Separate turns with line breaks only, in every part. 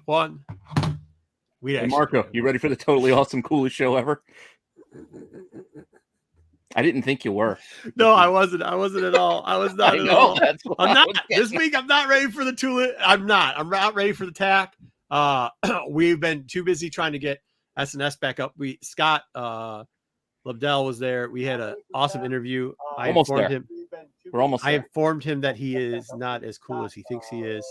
one.
Hey, Marco, you ready for the totally awesome, coolest show ever? I didn't think you were.
No, I wasn't. I wasn't at all. I was not at all. I'm not this week. I'm not ready for the tulip. I'm not ready for the tack. We've been too busy trying to get SNS back up. Scott Lobdell was there. We had an awesome interview.
We're almost
I informed him that he is not as cool as he thinks he is,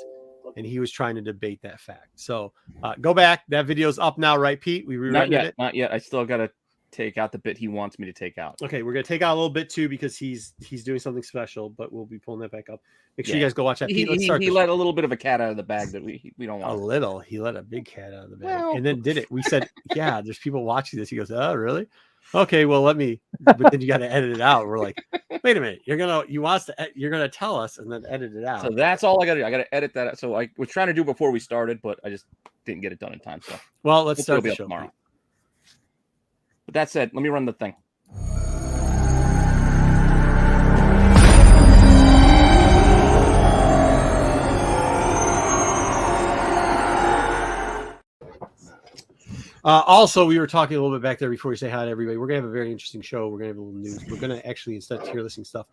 and he was trying to debate that fact. So go back. That video's up now, right, Pete? We
rewritten it. Not yet. I still got to take out the bit he wants me to take out.
Okay, we're gonna take out a little bit too because he's doing something special, but we'll be pulling that back up. Make sure you guys go watch that.
He let a little bit of a cat out of the bag that we don't want.
A little. He let a big cat out of the bag, and then did it. We said, "Yeah, there's people watching this." He goes, "Oh, really? Okay, well, let me." But then you got to edit it out. We're like, "Wait a minute, you're gonna tell us and then edit it out."
So that's all I got to do. I got to edit that. So I was trying to do before we started, but I just didn't get it done in time. So
well, let's start the show
tomorrow. But that said, let me run the thing.
Also, we were talking a little bit back there before we say hi to everybody. We're going to have a very interesting show. We're going to have a little news. We're going to actually, instead of tier listing stuff,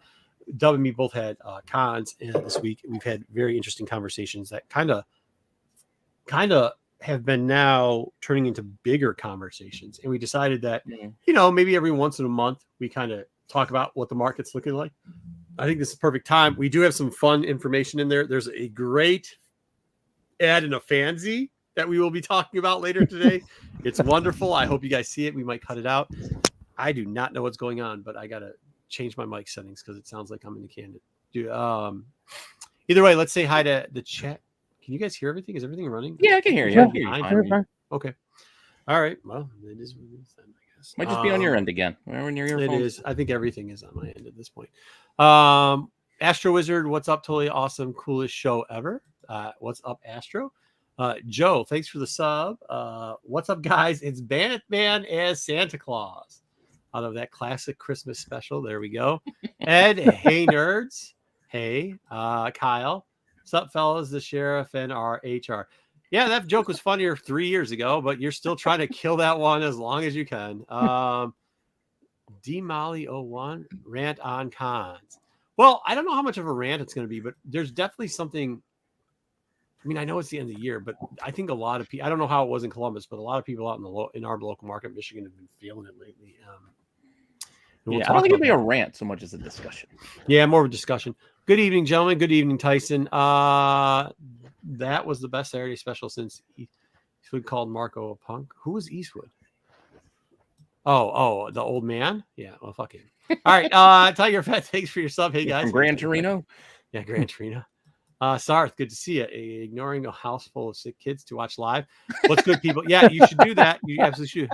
Dub and me both had cons this week. We've had very interesting conversations that kind of have been now turning into bigger conversations. And we decided that, maybe every once in a month, we kind of talk about what the market's looking like. I think this is the perfect time. We do have some fun information in there. There's a great ad in a fanzine that we will be talking about later today. It's wonderful. I hope you guys see it. We might cut it out. I do not know what's going on, but I got to change my mic settings because it sounds like I'm in the can. Either way, let's say hi to the chat. Can you guys hear everything? Is everything running?
Yeah, I can hear you.
Yeah, okay. All right. Well, it is what it is then, I guess.
Might just be on your end again. Whenever near your phone.
It is. I think everything is on my end at this point. Astro Wizard, what's up? Totally awesome. Coolest show ever. What's up, Astro? Joe, thanks for the sub. What's up, guys? It's Batman as Santa Claus out of that classic Christmas special. There we go. Ed, hey, nerds. Hey, Kyle. What's up, fellas? The sheriff and our HR. Yeah, that joke was funnier 3 years ago, but you're still trying to kill that one as long as you can. D Molly 01 rant on cons. Well, I don't know how much of a rant it's going to be, but there's definitely something. I mean, I know it's the end of the year, but I think a lot of people, I don't know how it was in Columbus, but a lot of people out in our local market, Michigan, have been feeling it lately.
I don't think it'll be a rant so much as a discussion.
Yeah, more of a discussion. Good evening, gentlemen. Good evening, Tyson. That was the best Saturday special since Eastwood called Marco a punk. Who was Eastwood? Oh, the old man? Yeah, well, fuck him. All right, Tiger Fat, thanks for your sub. Hey, guys.
From Gran Torino?
Yeah, Gran Torino. Sarth, good to see you. Ignoring a house full of sick kids to watch live. What's good, people? Yeah, you should do that. You absolutely should.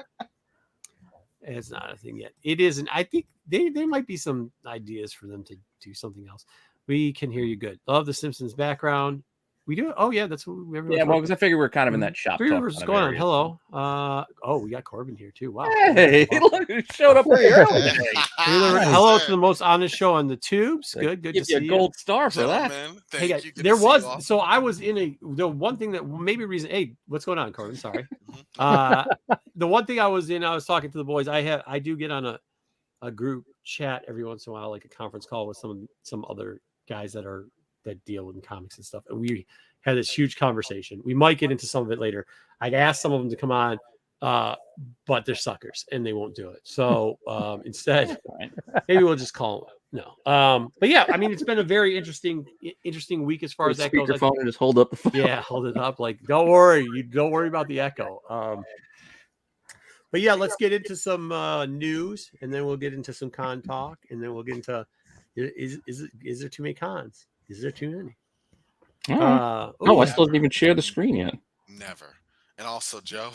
It's not a thing yet. It isn't. I think there might be some ideas for them to do something else. We can hear you good. Love the Simpsons background. We do. Oh yeah, that's what everyone.
Yeah, well, because I figure we're kind of in that shop.
What's going on? Hello. We got Corbin here too. Wow.
Hey, look who showed up pretty early today.
Hello to the most honest show on the tubes. Good to see you.
Gold star for that.
Hey guys, there was. So I was in the one thing that maybe reason. Hey, what's going on, Corbin? Sorry. The one thing I was in, I was talking to the boys. I do get on a group chat every once in a while, like a conference call with some other guys that deal in comics and stuff. And we had this huge conversation. We might get into some of it later. I'd asked some of them to come on, but they're suckers and they won't do it. So instead, maybe we'll just call them. No. But yeah, I mean, it's been a very interesting week as far as that goes.
Phone and just hold up the phone.
Yeah, hold it up. Like, don't worry about the echo. But yeah, let's get into some news, and then we'll get into some con talk, and then we'll get into is there too many cons? Is there too many?
I still didn't even share the screen yet.
Never. And also, Joe.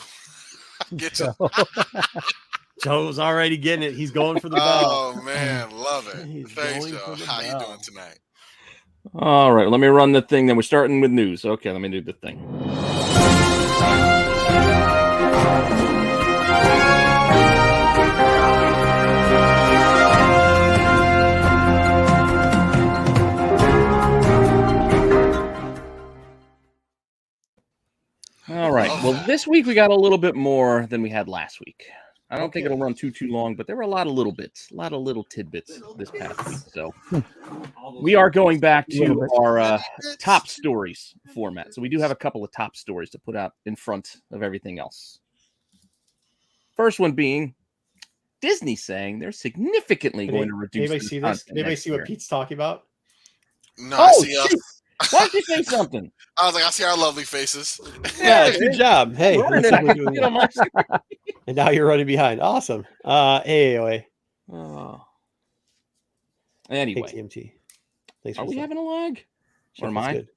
Joe's already getting it. He's going for the bell.
Oh man, love it. Thanks, Joe. How you doing tonight?
All right, let me run the thing. Then we're starting with news. Okay, let me do the thing. All right.
Love
Well,
that.
this week we got a little bit more than we had last week. I don't think
Okay.
it'll run too long, but there were a lot of little bits, a lot of little tidbits this past week. So we are going back
Little
to
bit.
our top stories format. So we do have a couple of top stories to put out in front of everything else. First one being Disney saying they're significantly going to reduce.
Anybody see this? Anybody see what Pete's talking about?
No, I
Oh,
see us.
shoot. Why don't you say something?
I was like, I see our lovely faces.
Yeah, good job. Hey,
Running
looks
it.
like
I
we're
can
doing
see it on my screen.
and now you're running behind. Awesome. AOA.
Oh.
Hey,
Anyway,
TMT. Thanks
are
for
we
stuff.
having a lag? Or am
That's
I?
good.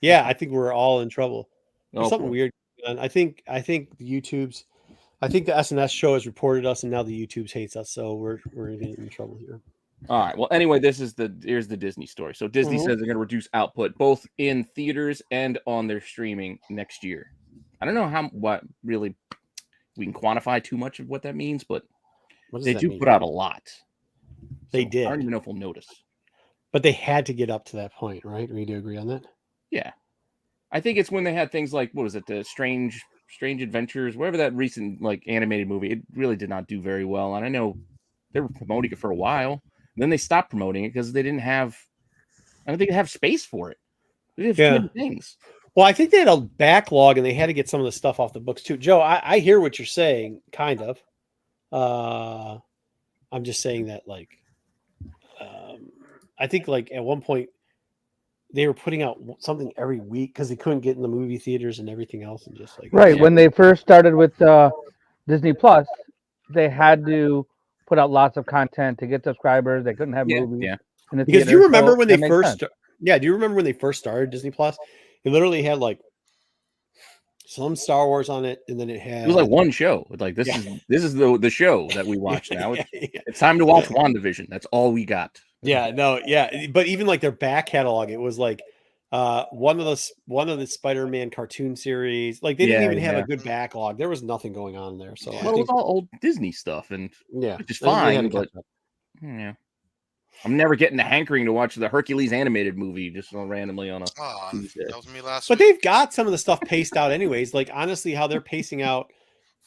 Yeah, I think we're all in trouble. There's
Oh,
something
boy.
weird going on. I think the YouTube's. I think the SNS show has reported us, and now the YouTube's hates us, so we're getting in trouble here.
All right. Well, anyway, here's the Disney story. So Disney
Mhm.
says they're going to reduce output both in theaters and on their streaming next year. I don't know what really we can quantify too much of what that means, but
What does
they
that
do
mean?
put out a lot.
They
So
did.
I don't even know if we'll notice.
But they had to get up to that point, right? We do agree on that.
Yeah, I think it's when they had things like what was it, the Strange Adventures, whatever that recent like animated movie. It really did not do very well, and I know they were promoting it for a while. And then they stopped promoting it because they didn't have. I don't think they have space for it. They have too many things.
Well, I think they had a backlog, and they had to get some of the stuff off the books too. Joe, I hear what you're saying, kind of. I'm just saying that, like, I think like at one point they were putting out something every week because they couldn't get in the movie theaters and everything else, and just like
Right. When they first started with Disney Plus, they had to put out lots of content to get subscribers. They couldn't have movies.
Yeah.
In the
Because do you
theater,
remember
so
when they
that makes
first?
sense.
Yeah, do you remember when they first started Disney Plus? It literally had like some Star Wars on it, and then it had
It was like one show. Like this is the show that we watch now. It's time to watch WandaVision. That's all we got.
But even like their back catalog, it was like one of the Spider-Man cartoon series. Like they didn't even have a good backlog. There was nothing going on there. So
it was all old Disney stuff, and which is fine. But yeah, I'm never getting the hankering to watch the Hercules animated movie just randomly on a.
That was me last
But
week.
they've got some of the stuff paced out anyways. Like honestly, how they're pacing out,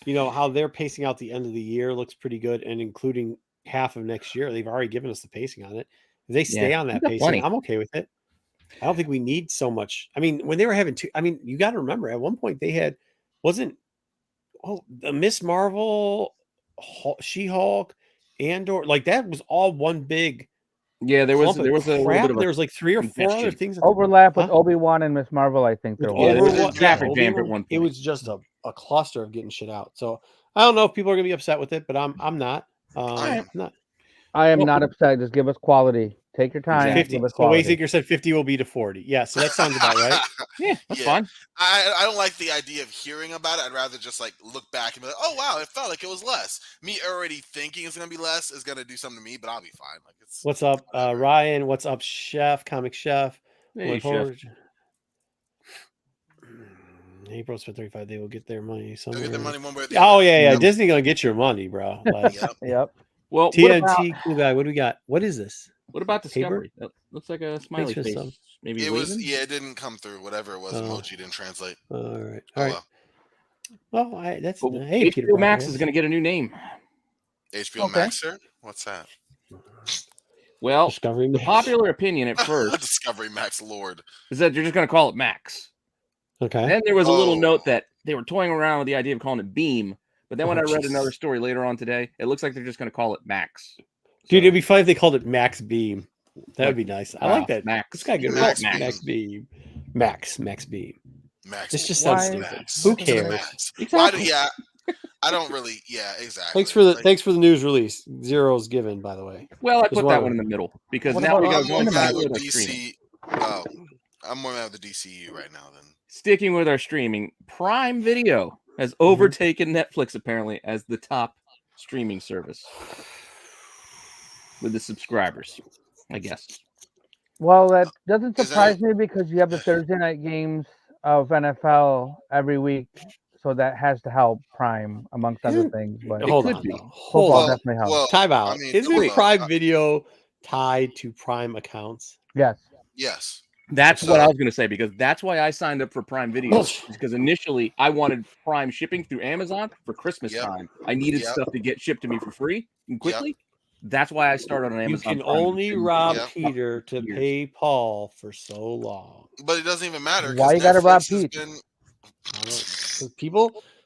how they're pacing out the end of the year looks pretty good, and including half of next year, they've already given us the pacing on it. If they stay on that pacing, I'm okay with it. I don't think we need so much. I mean, when they were having you got to remember at one point they had the Miss Marvel, She-Hulk, Andor, like that was all one big.
Yeah, there was a little bit of
there was like 3 or 4 other things
overlap with Obi-Wan and Miss Marvel. I think there was
traffic jam at one point.
It was just a cluster of getting shit out. So I don't know if people are gonna be upset with it, but I'm not. I'm not.
I am not upset. Just give us quality. Take your time.
50.
Give us
So
quality.
Wayseeker said 50 will be to 40. Yeah, so that sounds about right.
Yeah, that's fine.
I don't like the idea of hearing about it. I'd rather just like look back and be like, oh wow, it felt like it was less. Me already thinking it's gonna be less is gonna do something to me, but I'll be fine. Like
What's up, Ryan? What's up, Chef? Comic Chef.
Hey, Chef.
April spent 35. They will get their money somewhere.
They'll get their money one way or the
Oh
other.
yeah. Disney gonna get your money, bro. Like,
Yep.
Well,
TNT cool guy. What do we got? What is this?
What about Discovery? That looks like a smiley face. Maybe
it was. Yeah, it didn't come through. Whatever it was, emoji didn't translate.
All right. Well, that's
hey, HBO Max is going to get a new name.
HBO Max, sir? What's that?
Well,
Discovery
the popular opinion at first,
Discovery Max, Lord,
is that you're just going to call it Max.
Okay.
Then there was a little note that they were toying around with the idea of calling it Beam, but then when I read another story later on today, it looks like they're just going to call it Max.
Dude, it'd be fun if they called it Max Beam. That would be nice. I like that.
Max.
It's got good
Max
Beam. Max Beam.
Max.
This just sounds stupid. Who cares?
Exactly.
I don't really. Yeah, exactly.
Thanks for the news release. Zero's given, by the way.
Well, I put that one in the middle because now we got to go back with our streaming.
Oh, I'm more mad with the DCU right now than
sticking with our streaming. Prime Video has overtaken Netflix apparently as the top streaming service with the subscribers, I guess.
Well, that doesn't surprise me because you have the Thursday night games of NFL every week, so that has to help Prime amongst other things. But
hold on,
football definitely helps.
Well,
time out. Isn't Prime Video tied to Prime accounts?
Yes.
Yes.
That's what I was going to say, because that's why I signed up for Prime Video, because initially I wanted Prime shipping through Amazon for Christmas time. I needed stuff to get shipped to me for free and quickly. That's why I started on Amazon.
You can only rob Peter to pay Paul for so long.
But it doesn't even matter.
Why you got to rob Pete?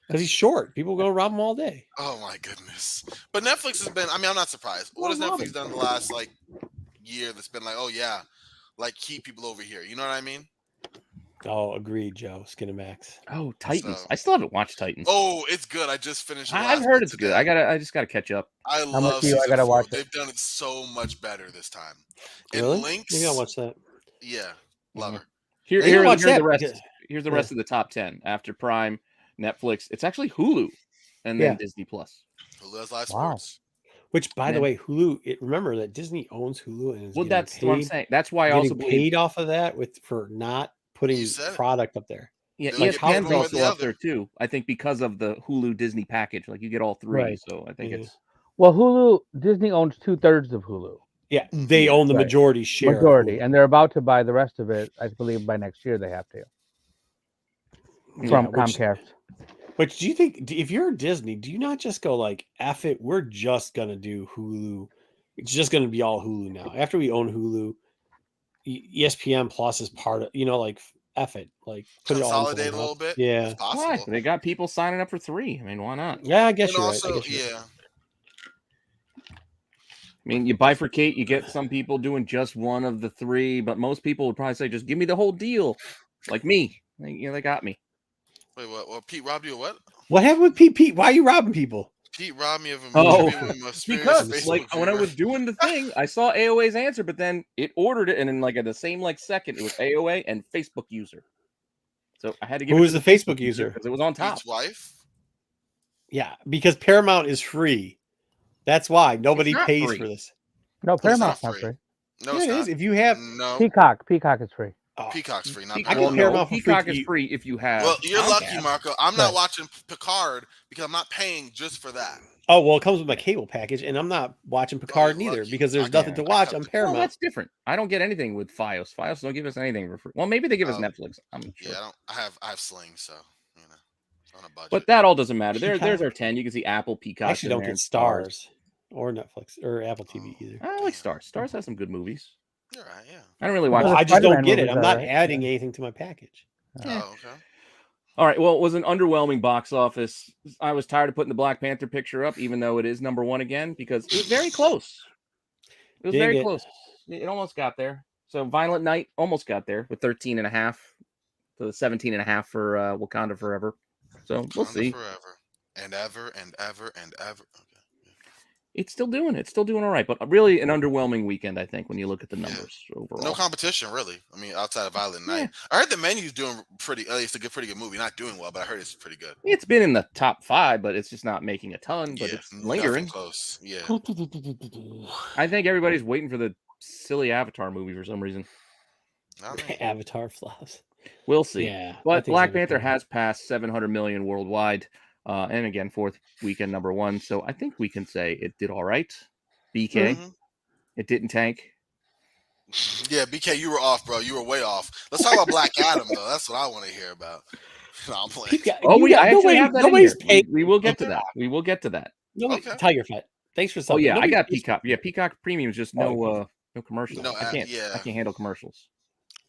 Because he's short. People are going to rob him all day.
Oh, my goodness. But Netflix has been, I mean, I'm not surprised. What has Netflix done the last, like, year that's been like, oh, yeah, like, keep people over here? You know what I mean?
Oh, agreed, Joe. Skinamax.
Oh, Titans. I still haven't watched Titans.
Oh, it's good. I just finished it.
I've heard it's good. I just got to catch up.
I love season
I gotta
4.
watch it.
They've done it so much better this time.
Really?
It links.
Maybe I'll watch that.
Yeah, love her.
Here's the rest. Here's the rest of the top 10 after Prime, Netflix. It's actually Hulu, and then Disney Plus.
Hulu has live sports.
Which, by the way, Hulu. Remember that Disney owns Hulu, and is
that's
paid,
what I'm saying. That's why I also
paid off of that for not putting product up there.
Yeah, ESPN's also up there too. I think because of the Hulu Disney package, like you get all three. Right. So I think it's
Hulu. Disney owns 2/3 of Hulu.
Yeah, they own the majority share.
Majority, and they're about to buy the rest of it. I believe by next year they have to. From Comcast.
But do you think, if you're Disney, do you not just go like, F it, we're just going to do Hulu. It's just going to be all Hulu now. After we own Hulu, ESPN Plus is part of, like, F it. Like, put
consolidate it all a little bit.
Yeah.
Why? They got people signing up for 3. I mean, why not?
Yeah, I guess you're
also,
right.
I mean, you bifurcate, you get some people doing just one of the 3, but most people would probably say, just give me the whole deal. Like me. They got me.
Wait, what? Pete robbed you of what?
What happened with Pete? Pee? Why are you robbing people?
Pete robbed me of a
because when I was doing the thing, I saw AOA's answer, but then it ordered it, and in at the same second, it was AOA and Facebook user. So I had to give.
Who was the Facebook user?
Because
it was on top.
Pete's wife.
Yeah, because Paramount is free. That's why nobody pays for this.
No, Paramount's not free.
No, it is.
If you have
Peacock is free.
Oh. Peacock's free. Not
Peacock is free if you have.
Well, you're lucky, Marco. I'm not watching Picard because I'm not paying just for that.
Oh, well, it comes with my cable package, and I'm not watching Picard neither because there's nothing to watch on Paramount.
Well, that's different. I don't get anything with Fios. Fios don't give us anything for free. Well, maybe they give us Netflix. I'm sure.
Yeah, I have Sling, so on a budget.
But that all doesn't matter. There's our 10. You can see Apple, Peacock.
I actually don't get Stars or Netflix or Apple TV either.
I like Stars. Stars has some good movies.
You're right, yeah.
I don't really watch.
I just don't get it. I'm not adding anything to my package.
Oh, okay.
All right. Well, it was an underwhelming box office. I was tired of putting the Black Panther picture up, even though it is number 1 again, because it was very close. It was very close. It almost got there. So Violent Night almost got there with 13.5 to 17.5 for Wakanda Forever. So we'll see.
Forever and ever and ever and ever. Okay.
It's still doing it. It's still doing all right, but really an underwhelming weekend, I think, when you look at the numbers overall.
No competition, really. I mean, outside of Violent Night. I heard The Menu's doing pretty, at least a pretty good movie. Not doing well, but I heard it's pretty good.
It's been in the top 5, but it's just not making a ton, but it's lingering.
Close. Yeah.
I think everybody's waiting for the silly Avatar movie for some reason.
Avatar flops.
We'll see.
Yeah,
but Black Panther has passed 700 million worldwide. And again, 4th weekend number 1. So I think we can say it did all right. BK, it didn't tank.
Yeah, BK, you were off, bro. You were way off. Let's talk about Black Adam, though. That's what I want to hear about. No, I'm playing.
Nobody's paid.
We will get to that. We will get to that.
Tiger Fight. Thanks for something.
Oh yeah, I got Peacock. Yeah, Peacock Premium is just no commercials.
No,
I can't handle commercials.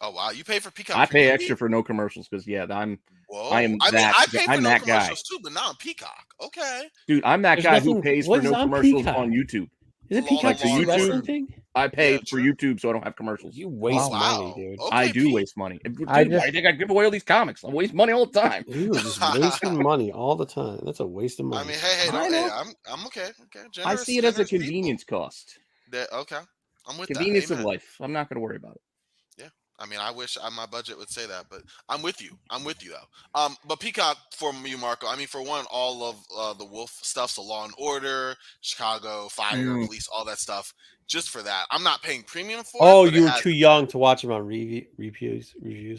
Oh wow, you pay for Peacock?
I pay extra for no commercials because I'm that guy
too, but not on Peacock. Okay,
dude, I'm that guy who pays for no commercials on YouTube.
Is it Peacock
YouTube thing? I pay for YouTube so I don't have commercials.
You waste money, dude.
Okay, I do waste money. Dude, I think I give away all these comics. I waste money all the time.
You are just wasting money all the time. That's a waste of money.
I mean, hey, I'm okay. Okay,
I see it as a convenience cost.
Okay, I'm with
convenience of life. I'm not going to worry about it.
I mean, I wish my budget would say that, but I'm with you. Though. But Peacock for you, Marco. I mean, for one, all of the Wolf stuff, so Law and Order, Chicago Fire, Police, all that stuff. Just for that, I'm not paying premium for.
Oh, you were too young to watch them on reviews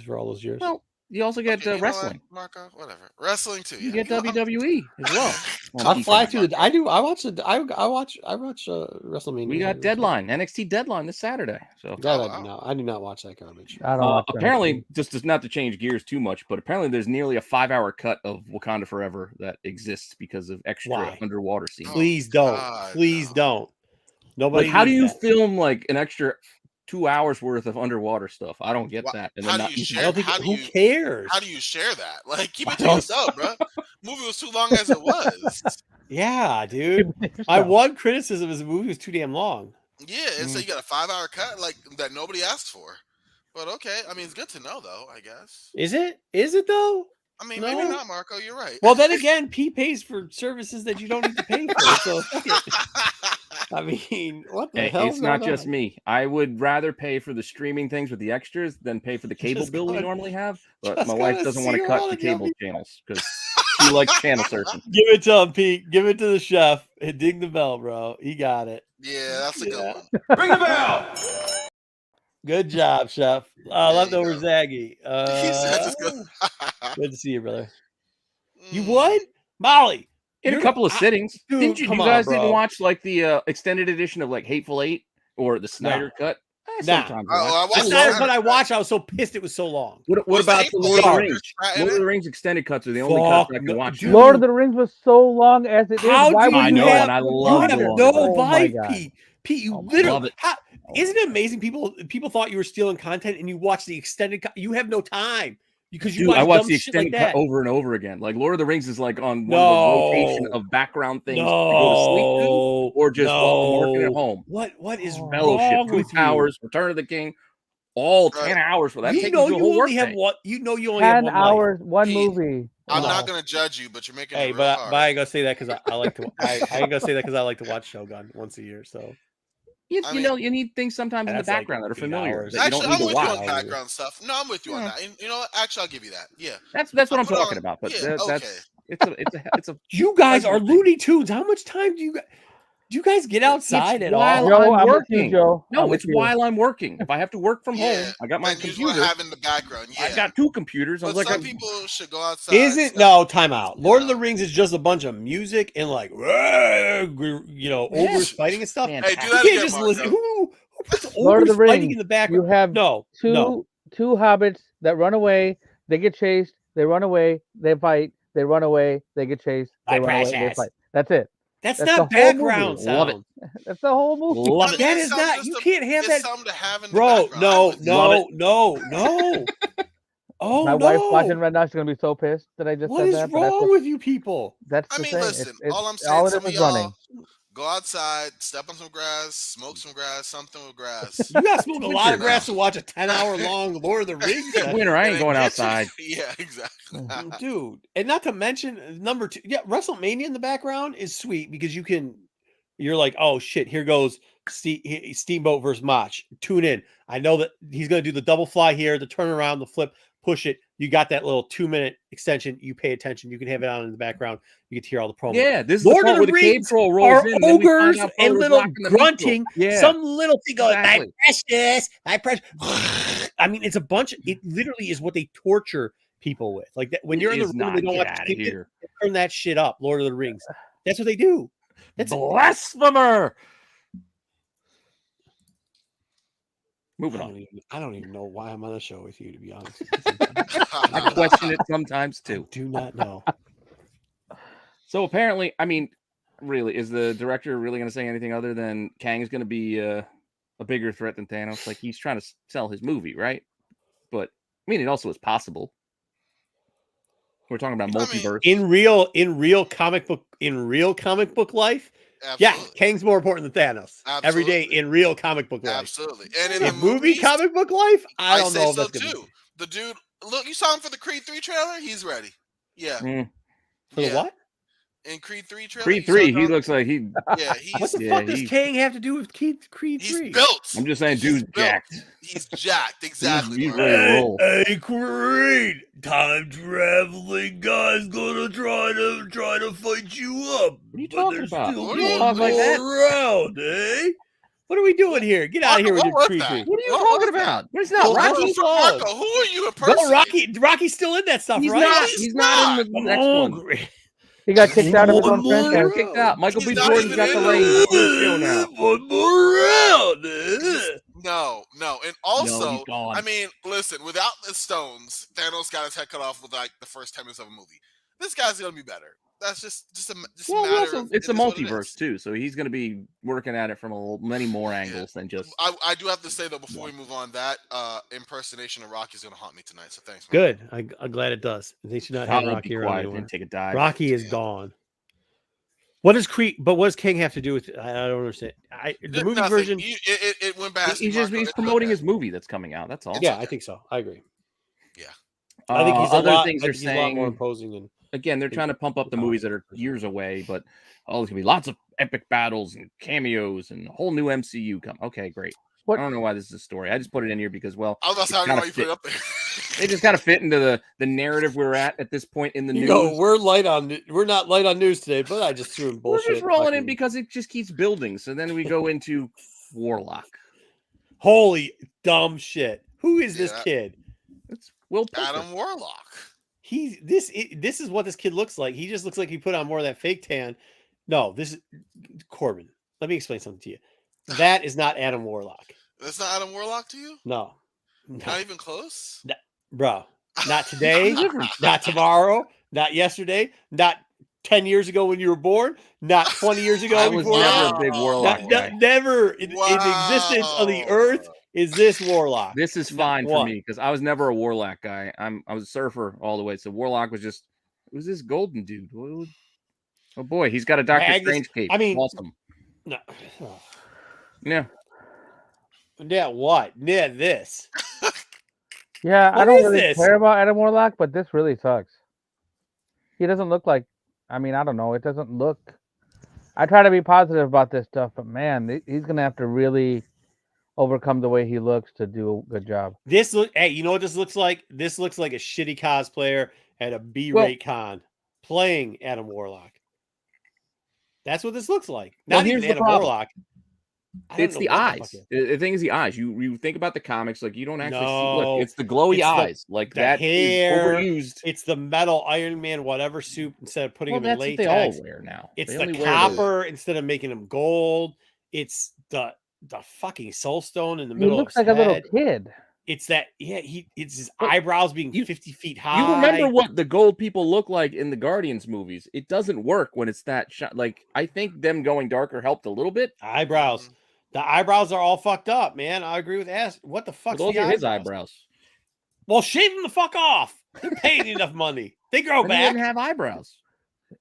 for all those years.
Well, You also get
Okay, you know what,
wrestling.
Marco, whatever. Wrestling too.
You
Yeah.
get WWE as well.
I fly through the. I do. I watch the. I watch WrestleMania.
We got Deadline, NXT Deadline this Saturday. So
I do not watch that garbage.
I don't watch
apparently, just not to change gears too much, but apparently there's nearly a 5-hour cut of Wakanda Forever that exists because of extra underwater scenes.
Please don't.
God,
Please
no.
don't. Nobody.
Like, how do you
that.
film like an extra 2 hours worth of underwater stuff? I don't get that. And
How
then
do you share?
I don't think,
How do
who
you
cares?
How do you share that? Like, keep it to yourself, bro. Movie was too long as it was.
Yeah, dude. My one criticism is the movie was too damn long.
Yeah, and so you got a 5-hour cut like that nobody asked for. But okay, I mean, it's good to know though. I guess.
Is it? Is it though?
I mean,
No.
maybe not, Marco. You're right.
Well, then again, P pays for services that you don't need to pay for. So, fuck it. I mean, what the hell?
It's not just me. I would rather pay for the streaming things with the extras than pay for the cable bill we normally have. But my wife doesn't want to cut the cable channels because she likes channel surfing.
Give it to him, Pete. Give it to the chef. And ding the bell, bro. He got it.
Yeah, that's a good one.
Ring the bell.
Good job, chef. Leftover Zaggy.
Good.
Good to see you, brother. You would? Molly.
In a couple of sittings.
Dude,
Didn't you guys didn't watch like the extended edition of like Hateful Eight or the Snyder cut? Sometimes.
The Snyder cut I watched, I was so pissed it was so long.
What about the Lord of the Rings? Lord of the Rings extended cuts are the only cuts I can watch.
Dude. Lord of the Rings was so long as it is.
I know, and I love it.
No life, Pete. Pete, you literally
love it.
Isn't it amazing? People thought you were stealing content, and you watch the extended cut. You have no time because you.
Dude, I watch the extended cut over and over again. Like Lord of the Rings is like on one of the rotation of background things to go to sleep to, or just while working at home.
What is
Fellowship,
wrong with
Towers, Return of the King, all 10 hours for that.
You know you only have what? You know you only
10
have 1
hours, one
Pete,
movie.
I'm not gonna judge you, but you're making.
Hey,
it
but
hard.
I gotta say that because I like to. I gotta say that because I like to watch Shogun once a year. So.
You know, you need things sometimes in the background that are familiar.
Actually, I'm with you on background stuff. No, I'm with you on that. And, you know what? Actually, I'll give you that. Yeah,
that's what I'm talking about. But that's it's a.
You guys are Looney Tunes. How much time do you guys get outside at all?
Joe,
I'm working.
Joe.
No, it's while I'm working. If I have to work from home, I got my computer.
Have in the background. Yeah.
I've got 2 computers.
But some people should go outside.
Is it? No, time out. Lord of the Rings is just a bunch of music and like, ogres fighting and stuff.
Hey, do that
you can't
again,
just
Marco.
listen. Who puts
Lord of
ogres
the
fighting
Rings.
in the background?
You have two hobbits that run away. They get chased. They run away. They fight. They run away. They get chased. They run away. They fight. That's it.
That's not background sound.
Love it.
That's the whole movie.
Love it. That is not. You can't have that.
To have in
Bro,
the
no. Oh,
My wife's watching right now. She's gonna be so pissed that I just
what
said
is
that.
wrong with you people?
That's
I
the
mean,
thing.
listen.
It's,
all I'm
all
saying,
it
some of
is
y'all
running.
go outside, step on some grass, smoke some grass, something with grass.
You gotta smoke a lot of grass to watch a 10-hour long Lord of the Rings.
Winter, I ain't going outside.
Yeah, exactly.
Dude, and not to mention number 2. Yeah, WrestleMania in the background is sweet because you're like, oh shit, here goes Steamboat versus Mach. Tune in. I know that he's gonna do the double fly here, the turnaround, the flip, push it. You got that little 2-minute extension. You pay attention. You can have it on in the background. You get to hear all the promos.
Yeah, this is
Lord
the
of
part
the
where the cave
Rings
troll rolls in.
ogres and little grunting.
Yeah.
Some little thing going,
Exactly.
I press. I mean, it's a bunch. It literally is what they torture people with. Like that when you're in the room, they don't want to turn that shit up. Lord of the Rings. That's what they do. That's
blasphemer. Moving on.
I don't even know why I'm on the show with you, to be honest.
I question it sometimes too.
I do not know.
So apparently, I mean, really, is the director really going to say anything other than Kang is going to be a bigger threat than Thanos? Like he's trying to sell his movie, right? But I mean, it also is possible. We're talking about multiverse.
In real comic book life.
Absolutely.
Yeah, Kang's more important than Thanos.
Absolutely.
Every day in real comic book life.
Absolutely. And in
the
the
movie
movies,
comic book life, I don't
say
know if
so
that's
too. The dude, look, you saw him for the Creed 3 trailer? He's ready. Yeah.
For the what?
In Creed 3 trailer?
Creed 3, he looks like he.
Yeah,
what the fuck does Kang have to do with Creed 3?
He's built.
I'm just saying, dude's jacked.
He's jacked, exactly.
He's ready to roll.
Hey, Creed, time traveling guy's gonna try to fight you up.
What are you talking about?
Still
What do you talk like that?
around, eh? What are we doing here? Get out of here with your
What was
creepy.
that?
What are you
What
talking
was that?
about? It's not
Well,
Rocky.
Marco, who are you
No,
impersonating?
Rocky's still in that stuff,
He's
right?
not.
He's
He's not in the
Come
next
on,
one.
Gre-
He got kicked out of his
One
own
more
franchise.
Kicked out. Michael
He's
B.
not
Jordan's
even
got the
in
reins of his show now.
One more round.
No. And
No,
also,
he's gone.
I mean, listen, without the stones, Thanos got his head cut off with like the first 10 minutes of a movie. This guy's gonna be better. That's just a
Well,
matter
also,
of
it's a
it is what it
multiverse
is.
too, so he's going to be working at it from many more angles than just.
I do have to say though, before we move on, that impersonation of Rocky's gonna haunt me tonight. So thanks. Man.
Good. I'm glad it does. They should not have
I'll
Rocky
be
around
quiet
anymore.
and take a dive.
Rocky is gone. What does what does King have to do with it? I don't understand. The movie
Nothing.
version.
It went past.
He's
Marco.
he's
It's
promoting
okay.
his movie that's coming out. That's all.
It's
Yeah,
okay.
I think so. I agree.
Yeah.
I think he's
other
a lot,
things
I
they're
think he's a lot more
saying.
imposing and
Again, they're trying to pump up the movies that are years away, but there's gonna be lots of epic battles and cameos and a whole new MCU come. Okay, great.
What-
I don't know why this is a story. I just put it in here because, well,
I was
it's
not
gotta
why you put it up there.
they just got to fit into the narrative we're at this point in the
you
news.
know, we're not light on news today, but I just threw in
We're
bullshit.
just rolling in
fucking-
because it just keeps building. So then we go into Warlock.
Holy dumb shit. Who is this
Yeah.
kid?
It's Will Poulter.
Adam Warlock.
This is what this kid looks like. He just looks like he put on more of that fake tan. No, this is Corbin. Let me explain something to you. That is not Adam Warlock.
That's not Adam Warlock to you?
No.
Not even close?
Bro. Not today, not tomorrow, not yesterday, not 10 years ago when you were born, not 20 years ago
I was
before
never
that.
a big Warlock guy.
Never in the existence of the earth is this Warlock.
This is fine for me because I was never a Warlock guy. I was a surfer all the way. So Warlock was just who's this golden dude? Oh boy, he's got a Doctor
Magnus-
Strange cape.
I mean-
awesome.
No.
Yeah.
Yeah, what? Yeah, this.
Yeah,
What
I don't
is
really
this?
care about Adam Warlock, but this really sucks. He doesn't look like. I mean, I don't know. It doesn't look. I try to be positive about this stuff, but man, he's gonna have to really overcome the way he looks to do a good job.
Hey, you know what this looks like? This looks like a shitty cosplayer at a B-rate con playing Adam Warlock. That's what this looks like.
Well,
Not
here's
even
the
Adam
problem.
Warlock. I don't
It's
know
the
what
eyes.
fuck
The thing is the eyes. You think about the comics, like you don't actually see.
No,
Look, it's the glowy
it's the-
eyes. Like
the
that
hair,
is overused.
It's the metal Iron Man whatever suit instead of putting
Well,
him in
that's what they all
latex.
wear now.
It's
They
the
only wear
copper instead of making him gold. It's the fucking soul stone in the
He
middle
looks
of
like
his
a little
head.
kid.
It's that it's his
But
eyebrows being
you-
50 feet high.
You remember what the gold people look like in the Guardians movies? It doesn't work when it's that shot. Like I think them going darker helped a little bit.
eyebrows. The eyebrows are all fucked up, man. I agree with Ash. What the
But
fuck's
those
the
are his
eyebrows?
eyebrows.
Well, shave them the fuck off. They're paying enough money. They grow
But he
back.
didn't have eyebrows.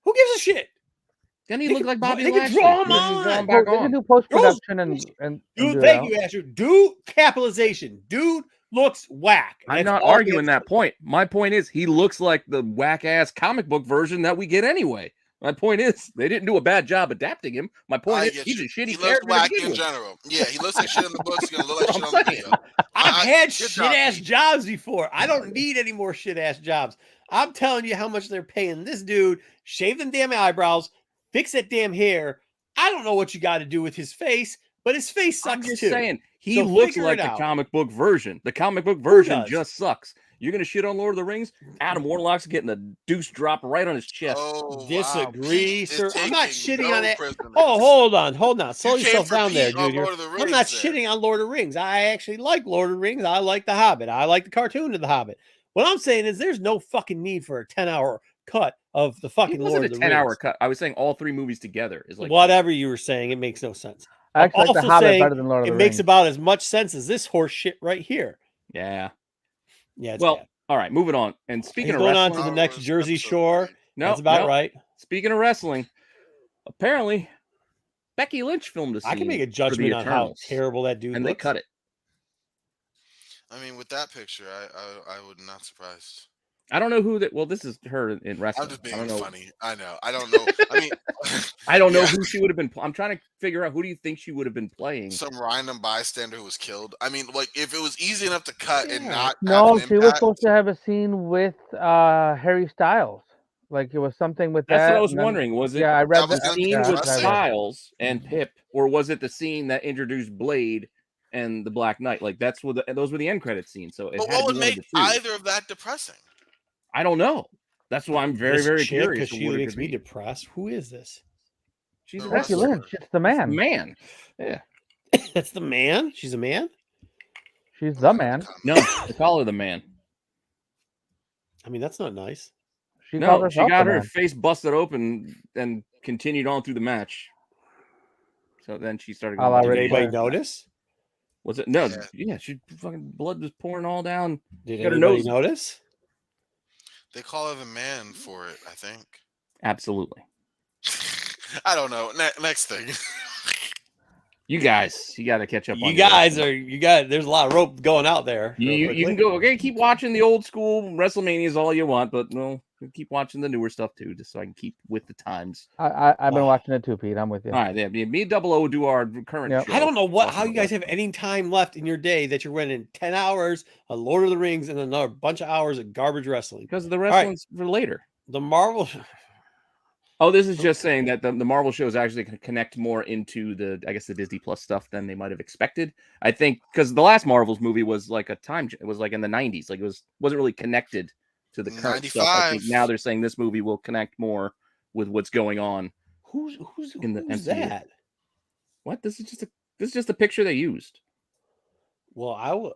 Who gives a shit?
Then he
They
looked
could-
like Bobby
they could
Lashley.
draw him
Then he draw
on.
him back
They can
on.
do post production and
Dude,
do
thank
that.
you, Asher. Dude, capitalization. Dude looks whack.
I'm
That's
not
all he
arguing
has-
that point. My point is he looks like the whack ass comic book version that we get anyway. My point is they didn't do a bad job adapting him. My point
I
is
get
he's
you.
a shitty
He looks
character to
whack
begin
in
with.
general. Yeah, he looks like shit in the books. He's gonna look like
That's
shit
what
on
I'm
the
saying.
video.
I've had
good
shit
job,
ass
Pete.
jobs before. I don't need any more shit ass jobs. I'm telling you how much they're paying this dude. Shave them damn eyebrows. Fix that damn hair. I don't know what you got to do with his face, but his face
I'm
sucks
just
too.
saying he
So
looks
figure
like
it
the
out.
comic book version. The comic book version
does?
just sucks. You're gonna shit on Lord of the Rings? Adam Warlock's getting a deuce drop right on his chest.
Oh,
Disagree,
wow.
sir. I'm not
Taking
shitting
no
on it.
prisoners.
Oh, hold on. Slow
You came
yourself
for
down there,
Pete on
Junior.
Lord of the
I'm not
Rings there.
shitting on Lord of the Rings. I actually like Lord of the Rings. I like The Hobbit. I like the cartoon of The Hobbit. What I'm saying is there's no fucking need for a 10-hour cut of the
It
fucking Lord
wasn't
of
a
the
10-hour
Rings.
cut. I was saying all three movies together is like
Whatever you were saying, it makes no sense.
I actually like
also
the Hobbit
saying
better than Lord of
It
the
makes
Rings.
about as much sense as this horse shit right here.
Yeah.
Yeah, it's
Well,
bad.
all right, moving on. And speaking
He's
of
going on
wrestling,
to the
Star
next
Wars
Jersey
episode
Shore.
3.
no,
That's about
no.
right.
Speaking of wrestling, apparently Becky Lynch filmed a scene.
I can make a
for
judgment
the
on how
Eternals,
terrible that dude
and
looks.
they cut it.
I mean, with that picture, I would not surprised.
I don't know who that. Well, this is her in wrestling.
I'm just
I
being
don't know.
funny. I know. I don't know. I mean,
I don't know
Yeah.
who she would have been. I'm trying to figure out who do you think she would have been playing.
some random bystander who was killed. I mean, like if it was easy enough to cut and
Yeah.
not
No,
have an
she was
impact,
supposed to have a scene with Harry Styles. Like it was something with
That's
that.
what I was
and then-
wondering. Was it
Yeah, I read
That was
the
gonna be
scene with
depressing.
Styles and Pip, or was it the scene that introduced Blade and the Black Knight? Like those were the end credit scenes. So it
But
had
what
to be
would
one of
make
the two.
either of that depressing?
I don't know. That's why I'm very,
This
very
chick,
curious.
because
to
she
what it
makes
could
me
be.
depressed. Who is this?
She's a
The
Becky
wrestler.
wrestler.
Lynch. It's the
It's the
man.
man. Yeah.
That's the man. She's a man.
She's
I'm
the
not gonna
man.
comment.
No, they call her the man.
I mean, that's not nice.
She called
No, she
herself
got
the
her
man.
face busted open and continued on through the match. So then she started
A la
going.
Did
Ric
anybody
Flair.
notice?
Was it no?
Yeah.
Yeah, she fucking blood was pouring all down.
Did
Got her
anybody
nose-
notice?
They call her the man for it, I think.
Absolutely.
I don't know. Next thing.
You guys, you got to catch up. on
You
your
guys
wrestling.
there's a lot of rope going out there.
You can go. Okay, keep watching the old school WrestleManias all you want, but no, keep watching the newer stuff too, just so I can keep with the times.
I've been
Wow.
watching it too, Pete. I'm with you.
All right, yeah, me and Dubbalow will do our current.
Yep.
Show.
I don't know how
Talking
you guys
about
have any time left in your day that you're running 10 hours of Lord of the Rings and another bunch of hours of garbage wrestling.
because the
right.
wrestling's for later.
The Marvel.
Oh, this is just saying that the Marvel shows actually can connect more into the Disney Plus stuff than they might have expected. I think because the last Marvel's movie was like it was like in the 90s, like wasn't really connected to the current stuff. I think
95.
now they're saying this movie will connect more with what's going on.
Who's
In the
who's
MCU.
that?
What? This is just a picture they used.
Well, I would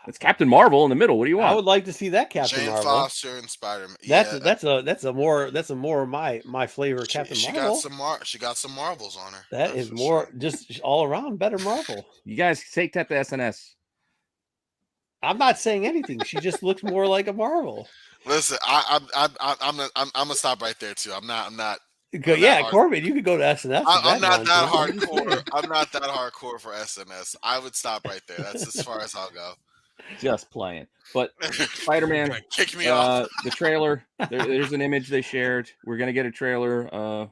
It's Captain Marvel in the middle. What do you want?
I would like to see that Captain
Jane
Marvel.
Foster and Spider-Man. Yeah,
That's a more my flavor of Captain
she
Marvel.
she got some marbles on her.
That
that's
is
for
more
sure.
just all around better Marvel.
You guys take that to SNS.
I'm not saying anything. She just looks more like a Marvel.
Listen, I'm gonna stop right there too. I'm not.
Yeah,
hard.
Corbin, you could go to SNS.
I'm not that
nonsense.
hardcore. I'm not that hardcore for SNS. I would stop right there. That's as far as I'll go.
Just playing. But Spider-Man,
Kick me off.
the trailer. There's an image they shared. We're gonna get a trailer.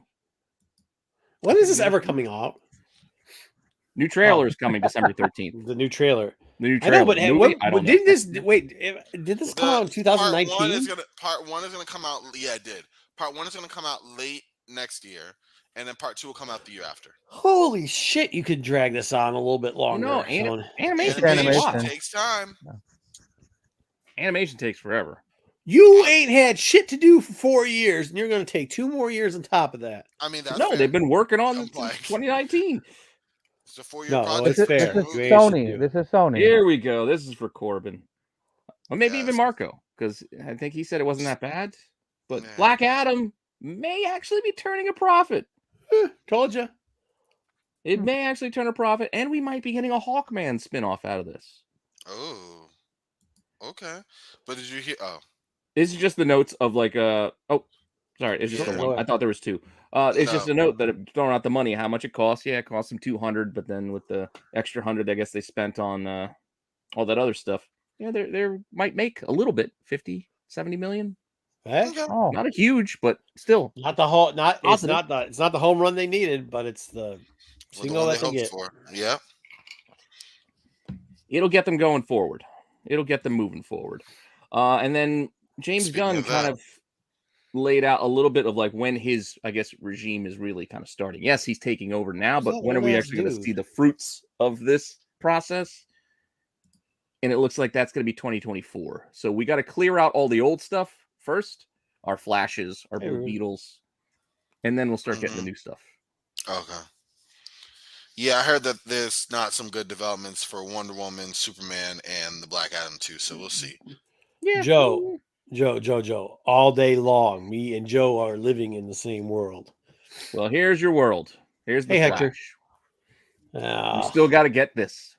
When is this ever coming out?
New trailer is coming December 13th.
The new trailer.
The new
I
trailer.
know, but
movie? I don't know.
didn't this did this come out in 2019?
Part one is gonna come out. Yeah, it did. Part one is gonna come out late next year, and then part two will come out the year after.
Holy shit! You could drag this on a little bit longer. Sean.
Animation
Animation.
takes time.
Animation takes forever.
You ain't had shit to do for 4 years, and you're going to take 2 more years on top of that.
I mean, that's
No,
fair.
they've been working on
I'm
this
like-
since 2019.
It's a 4-year
No,
project.
it's fair.
This is
You ain't shit to
Sony.
do.
This is Sony.
Here we go. This is for Corbin. Or maybe even
Yes.
Marco, because I think he said it wasn't that bad. But
Yeah.
Black Adam may actually be turning a profit.
Told you.
It may actually turn a profit, and we might be getting a Hawkman spinoff out of this.
Oh, okay. But did you hear? Oh,
This is just the notes of like sorry, it's just
Yeah.
the
Go
one.
ahead.
I thought there was 2. It's just
No.
a note that it throwing out the money, how much it costs. Yeah, it costs them 200, but then with the extra 100, I guess they spent on all that other stuff. Yeah, they might make a little bit, 50, 70 million.
Hey?
okay.
Oh,
Not a huge, but still.
Not the whole. It's
Positive.
not the home run they needed, but it's the
Well, the
single
one
that they
hoped
get.
for. Yeah.
It'll get them going forward. It'll get them moving forward. And then James
Speaking
Gunn
of
kind
that.
of laid out a little bit of like when his, I guess, regime is really kind of starting. Yes, he's taking over now, but
that
when are we
old-ass
actually going to
dude?
see the fruits of this process? And it looks like that's going to be 2024. So we got to clear out all the old stuff first, our Flashes, our
Hey,
Blue
Ruben.
Beetles, and then we'll start getting the
Mhm.
new stuff.
Okay. Yeah, I heard that there's not some good developments for Wonder Woman, Superman, and the Black Adam too. So we'll see.
Yeah,
Joe. Joe. All day long, me and Joe are living in the same world.
Well, here's your world. Here's the
Hey, Hector.
Flash.
Ah,
We still got to get this.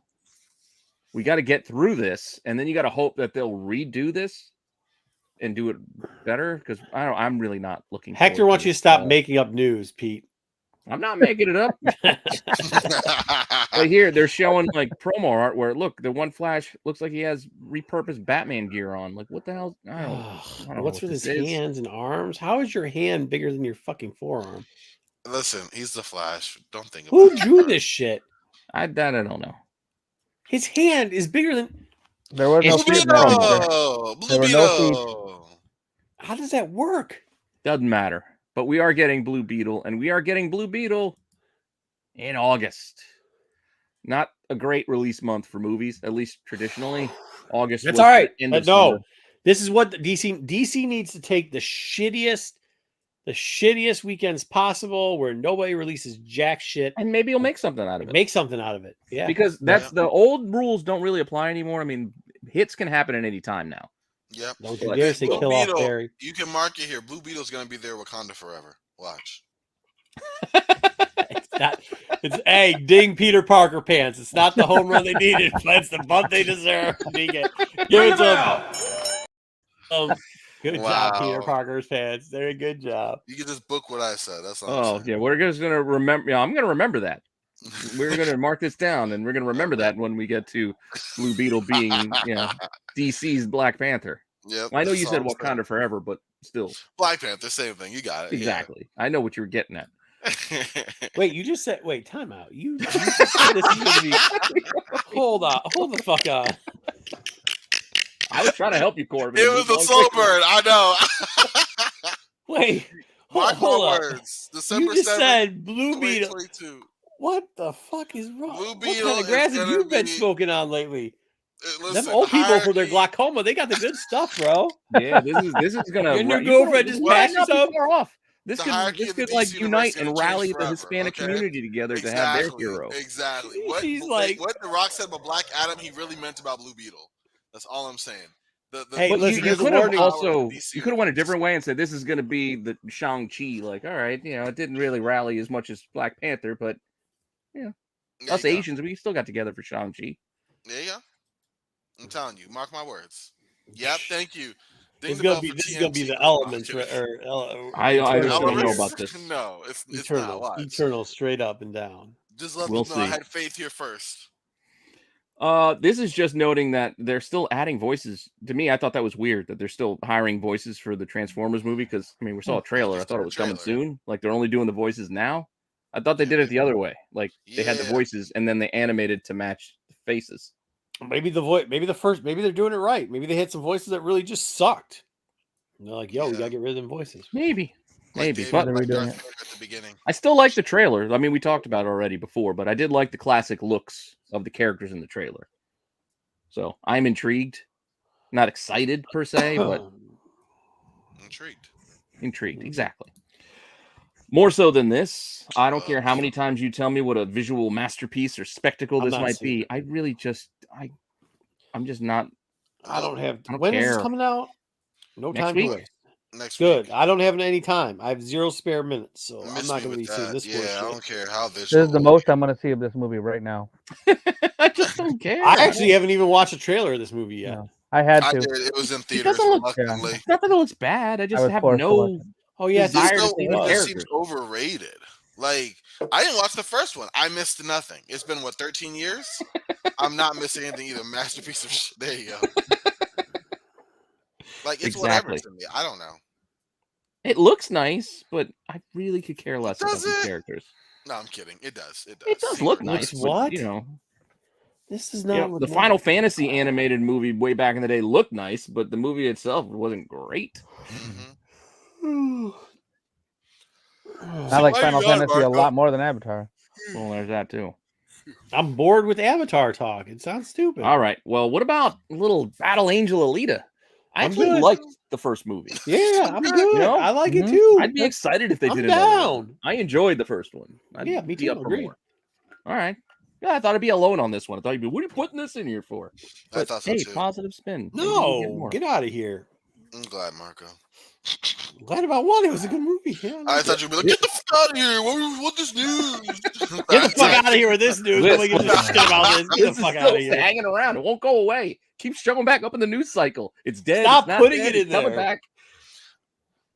We got to get through this, and then you got to hope that they'll redo this and do it better. Because I'm really not looking.
Hector
forward
wants
to
you
it
to stop
at all.
making up news, Pete.
I'm not making it up. Right here, they're showing like promo art where look, the one Flash looks like he has repurposed Batman gear on. Like, what the hell? I don't know
What's
what
with his
this is.
hands and arms? How is your hand bigger than your fucking forearm?
Listen, he's the Flash. Don't think about
Who
it.
drew this shit?
I don't know.
His hand is bigger than.
there was no
It's
feet
just
in that
promo.
picture.
Blue
There were no feet.
Beetle.
How does that work?
Doesn't matter. But we are getting Blue Beetle, and we are getting Blue Beetle in August. Not a great release month for movies, at least traditionally. August.
That's
was
all right.
the end
But
of
no,
summer.
this is what DC needs to take the shittiest weekends possible where nobody releases jack shit
And maybe you'll make something out of
and
it.
make something out of it. Yeah.
Because that's the old rules don't really apply anymore. I mean, hits can happen at any time now.
Yep.
Don't you dare say
Blue
kill off
Beetle,
Barry.
you can mark it here. Blue Beetle's gonna be there Wakanda forever. Watch.
It's hey, ding Peter Parker pants. It's not the home run they needed, but it's the bunt they deserve. Ding it. Give it to them. Good job, Peter
Wow.
Parker's pants. Very good job.
You can just book what I said. That's all.
Oh, yeah. We're just going to remember. Yeah, I'm going to remember that. We're going to mark this down, and we're going to remember that when we get to Blue Beetle being, DC's Black Panther.
Yep.
I know you
that's
said
all I'm saying.
Wakanda forever, but still.
Black Panther, same thing. You got it.
Exactly. I know what you were getting at.
Yeah.
Wait, you just said time out. You just said this is gonna be hold the fuck on.
I was trying to help you, Corbin.
It was the Soul Bird. I know.
Wait,
Mark
hold
my
up.
words. December
You just
7th,
said Blue Beetle.
2022.
What the fuck is wrong?
Blue
What
Beetle
kind of
is
grass have you
gonna
been
be-
smoking on lately?
Listen,
Them old people for their
hierarchy-
glaucoma, they got the good stuff, bro.
Yeah, this is gonna.
Your new
you
girlfriend just
might
passed
not be
some?
far off. This
The
could
hierarchy of the
like
DC
unite
universe
and
gonna
rally
change
the
forever,
Hispanic
okay?
community together to have their hero.
Exactly.
He's
What,
like-
what The Rock said about Black Adam, he really meant about Blue Beetle. That's all I'm saying.
Hey,
But
listen,
you
there's a
could have
warning.
also
DC
you could have went a
universe.
different way and said this is going to be the Shang-Chi. Like, all right, it didn't really rally as much as Black Panther, but
There
us
you go.
Asians, we still got together for Shang-Chi.
There you go. I'm telling you. Mark my words. Yep. Thank you. Ding
This
the
is
bell for
gonna be
TNT.
the
No, I'm
elements,
kidding.
I don't know
Elements?
about this.
No, it's not.
Eternal,
Watch.
eternal, straight up and down.
Just let
We'll
them know I
see.
had faith here first.
This is just noting that they're still adding voices. To me, I thought that was weird that they're still hiring voices for the Transformers movie because we saw a trailer. I thought it was coming soon. Like they're only doing the voices now. I thought they did it the other way. Like they had the
Yeah.
voices and then they animated to match the faces.
Maybe the voice, maybe they're doing it right. Maybe they had some voices that really just sucked. And they're like, yo, we
Yeah.
gotta get rid of them voices.
Maybe.
Like
Maybe.
David,
But
like
They're redoing
Darth
it.
Vader at the beginning.
I still like the trailer. I mean, we talked about it already before, but I did like the classic looks of the characters in the trailer. So I'm intrigued. Not excited per se, but
Intrigued.
intrigued. Exactly. More so than this, I don't care how many times you tell me what a visual masterpiece or spectacle
I'm
this
not
might
seeing
be. I really just, I'm just not.
I don't have.
I don't
When is this
care.
coming out? No
Next
time
week?
to waste.
Next
Good.
week.
I don't have any time. I have 0 spare minutes, so I'm
Miss
not
me
going to be
with
seeing
that.
this
Yeah, I
bullshit.
don't care how
This
visual.
is the most I'm going to see of this movie right now.
I just don't care.
I actually haven't even watched a trailer of this movie yet.
No, I had
I
to.
did. It was in
It
theaters,
doesn't look.
reluctantly.
It's not that it looks bad. I just
was
have
forced to watch
no.
it.
Oh yeah,
Desire
This
to
no,
see
it
the
just
characters.
seems overrated. Like I didn't watch the first one. I missed nothing. It's been 13 years. I'm not missing anything either. Masterpiece of shit. There you go. Like it's whatever
Exactly.
to me. I don't know.
It looks nice, but I really could care less about
Does
the
it?
characters.
No, I'm kidding. It does. It does.
It does look
Looks
nice.
what?
But,
this is
you
not
know,
what
the Final Fantasy animated movie way back in the day looked nice, but the movie itself wasn't great.
Mhm.
I like
why
Final
you got it,
Fantasy a
Marco?
lot more than Avatar.
Well, there's that too.
I'm bored with Avatar talk. It sounds stupid.
All right. Well, what about little Battle Angel Alita? I
I'm
actually
good.
liked the first movie.
Yeah, I'm good.
You know?
I like it
Mhm.
too.
I'd be excited if they
I'm
did another one.
down.
I enjoyed the first one. I'd
Yeah, me
be
too.
up for
Agreed.
more. All right. Yeah, I thought I'd be alone on this one. I thought you'd be, what are you putting this in here for?
I
But,
thought so
hey,
too.
positive spin. Maybe we'll get
No,
more.
get out of here.
I'm glad, Marco.
I'm glad about one. It was a good movie. Yeah,
I thought you'd be like, get the fuck out of here. What this news?
get the fuck out of here with this news. Nobody gives a shit about this. Get the
This is
fuck out
still
of here.
hanging around. It won't go away. Keeps showing back up in the news cycle. It's dead.
Stop
it's not
putting
dead,
it in
it's coming
there.
back.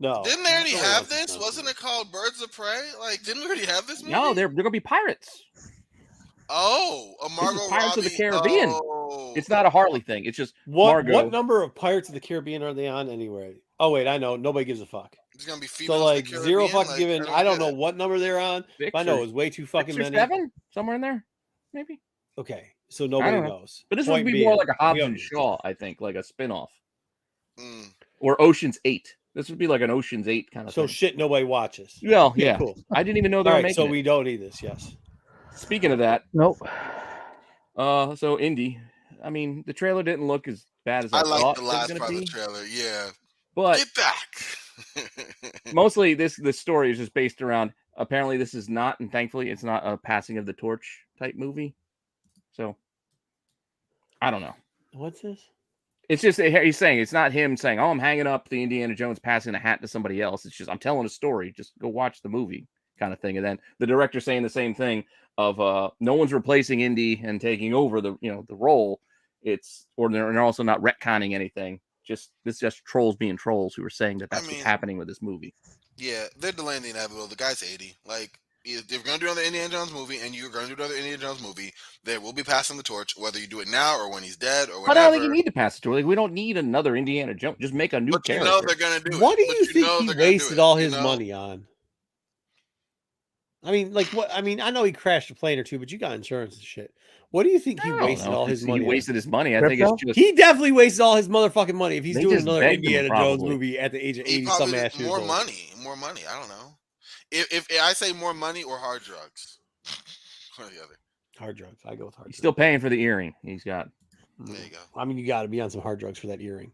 No.
Didn't they already
Nobody
have
wants to
this?
know.
Wasn't it called Birds of Prey? Like, didn't we already have this movie?
No, they're gonna be pirates.
Oh, a Margot
Pirates of the
Robbie-
Caribbean.
Oh.
It's not a Harley thing. It's just
What
Margot.
number of Pirates of the Caribbean are they on anyway? Oh wait, I know. Nobody gives a fuck.
It's gonna be females
So
of the
like zero
Caribbean?
fucking
Like,
given. I don't
get
know
it.
what number they're on.
Six
But I know
or-
it was way too fucking
6 or
many.
7, somewhere in there, maybe.
Okay, so nobody
don't know.
knows.
But this
Point
would be
being,
more like a Hobbs
we
and
don't-
Shaw, I think, like a spin-off.
Mm.
Or Ocean's 8. This would be like an Ocean's 8 kind of
So
thing.
shit nobody watches.
Well,
Okay,
yeah.
cool.
I didn't even know they
All
were
right,
making
so
it.
we don't need this. Yes.
Speaking of that,
Nope.
so Indy, I mean, the trailer didn't look as bad as I
like
thought
the
it was
last
going
part
to
of
be.
the trailer. Yeah.
But
Get back.
mostly this story is just based around, apparently this is not, and thankfully it's not a passing of the torch type movie. So I don't know.
What's this?
It's just he's saying it's not him saying, "Oh, I'm hanging up the Indiana Jones passing a hat to somebody else." It's just I'm telling a story. Just go watch the movie, kind of thing. And then the director saying the same thing of no one's replacing Indy and taking over the the role. They're also not retconning anything. This is just trolls being trolls who are saying that's what's happening with this movie.
Yeah, they're delaying the inevitable. The guy's 80. Like, if you're going to do another Indiana Jones movie and you're going to do another Indiana Jones movie, they will be passing the torch, whether you do it now or when he's dead or whenever.
I don't think you need to pass the torch. Like, we don't need another Indiana Jones. Just make a new character.
You know they're going to do it.
What do you think he wasted all his money on? I mean, like what? I mean, I know he crashed a plane or two, but you got insurance and shit. What do you think he wasted all his money?
He wasted his money. I
Crypto?
think it's just
he definitely wasted all his motherfucking money if he's
They
doing
just
another
begged him,
Indiana Jones
probably.
movie at the age of
He
80
probably
some
did
ass years
more
old.
money. I don't know. If I say more money or hard drugs, one or the other.
Hard drugs. I go with hard
he's
drugs.
still paying for the earring. He's got.
There you go.
I mean, you got to be on some hard drugs for that earring.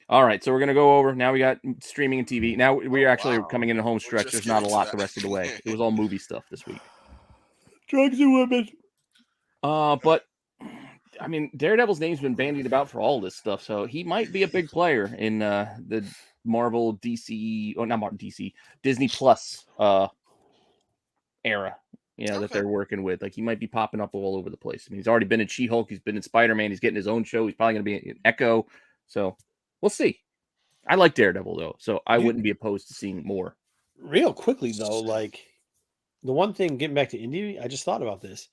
All right, so we're gonna go over. Now we got streaming and TV. Now we're actually coming into home stretch.
just
There's not a
getting to
lot
that.
the rest of the way. It was all movie stuff this week.
Drugs and women.
But I mean, Daredevil's name's been bandied about for all this stuff, so he might be a big player in the Marvel DC, or not Marvel DC, Disney Plus era. That they're working with. Like, he might be popping up all over the place. I mean, he's already been in She-Hulk. He's been in Spider-Man. He's getting his own show. He's probably going to be in Echo. So we'll see. I like Daredevil, though, so I wouldn't be opposed to seeing more.
Real quickly, though, like, the one thing, getting back to Indy, I just thought about this.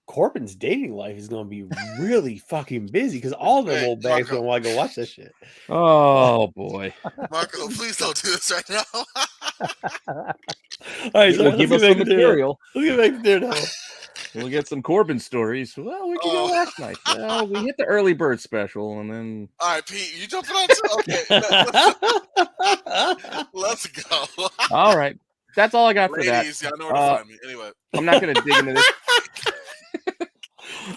Corbin's dating life is going to be really fucking busy because all the old bags going to want to go watch that shit.
Oh, boy.
Marco, please don't do this right now.
All right, so
Give us some material.
Let's get back to Daredevil.
We'll get some Corbin stories. Well, we can go last night. Well, we hit the early bird special, and then.
All right, Pete, you jumping on too? Okay, let's go.
All right, that's all I got for that.
Ladies, y'all know where to find me. Anyway,
I'm not going to dig into this.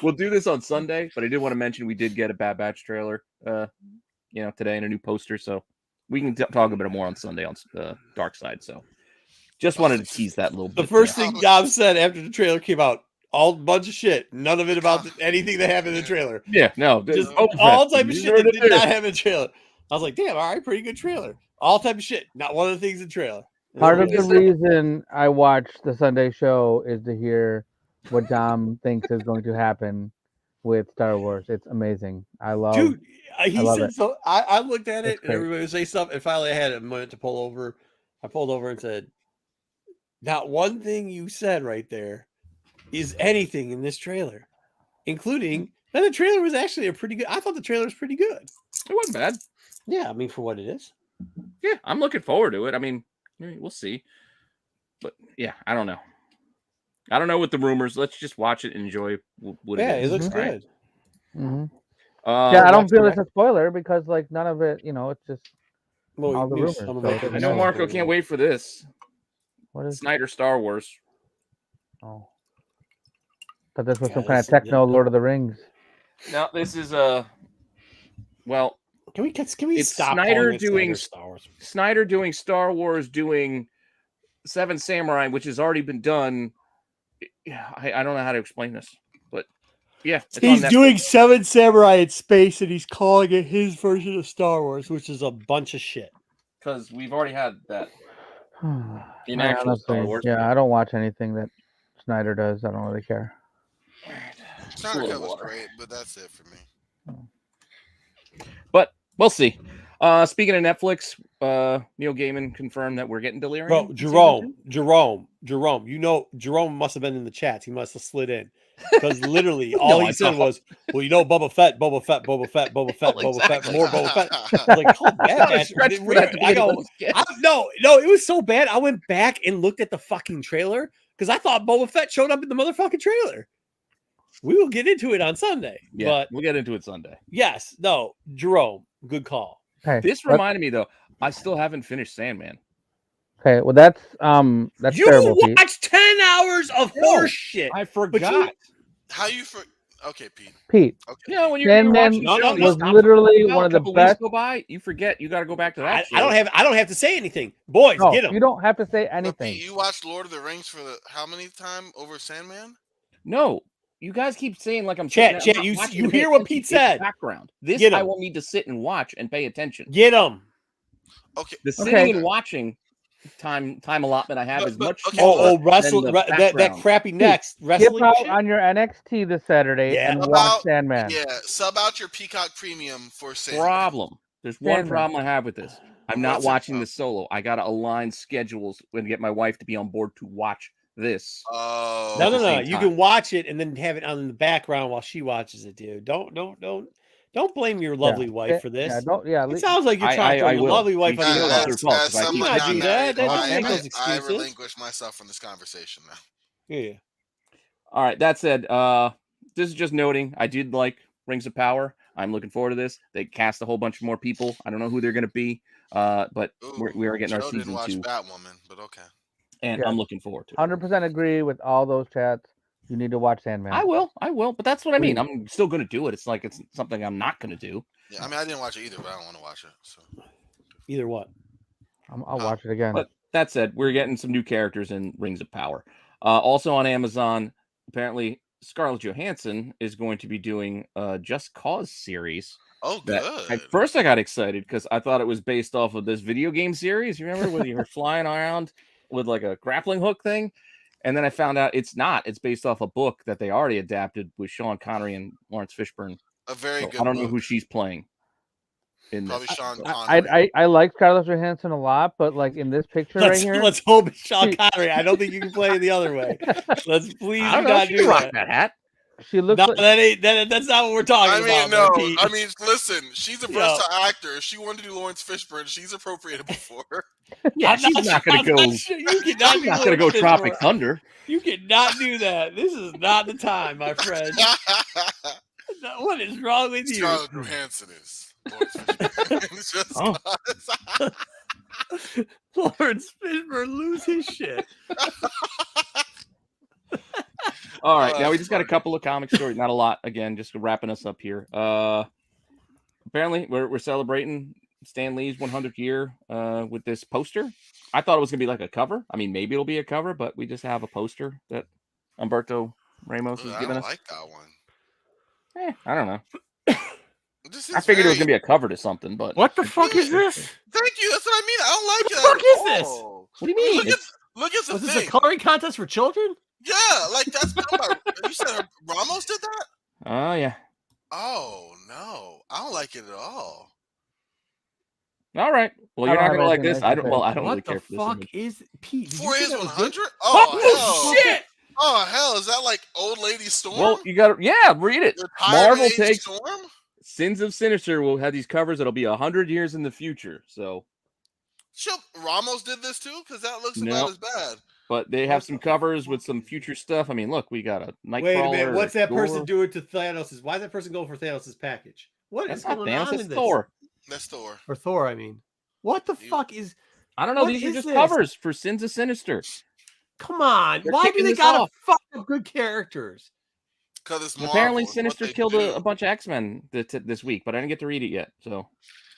We'll do this on Sunday, but I did want to mention we did get a Bad Batch trailer, today, and a new poster, so we can talk a bit more on Sunday on Dark Side. So, just wanted to tease that a little bit.
The first thing Dom said after the trailer came out, all bunch of shit, none of it about anything that happened in the trailer.
Yeah, no,
just all type of shit that did not have in the trailer. I was like, damn, all right, pretty good trailer. All type of shit, not one of the things in the trailer.
Part of the reason I watch the Sunday show is to hear what Dom thinks is going to happen with Star Wars. It's amazing. I love.
Dude, he
love
said
it.
so. I looked at it
It's
and
great.
everybody would say stuff, and finally I had a moment to pull over. I pulled over and said, "Not one thing you said right there is anything in this trailer, including that the trailer was actually a pretty good. I thought the trailer was pretty good.
It wasn't bad.
Yeah, I mean for what it is.
Yeah, I'm looking forward to it. I mean, we'll see. But yeah, I don't know. I don't know what the rumors. Let's just watch it and enjoy what
Yeah,
it is.
it looks
right?
good.
Mm-hmm.
Yeah,
I don't feel it's a spoiler because like none of it, it's just
Well,
all the
we knew
rumors.
some of
So
it.
it
I know Marco can't wait for this.
What is?
Snyder Star Wars.
Oh, but this was
Yeah,
some kind of
this-
techno Lord of the Rings.
Now this is well,
Can we
It's
stop
Snyder
calling it
doing-
Star Wars?
Snyder doing Star Wars, doing Seven Samurai, which has already been done. I don't know how to explain this, but yeah, it's
He's
on Netflix.
doing Seven Samurai in space, and he's calling it his version of Star Wars, which is a bunch of shit.
Because we've already had that in
I
actual Star
honestly,
Wars.
yeah, I don't watch anything that Snyder does. I don't really care.
Snyder Cut was great, but that's it for me.
But we'll see. Speaking of Netflix, Neil Gaiman confirmed that we're getting Delirium.
Bro, Jerome. Jerome must have been in the chats. He must have slid in because literally all he said was, "Well, Boba Fett, more Boba Fett." I was like, "Oh, bad no, it was so bad. I went back and looked at the fucking trailer because I thought Boba Fett showed up in the motherfucking trailer. We will get into it on Sunday,
Yeah,
but
we'll get into it Sunday.
yes, no, Jerome, good call.
Hey,
This reminded me though. I still haven't finished Sandman.
Okay, well that's
You
terrible, Pete.
watched 10 hours of
No,
horse shit.
I
you-
forgot.
How you for? Okay, Pete.
Pete,
Okay.
You know, when you're
Sandman
watching the
No,
show,
no,
and
no.
you
was
stop
literally
for a
one of the
couple weeks
best.
go by, you forget. You got to go back to that.
I don't have to say anything. Boys,
No,
get them.
you don't have to say
But
anything.
Pete, you watched Lord of the Rings for the how many time over Sandman?
No, you guys keep saying like I'm
Chat,
sitting there, I'm
chat,
not watching
you
to pay
hear what
attention.
Pete
It's
said.
background. This
Get
I
'em.
will need to sit and watch and pay attention.
Get them.
Okay.
The sitting
Okay.
and watching time allotment I have
But-
is
but-
much
okay,
smaller.
Oh, wrestle
than the
that
background.
crappy next
Skip
wrestling
out
shit.
on your NXT this Saturday
Yeah.
and
Sub
watch
out-
Sandman.
Yeah, sub out your Peacock Premium for Sandman.
Problem. There's one
Sandman.
problem I have with this. I'm not
What's it
watching
from?
this solo. I gotta align schedules and get my wife to be on board to watch this.
Oh.
No.
the same
You
time.
can watch it and then have it on in the background while she watches it, dude. Don't blame your lovely wife for this.
Yeah, don't. Yeah,
It sounds like you're
I-
trying to throw
I
your
will.
lovely wife
She
under the
feels
bus.
it's her fault, 'cause I keep
someone
not
not
do
married,
that. Don't
I-
make those
I
excuses.
relinquish myself from this conversation now.
Yeah.
All right. That said, this is just noting. I did like Rings of Power. I'm looking forward to this. They cast a whole bunch more people. I don't know who they're going to be, but
Ooh,
we are getting our
Joe didn't
season
watch
2,
Batwoman, but okay.
and
Yeah.
I'm looking forward to it.
100% agree with all those chats. You need to watch Sandman.
I will, but that's what I mean.
Please.
I'm still going to do it. It's like it's something I'm not going to do.
Yeah, I mean, I didn't watch it either, but I don't want to watch it. So
Either what?
I'll watch it again.
But that said, we're getting some new characters in Rings of Power. Also on Amazon, apparently Scarlett Johansson is going to be doing a Just Cause series.
oh,
That
good.
at first I got excited because I thought it was based off of this video game series. You remember when you were flying around with like a grappling hook thing? And then I found out it's not. It's based off a book that they already adapted with Sean Connery and Lawrence Fishburne.
A very
So
good.
I don't know
book.
who she's playing. In
Probably
this.
Sean Connery.
I like Scarlett Johansson a lot, but like in this picture right here,
Let's hope it's Sean
She-
Connery. I don't think you can play it the other way. Let's please
I don't
do
know.
not
She
do
can rock
that.
that hat.
she looks
No,
like
that's not what we're talking
I mean,
about.
no.
man, Pete.
I mean, listen. She's a
Yo.
versatile actor. If she wanted to do Lawrence Fishburne, she's appropriated before.
Yeah,
I'm
she's not going to
I'm
go.
not sure. You cannot
She's
do
not going to go
Lawrence
Tropic
Fishburne.
Thunder.
You cannot do that. This is not the time, my friend. What is wrong with you?
Scarlett Johansson is Lawrence Fishburne. It's just-
Lawrence Fishburne lose his shit.
All right, now
Oh,
we just got a
funny.
couple of comic stories, not a lot. Again, just wrapping us up here. Apparently, we're celebrating Stan Lee's 100th year with this poster. I thought it was gonna be like a cover. I mean, maybe it'll be a cover, but we just have a poster that Humberto Ramos has
I
given
don't
us.
like that one.
I don't know.
This
I
is
figured it was
very-
gonna be a cover to something, but
What the fuck is this?
Thank you. That's what I mean. I don't like
What the
it.
fuck
at
is this?
all.
what do you mean?
Look at the
Was this
thing.
a coloring contest for children?
Yeah, like that's done by. You said Ramos did that?
Oh yeah.
Oh no, I don't like it at all.
All right. Well,
I
you're
don't
not
have
gonna like
anything
this.
nice
I
to
don't.
say.
Well, I don't really
What
care
the
for this.
fuck
image.
is Pete? Did you
For
think
his
that was good?
100?
Oh,
Oh hell!
shit!
Oh hell! Is that like Old Lady Storm?
Well, you got to read it.
Retirement
Marvel
age
takes
Storm?
Sins of Sinister will have these covers that'll be 100 years in the future. So,
Ramos did this too, because that looks
No.
about as bad.
but they have some covers with some future stuff. I mean, look, we got a Nightcrawler.
Wait a minute. What's that person
Gore.
doing to Thanos'? Why is that person going for Thanos' package? What
That's
is
not
going
Thanos.
on
That's
in this?
Thor.
That's Thor.
Or Thor, I mean. What the
You-
fuck is?
I don't know.
What
These are
is
just
this?
covers for Sins of Sinister.
Come on.
They're
Why do
kicking
they
this
gotta
off.
fuck with good characters?
Because it's Marvel.
Apparently,
it's what
Sinister
they
killed
do.
a bunch of X-Men this week, but I didn't get to read it yet. So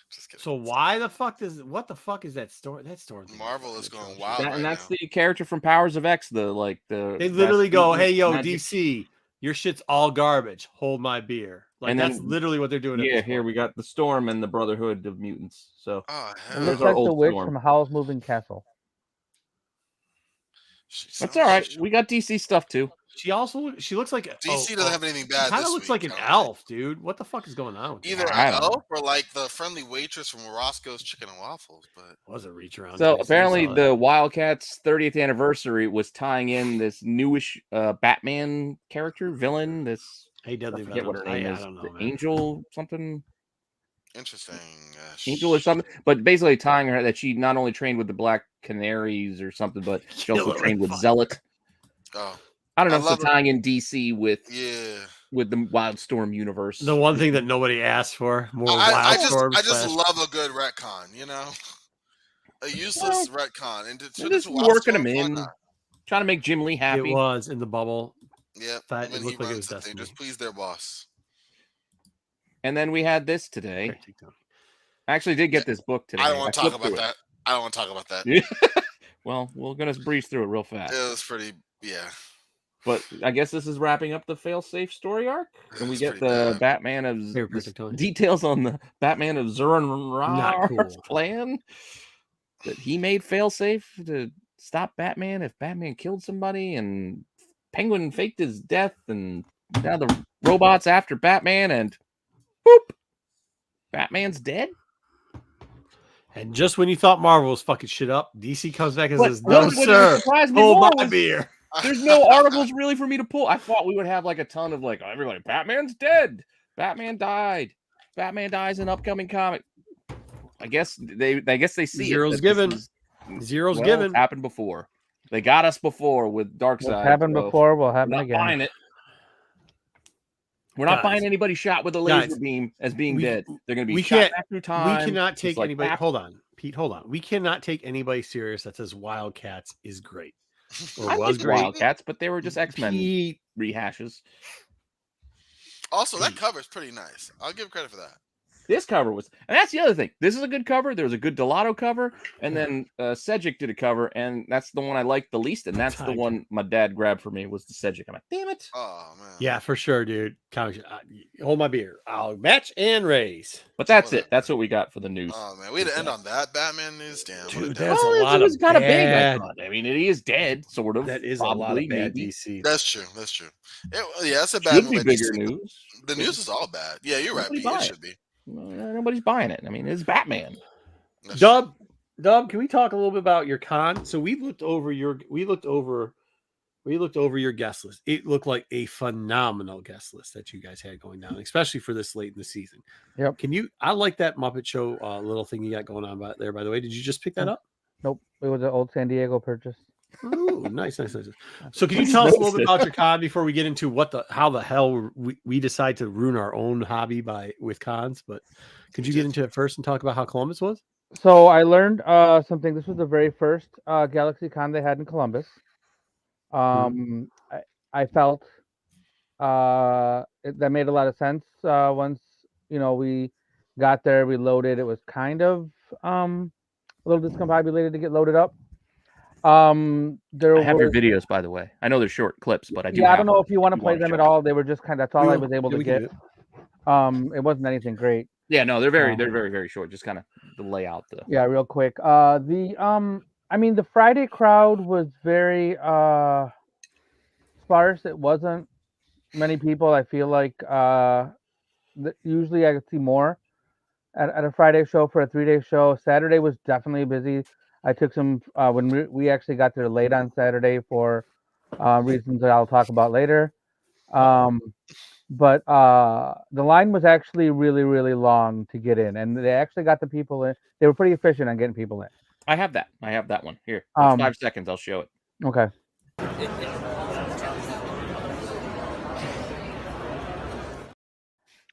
Just kidding.
So why the fuck does what the fuck is that story? That story.
Marvel is going
atrocious.
wild.
and
right
that's
now.
the character from Powers of X. The
They literally go,
Rasputin
"Hey, yo,
magic-
DC, your shit's all garbage. Hold my beer." Like
And
that's
then-
literally what they're doing. at
Yeah,
this
here
point.
we got the Storm and the Brotherhood of Mutants. So
Oh
it
hell!
There's
looks
our
like the
old
witch
Storm.
from Howl's Moving Castle.
that's all right. We got DC stuff too.
She looks like
DC doesn't have anything bad.
Kind of
this
looks
week,
like an
I don't
elf, dude. What the fuck is going on? With
Either
that?
I
an
don't know.
elf or like the friendly waitress from Roscoe's Chicken and Waffles. But
Was a reach around.
So
today,
apparently,
I saw that.
the Wildcats' 30th anniversary was tying in this newish Batman character villain. This
Hey,
I
Dudley
forget what her name
I
is.
don't know,
The
man.
Angel something.
interesting.
Angel or something, but basically tying her that she not only trained with the Black Canaries or something, but she also
Killer
trained with
fuck.
Zealot.
Oh
I don't know,
I
so
love it.
tying in DC with
yeah.
the Wildstorm universe.
The one thing that nobody asked for more
I
Wildstorm.
just love a good retcon. You know. A useless retcon, and
They're just working them in, trying to make Jim Lee happy.
It was in the bubble.
Yep.
That
When
it
he
looked like it
runs
was
it, they
Destiny.
just please their boss.
And then we had this today.
Here, take Tony.
I actually did get this book today.
I don't want to talk
flipped
about
through it.
that. I don't want to talk about that.
Well, we're gonna breeze through it real fast.
It was pretty, yeah.
But I guess this is wrapping up the fail-safe story arc, and we
It's
get
pretty
the
bad.
Batman of
Here, perfect, Tony.
details on the Batman of
Not
Zuran
cool.
plan that he made fail-safe to stop Batman if Batman killed somebody, and Penguin faked his death, and now the robot's after Batman, and boop, Batman's dead.
And just when you thought Marvel was fucking shit up, DC comes back and
But
says, "No,
what
sir,
surprised me
hold
more
my
was
beer."
there's no articles really for me to pull. I thought we would have like a ton of like everybody. Batman's dead. Batman died. Batman dies in upcoming comic. I guess they see
Zero's
it.
given. Zero's given.
It's happened before. They got us before with
What's
Darkseid.
happened
so
before will
we're
happen
not
again.
buying it. We're not
Guys.
buying anybody shot with a laser
Guys.
beam as being
We-
dead. They're going to be
we
shot
can't-
back through time.
We cannot
It's
take
like
anybody.
Bat-
Hold on, Pete. Hold on. We cannot take anybody serious that says Wildcats is great or
I
was
like
great.
Wildcats, but they were just X-Men
Pete,
rehashes.
Also, that cover is pretty nice. I'll give credit for that.
This cover was, and that's the other thing. This is a good cover. There was a good Dubbalow cover, and then Sedgwick did a cover, and that's the one I liked the least, and that's the one my dad grabbed for me was the Sedgwick. I'm like, damn it!
Oh man.
yeah, for sure, dude. Hold my beer. I'll match and raise.
But that's it. That's what we got for the news.
Oh man, we had to end on that Batman news. Damn. what a
Dude,
day.
that's a
Well,
lot
it was
of
kind of big. I
bad.
thought. I mean, he is dead, sort of.
That is
probably,
a lot of bad
maybe.
DC.
That's true. That's true. Yeah, that's a bad
Should
move.
be
by
bigger
DC.
news.
The news is all bad. Yeah, you're right.
Nobody
Pete.
buy
It
it.
should be.
Nobody's buying it. I mean, it's Batman.
That's true.
Dub, can we talk a little bit about your con? So we looked over your guest list. It looked like a phenomenal guest list that you guys had going down, especially for this late in the season.
Yep.
I like that Muppet Show little thing you got going on there, by the way. Did you just pick that up?
Nope, it was an old San Diego purchase.
Ooh, nice. So can you tell us a little bit about your con before we get into how the hell we decide to ruin our own hobby with cons? But could you get into it first and talk about how Columbus was?
So I learned something. This was the very first Galaxy Con they had in Columbus. I felt that made a lot of sense once we got there. We loaded. It was kind of a little discombobulated to get loaded up.
I have your videos, by the way. I know they're short clips, but I do.
Yeah, I don't know if you want to play them at all. They were just kind of. That's all I was able to get. It wasn't anything great.
Yeah, no, they're very, very short. Just kind of the layout.
Yeah, real quick. I mean, the Friday crowd was very sparse. It wasn't many people. I feel like usually I could see more at a Friday show for a 3-day show. Saturday was definitely busy. I took some when we actually got there late on Saturday for reasons that I'll talk about later. But the line was actually really, really long to get in, and they actually got the people in. They were pretty efficient on getting people in.
I have that one here. In 5 seconds, I'll show it.
Okay.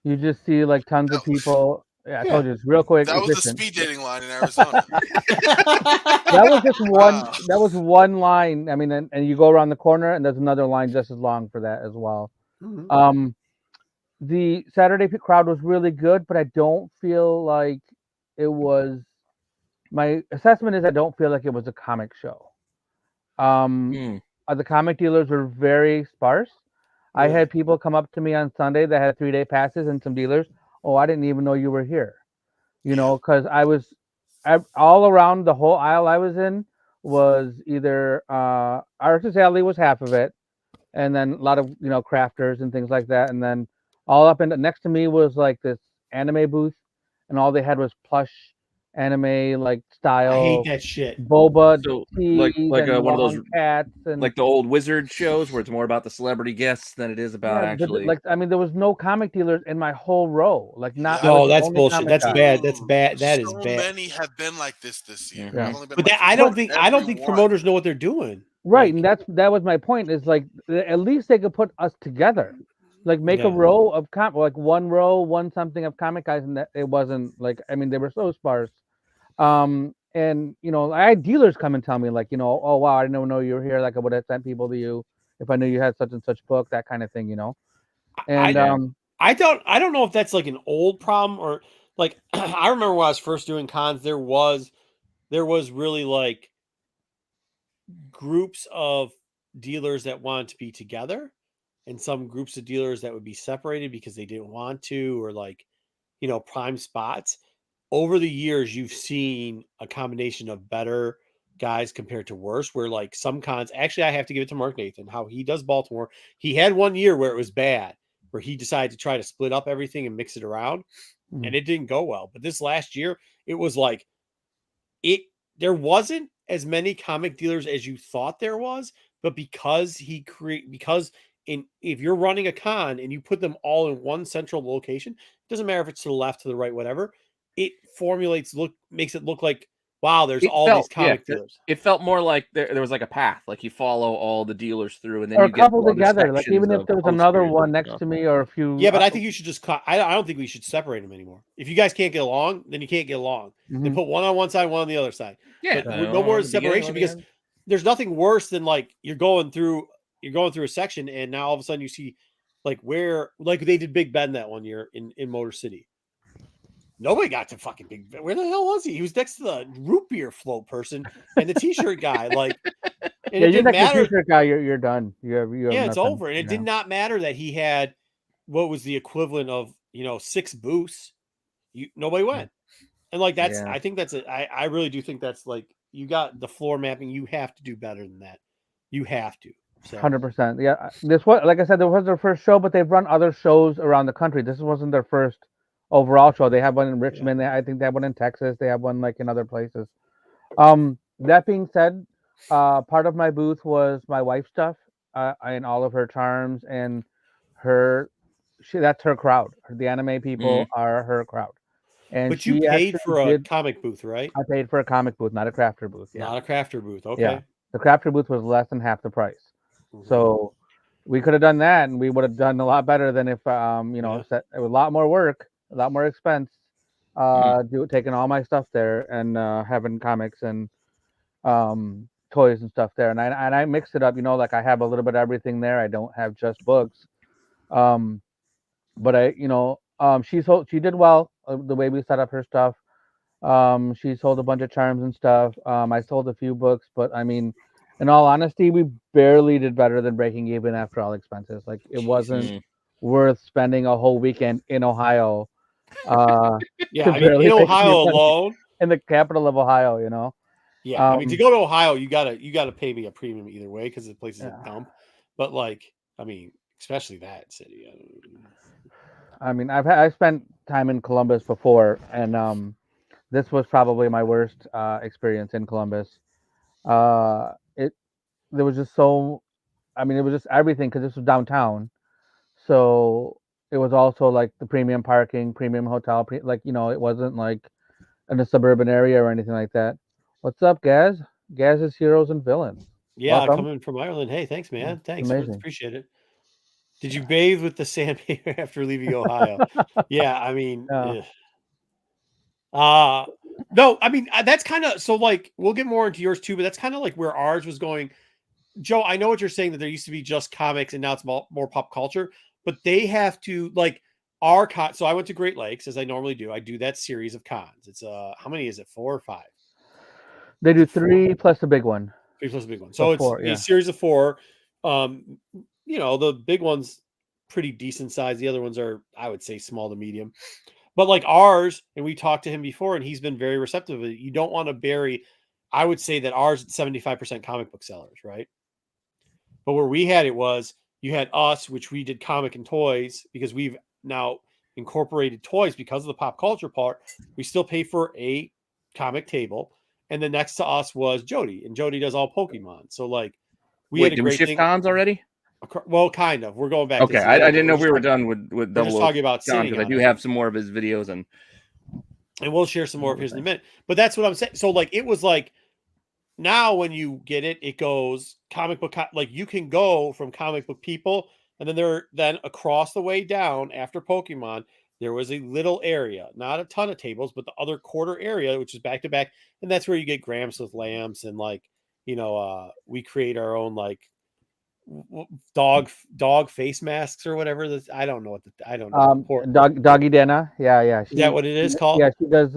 You just see like tons of people. Yeah, I told you it's real quick.
That was
efficient.
the speed dating line in Arizona.
That was just one.
Wow.
That was one line. I mean, and you go around the corner, and there's another line just as long for that as well.
Mm-hmm.
The Saturday crowd was really good, but I don't feel like it was. My assessment is I don't feel like it was a comic show. The comic dealers were very sparse. I had people come up to me on Sunday that had 3-day passes, and some dealers. Oh, I didn't even know you were here. Because I was all around the whole aisle I was in was either Artist Alley was half of it, and then a lot of crafters and things like that, and then all up and next to me was like this anime booth, and all they had was plush anime like style.
I hate that shit.
Boba,
So,
like
one of those
cats, and
like the old wizard shows where it's more about the celebrity guests than it is about actually.
there was no comic dealers in my whole row. Like not.
Yeah.
I was
No,
the
that's
only
bullshit.
comic
That's
guy.
bad. That's bad. That is
So
bad.
many have been like this year.
Yeah.
I've only been
But
like
I don't think
everyone.
promoters know what they're doing.
Right,
Like-
and that was my point. Is like at least they could put us together, like make a row of like one row, one something of comic guys, and that it wasn't like. I mean, they were so sparse. And and I had dealers come and tell me like, oh wow, I didn't know you were here. Like I would have sent people to you if I knew you had such and such book, that kind of thing, And
I don't know if that's like an old problem or like I remember when I was first doing cons, there was really like groups of dealers that wanted to be together and some groups of dealers that would be separated because they didn't want to, or like, prime spots. Over the years, you've seen a combination of better guys compared to worse, where like some cons, actually, I have to give it to Mark Nathan, how he does Baltimore. He had one year where it was bad, where he decided to try to split up everything and mix it around, and it didn't go well. But this last year, it was like there wasn't as many comic dealers as you thought there was, but because if you're running a con and you put them all in one central location, it doesn't matter if it's to the left, to the right, whatever, it makes it look like, wow, there's these comic dealers.
It felt more like there was like a path, like you follow all the dealers through, and then
or
you
a couple
get
together. Like even if there was another one next to me or a few.
Yeah, but I think you should just. I don't think we should separate them anymore. If you guys can't get along, then you can't get along. Then put one on one side, one on the other side.
Yeah,
but no more separation, because there's nothing worse than like you're going through a section and now all of a sudden you see like like they did Big Ben that one year in Motor City. Nobody got to fucking Big Ben. Where the hell was he? He was next to the root beer float person and the t-shirt guy. Like, and it didn't matter.
The t-shirt guy, you're done. You have
it's over. And it did not matter that he had what was the equivalent of 6 booths. Nobody went. And like that's I think that's I really do think that's like, you got the floor mapping. You have to do better than that. You have to.
100%. Yeah, this was, like I said, there was their first show, but they've run other shows around the country. This wasn't their first overall show. They have one in Richmond. I think they have one in Texas. They have one like in other places. That being said, part of my booth was my wife's stuff and all of her charms and that's her crowd. The anime people are her crowd. And
but you paid for a comic booth, right?
I paid for a comic booth, not a crafter booth. Yeah.
Not a crafter booth. Okay.
Yeah. The crafter booth was less than half the price. So we could have done that, and we would have done a lot better than if it was a lot more work, a lot more expense, taking all my stuff there and having comics and toys and stuff there. And I mixed it up, like I have a little bit of everything there. I don't have just books. But she did well the way we set up her stuff. She sold a bunch of charms and stuff. I sold a few books, but I mean, in all honesty, we barely did better than breaking even after all expenses. Like it wasn't worth spending a whole weekend in Ohio.
Yeah, I mean, in Ohio alone,
in the capital of Ohio,
Yeah, I mean, to go to Ohio, you gotta pay me a premium either way because the place is a dump. But like, I mean, especially that city.
I mean, I spent time in Columbus before, and this was probably my worst experience in Columbus. There was just it was just everything because this was downtown, so it was also like the premium parking, premium hotel, it wasn't like in a suburban area or anything like that. What's up, Gaz? Gaz is Heroes and Villains.
Yeah, coming from Ireland. Hey, thanks, man. Thanks, appreciate it. Did you bathe with the sandpaper after leaving Ohio? Yeah, I mean, no, I mean that's kind of so. Like, we'll get more into yours too, but that's kind of like where ours was going. Joe, I know what you're saying, that there used to be just comics and now it's more pop culture, but they have to like our con. So I went to Great Lakes as I normally do. I do that series of cons. It's how many is it? 4 or 5?
They do 3 plus the big one.
3 plus the big one. So it's 4, a series of 4. The big one's pretty decent size. The other ones are, I would say, small to medium. But like ours, and we talked to him before, and he's been very receptive. You don't want to bury. I would say that ours is 75% comic book sellers, right? But where we had it was you had us, which we did comic and toys because we've now incorporated toys because of the pop culture part. We still pay for a comic table. And then next to us was Jody, and Jody does all Pokemon. So like
had a great thing. Cons already?
Well, kind of. We're going back.
Okay, I didn't know if we were done with Dubbalow.
Just talking about
because I do have some more of his videos and
we'll share some more of his in a minute. But that's what I'm saying. So like it was like now when you get it, it goes comic book. Like you can go from comic book people, and then then across the way down after Pokemon, there was a little area, not a ton of tables, but the other quarter area, which is back to back, and that's where you get Gramps with lamps and like, we create our own like dog face masks or whatever. I don't know what I don't know.
Doggy Dana. Yeah.
Is that what it is called?
Yeah, she does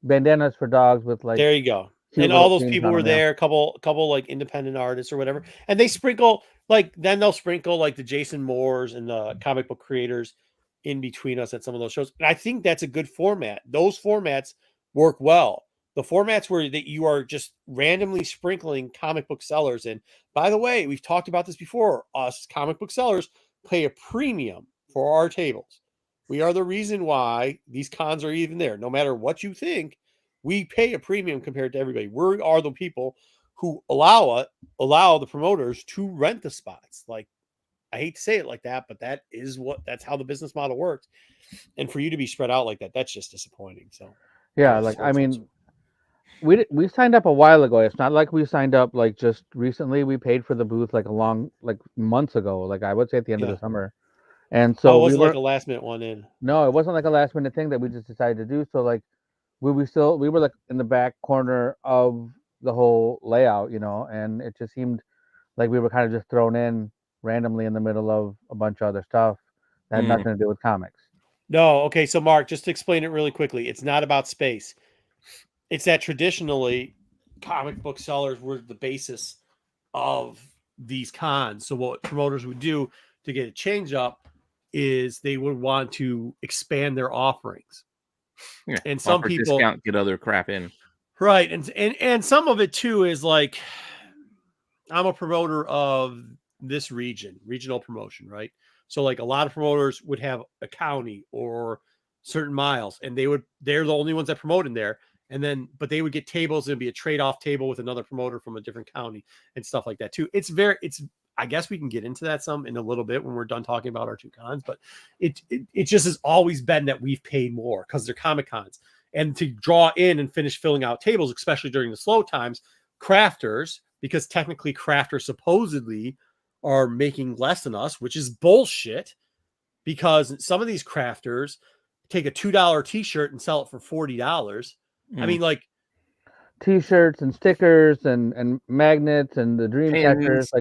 bandanas for dogs with like.
There you go. And all those people were there, a couple like independent artists or whatever. And they sprinkle they'll sprinkle like the Jason Moores and the comic book creators in between us at some of those shows. And I think that's a good format. Those formats work well. The formats where that you are just randomly sprinkling comic book sellers. And by the way, we've talked about this before. Us comic book sellers pay a premium for our tables. We are the reason why these cons are even there. No matter what you think, we pay a premium compared to everybody. We are the people who allow the promoters to rent the spots. Like, I hate to say it like that, but that's how the business model works. And for you to be spread out like that, that's just disappointing. So
yeah, like I mean, we signed up a while ago. It's not like we signed up like just recently. We paid for the booth like months ago. Like I would say at the end of the summer. And so
it wasn't like a last minute one in.
No, it wasn't like a last minute thing that we just decided to do. So like we were like in the back corner of the whole layout, and it just seemed like we were kind of just thrown in randomly in the middle of a bunch of other stuff that had nothing to do with comics.
No, okay. So Mark, just to explain it really quickly, it's not about space. It's that traditionally comic book sellers were the basis of these cons. So what promoters would do to get a change up is they would want to expand their offerings.
Yeah,
and some people
discount, get other crap in.
Right. And some of it too is like, I'm a promoter of this regional promotion, right? So like a lot of promoters would have a county or certain miles, and they're the only ones that promote in there. And then, but they would get tables. It'd be a trade-off table with another promoter from a different county and stuff like that too. I guess we can get into that some in a little bit when we're done talking about our two cons, but it just has always been that we've paid more because they're comic cons. And to draw in and finish filling out tables, especially during the slow times, crafters, because technically crafters supposedly are making less than us, which is bullshit, because some of these crafters take a $2 t-shirt and sell it for $40. I mean, like
t-shirts and stickers and magnets and the dream catchers,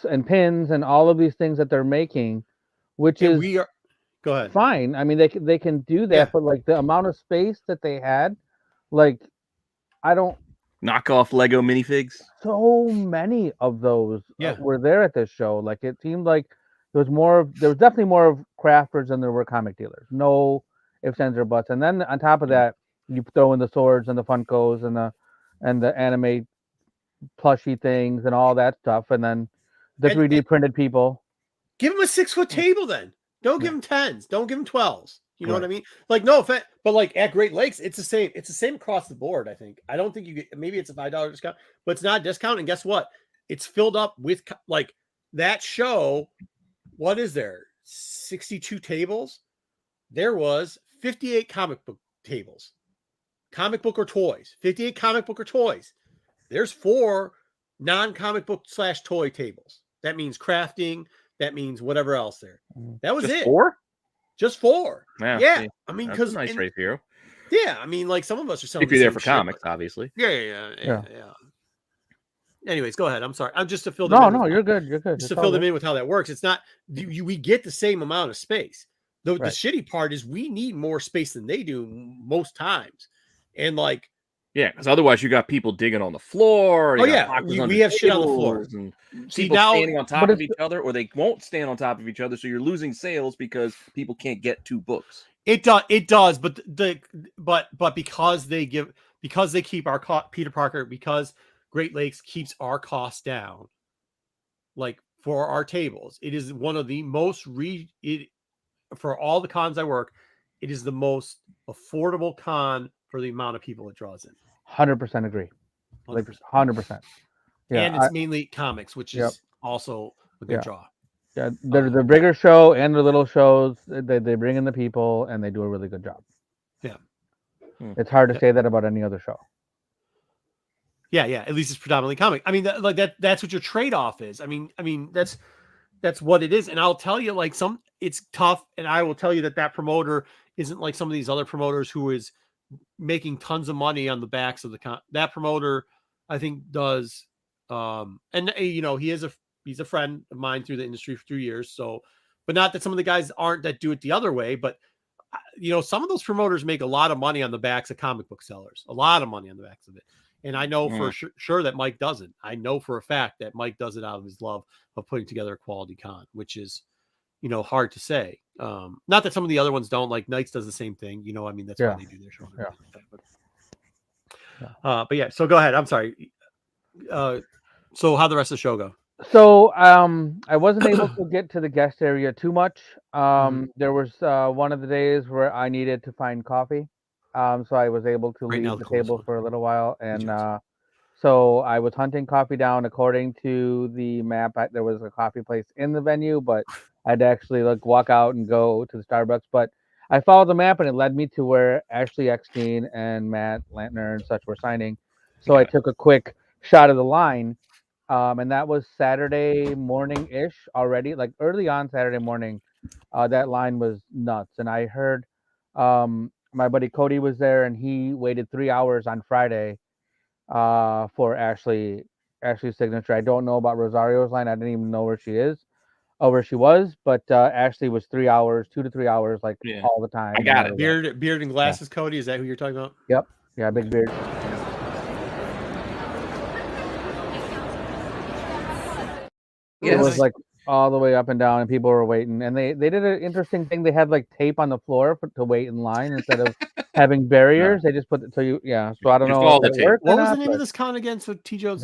and pins and all of these things that they're making, which is
go ahead.
Fine. I mean, they can do that, but like the amount of space that they had, like I don't
knockoff Lego minifigs.
So many of those were there at this show. Like it seemed like there was definitely more of crafters than there were comic dealers. No ifs, ands, or buts. And then on top of that, you throw in the swords and the Funkos and the anime plushy things and all that stuff, and then the 3D printed people.
Give them a 6-foot table then. Don't give them 10s. Don't give them 12s. You know what I mean? Like, no offense, but like at Great Lakes, it's the same. It's the same across the board, I think. I don't think you get, maybe it's a $5 discount, but it's not a discount. And guess what? It's filled up with like that show. What is there? 62 tables. There was 58 comic book tables. Comic book or toys. 58 comic book or toys. There's 4 non-comic book / toy tables. That means crafting. That means whatever else there. That was it.
4?
Just 4. Yeah.
See,
I mean, because
nice ratio.
Yeah, I mean, like some of us are selling.
If you're there for comics, obviously.
Yeah. Anyways, go ahead. I'm sorry. I'm just to fill.
No, you're good. You're good.
Just to fill them in with how that works. It's not. We get the same amount of space. The shitty part is we need more space than they do most times, and like.
Yeah, because otherwise you got people digging on the floor.
We have shit on the floor.
And people standing on top of each other, or they won't stand on top of each other, so you're losing sales because people can't get 2 books.
It does, but because they keep our Peter Parker, because Great Lakes keeps our costs down, like for our tables, it is one of the most for all the cons I work, it is the most affordable con for the amount of people it draws in.
100% agree. 100%.
Yeah, and it's mainly comics, which is also a good draw.
Yeah, the bigger show and the little shows, they bring in the people and they do a really good job.
Yeah.
It's hard to say that about any other show.
Yeah. At least it's predominantly comic. I mean, that's what your trade-off is. I mean, that's what it is. And I'll tell you, like it's tough. And I will tell you that promoter isn't like some of these other promoters who is making tons of money on the backs of that promoter. I think does, and he's a friend of mine through the industry for 2 years. So, but not that some of the guys aren't that do it the other way, but some of those promoters make a lot of money on the backs of comic book sellers, a lot of money on the backs of it. And I know for sure that Mike doesn't. I know for a fact that Mike does it out of his love of putting together a quality con, which is, hard to say. Not that some of the other ones don't. Like Knights does the same thing. That's why they do their show. But yeah. So go ahead. I'm sorry. So how'd the rest of the show go?
So I wasn't able to get to the guest area too much. There was one of the days where I needed to find coffee. So I was able to leave the table for a little while, and so I was hunting coffee down according to the map. There was a coffee place in the venue, but I'd actually walk out and go to the Starbucks. But I followed the map, and it led me to where Ashley Eckstein and Matt Lantner and such were signing. So I took a quick shot of the line, and that was Saturday morning-ish already, like early on Saturday morning. That line was nuts, and I heard my buddy Cody was there, and he waited 3 hours on Friday for Ashley's signature. I don't know about Rosario's line. I didn't even know where she was, but Ashley was 3 hours, 2 to 3 hours, all the time.
I got it.
Beard and glasses, yeah. Cody, is that who you're talking about?
Yep. Yeah, big beard. It was all the way up and down, and people were waiting. And they did an interesting thing. They had tape on the floor to wait in line instead of having barriers. They just put it so you. Yeah. So I don't know.
What was the name of this con again? So T. Jones.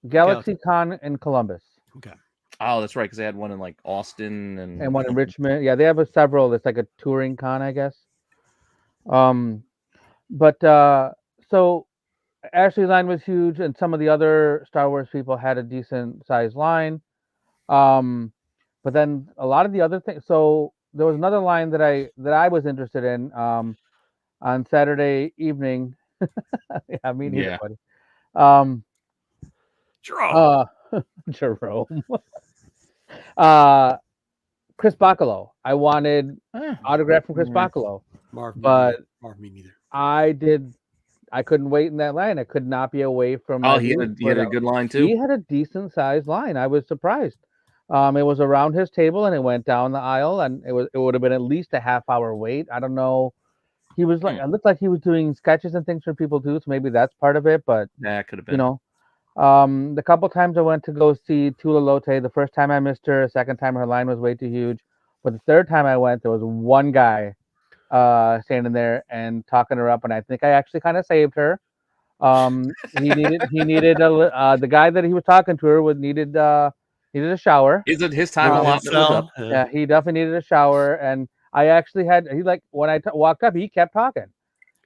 Galaxy Con in Columbus.
Okay.
Oh, that's right, because they had one in Austin
and one in Richmond. Yeah, they have several. It's like a touring con, I guess. But so Ashley's line was huge, and some of the other Star Wars people had a decent sized line. But then a lot of the other things. So there was another line that I was interested in on Saturday evening. Yeah, me neither, buddy.
Jerome.
Jerome. Chris Bacalo. I wanted autograph from Chris Bacalo.
Me neither.
I couldn't wait in that line. I could not be away from.
Oh, he had a good line too.
He had a decent sized line. I was surprised. It was around his table, and it went down the aisle, and it would have been at least a half-hour wait. I don't know. He was it looked like he was doing sketches and things for people too, so maybe that's part of it. But
yeah, it could have been.
The couple times I went to go see Tula Lotte, the first time I missed her. The second time her line was way too huge. But the third time I went, there was one guy standing there and talking her up, and I think I actually kind of saved her. He needed the guy that he was talking to her needed a shower.
His time allotment was up.
Yeah, he definitely needed a shower, and I actually when I walked up, he kept talking,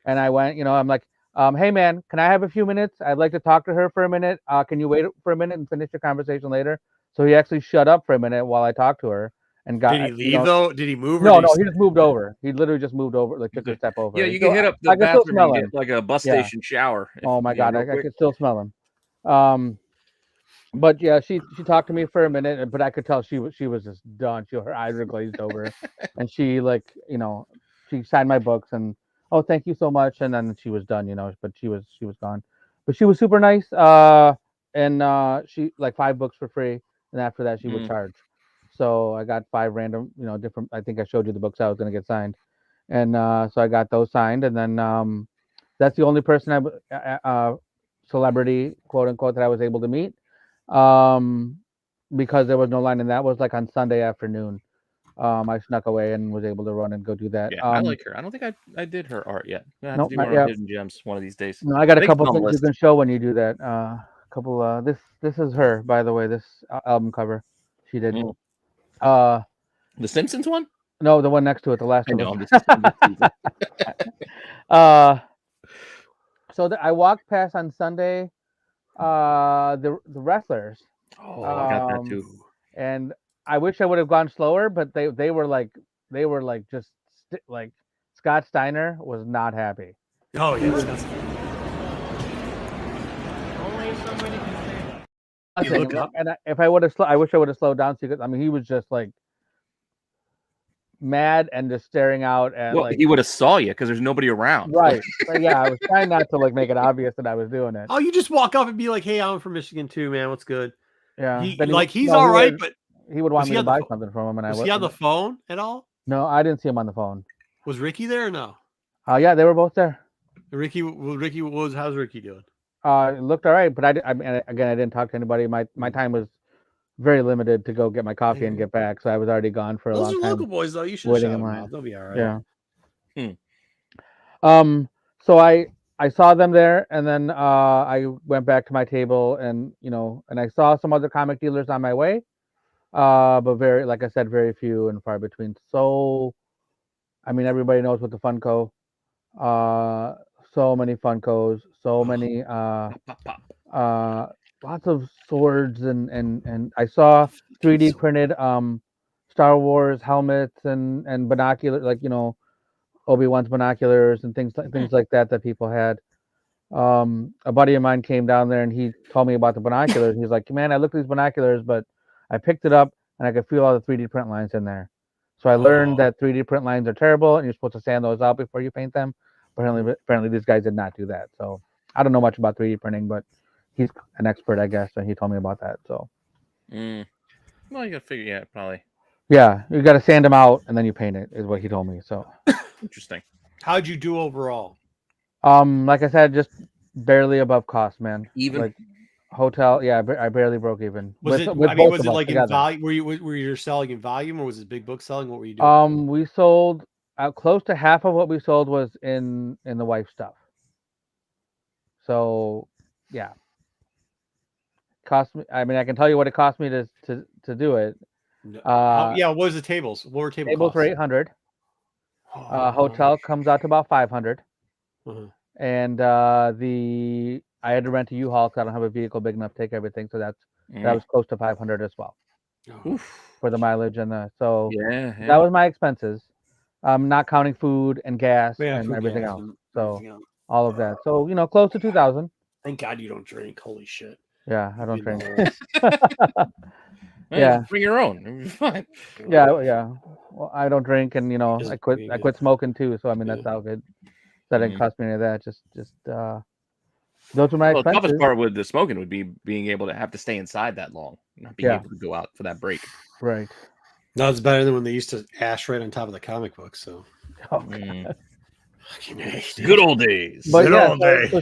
and I went, I'm like, hey man, can I have a few minutes? I'd like to talk to her for a minute. Can you wait for a minute and finish your conversation later? So he actually shut up for a minute while I talked to her. And got,
did he leave though? Did he move?
No, he just moved over. He literally just moved over, took a step over.
Yeah, you can hit up the bathroom and get a bus station shower.
Oh my god, I could still smell him. But yeah, she talked to me for a minute, but I could tell she was just done. Her eyes were glazed over, and she she signed my books and thank you so much, and then she was done, But she was gone, but she was super nice. And she 5 books for free, and after that she would charge. So I got 5 random, different. I think I showed you the books I was going to get signed, and so I got those signed, and then that's the only person celebrity quote unquote that I was able to meet, because there was no line, and that was on Sunday afternoon. I snuck away and was able to run and go do that.
Yeah, I like her. I don't think I did her art yet. I have
nope,
to do more Hidden Gems one of these days.
No, I got a couple things you can show when you do that. This is her, by the way. This album cover she did.
The Simpsons one?
No, the one next to it, the last one.
I know.
So I walked past on Sunday the wrestlers.
Oh, I got that too.
And I wish I would have gone slower, but they were just Scott Steiner was not happy.
Oh yeah.
Only somebody can say that.
You look up.
And if I would have, I wish I would have slowed down. So he was just mad and just staring out at
Well,
like
he would have saw you because there's nobody around.
right. But yeah, I was trying not to like make it obvious that I was doing it.
Oh, you just walk up and be like, "Hey, I'm from Michigan too, man. What's good?"
Yeah.
He,
Then
like he's
no,
all
he
right,
would-
but
he would
was
want
he
me to
on the
buy
pho-
something from him, and
was
I
he on the phone at all?
No, I didn't see him on the phone.
Was Ricky there or no?
Yeah, they were both there.
Ricky was how's Ricky doing?
It looked all right, but I mean, again, I didn't talk to anybody. My time was very limited to go get my coffee and get back, so I was already gone for a
Those
long
are
time.
local boys though. You should
waiting
shout
in
them
line.
out. They'll be all right.
Yeah. So I saw them there, and then I went back to my table, and and I saw some other comic dealers on my way, but very, like I said, very few and far between. So, I mean, everybody knows what the Funko. So many Funkos, so many lots of swords and I saw 3D printed Star Wars helmets and binoculars, like Obi-Wan's binoculars and things like that people had. A buddy of mine came down there and he told me about the binoculars. He's like, "Man, I looked at these binoculars, but I picked it up and I could feel all the 3D print lines in there." So I learned that 3D print lines are terrible and you're supposed to sand those out before you paint them. Apparently these guys did not do that. So I don't know much about 3D printing, but he's an expert, I guess, and he told me about that. So
Well, you gotta figure. Yeah, probably.
yeah, you got to sand them out and then you paint it, is what he told me. So
Interesting.
How'd you do overall?
like I said, just barely above cost, man.
Even?
Like hotel, yeah, I barely broke even.
Was it?
with
I mean,
both
was
of
it
us
like in
together.
volume? Were you selling in volume, or was it big book selling? What were you doing?
We sold close to half of what we sold was in the wife stuff. So yeah, cost me. I mean, I can tell you what it cost me to do it.
Yeah, what was the tables? What were table
Tables
costs?
were 800. Hotel comes out to about 500. And I had to rent a U-Haul because I don't have a vehicle big enough to take everything, so that was close to 500 as well. For the mileage and that was my expenses. Not counting food and gas and
food,
everything
gas,
else.
and
So
everything else.
all of that. So close to 2,000.
Thank God you don't drink. Holy shit.
Yeah, I don't
You'd be in
drink.
the hole.
Yeah.
Bring your own. It'll be fine.
Yeah. Well, I don't drink, and
Just
I quit.
being
I
good.
quit smoking too. So I mean, that's all good. That didn't cost me any of that. Just those were my
Well, the
expenses.
toughest part with the smoking would be being able to have to stay inside that long, not being
Yeah.
able to go out for that break.
Right.
No, it's better than when they used to ash right on top of the comic book. So
Oh,
fucking A, dude.
Good old days.
But
Good
yeah,
old day.
so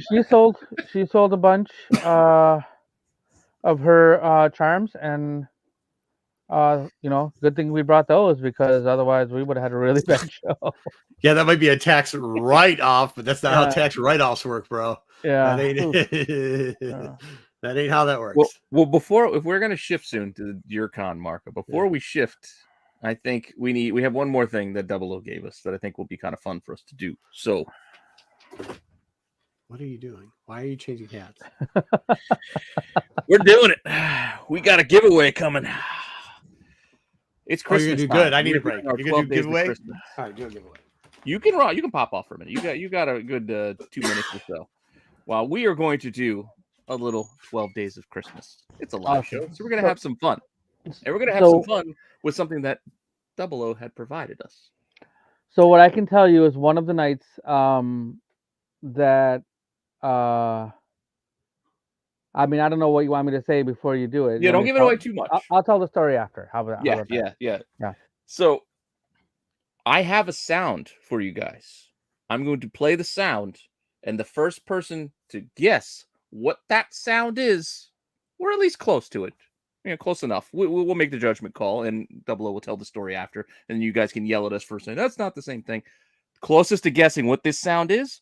she sold a bunch of her charms, and good thing we brought those because otherwise we would have had a really bad show.
Yeah, that might be a tax write-off, but that's not how
Yeah.
tax write-offs work, bro.
Yeah.
That ain't, that ain't how that works.
Well, if we're gonna shift soon to your con, Marco, before we shift, I think we have one more thing that Dubbalow gave us that I think will be kind of fun for us to do. So,
what are you doing? Why are you changing hats?
we're doing it. We got a giveaway coming. It's
Oh,
Christmas.
you're gonna do
time.
good. I need
We're
a break.
doing our
You're gonna
12
do
days of
giveaway?
Christmas.
All right, do a giveaway.
You can pop off for a minute. You got a good 2 minutes or so. While we are going to do a little 12 days of Christmas. It's a live
Awesome.
show, so we're gonna have some fun, and we're gonna have some fun with something that Dubbalow had provided us.
So what I can tell you is one of the nights that I mean, I don't know what you want me to say before you do it.
Yeah, don't give it away too much.
I'll tell the story after. How about that?
Yeah. So I have a sound for you guys. I'm going to play the sound, and the first person to guess what that sound is, or at least close to it, close enough. We'll make the judgment call, and Dubbalow will tell the story after, and you guys can yell at us for saying that's not the same thing. Closest to guessing what this sound is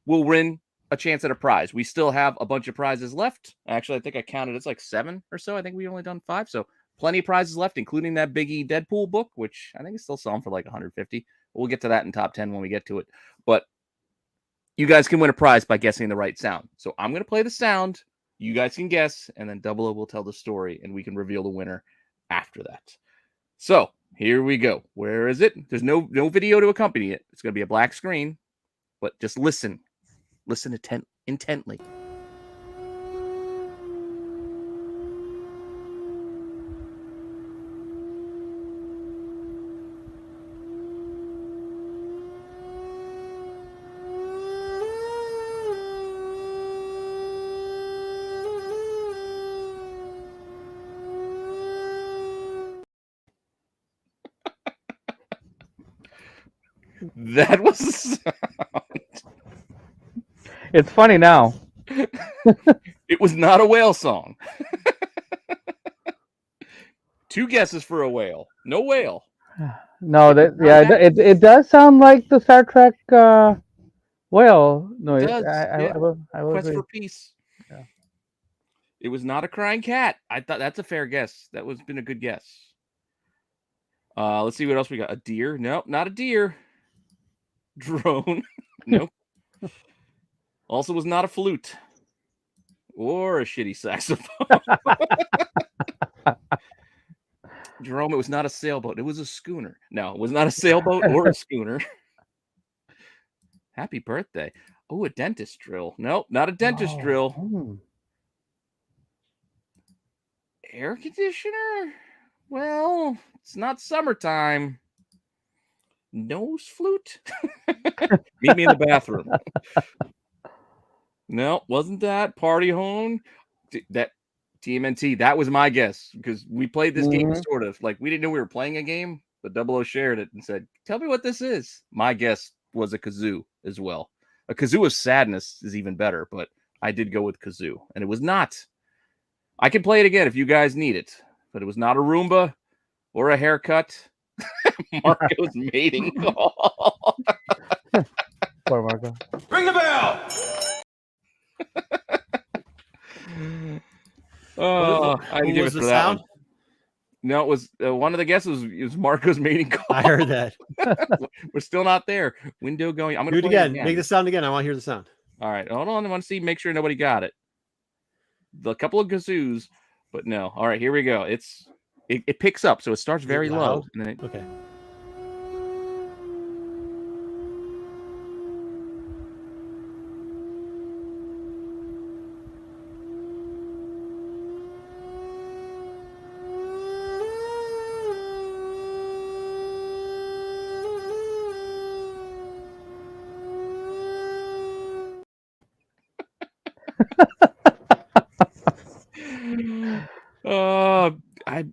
will win a chance at a prize. We still have a bunch of prizes left. Actually, I think I counted it's like 7 or so. I think we only done 5, so plenty of prizes left, including that Biggie Deadpool book, which I think is still selling for like 150. We'll get to that in top 10 when we get to it. But you guys can win a prize by guessing the right sound. So I'm going to play the sound. You guys can guess, and then Dubbalow will tell the story, and we can reveal the winner after that. So here we go. Where is it? There's no video to accompany it. It's going to be a black screen, but just listen. Listen intently. That was a sound.
It's funny now.
It was not a whale song. 2 guesses for a whale. No whale.
No, it does sound like the Star Trek whale noise.
does, yeah.
I will
Quest
agree.
for Peace.
Yeah.
It was not a crying cat. I thought that's a fair guess. That was been a good guess. Let's see what else we got. A deer? Nope, not a deer. Drone? Nope. Also was not a flute or a shitty saxophone. Jerome, it was not a sailboat. It was a schooner. No, it was not a sailboat or a schooner. Happy birthday. Oh, a dentist drill. Nope, not a dentist drill.
Hmm.
Air conditioner? Well, it's not summertime. Nose flute? Meet me in the bathroom. No, wasn't that. Party home? That TMNT, that was my guess because we played this game sort of like we didn't know we were playing a game, but Dubbalow shared it and said, "Tell me what this is." My guess was a kazoo as well. A kazoo of sadness is even better, but I did go with kazoo, and it was not. I can play it again if you guys need it, but it was not a Roomba or a haircut. Marco's mating call.
Poor Marco.
Ring the bell!
Oh, I had to
Who
give
was
it
the
for that
sound?
one. No, it was one of the guesses. It was Marco's mating call.
I heard that.
We're still not there. Window going. I'm
Do
gonna
it
play
again. Make the sound again. I want to hear the sound.
All right, hold on. I want to see. Make sure nobody got it. The couple of kazoos, but no. All right, here we go. It picks up, so it starts very low,
loud?
and then it,
Okay.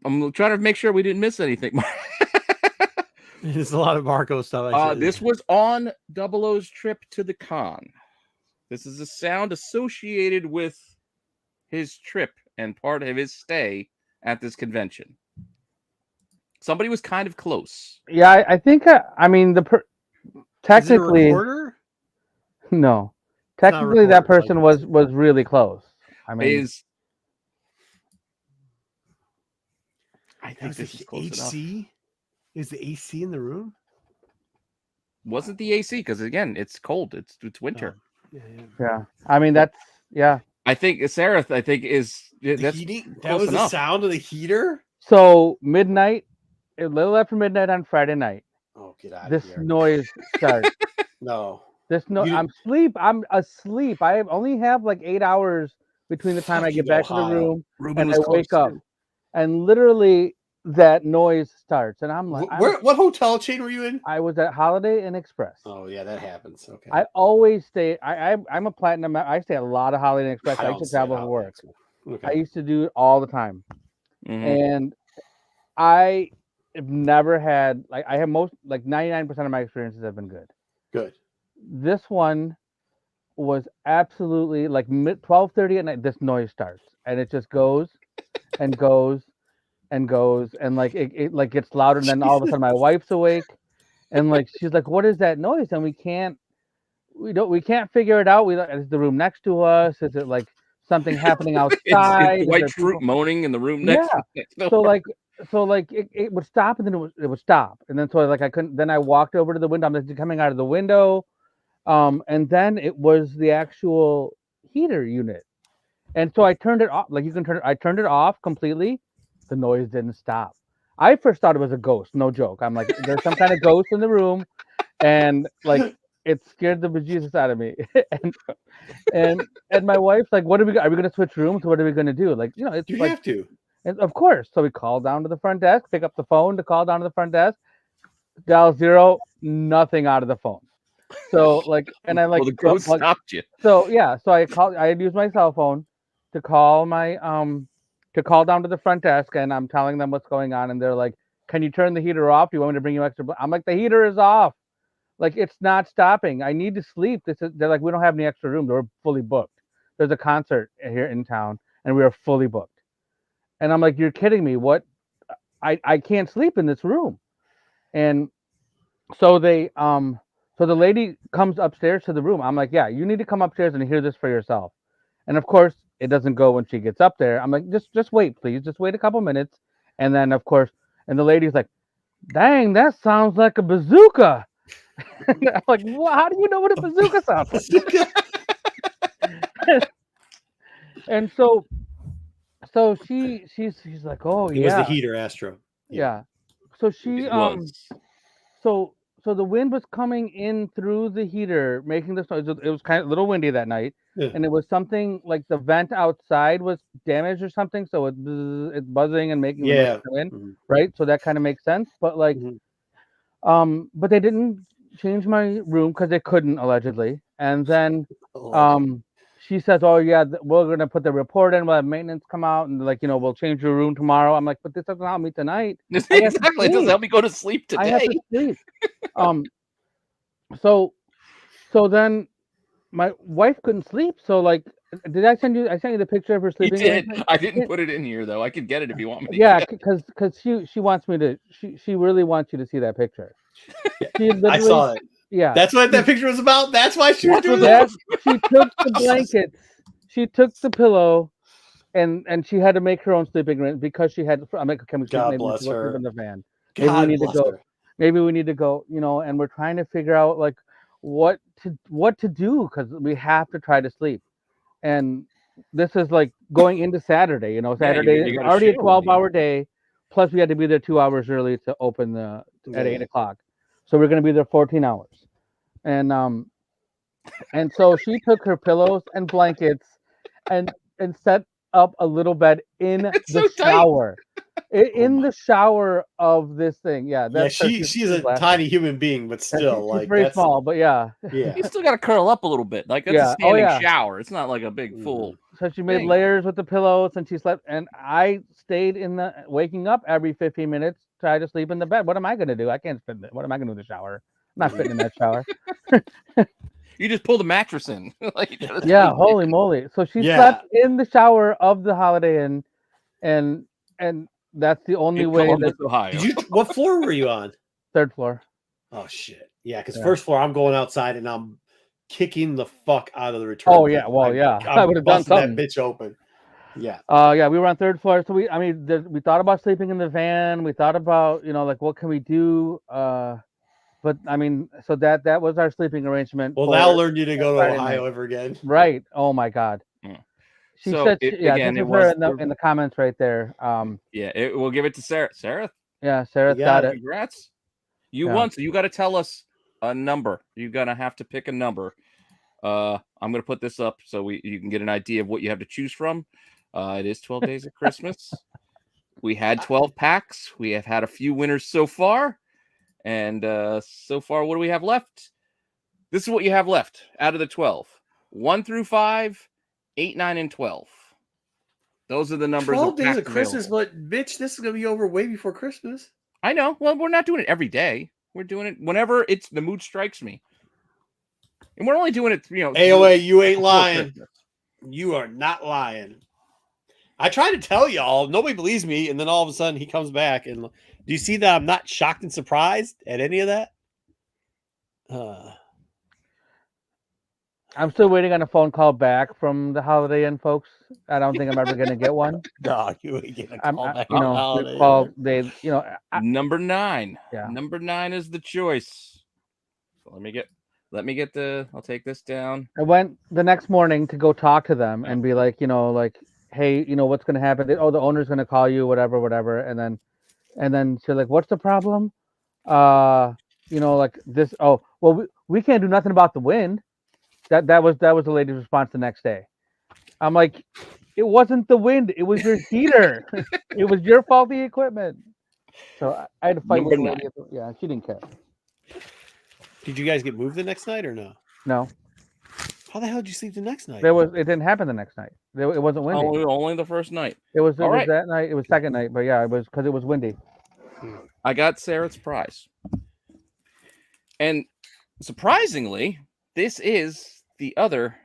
I'm trying to make sure we didn't miss anything.
There's a lot of Marco stuff.
This was on Dubbalow's trip to the con. This is a sound associated with his trip and part of his stay at this convention. Somebody was kind of close.
Yeah, I think. I mean, technically,
Is it a recorder?
no.
It's not
Technically, that
recorded,
person
like-
was really close. I mean,
I think this is close enough.
AC? Is the AC in the room?
Wasn't the AC because again, it's cold. It's winter.
yeah. I mean, that's yeah.
I think Sarah. I think is
The
that's
heating? That
close
was the
enough.
sound of the heater?
So midnight, a little after midnight on Friday night,
Oh, get out
this
of here.
noise starts.
No.
This no,
You
I'm asleep. I only have like 8 hours between the time I
Fucking
get back to the
Ohio.
room
Ruben
and
was
I
close
wake up,
too.
and literally that noise starts, and I'm like,
What hotel chain were you in?
I was at Holiday Inn Express.
Oh, yeah, that happens. Okay.
I always stay. I'm a platinum. I stay at a lot of Holiday Inn Express. I
don't
used to
stay at
travel for
Holiday
work.
Express. Okay.
I used to do it all the time,
Mhm.
and I have never had like I have most like 99% of my experiences have been good.
Good.
This one was absolutely like 12:30 at night. This noise starts and it just goes and goes and goes and like it like gets louder, and then all of a sudden my wife's awake and like she's like, "What is that noise?" And we can't figure it out. Is the room next to us? Is it like something happening outside?
It's
Is
white
there
fruit
people-
moaning in the room next.
So like it would stop and then it would stop, and then so like I couldn't. Then I walked over to the window. I'm just coming out of the window, and then it was the actual heater unit, and so I turned it off. Like you can turn it. I turned it off completely. The noise didn't stop. I first thought it was a ghost. No joke. I'm like, there's some kind of ghost in the room, and like it scared the bejesus out of me. and my wife's like, "What are we gonna switch rooms? What are we gonna do?" Like, it's
You
like.
have to.
And of course. So we call down to the front desk, pick up the phone to call down to the front desk, dial 0, nothing out of the phone. So like, and I like,
well, the ghost stopped you.
so yeah, so I had used my cell phone to call to call down to the front desk, and I'm telling them what's going on, and they're like, "Can you turn the heater off? Do you want me to bring you extra?" I'm like, "The heater is off. Like it's not stopping. I need to sleep. They're like, we don't have any extra room. We're fully booked. There's a concert here in town, and we are fully booked. And I'm like, you're kidding me. What? I can't sleep in this room. And so so the lady comes upstairs to the room. I'm like, yeah, you need to come upstairs and hear this for yourself. And of course, it doesn't go when she gets up there. I'm like, just wait, please. Just wait a couple minutes. And then of course, and the lady's like, dang, that sounds like a bazooka. And I'm like, well, how do you know what a bazooka sounds like? And so she's like, oh
It
yeah,
was the heater, Astro.
yeah. So she
It was.
so the wind was coming in through the heater, making this noise. It was kind of a little windy that night,
Yeah.
and it was something like the vent outside was damaged or something, so it's buzzing and making the noise
Yeah.
come in,
Mhm.
right? So that kind of makes sense. But like,
Mhm.
but they didn't change my room because they couldn't allegedly. And then she says, oh yeah, we're gonna put the report in. We'll have maintenance come out and like, we'll change your room tomorrow. I'm like, but this doesn't help me tonight. I have to
Exactly. It doesn't
sleep.
help me go to sleep
I have
today.
to sleep. So then my wife couldn't sleep. So like, did I send you? I sent you the picture of her
You
sleeping.
did.
arrangement?
I didn't put it in here though. I could get it if you want me to.
Yeah,
get it.
because she wants me to. She really wants you to see that picture. She
I
literally,
saw it.
yeah.
That's what that picture was about. That's why she was
That's
doing
what
that.
She took the blankets. She took the pillow, and she had to make her own sleeping arrangement because she had. I'm like, can we sleep?
God
Maybe we
bless
should go
her.
sleep in the van. Maybe we
God
need to
bless
go.
her.
Maybe we need to go. And we're trying to figure out like what to do because we have to try to sleep. And this is like going into Saturday. Saturday
you
is
got a
already a
show,
12-hour day. Plus, we had to be there 2 hours early to open at
Yeah.
8 o'clock. So we're going to be there 14 hours. And so she took her pillows and blankets and set up a little bed in
It's
the
so tight.
shower. In the shower of this thing. Yeah,
Yeah,
that's her.
she's a
laughing.
tiny human being, but
Yeah,
still,
she's
like
very
that's
small, but yeah.
yeah.
You still got to curl up a little bit. Like that's
Yeah.
a standing
yeah.
shower. It's not like a big full.
So she made
thing.
layers with the pillows and she slept. And I stayed waking up every 15 minutes, try to sleep in the bed. What am I going to do? I can't fit in it. What am I going to do in the shower? I'm not fitting in that shower.
You just pull the mattress in. Like,
Yeah, holy moly. So she slept in the shower of the Holiday Inn, and that's the only
in
way
Columbus,
that
Ohio.
What floor were you on?
third floor.
Oh shit. Yeah, because
Yeah.
first floor I'm going outside and I'm kicking the fuck out of the return.
Oh yeah, well yeah. I would have done something.
That bitch open. Yeah.
Yeah, we were on third floor. So we thought about sleeping in the van. We thought about, like what can we do? But I mean, so that was our sleeping arrangement.
Well, that'll learn you to go to
Friday
Ohio
night.
ever again.
Right. Oh my God. She
So
said,
again,
this
it
is her
was
in the comments right there.
we'll give it to Sarah. Sarah,
Yeah, Sarah's
You
got
got
it.
congrats. You
Yeah.
won, so you got to tell us a number. You're gonna have to pick a number. I'm gonna put this up so you can get an idea of what you have to choose from. It is 12 days of Christmas. We had 12 packs. We have had a few winners so far, and so far, what do we have left? This is what you have left out of the 12: 1 through 5, 8, 9, and 12. Those are the numbers.
12 days of
packs
Christmas,
available.
but bitch, this is gonna be over way before Christmas.
I know. Well, we're not doing it every day. We're doing it whenever the mood strikes me. And we're only doing it,
AOA, you ain't
before
lying.
Christmas.
You are not lying. I try to tell y'all, nobody believes me, and then all of a sudden he comes back. And do you see that I'm not shocked and surprised at any of that?
I'm still waiting on a phone call back from the Holiday Inn folks. I don't think I'm ever going to get one.
No, you ain't getting a call back.
Number 9.
Yeah.
Number 9 is the choice. So let me get I'll take this down.
I went the next morning to go talk to them and be like, hey, what's going to happen? The owner's going to call you, whatever. And then she's like, what's the problem? Like this. Oh, well, we can't do nothing about the wind. That was the lady's response the next day. I'm like, it wasn't the wind. It was your heater. It was your faulty equipment. So I had to fight with the lady. Yeah, she didn't care.
Did you guys get moved the next night or no?
No.
How the hell did you sleep the next night?
It didn't happen the next night. It wasn't windy.
Only the first night.
It was
right.
that night. It was second night, but yeah, it was because it was windy.
I got Sarah's prize. And Surprisingly, this is the other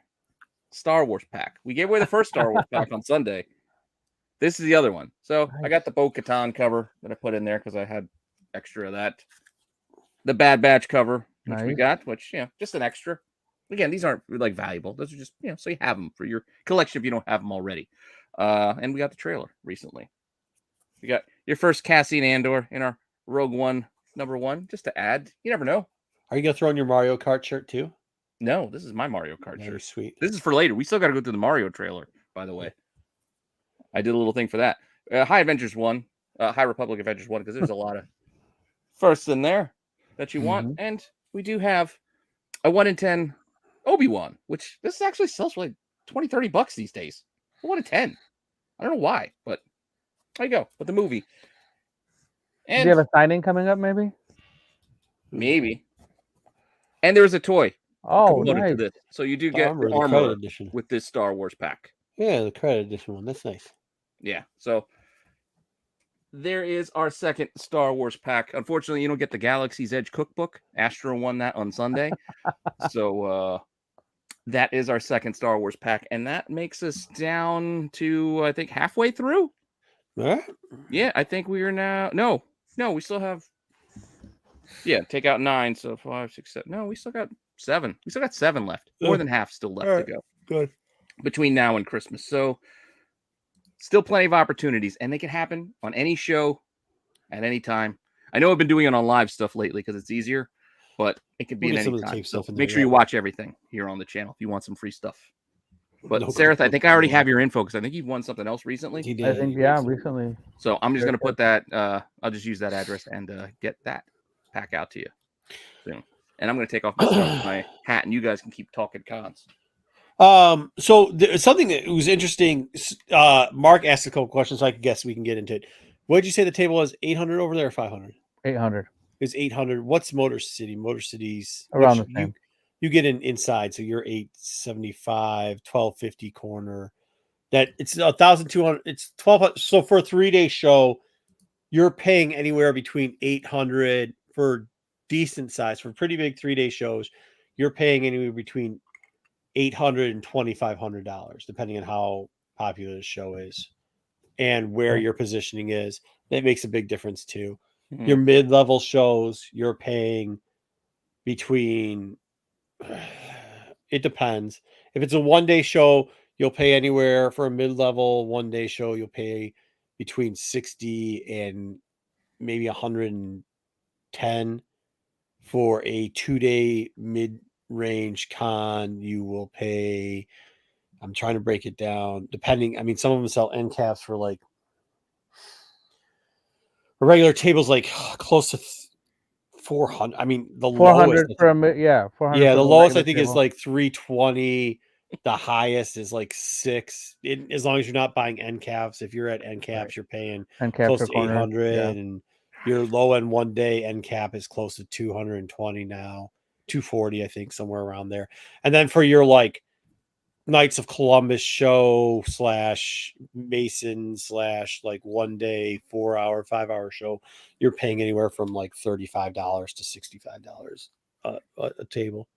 Star Wars pack. We gave away the first Star Wars pack on Sunday. This is the other one. So I got the Bo-Katan cover that I put in there because I had extra of that. The Bad Batch cover, which we got, which, just an extra. Again, these aren't like valuable. Those are just, so you have them for your collection if you don't have them already. And we got the trailer recently. We got your first Cassian Andor in our Rogue One #1, just to add. You never know.
Are you gonna throw on your Mario Kart shirt too?
No, this is my Mario Kart
Very
shirt.
sweet.
This is for later. We still got to go through the Mario trailer, by the way. I did a little thing for that. High Adventures 1, High Republic Adventures 1, because there's a lot of firsts in there that you want. And we do have a 1 in 10 Obi-Wan, which this actually sells for like $20-$30 these days. 1 in 10. I don't know why, but there you go with the movie. And
do you have a signing coming up, maybe?
Maybe. And there's a toy.
Oh,
To
nice.
this. So you do get
Armor,
the
the credit
armor
edition.
with this Star Wars pack.
Yeah, the credit edition one. That's nice.
Yeah. So there is our second Star Wars pack. Unfortunately, you don't get the Galaxy's Edge cookbook. Astro won that on Sunday. So that is our second Star Wars pack. And that makes us down to, I think, halfway through.
All right.
Yeah, I think we are now. No, we still have. Yeah, take out 9. So 5, 6, 7. No, we still got 7. We still got 7 left. More than half still left to go.
Good.
Between now and Christmas. So still plenty of opportunities, and they can happen on any show at any time. I know I've been doing it on live stuff lately because it's easier, but it could be
We'll
at
get
any
some of the
time.
tape
So
stuff in
make
there,
sure you watch everything here on the channel if you want some free stuff. But
No
Sarah, I
cookbook,
think I already
no.
have your info because I think you've won something else recently.
He
I
did.
think,
He
yeah,
did.
recently.
So I'm just
Very
going to put that. I'll just use that address and get that pack out to you soon. And I'm going to take off my hat, and you guys can keep talking cons.
So something that was interesting. Mark asked a couple questions, so I guess we can get into it. What did you say the table was? 800 over there, or 500?
800.
It's 800. What's Motor City? Motor City's
Around the same.
You get in inside, so you're 875, 1250 corner. That it's 1,200. It's 1,200. So for a 3-day show, you're paying anywhere between 800 for decent size. For pretty big 3-day shows, you're paying anywhere between $800 and $2,500, depending on how popular the show is and where your positioning is. That makes a big difference too.
Mhm.
Your mid-level shows, you're paying between. It depends. If it's a 1-day show, you'll pay anywhere for a mid-level 1-day show. You'll pay between 60 and maybe 110. For a 2-day mid-range con, you will pay. I'm trying to break it down. Depending, I mean, some of them sell end caps for like a regular table's like close to 400. I mean, the
400
lowest.
for a 400.
Yeah,
for
the
a
lowest I
regular
think is
table.
like 320. The highest is like 6. As long as you're not buying end caps. If you're at end caps, you're paying
and capture
close to
corner.
800,
Yeah.
and your low end 1-day end cap is close to 220 now, 240, I think, somewhere around there. And then for your like Knights of Columbus show / Mason / like 1-day 4-hour 5-hour show, you're paying anywhere from like $35 to $65 a table.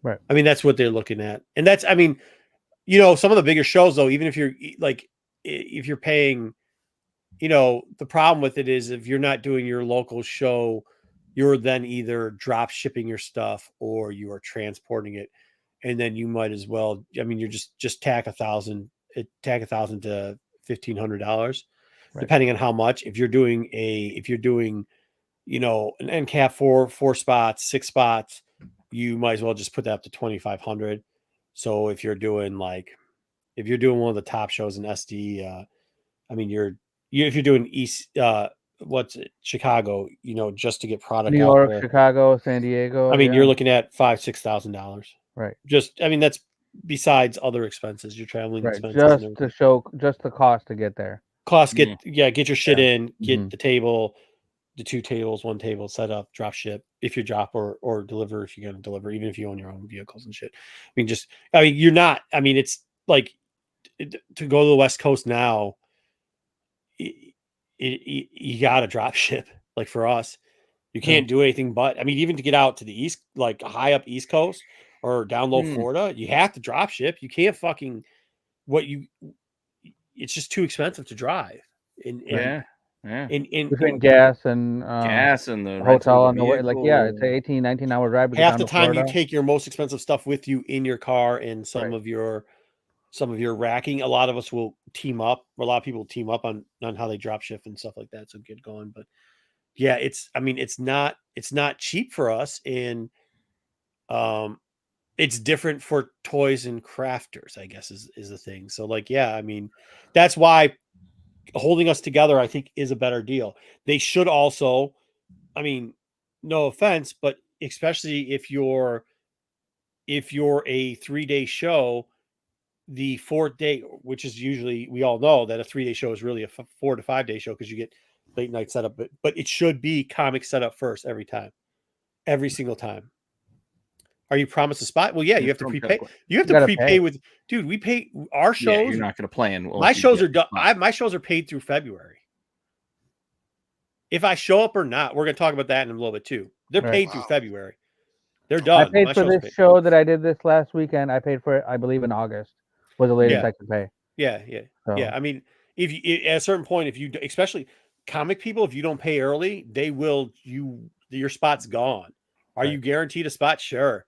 Right.
I mean, that's what they're looking at. And that's, I mean, some of the bigger shows though, even if you're like, if you're paying, the problem with it is if you're not doing your local show, you're then either drop shipping your stuff or you are transporting it. And then you might as well, I mean, you're just tack $1,000 to $1,500, depending on how much. If you're doing an end cap 4 spots, 6 spots, you might as well just put that up to 2,500. So if you're doing one of the top shows in SD, I mean, if you're doing Chicago, just to get product
New
out
York,
there,
Chicago, San Diego.
I mean, you're looking at $5,000-$6,000.
Right.
I mean, that's besides other expenses, your traveling
Right.
expenses. and
Just
everything.
to show, just the cost to get there.
Get your shit in, get
Mhm.
the table, the 2 tables, 1 table set up, drop ship if you drop or deliver if you're going to deliver, even if you own your own vehicles and shit. You're not, I mean, it's like to go to the West Coast now, you got to drop ship. Like for us, You can't do anything but. I mean, even to get out to the east, like high up East Coast or down low Florida, you have to drop ship. You can't fucking it's just too expensive to drive.
Yeah.
Between gas and
the
hotel on the way, like it's an 18, 19-hour drive.
Half the time you take your most expensive stuff with you in your car, and some of your racking. A lot of us will team up. A lot of people team up on how they drop ship and stuff like that. So get going. But yeah, it's not cheap for us, and it's different for toys and crafters, I guess is the thing. So like, yeah, I mean, that's why holding us together, I think, is a better deal. They should also, I mean, no offense, but especially if you're a 3-day show, the 4th day, which is usually, we all know that a 3-day show is really a 4 to 5 day show because you get late night setup, but it should be comic setup first every single time. Are you promised a spot? Well, yeah, you have to prepay. You have to prepay with, dude. We pay our shows.
Yeah, you're not going to plan.
My shows are done. My shows are paid through February. If I show up or not, we're going to talk about that in a little bit too. They're paid through February. They're done.
I paid for this show that I did this last weekend. I paid for it, I believe, in August. Was the latest I could pay.
Yeah. Yeah. I mean, if you, at a certain point, if you, especially comic people, if you don't pay early, they will. Your spot's gone. Are you guaranteed a spot? Sure.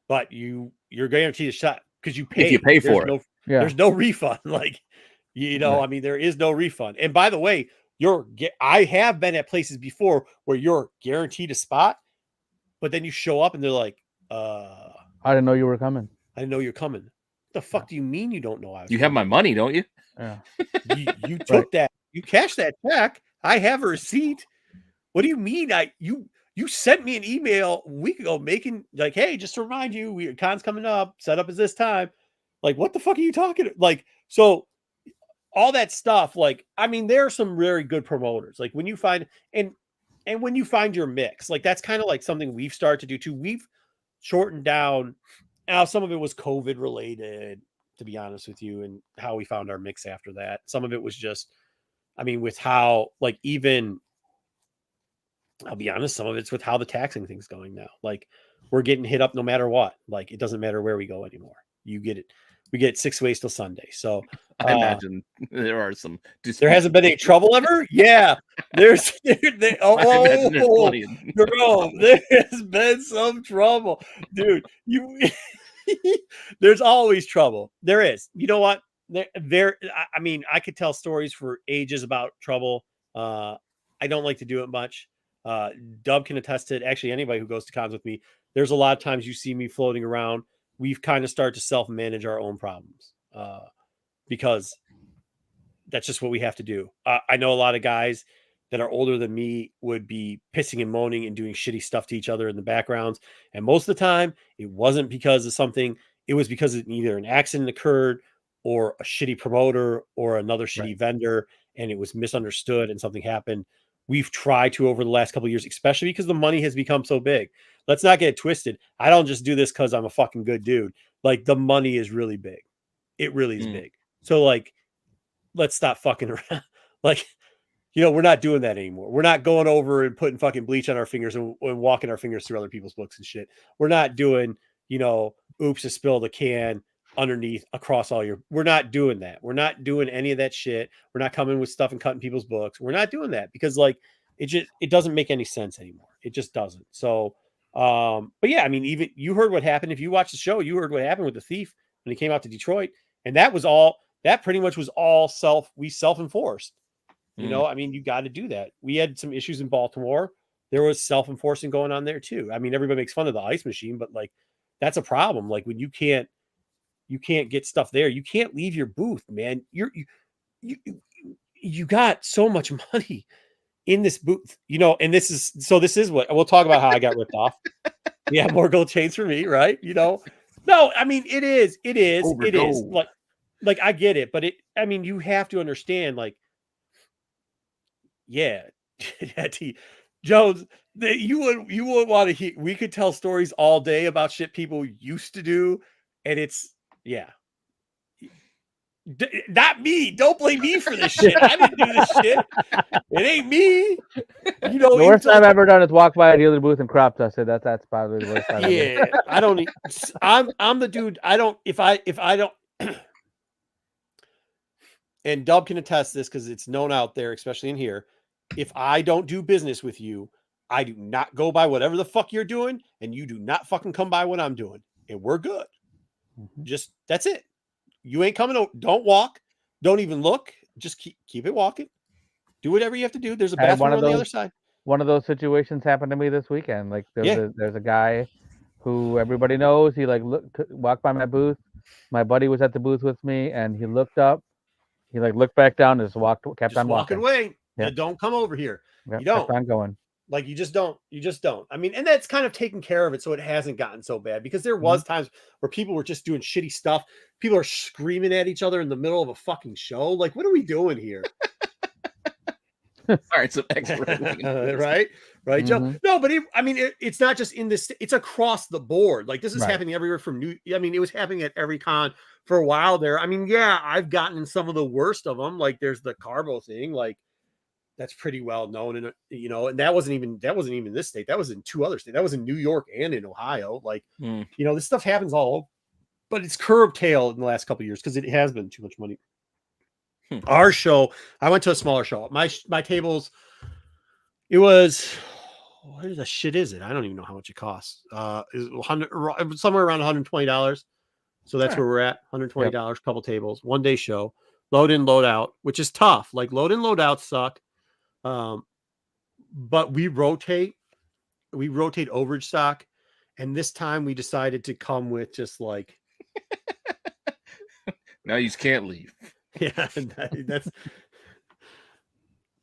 But you're guaranteed a shot because you pay.
If you pay for it.
There's no refund. Like, I mean, there is no refund. And by the way, I have been at places before where you're guaranteed a spot, but then you show up and they're like,
I didn't know you were coming.
I didn't know you're coming. What the fuck do you mean you don't know I was
You
coming?
have my money, don't you?
Yeah.
You took that. You cashed that check. I have a receipt. What do you mean? You sent me an email a week ago making like, hey, just to remind you, con's coming up. Setup is this time. Like, what the fuck are you talking? Like, so all that stuff. Like, I mean, there are some very good promoters. Like when you find and when you find your mix, like that's kind of like something we've started to do too. We've shortened down. Now, some of it was COVID related, to be honest with you, and how we found our mix after that. Some of it was just, I mean, with how like even. I'll be honest, some of it's with how the taxing thing's going now. Like we're getting hit up no matter what. Like it doesn't matter where we go anymore. You get it. We get 6 ways till Sunday. So
I imagine there are some.
There hasn't been any trouble ever. Yeah, there's been some trouble, dude. There's always trouble. There is. You know what? I mean, I could tell stories for ages about trouble. I don't like to do it much. Dub can attest to it. Actually, anybody who goes to cons with me, there's a lot of times you see me floating around. We've kind of started to self-manage our own problems because that's just what we have to do. I know a lot of guys that are older than me would be pissing and moaning and doing shitty stuff to each other in the backgrounds. And most of the time, it wasn't because of something. It was because either an accident occurred or a shitty promoter or another shitty vendor, and it was misunderstood and something happened. We've tried to over the last couple of years, especially because the money has become so big. Let's not get it twisted. I don't just do this because I'm a fucking good dude. Like the money is really big. It really is big. So like, let's stop fucking around. Like, we're not doing that anymore. We're not going over and putting fucking bleach on our fingers and walking our fingers through other people's books and shit. We're not doing, oops, I spilled a can underneath across all we're not doing that. We're not doing any of that shit. We're not coming with stuff and cutting people's books. We're not doing that because like it doesn't make any sense anymore. It just doesn't. So but yeah, I mean, even you heard what happened. If you watched the show, you heard what happened with the thief when he came out to Detroit, and that pretty much was all self-enforced. I mean, you got to do that. We had some issues in Baltimore. There was self-enforcing going on there too. I mean, everybody makes fun of the ice machine, but like that's a problem. Like when you can't get stuff there. You can't leave your booth, man. You got so much money in this booth, and this is what we'll talk about how I got ripped off. Yeah, more gold chains for me, right? No, I mean it is like I get it, but I mean you have to understand, like, yeah, Jones, you would want to hear. We could tell stories all day about shit people used to do, and it's. Yeah. Not me. Don't blame me for this shit. I didn't do this shit. It ain't me. You know,
The worst
it's like-
I've ever done is walk by a dealer booth and crop dust it. That's probably the worst I've ever done.
yeah, I don't. I'm the dude. I don't. If I don't. And Dub can attest this because it's known out there, especially in here. If I don't do business with you, I do not go by whatever the fuck you're doing, and you do not fucking come by what I'm doing, and we're good. Just that's it. You ain't coming over. Don't walk. Don't even look. Just keep it walking. Do whatever you have to do. There's a
I had
bathroom
one
on
of
the other
those-
side.
One of those situations happened to me this weekend. Like
Yeah.
there's a guy who everybody knows. He like walked by my booth. My buddy was at the booth with me, and he looked up. He like looked back down and kept
Just
on
walking
walking.
away.
Yeah.
Don't come over here.
Yep,
You don't.
kept on going.
Like you just don't. I mean, and that's kind of taken care of it, so it hasn't gotten so bad because there was times where people were just doing shitty stuff. People are screaming at each other in the middle of a fucking show. Like, what are we doing here?
All right, some expert.
Right, Joe.
Mhm.
No, but it's not just in this. It's across the board. Like this is
Right.
happening everywhere from it was happening at every con for a while there. I mean, yeah, I've gotten in some of the worst of them. Like there's the Carbo thing. Like that's pretty well known, and and that wasn't even this state. That was in 2 other states. That was in New York and in Ohio. Like this stuff happens all over, but it's curb tail in the last couple of years because it has been too much money. Our show, I went to a smaller show. My tables, it was what the shit is it? I don't even know how much it costs. Is somewhere around $120. So that's where we're at. $120, couple tables, 1 day show, load in, load out, which is tough. Like load in, load out suck. But we rotate overage stock, and this time we decided to come with just like
Now you can't leave.
yeah, that's.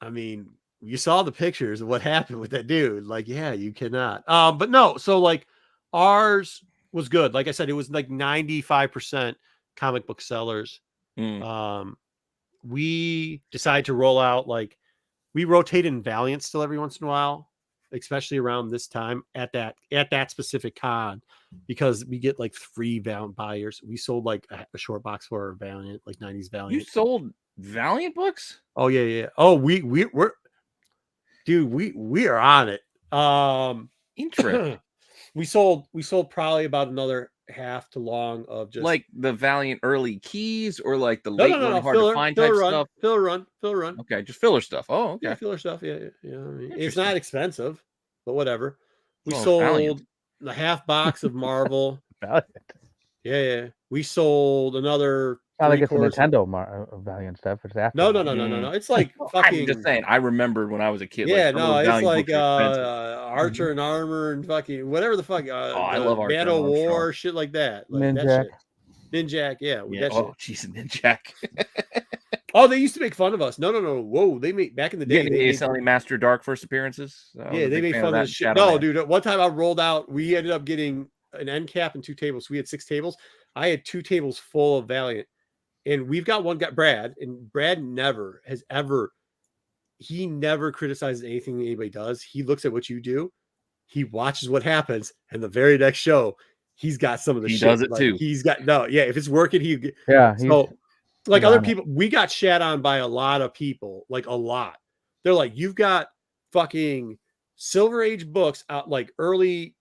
I mean, you saw the pictures of what happened with that dude. Like, yeah, you cannot. But no, so like ours was good. Like I said, it was like 95% comic book sellers. We decided to roll out we rotate in Valiant still every once in a while, especially around this time at that specific con, because we get like 3 Valiant buyers. We sold like a short box for Valiant, like 90s Valiant.
You sold Valiant books?
Oh yeah. Oh, we're dude, we are on it.
Interesting.
we sold probably about another half to long of just
like the Valiant early keys or like the late
no,
hard to find type stuff.
Filler run.
Okay, just filler stuff. Oh, okay.
Yeah, filler stuff. Yeah. I mean, it's not expensive, but whatever. We
Oh,
sold
Valiant.
the half box of Marvel.
Valiant.
Yeah. We sold another.
Not like it's a
3/4
Nintendo Valiant stuff. It's after.
No. It's like fucking.
I'm just saying. I remembered when I was a kid.
Yeah,
like, some of those
it's
Valiant
like
books are expensive.
Archer and Armor and fucking whatever the fuck.
I love Archer
Man
and
of War,
Armstrong.
shit like that. Like
Ninjak.
that shit. Ninjak, yeah.
Yeah.
That shit.
Oh, jeez, Ninjak.
Oh, they used to make fun of us. No. Whoa, they made back in the day.
Yeah,
They
they
made,
selling Master Dark first appearances.
yeah, they made fun of the shit. No, dude. One time I rolled out. We ended up getting an end cap and 2 tables. We had 6 tables. I had 2 tables full of Valiant, and we've got one guy, Brad, and Brad never criticizes anything anybody does. He looks at what you do, he watches what happens, and the very next show, he's got some of the
He
shit.
does it too.
He's got if it's working,
Yeah.
so like
he's
other
on it.
people, we got shat on by a lot of people, like a lot. They're like, you've got fucking Silver Age books out like early,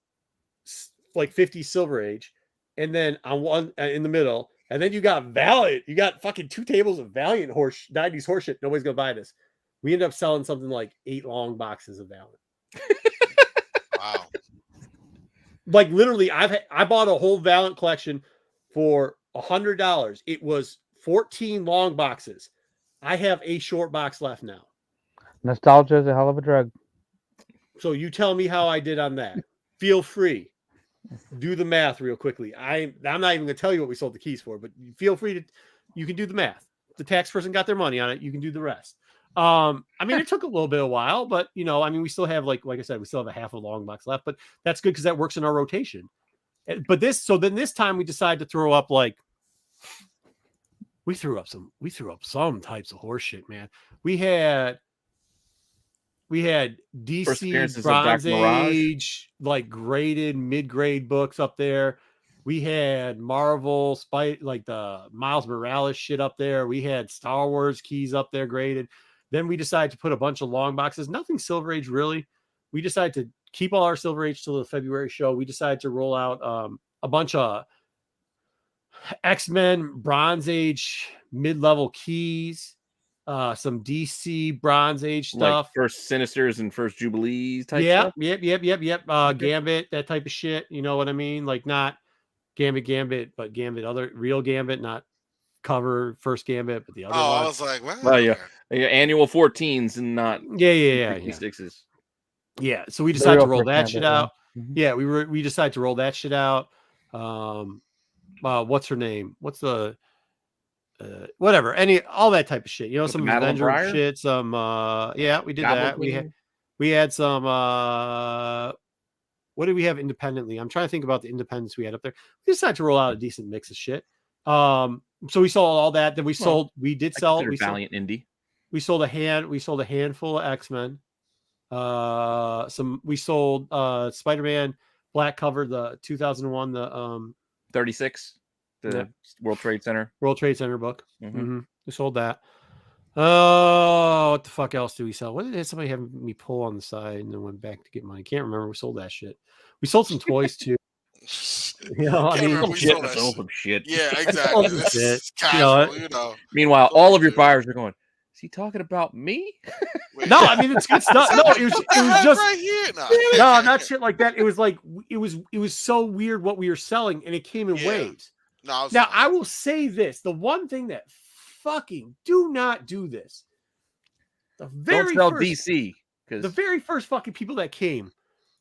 like 50 Silver Age, and then on one in the middle, and then you got Valiant. You got fucking 2 tables of Valiant 90s horseshit. Nobody's gonna buy this. We ended up selling something like 8 long boxes of Valiant.
Wow.
Like literally, I bought a whole Valiant collection for $100. It was 14 long boxes. I have a short box left now.
Nostalgia is a hell of a drug.
So you tell me how I did on that. Feel free. Do the math real quickly. I'm not even gonna tell you what we sold the keys for, but feel free to. You can do the math. The tax person got their money on it. You can do the rest. I mean, it took a little bit of a while, but we still have like I said, we still have a half a long box left, but that's good because that works in our rotation. But this time we decided to throw up we threw up some types of horse shit, man. We had DC
appearances of
Bronze
Dr. Mirage.
Age, like graded mid-grade books up there. We had Marvel, like the Miles Morales shit up there. We had Star Wars keys up there graded. Then we decided to put a bunch of long boxes. Nothing Silver Age really. We decided to keep all our Silver Age till the February show. We decided to roll out a bunch of X-Men Bronze Age mid-level keys, some DC Bronze Age stuff.
Like first Sinisters and first Jubilees type
Yep.
stuff.
Gambit, that type of shit. You know what I mean? Like not Gambit, but Gambit, other real Gambit, not cover first Gambit, but the other one.
I was like, what?
Well, yeah, annual 14s and not
Yeah.
56s.
Yeah, so we decided to roll that
Gambit,
shit
yeah.
out. Yeah, we decided to roll that shit out. What's her name? What's the whatever, all that type of shit. You know, some
Madeline
Avenger
Breyer?
shit. Some yeah, we did
Goblin
that.
Queen?
We had some what did we have independently? I'm trying to think about the independents we had up there. We decided to roll out a decent mix of shit. So we sold all that. Then we sold
Valiant Indie.
We sold a handful of X-Men. We sold Spider-Man black cover, the 2001, the
36, the World Trade Center
book.
Mhm.
We sold that. Oh, what the fuck else do we sell? What did somebody have me pull on the side and then went back to get money? Can't remember. We sold that shit. We sold some toys too. You know, I mean,
remember we sold that shit.
Some shit.
Yeah, exactly.
Some
This
shit.
is casual, you know.
Meanwhile, all of your buyers are going, is he talking about me?
Wait,
no, I mean it's good stuff. No, it was just
right here.
no, not shit like that. It was like it was so weird what we were selling, and it came in waves.
No,
Now I will say this: the one thing that fucking do not do this.
Don't sell DC.
The very first fucking people that came.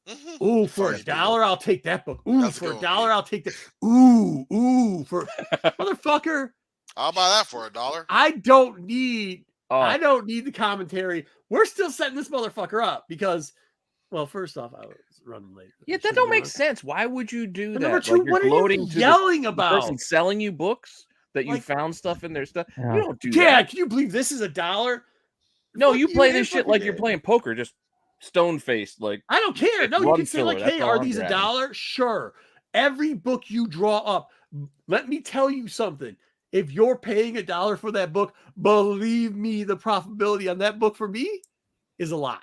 Mhm.
Ooh, for
Funny,
$1, I'll take that book. Ooh,
That's a
for
good
$1,
one.
I'll take that. Ooh, for motherfucker.
I'll buy that for $1.
I don't need
Oh,
the commentary. We're still setting this motherfucker up because, well, first off, I was running late.
yeah, that don't make sense. Why would you do
But
that?
number two,
Like,
what are
gloating
you
to the
yelling
person
about?
selling you books that you
Like-
found stuff in their stuff.
Yeah.
You don't do
Yeah,
that.
can you believe this is $1?
No,
Fuck
you play
man,
this shit
fuck
like
you.
you're playing poker, just stone faced. Like,
I don't care.
It's
No, you
run
can say
filler.
like,
That's
hey,
all
are
I'm
these
grabbing.
$1? Sure. Every book you draw up, let me tell you something. If you're paying $1 for that book, believe me, the profitability on that book for me is a lot.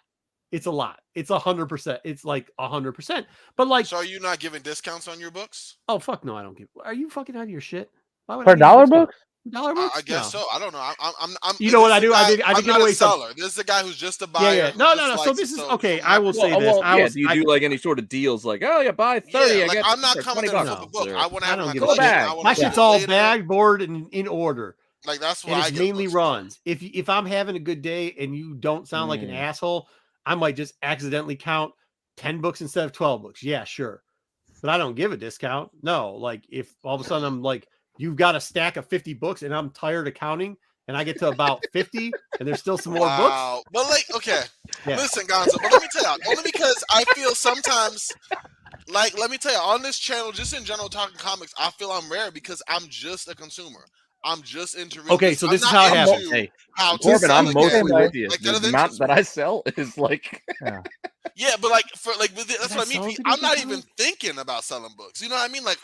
It's a lot. It's 100%. It's like 100%. But like,
So are you not giving discounts on your books?
oh fuck no, I don't give. Are you fucking out of your shit? Why would
For
I give you a
dollar
discount?
books?
$1 books?
I guess
No.
so. I don't know. I'm
You know what I do? I did
I'm
give
not
away
a
some.
seller. This is a guy who's just a buyer.
Yeah.
who
No.
just
So
likes
this
to
is
sell
okay.
from
I
my
will
book.
say this.
do you do like any sort of deals? Like, oh yeah, buy 30.
Yeah,
I
like
get
I'm not
for
coming
20
there
bucks.
for the book. I want to
I
have
don't
my
give a
collection.
shit.
I wanna
My
have
shit's
it
all
later.
bagged, board, and in order.
Like that's why
And
I
it's
get
mainly
books from.
runs. If I'm having a good day and you don't sound like an asshole, I might just accidentally count 10 books instead of 12 books. Yeah, sure. But I don't give a discount. No, like if all of a sudden I'm like, you've got a stack of 50 books and I'm tired of counting and I get to about 50 and there's still some more books.
Wow. But like, okay.
Yeah.
Listen, Gonzo, but let me tell you, only because I feel sometimes, like, let me tell you, on this channel, just in general, talking comics, I feel I'm rare because I'm just a consumer. I'm just into reading.
Okay, so
I'm
this is
not
how it
into
happens.
Hey,
how to
Corbin,
sell
I'm
it
mostly
yet.
with you.
Like,
The
that
amount
interests
that
me.
I sell is like,
Yeah, but like for like with it, that's
Did
what
I
I mean.
sell
Pete.
video
I'm not
games?
even thinking about selling books. You know what I mean? Like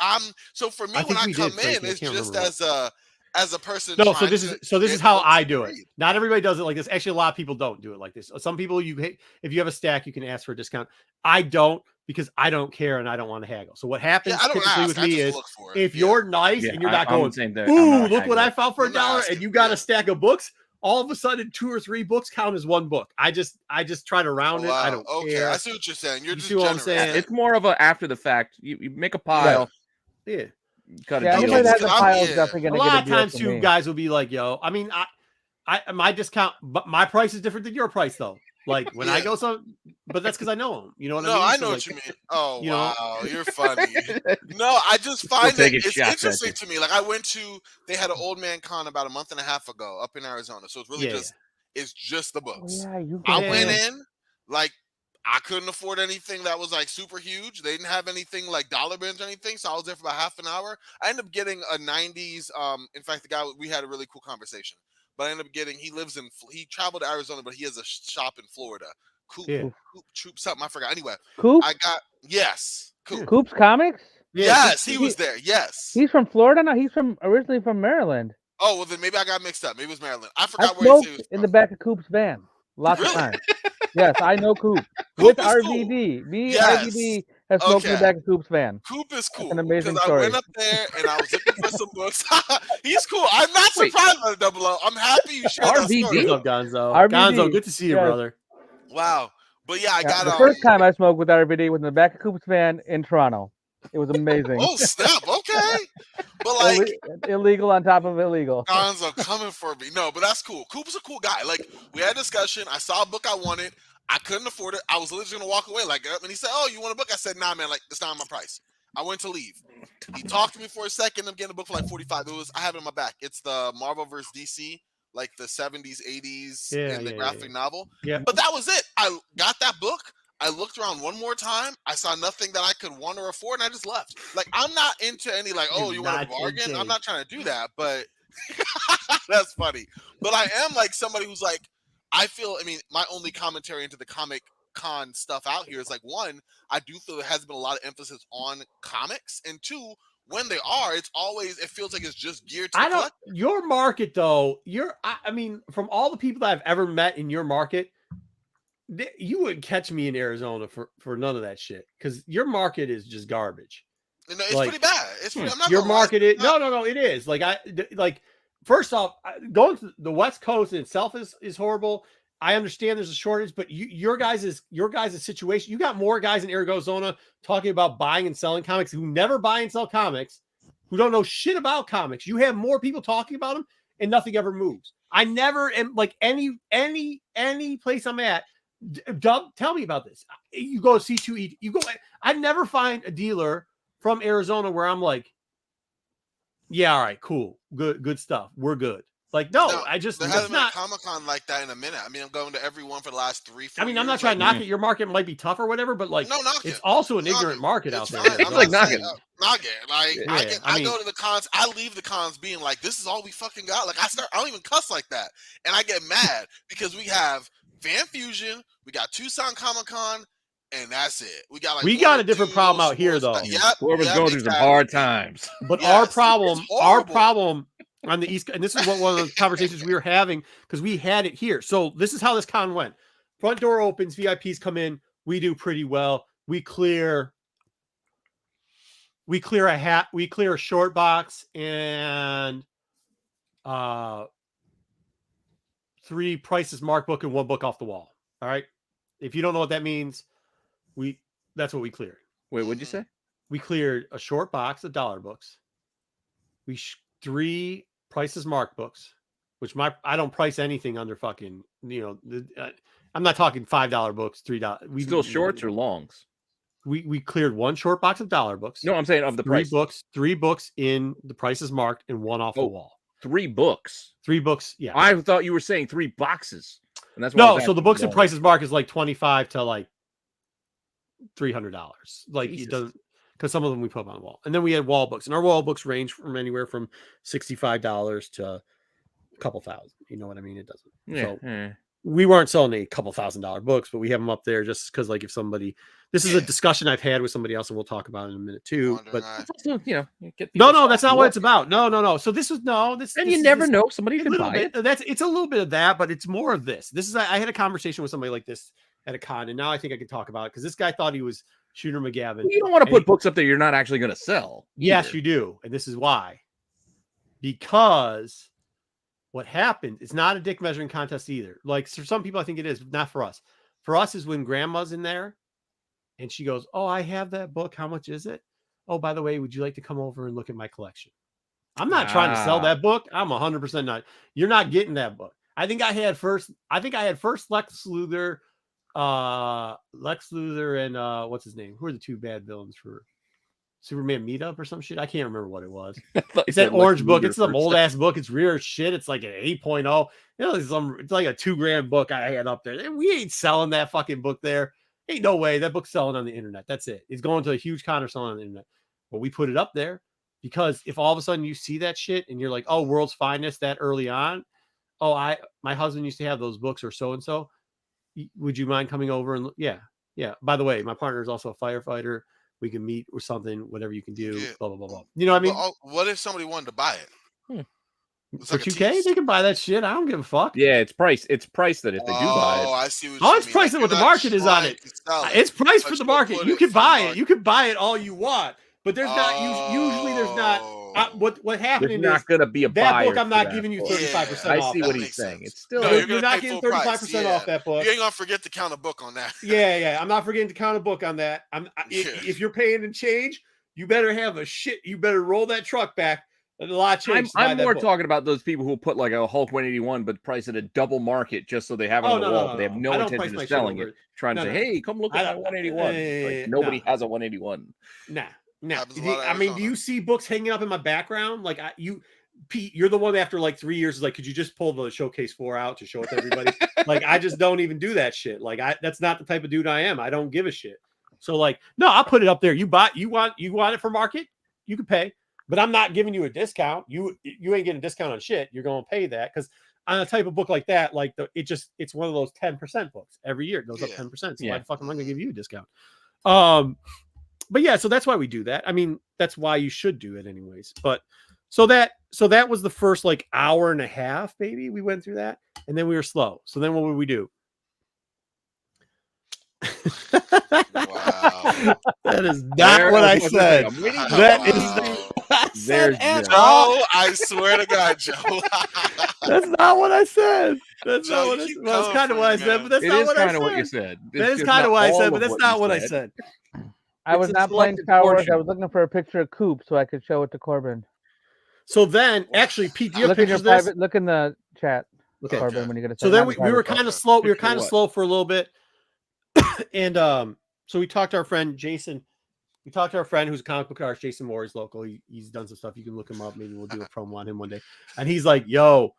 so for me
I
when
think
I
we
come
did, Frankie.
in,
I
it's
can't
just
remember
as a person.
No, so
trying
this
to
is
get
how
books
I
to
do it.
read.
Not everybody does it like this. Actually, a lot of people don't do it like this. Some people if you have a stack, you can ask for a discount. I don't because I don't care and I don't want to haggle. So what happens
Yeah, I don't
typically
ask.
with
I
me
just
is
look for it.
if
Yeah.
you're nice
yeah,
and you're not
I'm
going,
the same there. I'm
ooh,
not a
look what
haggler.
I found for
I'm not
$1,
asking,
and you got
yeah.
a stack of books. All of a sudden, 2 or 3 books count as one book. I just try to round it. I don't
Okay,
care.
I see what you're saying. You're
You
just
see what I'm
generous.
saying?
It's more of a after the fact. You make a pile,
Yeah.
cut a
Yeah,
deal.
anybody that has a
because I'm-
pile is
yeah.
definitely
A
gonna
lot
get a
of
deal
times
from
too,
me.
guys will be like, "Yo, I mean, I my discount, but my price is different than your price, though. Like when I
Yeah.
go but that's because I know them. You know what
No,
I mean?
I
So,
know
like,
what you mean. Oh
you know-
wow, you're funny. No, I just find that
taking
it's
shots at
interesting
you.
to me. Like they had an old man con about a month and a half ago up in Arizona. So it's really
Yeah,
it's just the
Oh,
books.
yeah, you
I
go
went
there.
in, like I couldn't afford anything that was like super huge. They didn't have anything like dollar bins or anything. So I was there for about half an hour. I ended up getting a 90s. In fact, the guy, we had a really cool conversation. But I ended up getting, he traveled to Arizona, but he has a shop in Florida. Coop,
Yeah.
Troop something, I forgot. Anyway,
Coop?
I got, yes, Coop.
Coop's Comics?
Yes, he was there. Yes.
He's from Florida now. He's originally from Maryland.
Oh, well, then maybe I got mixed up. Maybe it was Maryland. I
I
forgot where he
smoked
said he was
in
from.
the back of Coop's van lots of
Really?
times. Yes, I know Coop.
Coop
With
is cool.
RVD. Me,
Yes.
RVD has smoked in the
Okay.
back of Coop's van.
Coop is cool.
an amazing
because I
story.
went up there and I was looking for some books. He's cool. I'm not
Wait.
surprised by the Dubbalow. I'm happy you shared that
RVD?
story.
What's up, Gonzo?
RVD,
Gonzo, good to see you,
yes.
brother.
Wow. But yeah, I
Yeah,
got
the first time I smoked with RVD was in the back of Coop's van in Toronto. It was amazing.
Oh snap! Okay, but like
Illegal on top of illegal.
Gonzo coming for me. No, but that's cool. Coop's a cool guy. Like we had a discussion. I saw a book I wanted. I couldn't afford it. I was literally gonna walk away. Like, and he said, "Oh, you want a book?" I said, "Nah, man. Like, it's not my price." I went to leave. He talked to me for a second. I'm getting a book for like 45. I have it in my back. It's the Marvel vs. DC, like the 70s, 80s, in the graphic novel.
Yeah.
But that was it. I got that book. I looked around one more time. I saw nothing that I could want or afford, and I just left. Like, I'm not into any like, oh, you want a bargain? I'm not trying to do that, but that's funny. But I am like somebody who's like, I mean, my only commentary into the comic con stuff out here is like, one, I do feel there has been a lot of emphasis on comics, and two, when they are, it feels like it's just geared to
your market though. I mean, from all the people that I've ever met in your market, you wouldn't catch me in Arizona for none of that shit because your market is just garbage.
No, it's pretty bad. It's pretty, I'm not
your market is
no.
It is first off, going to the West Coast in itself is horrible. I understand there's a shortage, but your guys' situation, you got more guys in Arizona talking about buying and selling comics who never buy and sell comics, who don't know shit about comics. You have more people talking about them, and nothing ever moves. I never am like any place I'm at. Dub, tell me about this. You go C2E. I never find a dealer from Arizona where I'm like, yeah, all right, cool, good stuff. We're good. Like, no, I just
there hasn't been a Comic-Con like that in a minute. I mean, I'm going to every one for the last 3-4 years.
I mean, I'm not trying to knock it. Your market might be tougher or whatever, but like, it's also an ignorant market out there.
I'm like knocking.
Like, I go to the cons. I leave the cons being like, this is all we fucking got. Like, I don't even cuss like that, and I get mad because we have Fan Fusion, we got Tucson Comic-Con, and that's it. We got
a different problem out here though.
Whoever's going through some hard times.
But our problem on the East, and this is one of the conversations we were having because we had it here. So this is how this con went. Front door opens, VIPs come in. We do pretty well. We clear a short box and 3 prices marked book and 1 book off the wall. All right. If you don't know what that means, that's what we cleared.
Wait, what'd you say?
We cleared a short box of dollar books. 3 prices marked books, which I don't price anything under fucking, I'm not talking $5 books, $3. We
still shorts or longs.
We cleared 1 short box of dollar books.
No, I'm saying of the price.
3 books in the prices marked and 1 off the wall.
3 books.
3 books. Yeah.
I thought you were saying 3 boxes. And that's
so the books and prices marked is like $25 to like $300. Like Jesus. It doesn't, because some of them we put up on the wall. And then we had wall books, and our wall books range from anywhere from $65 to a couple thousand. You know what I mean? It doesn't.
Yeah.
So we weren't selling a couple $1,000 books, but we have them up there just because, like, if somebody, this is a discussion I've had with somebody else, and we'll talk about it in a minute too. But
also,
no, that's not what it's about. No. So this is this.
And
this
you never
is,
know, somebody can buy it.
It's a little bit of that, but it's more of this. This is I had a conversation with somebody like this at a con, and now I think I can talk about it because this guy thought he was Shooter McGavin.
Well, you don't want to put books up there you're not actually going to sell.
Yes, you do. And this is why. Because what happened, it's not a dick measuring contest either. Like, for some people, I think it is, but not for us. For us is when grandma's in there and she goes, oh, I have that book. How much is it? Oh, by the way, would you like to come over and look at my collection? I'm not trying to sell that book. I'm 100% not. You're not getting that book. I think I had first Lex Luthor and what's his name? Who are the 2 bad villains for Superman Meetup or some shit? I can't remember what it was. It's that orange book. It's some old ass book. It's weird as shit. It's like an 8.0. It's like a $2,000 book I had up there. And we ain't selling that fucking book there. Ain't no way. That book's selling on the internet. That's it. It's going to a huge con or selling on the internet. But we put it up there because if all of a sudden you see that shit and you're like, oh, World's Finest that early on. Oh, my husband used to have those books or so and so. Would you mind coming over and yeah. By the way, my partner is also a firefighter. We can meet or something, whatever you can do,
Yeah.
blah, blah, blah, blah. You know what I mean?
But what if somebody wanted to buy it? It's
For
like a
2K,
tease.
they can buy that shit. I don't give a fuck.
Yeah, it's priced that if they do buy
Oh,
it.
I see what
Oh,
you
it's
mean.
priced at
Like,
what the
you're not
market is on
trying
it.
to sell it,
It's priced
but
for the
you'll
market.
put
You
it
can
for the
buy it.
market.
You can buy it all you want. But there's not usually there's not what
There's
happening
not
is
going to be a
that
buyer
book I'm
for
not
that
giving you
book.
35%
I
off.
see
that
what he's
makes
saying.
sense.
It's still
No,
You're
gonna
not
pay
getting
full price.
35% off that book.
You ain't gonna forget to count a book on that.
Yeah. I'm not forgetting to count a book on that.
Yeah.
If you're paying in change, you better have a shit. You better roll that truck back. A lot of change.
I'm more talking about those people who put like a Hulk 181 but price it at double market just so they have it on the wall, but they have no
I don't price
intention
my
of
shit
selling
over
it, trying to say, hey, come look at my 181. Like, nobody has a 181.
Nah.
Happens a lot at
I mean, do
Arizona.
you see books hanging up in my background? Like Pete, you're the one after like 3 years is like, could you just pull the Showcase 4 out to show it to everybody? Like, I just don't even do that shit. Like, that's not the type of dude I am. I don't give a shit. So like, no, I'll put it up there. You want it for market? You can pay, but I'm not giving you a discount. You ain't getting a discount on shit. You're going to pay that because on a type of book like that, like it's one of those 10% books every year. It goes up 10%. So why the fuck am I going to give you a discount? But yeah, so that's why we do that. I mean, that's why you should do it anyways. But so that was the first like hour and a half, baby. We went through that, and then we were slow. So then what would we do?
Wow.
That is not what I said. That is not what I said at all.
Joe, I swear to God, Joe.
That's not what I said. That's
Joe,
not what I said. Well, that's kind of what I said, but that's not what I said.
It is kind of what you said.
That is kind of what I said, but that's not what I said.
I was
It's a
not playing
selected
Star Wars.
portion.
I was looking for a picture of Coop so I could show it to Corbin.
So then, actually, Pete, do you have
Look in your
pictures of this?
private. Look in the chat,
Okay.
Corbin. When you get a
So then we were kind of slow. We were
Picture
kind of
what?
slow for a little bit, and so we talked to our friend Jason. We talked to our friend who's a comic book artist, Jason Moore. He's local. He's done some stuff. You can look him up. Maybe we'll do a promo on him one day. And he's like, "Yo,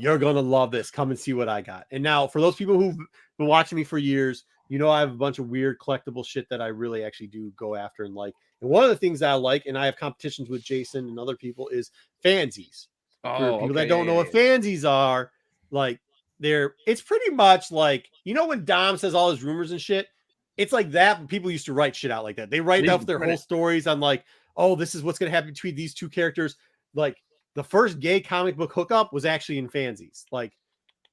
you're gonna love this. Come and see what I got." And now, for those people who've been watching me for years, you know I have a bunch of weird collectible shit that I really actually do go after and like. And one of the things that I like, and I have competitions with Jason and other people, is fansies. For people that don't know what fansies are, like it's pretty much like, you know, when Dom says all his rumors and shit, it's like that. But people used to write shit out like that. They write out their whole stories on like, oh, this is what's gonna happen between these two characters. Like the first gay comic book hookup was actually in fansies. Like,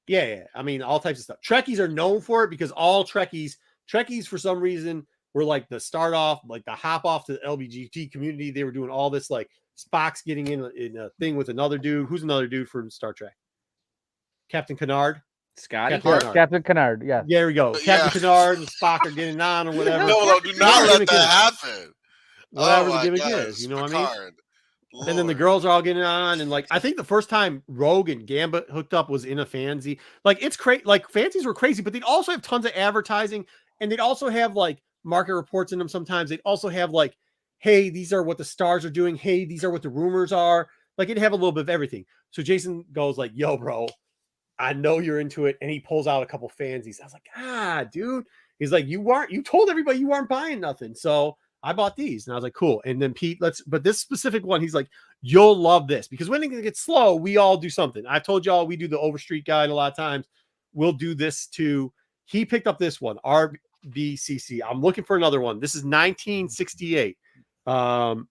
yeah. I mean, all types of stuff. Trekkies are known for it because all Trekkies for some reason were like the start off, like the hop off to the LGBT community. They were doing all this like Spock's getting in a thing with another dude. Who's another dude from Star Trek? Captain Canard.
Scotty?
Captain Canard. Yeah.
There we go. Captain Canard and Spock are getting on or whatever.
No, do not let that happen.
Whatever the gimmick is, you know what I mean? Lord. And then the girls are all getting on, and like I think the first time Rogue and Gambit hooked up was in a fanzine. Like it's crazy. Like fanzines were crazy, but they'd also have tons of advertising, and they'd also have like market reports in them. Sometimes they'd also have like, hey, these are what the stars are doing. Hey, these are what the rumors are. Like it'd have a little bit of everything. So Jason goes like, yo, bro, I know you're into it. And he pulls out a couple fansies. I was like, dude. He's like, you told everybody you weren't buying nothing. So I bought these. And I was like, cool. And then Pete, but this specific one, he's like, you'll love this. Because when it gets slow, we all do something. I've told y'all we do the Overstreet Guide a lot of times. We'll do this too. He picked up this one, RBCC. I'm looking for another one. This is 1968.
Rocket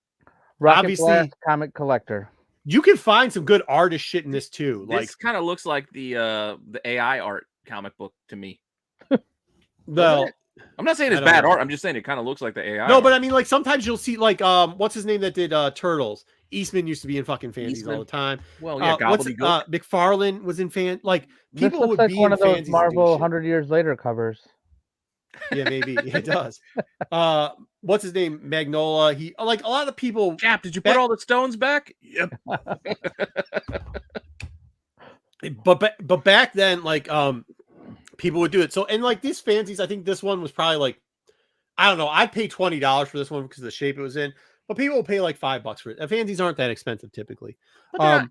obviously
Blast Comic Collector.
You can find some good artist shit in this too. Like
this kind of looks like the AI art comic book to me.
Well,
I'm not saying it's bad art. I'm just saying it kind of looks like the AI.
No,
art.
but I mean, like sometimes you'll see like what's his name that did Turtles? Eastman used to be in fucking fansies all the time.
Well, yeah,
McFarlane was in people
this looks
would
like
be
one
in
of those Marvel 100 Years Later covers.
Yeah, maybe it does. What's his name? Magnola. He like a lot of people.
Cap, did you put all the stones back? Yep.
but back then, like people would do it. So and like these fansies, I think this one was probably like, I don't know. I'd pay $20 for this one because of the shape it was in. But people will pay like $5 for it. Fansies aren't that expensive typically.
But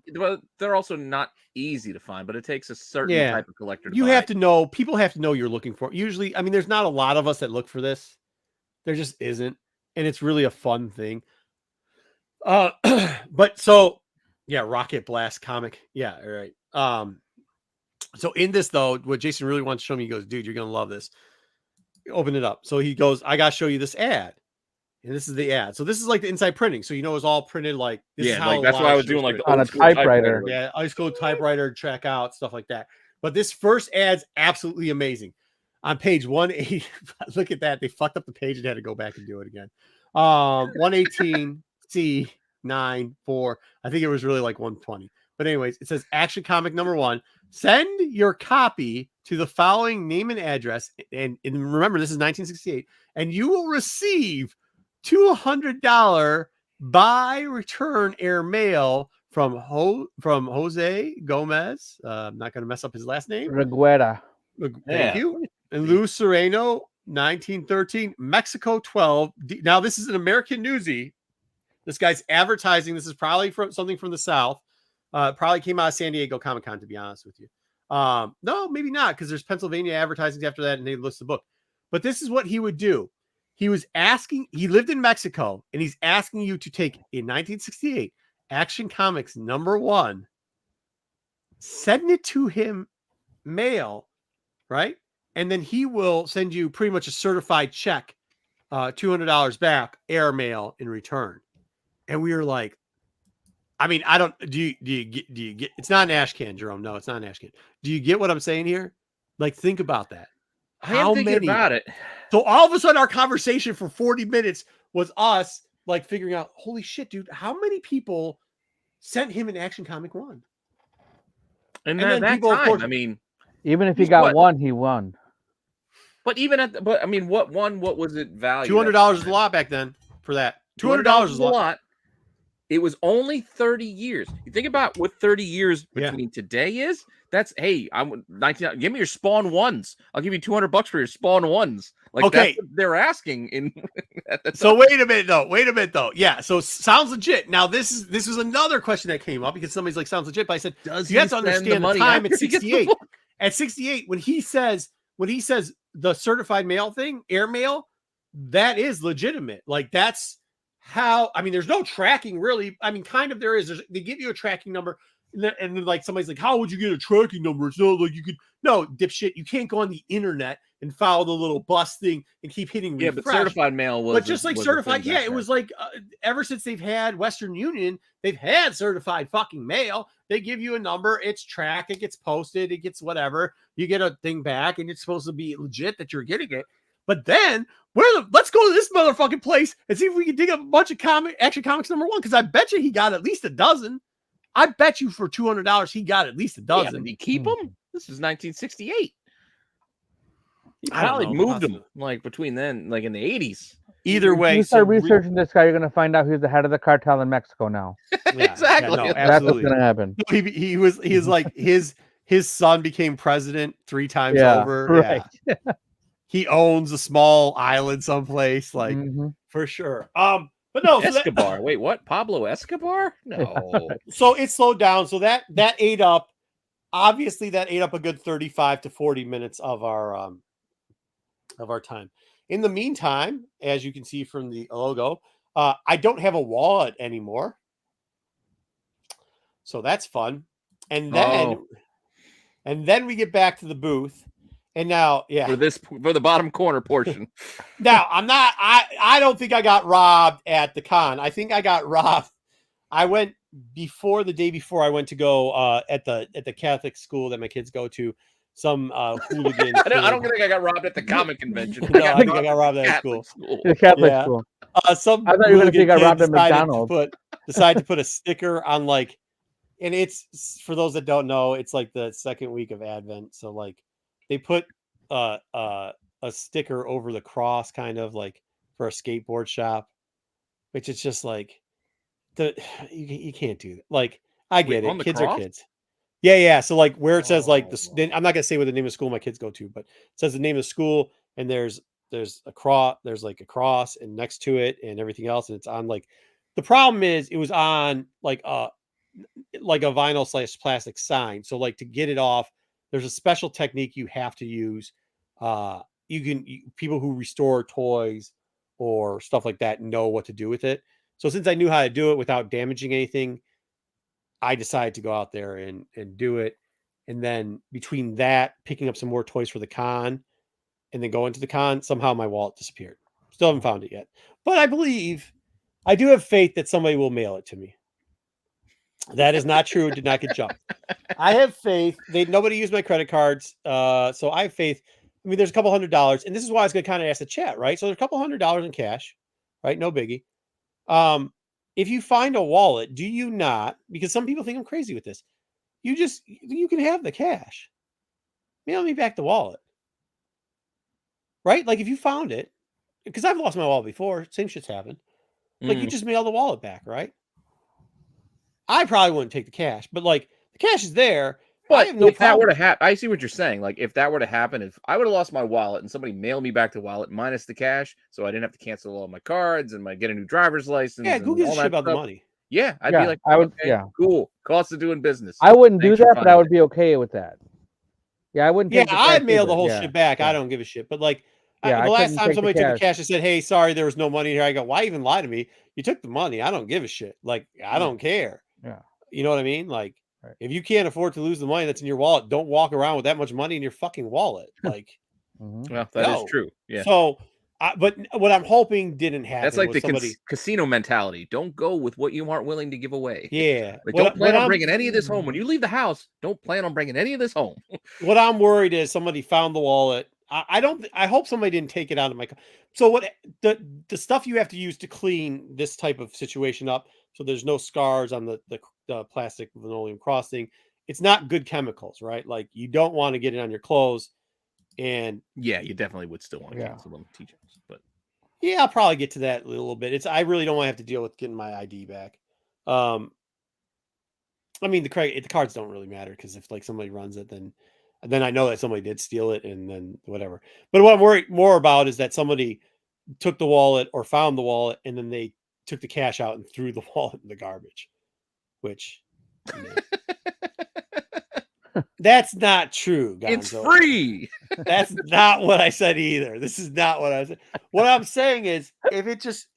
they're also not easy to find. But it takes a certain type of collector to buy.
Have to know. People have to know you're looking for. Usually, I mean, there's not a lot of us that look for this. There just isn't, and it's really a fun thing. But so yeah, Rocket Blast comic. Yeah, all right. So in this though, what Jason really wants to show me, he goes, dude, you're gonna love this. Open it up. So he goes, I gotta show you this ad. And this is the ad. So this is like the inside printing. So it's all printed like this is
Yeah,
how
like
a
that's
lot
why I
of
was
shit
doing
was
like the
printed.
On a
old school
typewriter.
Yeah, high school typewriter, check out, stuff like that. But this first ad's absolutely amazing. On page 180, look at that. They fucked up the page and had to go back and do it again. 118 C94. I think it was really like 120. But anyways, it says Action Comic #1. Send your copy to the following name and address. And remember, this is 1968. And you will receive $200 by return air mail from Jose Gomez. I'm not going to mess up his last name.
Reguera.
Thank you. And Lou Sereno, 1913, Mexico 12. Now, this is an American newsie. This guy's advertising. This is probably something from the South. Probably came out of San Diego Comic-Con, to be honest with you. No, maybe not, because there's Pennsylvania advertising after that, and they list the book. But this is what he would do. He lived in Mexico, and he's asking you to take, in 1968, Action Comics #1, send it to him mail, right? And then he will send you pretty much a certified check, $200 back, air mail in return. And we were like, I mean, I don't, do you get, it's not an ash can, Jerome. No, it's not an ash can. Do you get what I'm saying here? Like, think about that.
I am thinking about it.
So all of a sudden our conversation for 40 minutes was us like figuring out, holy shit, dude, how many people sent him an Action Comic 1?
And
then
then that
people, of
time,
course-
I mean,
Even if he
He's
got
what?
one, he won.
but even at, but I mean, what was it valued?
$200 is a lot back then for that. $200 is a lot.
It was only 30 years. You think about what 30 years
Yeah.
between today is. That's hey, I'm 19. Give me your Spawn 1s. I'll give you $200 for your Spawn 1s. Like
Okay.
that's what they're asking in. At the
So
time.
wait a minute though. Yeah. So sounds legit. Now this was another question that came up because somebody's like, sounds legit. But I said,
Does
you have to
he spend the
understand the
money
time
after
at
he gets the
68.
book?
At 68, when he says the certified mail thing, air mail, that is legitimate. Like that's how, I mean, there's no tracking really. I mean, kind of there is. They give you a tracking number. And then like somebody's like, how would you get a tracking number? It's not like you could, no, dipshit. You can't go on the internet and follow the little bus thing and keep hitting
Yeah,
refresh.
but certified mail was.
But just like
was a
certified,
thing
yeah,
back
it
then.
was like ever since they've had Western Union, they've had certified fucking mail. They give you a number, it's tracked, it gets posted, it gets whatever. You get a thing back, and it's supposed to be legit that you're getting it. But then, let's go to this motherfucking place and see if we can dig up a bunch of Action Comics #1, because I bet you he got at least a dozen. I bet you for $200 he got at least a
Yeah,
dozen.
did he keep them? This is 1968. He
I don't
probably
know,
moved them
possibly.
like between then, like in the 80s.
Either
If
way,
you start researching this guy, you're going to find out he's the head of the cartel in Mexico now.
Exactly.
no,
That's
That's
absolutely.
what's going to happen.
He was like his son became president 3 times
Yeah,
over.
right.
Yeah. He owns a small island someplace, like
Mhm.
for sure. But no, so
Escobar. Wait, what? Pablo Escobar? No.
so it slowed down. So that ate up. Obviously, that ate up a good 35 to 40 minutes of our time. In the meantime, as you can see from the logo, I don't have a wallet anymore. So that's fun. And then we get back to the booth. And now, yeah.
For the bottom corner portion.
Now, I don't think I got robbed at the con. I think I got robbed. I went the day before I went to go at the Catholic school that my kids go to. Some hooligan.
I don't think I got robbed at the comic convention.
No, I think I got robbed at
Catholic
school.
The Catholic
Yeah.
school.
Some
I thought you were going to
hooligan
say I got
kid
robbed at
decided to
McDonald's.
put a sticker on like, and it's for those that don't know, it's like the second week of Advent. So like they put a sticker over the cross, kind of like for a skateboard shop, which is just like you can't do that. Like I get
on
it,
the
kids
cross?
are kids. Yeah. So like where it says like I'm not gonna say what the name of the school my kids go to, but it says the name of the school, and there's a cross, there's like a cross, and next to it and everything else, and it's on like the problem is it was on like a vinyl / plastic sign. So like to get it off, there's a special technique you have to use. People who restore toys or stuff like that know what to do with it. So since I knew how to do it without damaging anything, I decided to go out there and do it. And then between that, picking up some more toys for the con, and then going to the con, somehow my wallet disappeared. Still haven't found it yet. But I do have faith that somebody will mail it to me. That is not true. It did not get jumped. I have faith. Nobody used my credit cards. So I have faith. I mean, there's a couple $100, and this is why I was going to kind of ask the chat, right? So there's a couple $100 in cash, right? No biggie. If you find a wallet, do you not? Because some people think I'm crazy with this. You can have the cash. Mail me back the wallet. Right? Like if you found it, because I've lost my wallet before, same shit's happened. Like you just mail the wallet back, right? I probably wouldn't take the cash, but like the cash is there.
But
I have no
if that
problem.
were to happen, I see what you're saying. Like if that were to happen, if I would have lost my wallet and somebody mailed me back the wallet minus the cash, so I didn't have to cancel all my cards and get a new driver's license.
Yeah, who gives a
all
shit
that
about the
stuff,
money?
Yeah, I'd
Yeah,
be like,
I would.
okay,
Yeah,
cool. Cost of doing business.
I wouldn't do
Thanks for
that, but I
finding
would be okay with that. Yeah, I wouldn't.
Yeah,
Take the
I'd
cash
mail
either.
the whole
Yeah,
shit back.
yeah.
I don't give a shit. But like
Yeah,
the
I
last
couldn't
time
take
somebody
the
took the
cash.
cash and said, "Hey, sorry, there was no money here," I go, "Why even lie to me? You took the money. I don't give a shit. Like I don't care."
Yeah.
You know what I mean? Like
Right.
if you can't afford to lose the money that's in your wallet, don't walk around with that much money in your fucking wallet. Like
Mhm.
Well, that is
no.
true. Yeah.
So, but what I'm hoping didn't happen
That's like
was
the
somebody.
casino mentality. Don't go with what you aren't willing to give away.
Yeah.
Like, don't plan on bringing any of this home. When you leave the house, don't plan on bringing any of this home.
What I'm worried is somebody found the wallet. I hope somebody didn't take it out of my. So what the stuff you have to use to clean this type of situation up, so there's no scars on the plastic linoleum crossing. It's not good chemicals, right? Like you don't want to get it on your clothes. And
Yeah, you definitely would still want to
Yeah.
cancel them, TJs. But
yeah, I'll probably get to that a little bit. I really don't want to have to deal with getting my ID back. I mean, the cards don't really matter because if like somebody runs it, then I know that somebody did steal it, and then whatever. But what I'm worried more about is that somebody took the wallet or found the wallet, and then they took the cash out and threw the wallet in the garbage, which that's not true, Gonzo.
it's free.
That's not what I said either. This is not what I said. What I'm saying is, if it just,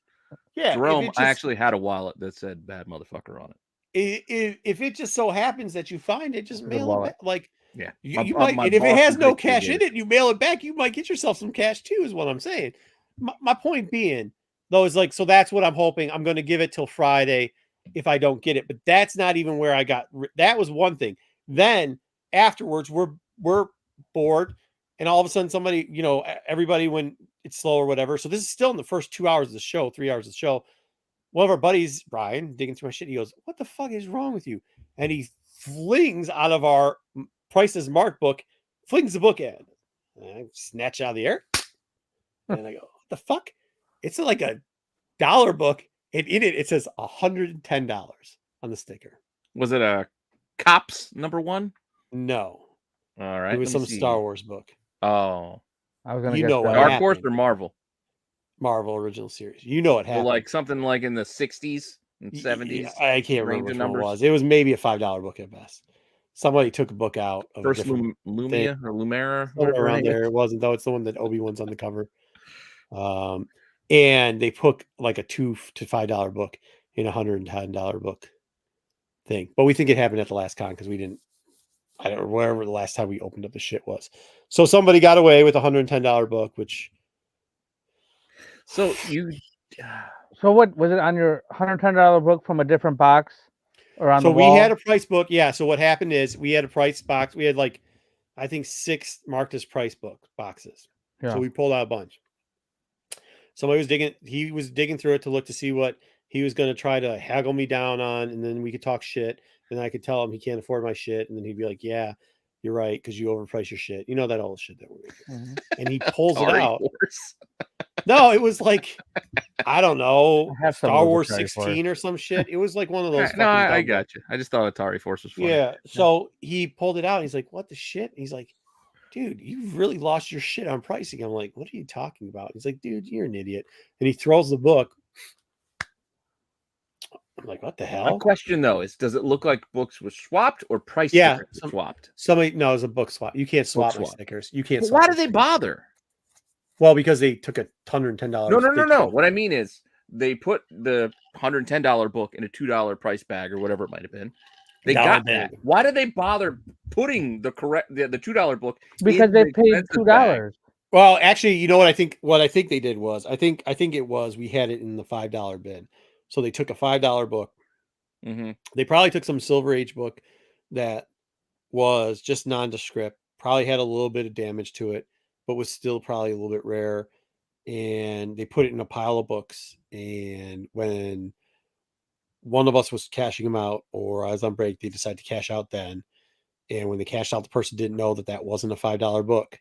yeah,
Jerome,
if it just,
I actually had a wallet that said "bad motherfucker" on it.
if it just so happens that you find it, just
Good
mail it
wallet.
back. Like
Yeah,
you might, and if it has no cash in it, you mail it back. You might get yourself some cash too. Is what I'm saying. My point being, though, is like, so that's what I'm hoping. I'm going to give it till Friday if I don't get it, but that's not even where I got. That was one thing. Then afterwards, we're bored, and all of a sudden, somebody, everybody when it's slow or whatever. So this is still in the first 2 hours of the show, 3 hours of the show. One of our buddies, Brian, digging through my shit, he goes, "What the fuck is wrong with you?" And he flings out of our Prices Mark book, flings the book in. And I snatch out of the air. And I go, "What the fuck?" It's like a dollar book. And in it says $110 on the sticker.
Was it a Cops #1?
No.
All right.
It was
let me
some
see.
Star Wars book.
Oh,
I was gonna
You
guess
know
that.
what
Dark
happened.
Horse or Marvel?
Marvel original series. You know what
So
happened.
like something like in the 60s and 70s.
I can't remember
range
which
of
one it
numbers.
was. It was maybe a $5 book at best. Somebody took a book out of a
First
different
Lumia or Lumera,
somewhere
whatever her
around
name is.
there. It wasn't though. It's the one that Obi-Wan's on the cover. And they put like a $2 to $5 book in a $110 book thing. But we think it happened at the last con because we didn't. I don't know wherever the last time we opened up the shit was. So somebody got away with a $110 book, which.
So you.
So what was it on your $110 book from a different box or on
So
the
we
wall?
had a price book. Yeah. So what happened is we had a price box. We had like, I think 6 marked as price book boxes.
Yeah.
So we pulled out a bunch. Somebody was digging. He was digging through it to look to see what he was going to try to haggle me down on, and then we could talk shit. And I could tell him he can't afford my shit, and then he'd be like, "Yeah, you're right, because you overprice your shit." You know that old shit that we're making.
Mhm.
And he pulls it
Atari
out.
Force.
No, it was like, I don't know,
I have some of
Star
those
Wars
Atari
16 or some shit. It was like one of those.
No,
fucking
I
dumb
got you. I just thought Atari Force was funny.
Yeah. So he pulled it out. And he's like, "What the shit?" And he's like, "Dude, you've really lost your shit on pricing." I'm like, "What are you talking about?" He's like, "Dude, you're an idiot." And he throws the book. I'm like, "What the
My
hell?"
question though is, does it look like books were swapped or price
Yeah,
stickers were swapped?
Somebody knows a book swap. You can't swap my
swap.
stickers. You can't.
But
swap
why
my
do they
stickers.
bother?
Well, because they took $110.
No. What I mean is, they put the $110 book in a $2 price bag or whatever it might have been. They
Dollar
got
bag.
that. Why did they bother putting the $2 book?
Because
in
they
the
paid
expensive
$2.
bag?
Well, actually, you know what I think? What I think they did was, I think it was we had it in the $5 bid, so they took a $5 book.
Mm-hmm.
They probably took some Silver Age book that was just nondescript, probably had a little bit of damage to it, but was still probably a little bit rare. And they put it in a pile of books. And when one of us was cashing them out, or I was on break, they decided to cash out then. And when they cashed out, the person didn't know that that wasn't a $5 book,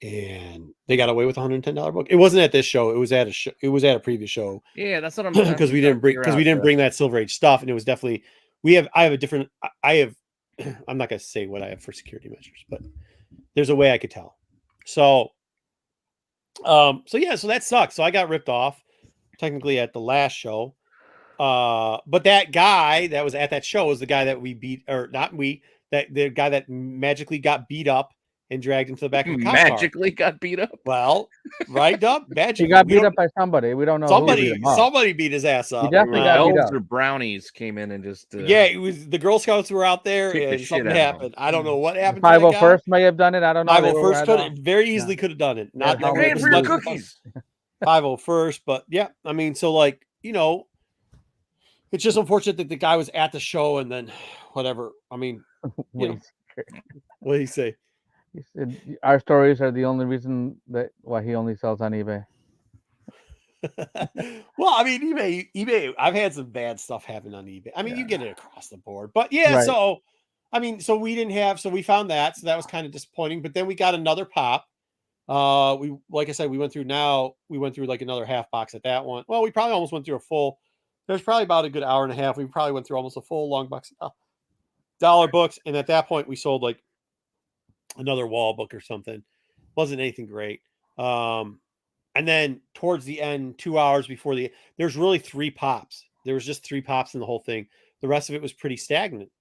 and they got away with a $110 book. It wasn't at this show. It was at a show. It was at a previous show.
Yeah, that's what I'm
Because we didn't bring that Silver Age stuff, and it was definitely I have a different. I have. I'm not going to say what I have for security measures, but there's a way I could tell. So, so that sucks. So I got ripped off, technically at the last show. But that guy that was at that show was the guy that we beat, or not we, that the guy that magically got beat up and dragged into the back of a cop car.
Magically got beat up.
Well, right, Dub? Magically.
He got beat up by somebody. We don't know.
Somebody beat his ass up.
He definitely got beat
Elves
up.
or brownies came in and just
yeah, it was the Girl Scouts were out there
Kicked the
and
shit
something
out of
happened. I don't know what happened.
501st may have done it. I don't know.
501st could very easily could have done it. Not that
Paying for your cookies.
501st, but yeah, I mean, so like, you know, it's just unfortunate that the guy was at the show and then whatever. I mean, you know, what did he say?
He said our stories are the only reason that why he only sells on eBay.
Well, I mean, eBay. I've had some bad stuff happen on eBay. I mean, you get it across the board, but yeah.
Right.
So, I mean, so we didn't have. So we found that. So that was kind of disappointing. But then we got another pop. Like I said, we went through like another half box at that one. Well, we probably almost went through a full. There's probably about a good hour and a half. We probably went through almost a full long box of dollar books, and at that point, we sold like another wall book or something. Wasn't anything great. And then towards the end, 2 hours before there's really 3 pops. There was just 3 pops in the whole thing. The rest of it was pretty stagnant.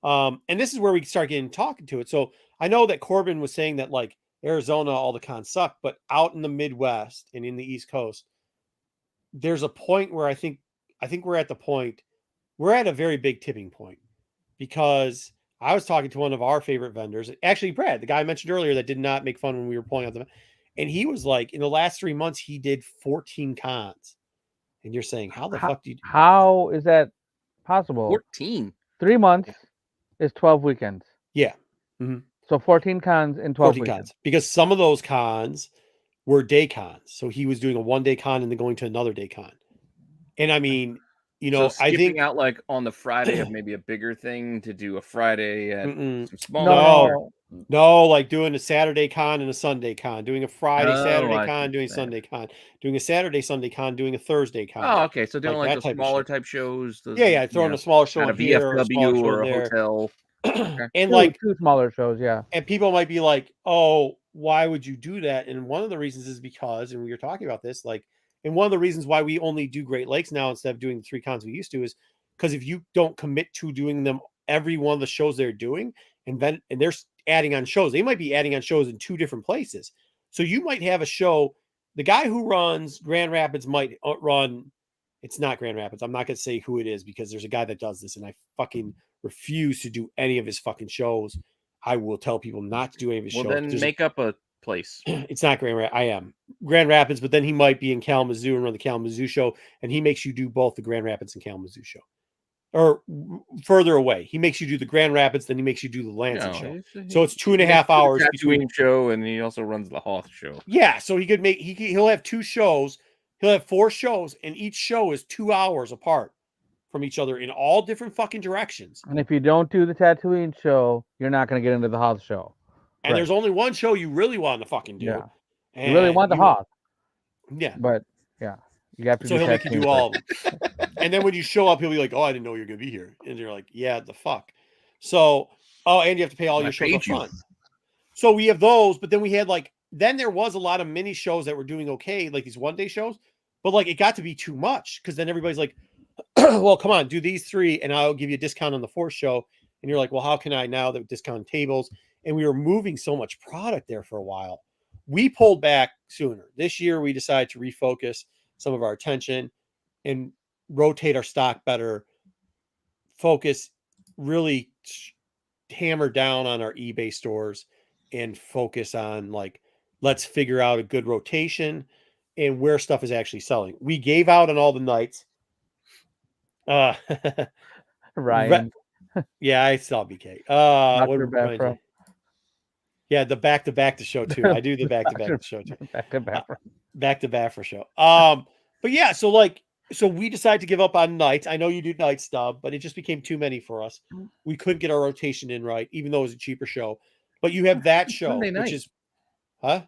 And this is where we start talking to it. So I know that Corbin was saying that like Arizona, all the cons suck, but out in the Midwest and in the East Coast, there's a point where I think we're at a very big tipping point, because I was talking to one of our favorite vendors, actually Brad, the guy I mentioned earlier that did not make fun when we were pulling out the, and he was like, in the last 3 months, he did 14 cons. And you're saying, how the fuck do you do that?
How is that possible?
14.
3 months is 12 weekends.
Yeah. Mm-hmm.
So 14 cons in 12
14
weekends.
cons. Because some of those cons were day cons. So he was doing a 1-day con and then going to another day con. And I mean, you know,
so skipping out like on the Friday of maybe a bigger thing to do a Friday at some small.
No, like doing a Saturday con and a Sunday con, doing a Friday, Saturday con, doing a Sunday con, doing a Saturday, Sunday con, doing a Thursday con.
Oh, okay. So doing like the smaller type shows.
Throwing a smaller show
at a VFW or a hotel.
And like
2 smaller shows, yeah.
And people might be like, oh, why would you do that? And one of the reasons is because, and we were talking about this, like, and one of the reasons why we only do Great Lakes now instead of doing the 3 cons we used to is because if you don't commit to doing them every one of the shows they're doing, and they're adding on shows, they might be adding on shows in 2 different places. So you might have a show. The guy who runs Grand Rapids might run. It's not Grand Rapids. I'm not going to say who it is because there's a guy that does this, and I fucking refuse to do any of his fucking shows. I will tell people not to do any of his shows.
Well, then make up a place.
It's not Grand Rapids. I am Grand Rapids, but then he might be in Kalamazoo and run the Kalamazoo show, and he makes you do both the Grand Rapids and Kalamazoo show. Or further away, he makes you do the Grand Rapids, then he makes you do the Lansing show. So it's 2.5 hours
between show, and he also runs the Hoth show.
Yeah, so he could make he'll have 2 shows. He'll have 4 shows, and each show is 2 hours apart from each other in all different fucking directions.
And if you don't do the Tatooine show, you're not going to get into the Hoth show.
And there's only one show you really want to fucking do.
Yeah.
And
you really want the Hoth.
Yeah.
But yeah, you have to.
So he'll make you do all of them. And then when you show up, he'll be like, "Oh, I didn't know you were going to be here," and you're like, "Yeah, the fuck." So, and you have to pay all your shows up front. So we have those, but then we had then there was a lot of mini shows that were doing okay, like these 1-day shows, but like it got to be too much because then everybody's like, "Well, come on, do these 3, and I'll give you a discount on the 4th show." And you're like, "Well, how can I now that discount tables?" And we were moving so much product there for a while. We pulled back sooner. This year, we decided to refocus some of our attention and rotate our stock better, focus, really hammer down on our eBay stores and focus on like let's figure out a good rotation and where stuff is actually selling. We gave out on all the nights.
Ryan,
Yeah, I saw BK.
Dr.
What Ryan
Bafra.
say? Yeah, the back to show too. I do the back to back show too.
Back to Bafra.
Back to Bafra show. But yeah, so we decided to give up on nights. I know you do night stuff, but it just became too many for us. We couldn't get our rotation in right, even though it was a cheaper show. But you have that show,
Sunday night.
which is, huh?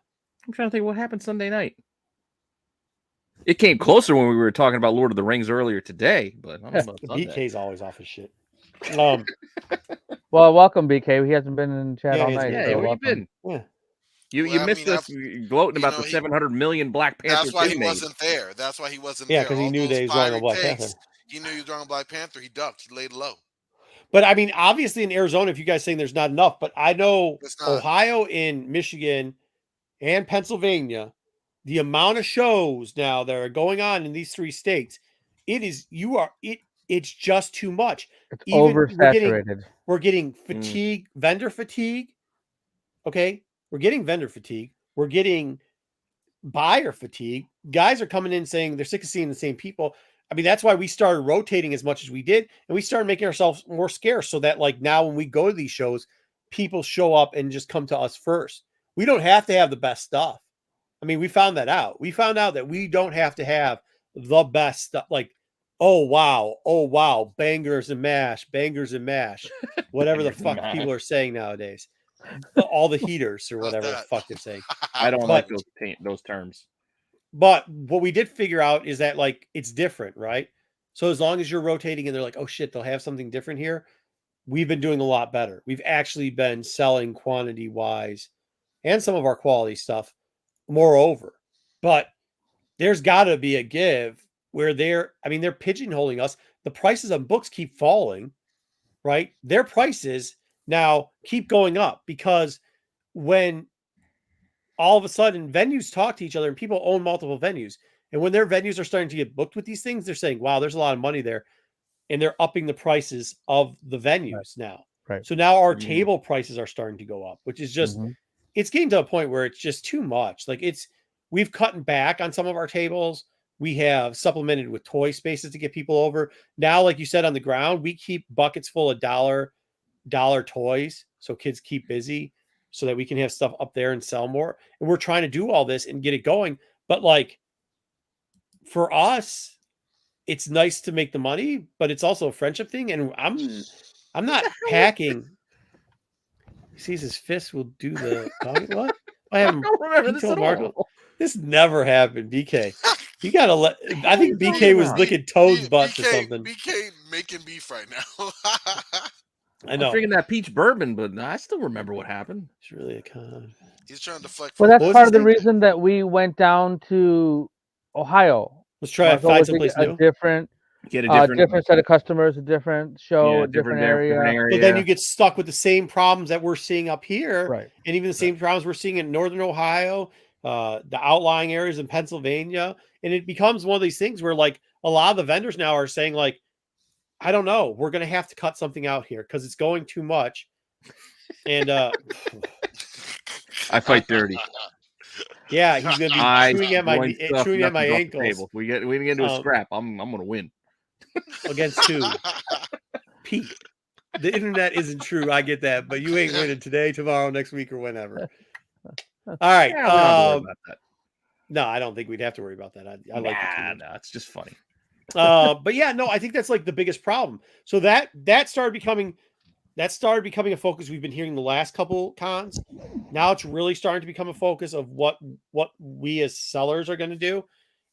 I'm trying to think what happened Sunday night. It came closer when we were talking about Lord of the Rings earlier today, but I don't know about Sunday.
BK's always off his shit.
Well, welcome, BK. He hasn't been in chat
Yeah,
all
he hasn't
night.
Yeah,
so
where you
welcome.
been?
Yeah.
You
Well, I
missed
mean,
us gloating about the
he-
700 million Black Panther.
That's why he
made.
wasn't there. That's why he wasn't
Yeah,
there.
because he
All
knew
those
that he was wrong on
fiery
Black
takes,
Panther.
He knew he was wrong on Black Panther. He ducked. He laid low.
But I mean, obviously in Arizona, if you guys saying there's not enough, but I know
It's not.
Ohio and Michigan and Pennsylvania, the amount of shows now that are going on in these 3 states, it's just too much.
It's
Even
oversaturated.
we're getting fatigue, vendor fatigue. Okay. We're getting vendor fatigue. We're getting buyer fatigue. Guys are coming in saying they're sick of seeing the same people. I mean, that's why we started rotating as much as we did, and we started making ourselves more scarce so that like now when we go to these shows, people show up and just come to us first. We don't have to have the best stuff. I mean, we found that out. We found out that we don't have to have the best stuff. Like, oh wow, bangers and mash, whatever the
Bangers and
fuck
mash.
people are saying nowadays. All the heaters or
How's
whatever the
that?
fuck they're saying.
I don't
But-
like those terms.
But what we did figure out is that like it's different, right? So as long as you're rotating and they're like, oh shit, they'll have something different here. We've been doing a lot better. We've actually been selling quantity wise and some of our quality stuff moreover. But there's got to be a give where they're pigeonholing us. The prices on books keep falling, right? Their prices now keep going up because when all of a sudden venues talk to each other and people own multiple venues. And when their venues are starting to get booked with these things, they're saying, wow, there's a lot of money there. And they're upping the prices of the venues now.
Right.
So now our
Mhm.
table prices are starting to go up, which is just,
Mhm.
it's getting to a point where it's just too much. Like we've cut back on some of our tables. We have supplemented with toy spaces to get people over. Now, like you said, on the ground, we keep buckets full of dollar toys. So kids keep busy so that we can have stuff up there and sell more. And we're trying to do all this and get it going. But like for us, it's nice to make the money, but it's also a friendship thing. And I'm not packing. He sees his fist will do the what? I haven't
don't remember
he
this
told
at
Marco.
all.
This never happened, BK. You gotta let. I think
are you
BK
talking
was
about?
licking Toad's butts or something.
BK making beef right now.
I
I'm
know.
drinking that peach bourbon, but I still remember what happened.
It's really a con.
He's trying to deflect.
Well,
from
that's
What was
part
he
of the
saying?
reason that we went down to Ohio.
Let's try and
Marco
find
was
someplace
a
new.
different,
Get a
different set of customers, a different show,
yeah,
a different area.
But then you get stuck with the same problems that we're seeing up here,
Right.
and even the same problems we're seeing in Northern Ohio, the outlying areas in Pennsylvania, and it becomes one of these things where like a lot of the vendors now are saying like, I don't know, we're going to have to cut something out here because it's going too much, and
I fight dirty.
yeah, he's going to be
I
chewing at my
join stuff,
chewing at my
nothing's off the
ankles
table. If we get into a
Um,
scrap, I'm gonna win.
against who? Pete. The internet isn't true. I get that, but you ain't winning today, tomorrow, next week, or whenever. All right.
Yeah, we don't have to worry about that.
No, I don't think we'd have to worry about that. I like it too much.
Nah, it's just funny.
But yeah, no, I think that's like the biggest problem. So that started becoming a focus. We've been hearing the last couple cons. Now it's really starting to become a focus of what we as sellers are going to do.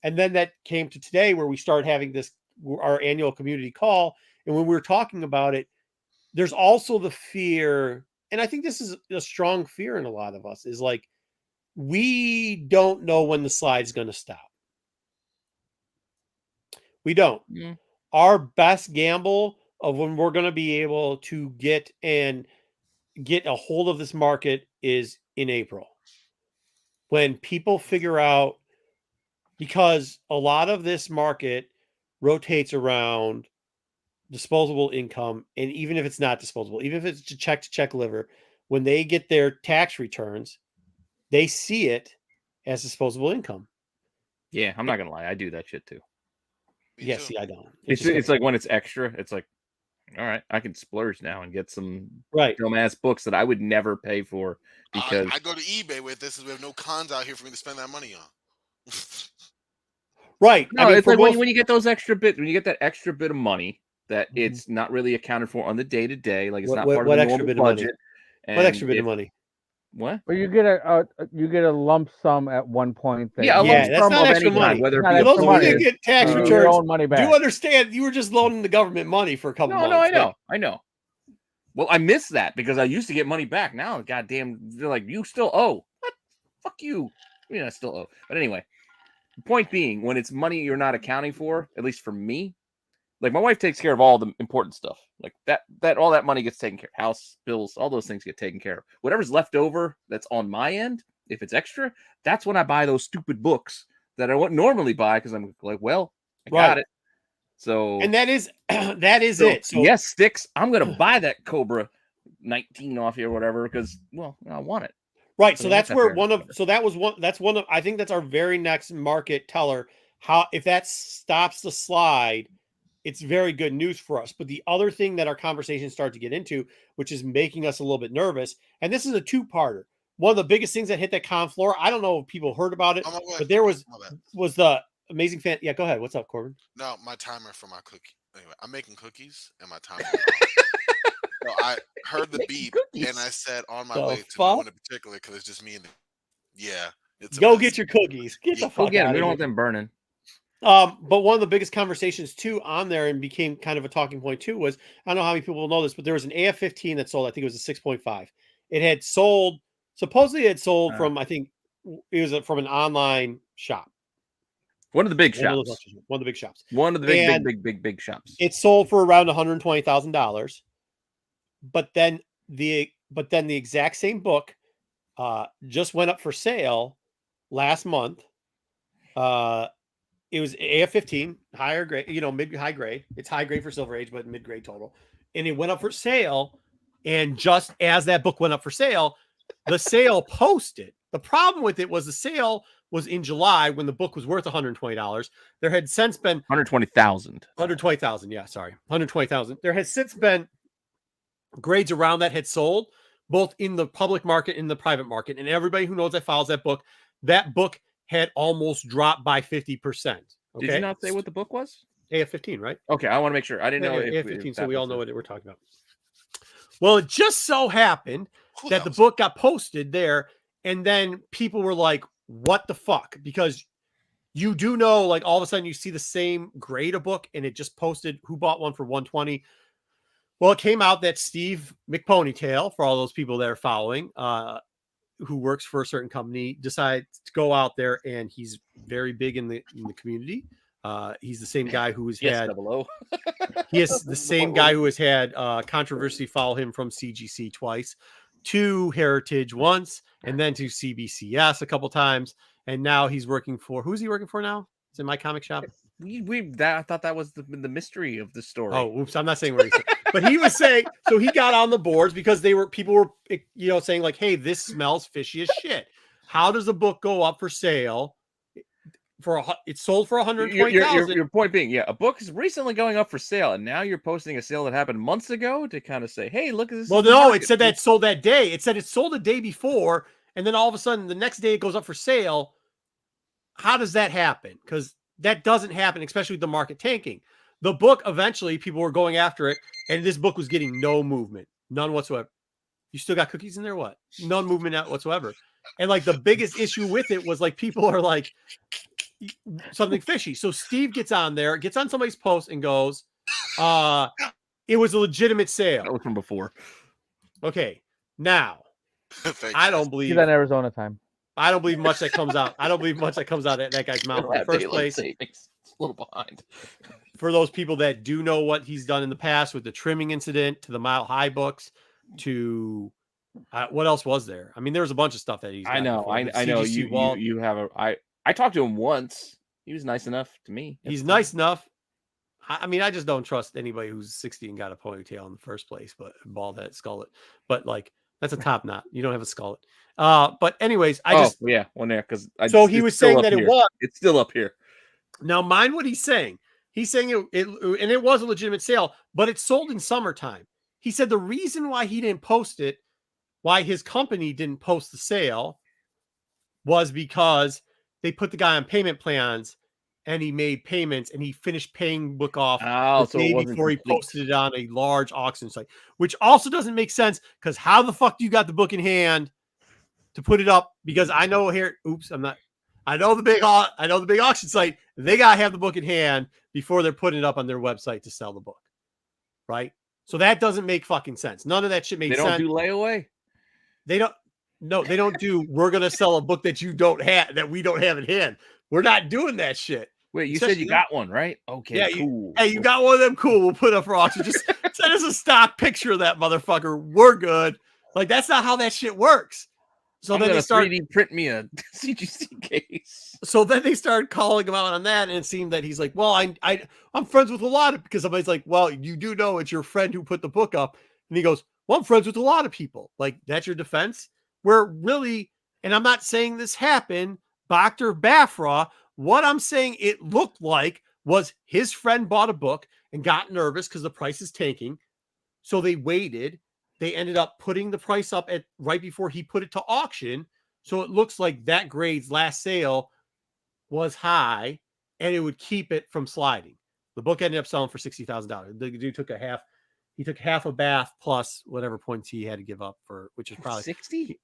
And then that came to today where we started having our annual community call. And when we were talking about it, there's also the fear, and I think this is a strong fear in a lot of us, is like we don't know when the slide's going to stop. We don't.
Mm.
Our best gamble of when we're going to be able to get a hold of this market is in April. When people figure out, because a lot of this market rotates around disposable income, and even if it's not disposable, even if it's to check liver, when they get their tax returns, they see it as disposable income.
Yeah, I'm not gonna lie, I do that shit too.
Me
Yeah,
too.
see, I don't.
It's like when it's extra, it's like, all right, I can splurge now and get some
right.
dumbass books that I would never pay for because
I go to eBay with this, we have no cons out here for me to spend that money on.
Right.
no,
I mean,
it's
for
like
most,
when you get those extra bit, when you get that extra bit of money that
Mhm.
it's not really accounted for on the day to day, like it's
What-
not
what-
part
what
of the
extra
normal
bit of money?
budget.
what
and
extra bit of
if-
money?
What?
Or you get a lump sum at one point. That
Yeah, a
you-
lump
Yeah, that's
sum
not
of
extra
any kind,
money.
whether it
Not
be
For
a
those of you
money.
that get tax
your
returns,
own money
do
back.
you understand? You were just loaning the government money for a couple
No,
months.
I know. Well, I miss that because I used to get money back. Now, goddamn, they're like, you still owe. What? Fuck you. I mean, I still owe. But anyway, the point being, when it's money you're not accounting for, at least for me, like my wife takes care of all the important stuff. Like that all that money gets taken care of. House bills, all those things get taken care of. Whatever's left over that's on my end, if it's extra, that's when I buy those stupid books that I wouldn't normally buy because I'm like, well, I got
Right.
it. So
And that is it. So
yes, Sticks, I'm gonna buy that Cobra 19 off here or whatever because I want it.
right.
So
So
yeah,
that's
that's
where
fair.
one of so that was one that's one of I think that's our very next market teller. How if that stops the slide, it's very good news for us. But the other thing that our conversation started to get into, which is making us a little bit nervous, and this is a two-parter. One of the biggest things that hit that con floor, I don't know if people heard about it,
Oh, my bad.
but there
My bad.
was the amazing fan. Yeah, go ahead. What's up, Corbin?
No, my timer for my cookie. Anyway, I'm making cookies and my timer. So I heard the beep and I said on my
The
way to
fuck?
no one in particular because it's just me and yeah. It's a
Go
mess.
get your cookies. Get the
Yeah.
fuck
Go get
out
them. We
of
don't
here.
want them burning.
But one of the biggest conversations too on there and became kind of a talking point too was I don't know how many people will know this, but there was an AF-15 that sold. I think it was a 6.5. It had sold supposedly it had sold from I think it was from an online shop.
One of the big
One of
shops.
the big shops.
One of the big shops.
It sold for around $120,000. But then the exact same book just went up for sale last month. It was AF-15, higher grade, mid-high grade. It's high grade for Silver Age, but mid-grade total. And it went up for sale. And just as that book went up for sale, the sale posted. The problem with it was the sale was in July when the book was worth $120. There had since been
120,000.
120,000. Yeah, sorry. 120,000. There has since been grades around that had sold both in the public market and the private market. And everybody who knows that follows that book had almost dropped by 50%. Okay?
Did you not say what the book was?
AF-15, right?
Okay, I want to make sure. I didn't know if
AF-15,
if
so
that
we all
was
know
it.
what we're talking about. Well, it just so happened
Who
that the
knows?
book got posted there, and then people were like, what the fuck? Because you do know, like, all of a sudden you see the same grade of book, and it just posted who bought one for 120. Well, it came out that Steve McPonytail, for all those people that are following, who works for a certain company, decided to go out there, and he's very big in the community. He's the same guy who has had
Dubbalow.
he is the same guy who has had controversy follow him from CGC twice, to Heritage once, and then to CBCS a couple times, and now he's working for who's he working for now? Is it My Comic Shop?
I thought that was the mystery of the story.
Oh, oops! I'm not saying where he's, but he was saying so. He got on the boards because people were saying like, "Hey, this smells fishy as shit. How does a book go up for sale? It's sold for 120,000."
Your point being, yeah, a book is recently going up for sale, and now you're posting a sale that happened months ago to kind of say, "Hey, look at this."
Well, no, it said that it sold that day. It said it sold a day before, and then all of a sudden, the next day it goes up for sale. How does that happen? Because that doesn't happen, especially with the market tanking. The book, eventually, people were going after it, and this book was getting no movement, none whatsoever. You still got cookies in there? What? None movement whatsoever. And like the biggest issue with it was like people are like something fishy. So Steve gets on there, gets on somebody's post, and goes, "It was a legitimate sale."
That was from before.
Okay, now
Thanks,
I
guys.
don't
See
believe
that in Arizona time.
I don't believe much that comes out. I don't believe much that comes out of that guy's mouth in the first place.
It's a little behind.
For those people that do know what he's done in the past with the trimming incident, to the Mile High books, to what else was there? I mean, there was a bunch of stuff that he's.
I know. I know. You have a. I talked to him once. He was nice enough to me.
He's nice enough. I mean, I just don't trust anybody who's 60 and got a ponytail in the first place, but bald head, skullet. But like, That's a top knot. You don't have a skullet. But anyways,
one there because
so he was saying that it was.
It's still up here.
Now, mind what he's saying. He's saying it was a legitimate sale, but it sold in summertime. He said the reason why he didn't post it, why his company didn't post the sale, was because they put the guy on payment plans and he made payments and he finished paying book off the day before he posted it on a large auction site, which also doesn't make sense because how the fuck do you got the book in hand to put it up? Because I know here, I know the big auction site, they got to have the book in hand before they're putting it up on their website to sell the book. Right? So that doesn't make fucking sense. None of that shit makes sense.
They don't do layaway?
They don't. No, they don't do. We're gonna sell a book that you don't have, that we don't have in hand. We're not doing that shit.
Wait, you said you got one, right? Okay,
yeah,
cool.
You got one of them. Cool. We'll put it up for auction. Just send us a stock picture of that motherfucker. We're good. Like that's not how that shit works. So then they start
3D print me a CGC case.
So then they started calling him out on that, and it seemed that he's like, "Well, I'm friends with a lot of," because somebody's like, "Well, you do know it's your friend who put the book up," and he goes, "Well, I'm friends with a lot of people." Like that's your defense. Where really, and I'm not saying this happened, Dr. Bafra. What I'm saying it looked like was his friend bought a book and got nervous because the price is tanking, so they waited. They ended up putting the price up at right before he put it to auction. So it looks like that grade's last sale was high and it would keep it from sliding. The book ended up selling for $60,000. The dude took half a bath plus whatever points he had to give up for, which is probably
60.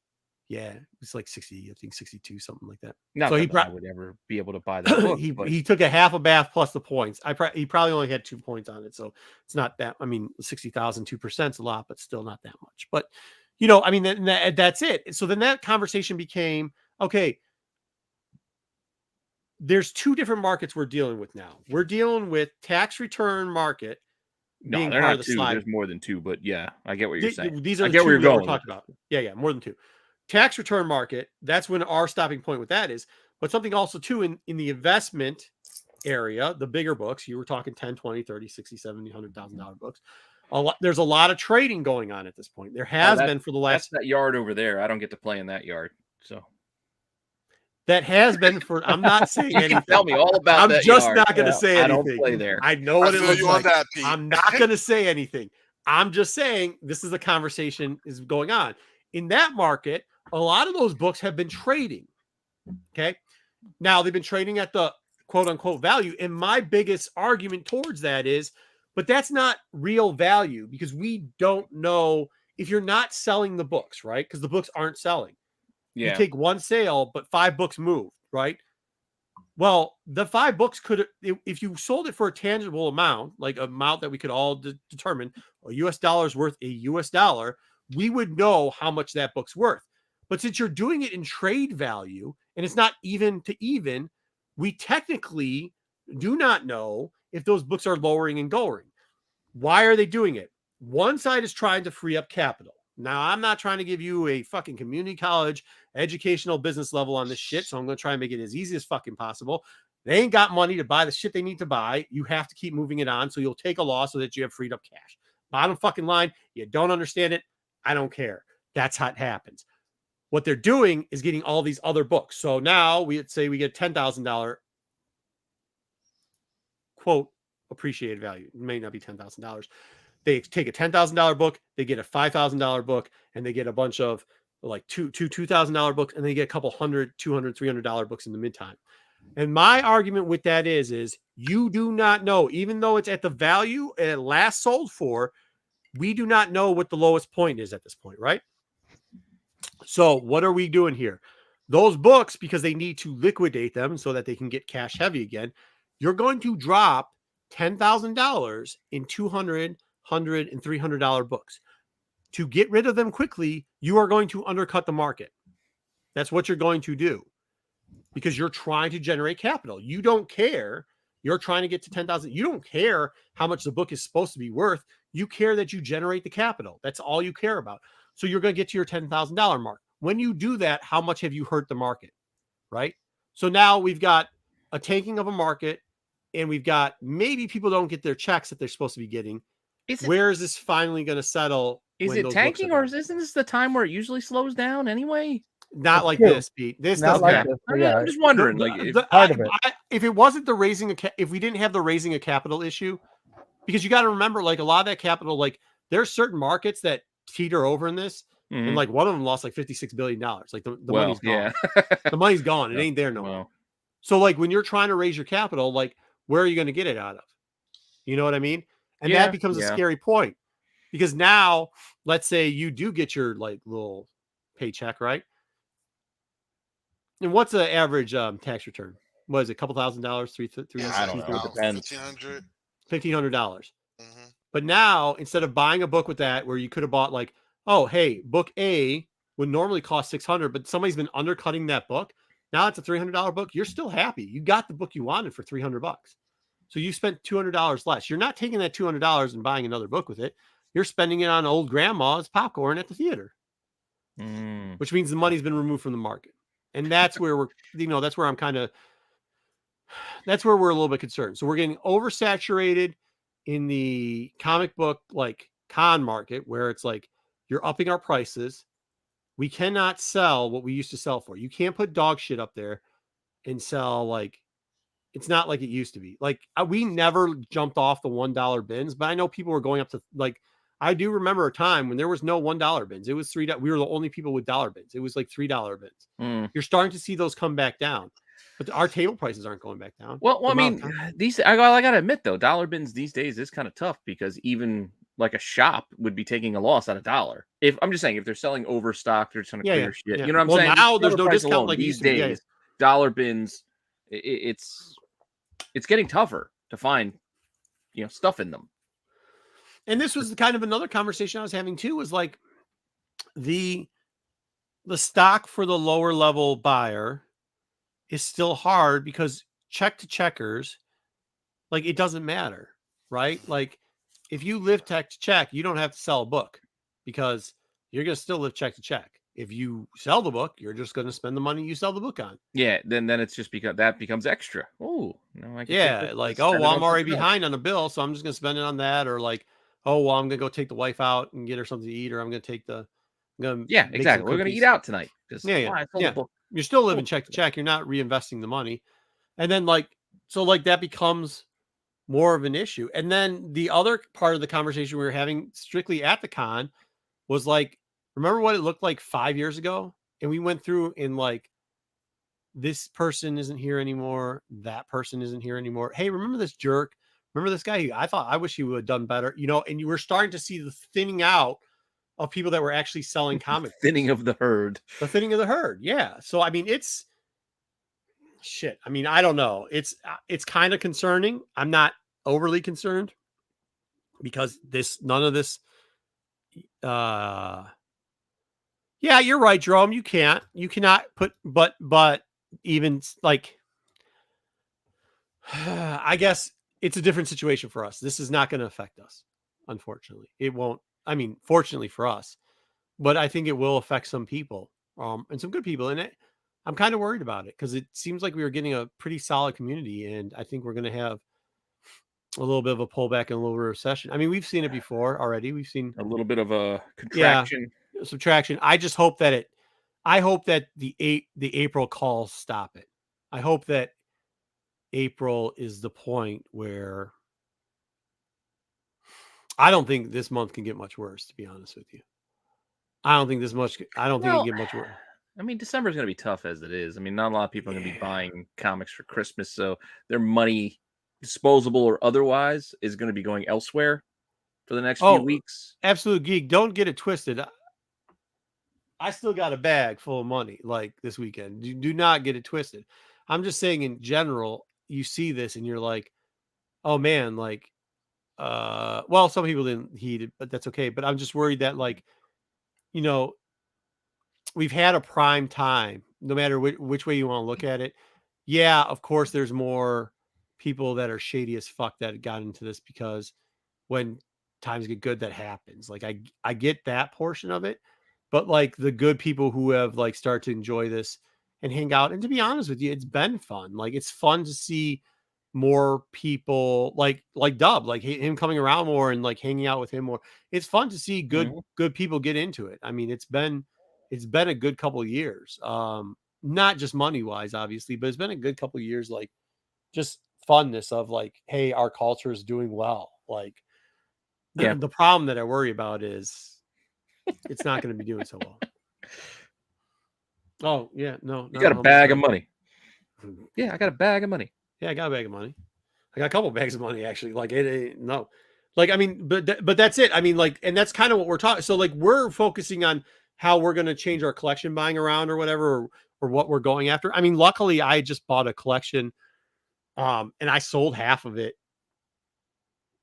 Yeah, it's like 60, I think 62, something like that.
Not
so
that I would ever be able to buy that book.
He took a half a bath plus the points. He probably only had 2 points on it, so it's not that. I mean, 60,000, 2% is a lot, but still not that much. But I mean, that's it. So then that conversation became okay. There's 2 different markets we're dealing with now. We're dealing with tax return market.
No, they're not 2. There's more than 2, but yeah, I get what you're saying.
These are the 2 we're talking about. Yeah, more than 2. Tax return market, that's when our stopping point with that is. But something also too in the investment area, the bigger books, you were talking 10, 20, 30, 60, 70, $100,000 books. There's a lot of trading going on at this point. There has been for the last.
That's that yard over there. I don't get to play in that yard. So
that has been for. I'm not saying anything.
Tell me all about that.
I'm just not going to say anything.
I don't play there.
I know what it looks like. I'm not going to say anything. I'm just saying this is the conversation is going on in that market. A lot of those books have been trading. Okay. Now they've been trading at the quote unquote value. And my biggest argument towards that is, but that's not real value because we don't know if you're not selling the books, right? Because the books aren't selling. Yeah. You take one sale, but 5 books moved, right? Well, the 5 books could, if you sold it for a tangible amount, like an amount that we could all determine, a US dollar is worth a US dollar, we would know how much that book's worth. But since you're doing it in trade value and it's not even to even, we technically do not know if those books are lowering and going. Why are they doing it? One side is trying to free up capital. Now, I'm not trying to give you a fucking community college educational business level on this shit, so I'm going to try and make it as easy as fucking possible. They ain't got money to buy the shit they need to buy. You have to keep moving it on, so you'll take a loss so that you have freed up cash. Bottom fucking line, you don't understand it, I don't care. That's how it happens. What they're doing is getting all these other books. So now we would say we get $10,000 quote appreciated value. It may not be $10,000. They take a $10,000 book, they get a $5,000 book, and they get a bunch of like two $2,000 books, and they get a couple $100, $200, $300 books in the meantime. And my argument with that is you do not know, even though it's at the value it last sold for, we do not know what the lowest point is at this point, right? So what are we doing here? Those books, because they need to liquidate them so that they can get cash heavy again, you're going to drop $10,000 in $200, $100, and $300 books. To get rid of them quickly, you are going to undercut the market. That's what you're going to do because you're trying to generate capital. You don't care. You're trying to get to 10,000. You don't care how much the book is supposed to be worth. You care that you generate the capital. That's all you care about. So you're going to get to your $10,000 mark. When you do that, how much have you hurt the market, right? So now we've got a tanking of a market and we've got maybe people don't get their checks that they're supposed to be getting. Where is this finally going to settle
Is
when
it
those books are
tanking, or
done.
isn't this the time where it usually slows down anyway?
Not like
true.
this, Pete. This
Not
doesn't
like
happen.
this, but yeah.
I'm just wondering,
The-
like, if,
the-
part of it.
if it wasn't the if we didn't have the raising a capital issue, because you got to remember, like a lot of that capital, like there's certain markets that teeter over in this, and
Mhm.
like one of them lost like $56 billion. Like the
well,
money's gone.
yeah.
The money's gone. It
Yeah.
ain't there no more.
Well,
So like when you're trying to raise your capital, like where are you going to get it out of? You know what I mean? And
Yeah,
that becomes a
yeah.
scary point, because now let's say you do get your like little paycheck, right? And what's the average tax return? What is it? A couple $1,000, three,
I don't know. It depends.
$1,500.
$1,500.
Mm-hmm.
But now, instead of buying a book with that, where you could have bought like, oh, hey, book A would normally cost $600, but somebody's been undercutting that book. Now it's a $300 book. You're still happy. You got the book you wanted for $300. So you spent $200 less. You're not taking that $200 and buying another book with it. You're spending it on old grandma's popcorn at the theater,
Mm.
which means the money's been removed from the market. And that's where we're, that's where that's where we're a little bit concerned. So we're getting oversaturated in the comic book like con market, where it's like you're upping our prices. We cannot sell what we used to sell for. You can't put dog shit up there and sell like, it's not like it used to be. Like we never jumped off the $1 bins, but I know people were going up to like, I do remember a time when there was no $1 bins. It was $3. We were the only people with dollar bins. It was like $3 bins.
Mm.
You're starting to see those come back down, but our table prices aren't going back down.
Well,
The
I
amount
mean,
of time-
these I gotta admit though, dollar bins these days is kind of tough, because even like a shop would be taking a loss on $1. If I'm just saying, if they're selling overstock, they're trying to
Yeah,
clear
yeah,
shit.
yeah.
You know what I'm
Well,
saying?
now
Just
there's
cover
no
price
discount
alone
like it
these
used to be. Yeah,
days. Dollar bins, it's getting tougher to find, stuff in them.
And this was kind of another conversation I was having too, was like the stock for the lower level buyer is still hard, because check to checkers, like it doesn't matter, right? Like if you live check to check, you don't have to sell a book, because you're going to still live check to check. If you sell the book, you're just going to spend the money you sell the book on.
Yeah, then it's just because that becomes extra. Oh, no, I can take
Yeah,
this,
like,
spend
oh,
it
well,
on
I'm already
something else.
behind on a bill, so I'm just going to spend it on that. Or like, oh, well, I'm going to go take the wife out and get her something to eat, or I'm going to take I'm going to
Yeah,
make some
exactly. We're gonna
cookies.
eat out tonight. Just,
Yeah, yeah,
I sold
yeah.
the book.
You're still living check to check. You're not reinvesting the money. And then like, so like that becomes more of an issue. And then the other part of the conversation we were having strictly at the con was like, remember what it looked like 5 years ago? And we went through in like, this person isn't here anymore. That person isn't here anymore. Hey, remember this jerk? Remember this guy? I wish he would have done better, and you were starting to see the thinning out of people that were actually selling comic
Thinning of the herd.
the thinning of the herd. Yeah. So, I mean, it's shit. I mean, I don't know. It's kind of concerning. I'm not overly concerned, because none of this, yeah, you're right, Jerome. You cannot put, but even like, I guess it's a different situation for us. This is not going to affect us. Unfortunately, it won't. I mean, fortunately for us, but I think it will affect some people, and some good people in it. I'm kind of worried about it, because it seems like we were getting a pretty solid community, and I think we're going to have a little bit of a pullback and a little recession. I mean, we've seen it before already. We've seen
A little bit of a contraction.
subtraction. I just hope that the April calls stop it. I hope that April is the point where I don't think this month can get much worse, to be honest with you. I don't think it can get much worse.
I mean, December is going to be tough as it is. I mean, not a lot of people are going to be buying comics for Christmas, so their money, disposable or otherwise, is going to be going elsewhere for the next few weeks.
Absolute geek. Don't get it twisted. I still got a bag full of money like this weekend. Do not get it twisted. I'm just saying in general, you see this and you're like, oh man, like, well, some people didn't heed it, but that's okay. But I'm just worried that like, we've had a prime time, no matter which way you want to look at it. Yeah, of course, there's more people that are shady as fuck that got into this, because when times get good, that happens. Like I get that portion of it, but like the good people who have like started to enjoy this and hang out. And to be honest with you, it's been fun. Like it's fun to see more people like Dub, like him coming around more and like hanging out with him more. It's fun to see good people get into it. I mean, it's been a good couple of years. Not just money wise, obviously, but it's been a good couple of years, like just funness of like, hey, our culture is doing well. Like, the problem that I worry about is it's not going to be doing so well. Oh yeah, no,
You got a bag of money. Yeah, I got a bag of money.
Yeah, I got a bag of money. I got a couple of bags of money actually. Like no, like I mean, but that's it. I mean, like, and that's kind of what we're talking. So like we're focusing on how we're going to change our collection buying around or whatever, or what we're going after. I mean, luckily I just bought a collection, and I sold half of it,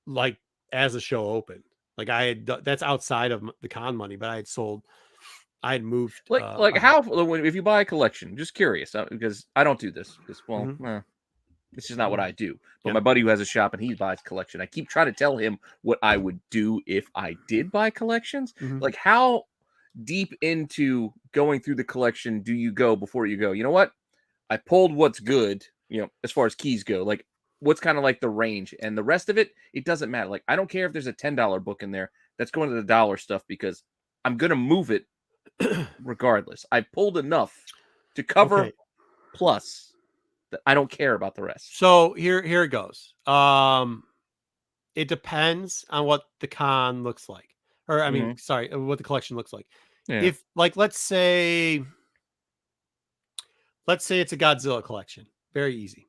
like as the show opened. Like that's outside of the con money, but I had moved.
Like how if you buy a collection, just curious because I don't do this because this is not what I do. But my buddy who has a shop and he buys collection, I keep trying to tell him what I would do if I did buy collections. Like how deep into going through the collection do you go before you go, you know what? I pulled what's good, as far as keys go, like what's kind of like the range, and the rest of it, it doesn't matter. Like I don't care if there's a $10 book in there that's going to the dollar stuff because I'm going to move it regardless. I pulled enough to cover plus that I don't care about the rest.
So here it goes. It depends on what the con looks like, or I mean, sorry, what the collection looks like.
Yeah.
If like let's say it's a Godzilla collection, very easy.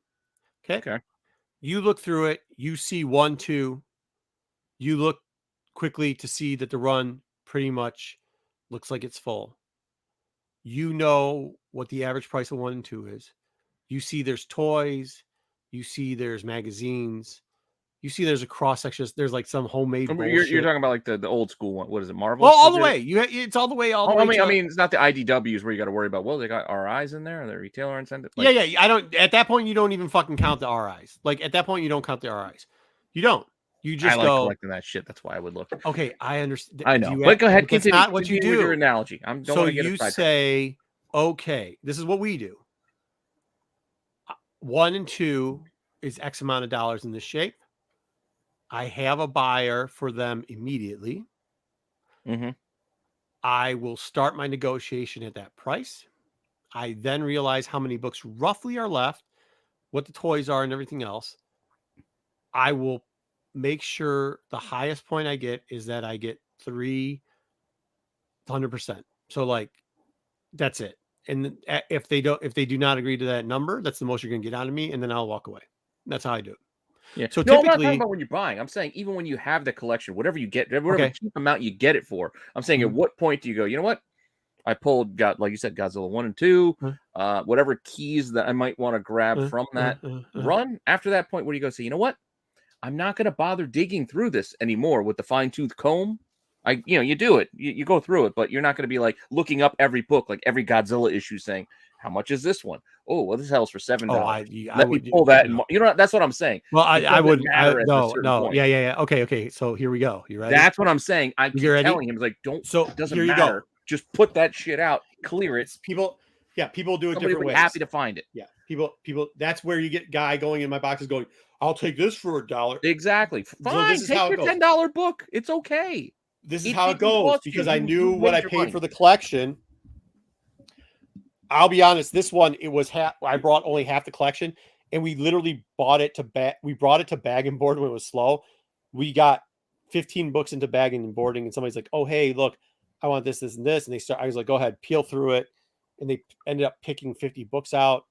Okay. You look through it, you see 1, 2. You look quickly to see that the run pretty much looks like it's full. You know what the average price of 1 and 2 is. You see there's toys. You see there's magazines. You see there's a cross section. There's like some homemade bullshit.
You're talking about like the old school one. What is it, Marvel?
Well, all the way. It's all the way.
I mean, it's not the IDWs where you got to worry about. Well, they got RIs in there. Are they retailer incentive?
Like, yeah. I don't. At that point, you don't even fucking count the RIs. Like at that point, you don't count the RIs. You don't. You just
I like collecting that shit. That's why I would look.
Okay, I understand.
I know. But go ahead.
That's not what you do.
With your analogy.
So you say, okay, this is what we do. 1 and 2 is X amount of dollars in this shape. I have a buyer for them immediately. I will start my negotiation at that price. I then realize how many books roughly are left, what the toys are, and everything else. I will make sure the highest point I get is that I get 300%. So like, that's it. And if they do not agree to that number, that's the most you're going to get out of me, and then I'll walk away. That's how I do it.
Yeah.
So
no,
typically,
I'm not talking about when you're buying. I'm saying even when you have the collection, whatever you get, whatever cheap amount you get it for. I'm saying at what point do you go, you know what? I pulled, like you said, Godzilla 1 and 2, whatever keys that I might want to grab from that run. After that point, where do you go say, you know what? I'm not going to bother digging through this anymore with the fine-tooth comb. You do it. You go through it, but you're not going to be like looking up every book, like every Godzilla issue saying, how much is this one? Oh, well, this hell's for $7. Let me pull that. And, that's what I'm saying.
Well, I wouldn't. No. Yeah. Okay. So here we go. You ready?
That's what I'm saying. I keep telling him, like, don't. So it doesn't matter. Go. Just put that shit out, clear it.
People do it different ways.
Happy to find it.
Yeah. People. That's where you get guy going in my boxes going, I'll take this for $1.
Exactly. Fine. So take your $10 book. It's okay.
This is how it goes because I knew what I paid for the collection. I'll be honest. This one, it was I brought only half the collection, and we literally bought it to We brought it to bag and board when it was slow. We got 15 books into bagging and boarding, and somebody's like, "Oh, hey, look, I want this, this, and this." And I was like, "Go ahead, peel through it." And they ended up picking 50 books out,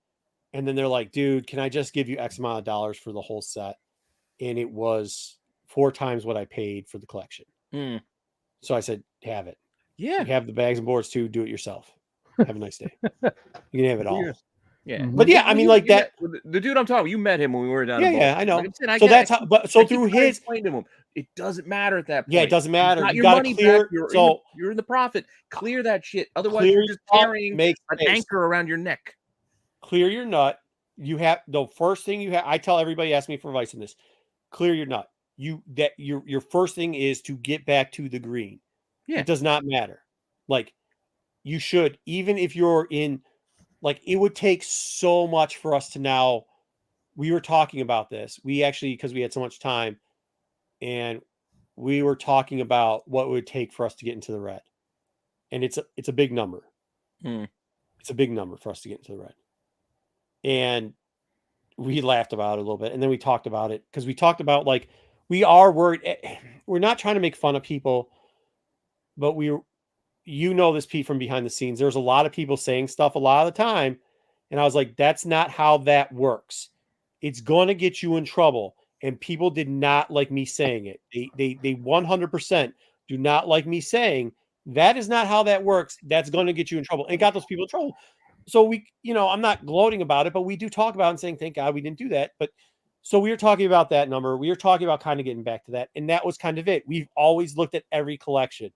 and then they're like, "Dude, can I just give you X amount of dollars for the whole set?" And it was 4 times what I paid for the collection. So I said, "Have it.
Yeah,
you have the bags and boards too. Do it yourself. Have a nice day. You can have it all."
Yeah,
but yeah, I mean, like that.
The dude I'm talking, you met him when we were down.
Yeah, I know. Like I said, so that's how. But so through his,
explain to him, it doesn't matter at that point.
Yeah, it doesn't matter.
You got to clear. You're in the profit. Clear that shit. Otherwise, you're just carrying an anchor around your neck.
Clear your nut. You have the first thing you have. I tell everybody, ask me for advice on this. Clear your nut. Your first thing is to get back to the green.
Yeah,
it does not matter. Like you should, even if you're in. Like it would take so much for us to now we were talking about this. We actually, because we had so much time, and we were talking about what it would take for us to get into the red. And it's a big number. It's a big number for us to get into the red. And we laughed about it a little bit. And then we talked about it because we talked about, like, we are worried. We're not trying to make fun of people, but you know this, Pete, from behind the scenes. There's a lot of people saying stuff a lot of the time. And I was like, that's not how that works. It's going to get you in trouble. And people did not like me saying it. They 100% do not like me saying that is not how that works. That's going to get you in trouble. And it got those people in trouble. So we, I'm not gloating about it, but we do talk about it and saying, thank God we didn't do that. But so we were talking about that number. We were talking about kind of getting back to that. And that was kind of it. We've always looked at every collection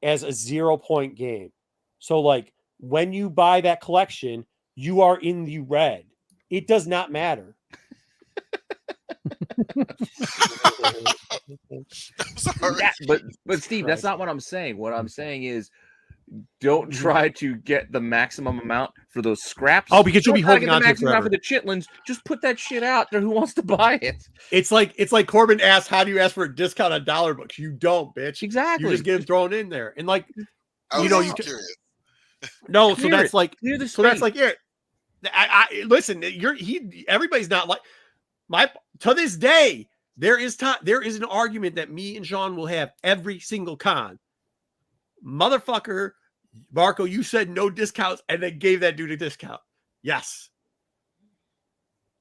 as a 0-point game. So, like, when you buy that collection, you are in the red. It does not matter.
Sorry.
Yeah, but Steve, that's not what I'm saying. What I'm saying is, don't try to get the maximum amount for those scraps.
Oh, because you'll be holding on to it
forever.
forever.
For the chitlins, just put that shit out there. Who wants to buy it?
It's like Corbin asked, how do you ask for a discount on dollar books? You don't, bitch.
Exactly.
You just get them thrown in there. And, like,
I was just curious.
No,
Clear
so that's
it.
like,
Clear the
so that's
space.
like, yeah. I listen. Everybody's not like to this day. There is an argument that me and Sean will have every single con. Motherfucker, Marco, you said no discounts and then gave that dude a discount. Yes,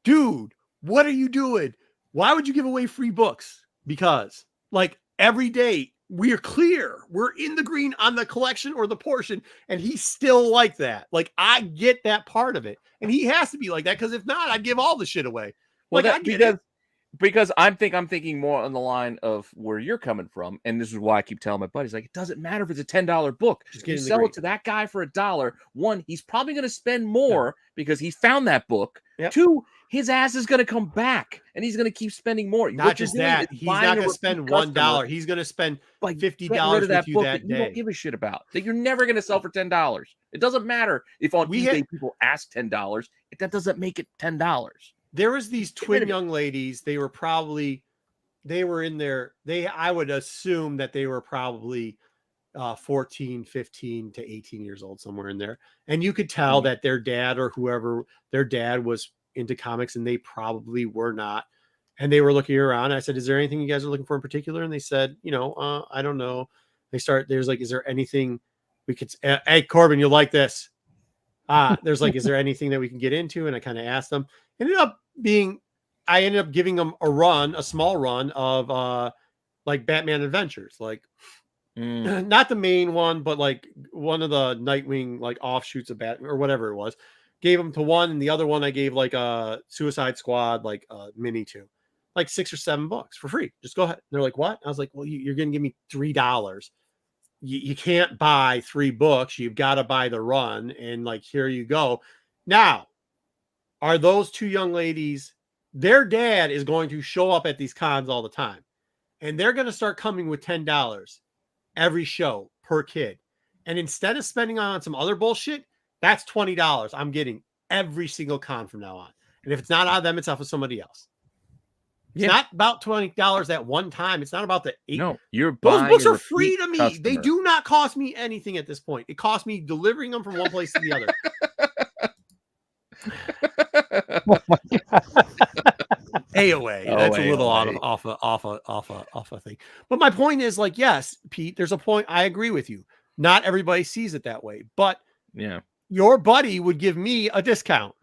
dude, what are you doing? Why would you give away free books? Because, like, every day we're clear. We're in the green on the collection or the portion, and he's still like that. Like, I get that part of it. And he has to be like that, because if not, I'd give all the shit away.
Well,
Like, I get it.
Because I'm thinking more on the line of where you're coming from, and this is why I keep telling my buddies, like, it doesn't matter if it's a $10 book.
Just
You
get in the
sell
green.
it to that guy for $1. One, he's probably going to spend more because he found that book.
Yep.
Two, his ass is going to come back and he's going to keep spending more.
Not
What you're
just
doing
that,
is
he's
buying
not
a
going to spend
repeat customer,
$1. He's going to spend
like,
$50
getting rid of
with you
book
that
you
day.
don't give a shit about, that you're never going to sell for $10. It doesn't matter if on eBay people ask $10. That doesn't make it $10.
There was these twin young ladies. They were in there. I would assume that they were probably 14, 15 to 18 years old, somewhere in there. And you could tell that their dad or whoever their dad was into comics, and they probably were not. And they were looking around. I said, is there anything you guys are looking for in particular? And they said, I don't know. There's like, is there anything we could, hey, Corbin, you'll like this. There's like, is there anything that we can get into? And I kind of asked them. I ended up giving them a small run of like Batman Adventures, like not the main one, but like one of the Nightwing like offshoots of Batman or whatever it was. Gave them to one, and the other one I gave like a Suicide Squad like mini to, like 6 or 7 books for free. Just go ahead. And they're like, what? I was like, well, you're gonna give me $3. You can't buy 3 books. You've got to buy the run, and like, here you go. Now, are those 2 young ladies? Their dad is going to show up at these cons all the time, and they're going to start coming with $10 every show per kid. And instead of spending on some other bullshit, that's $20 I'm getting every single con from now on. And if it's not out of them, it's off of somebody else. It's not about $20 at one time. It's not about the 8.
No, you're
those
buying
books
a
are free to me.
repeat
They
customer.
do not cost me anything at this point. It costs me delivering them from one place to the other. AOA. That's a little out of off a thing. But my point is, like, yes, Pete, there's a point. I agree with you. Not everybody sees it that way, but
yeah,
your buddy would give me a discount.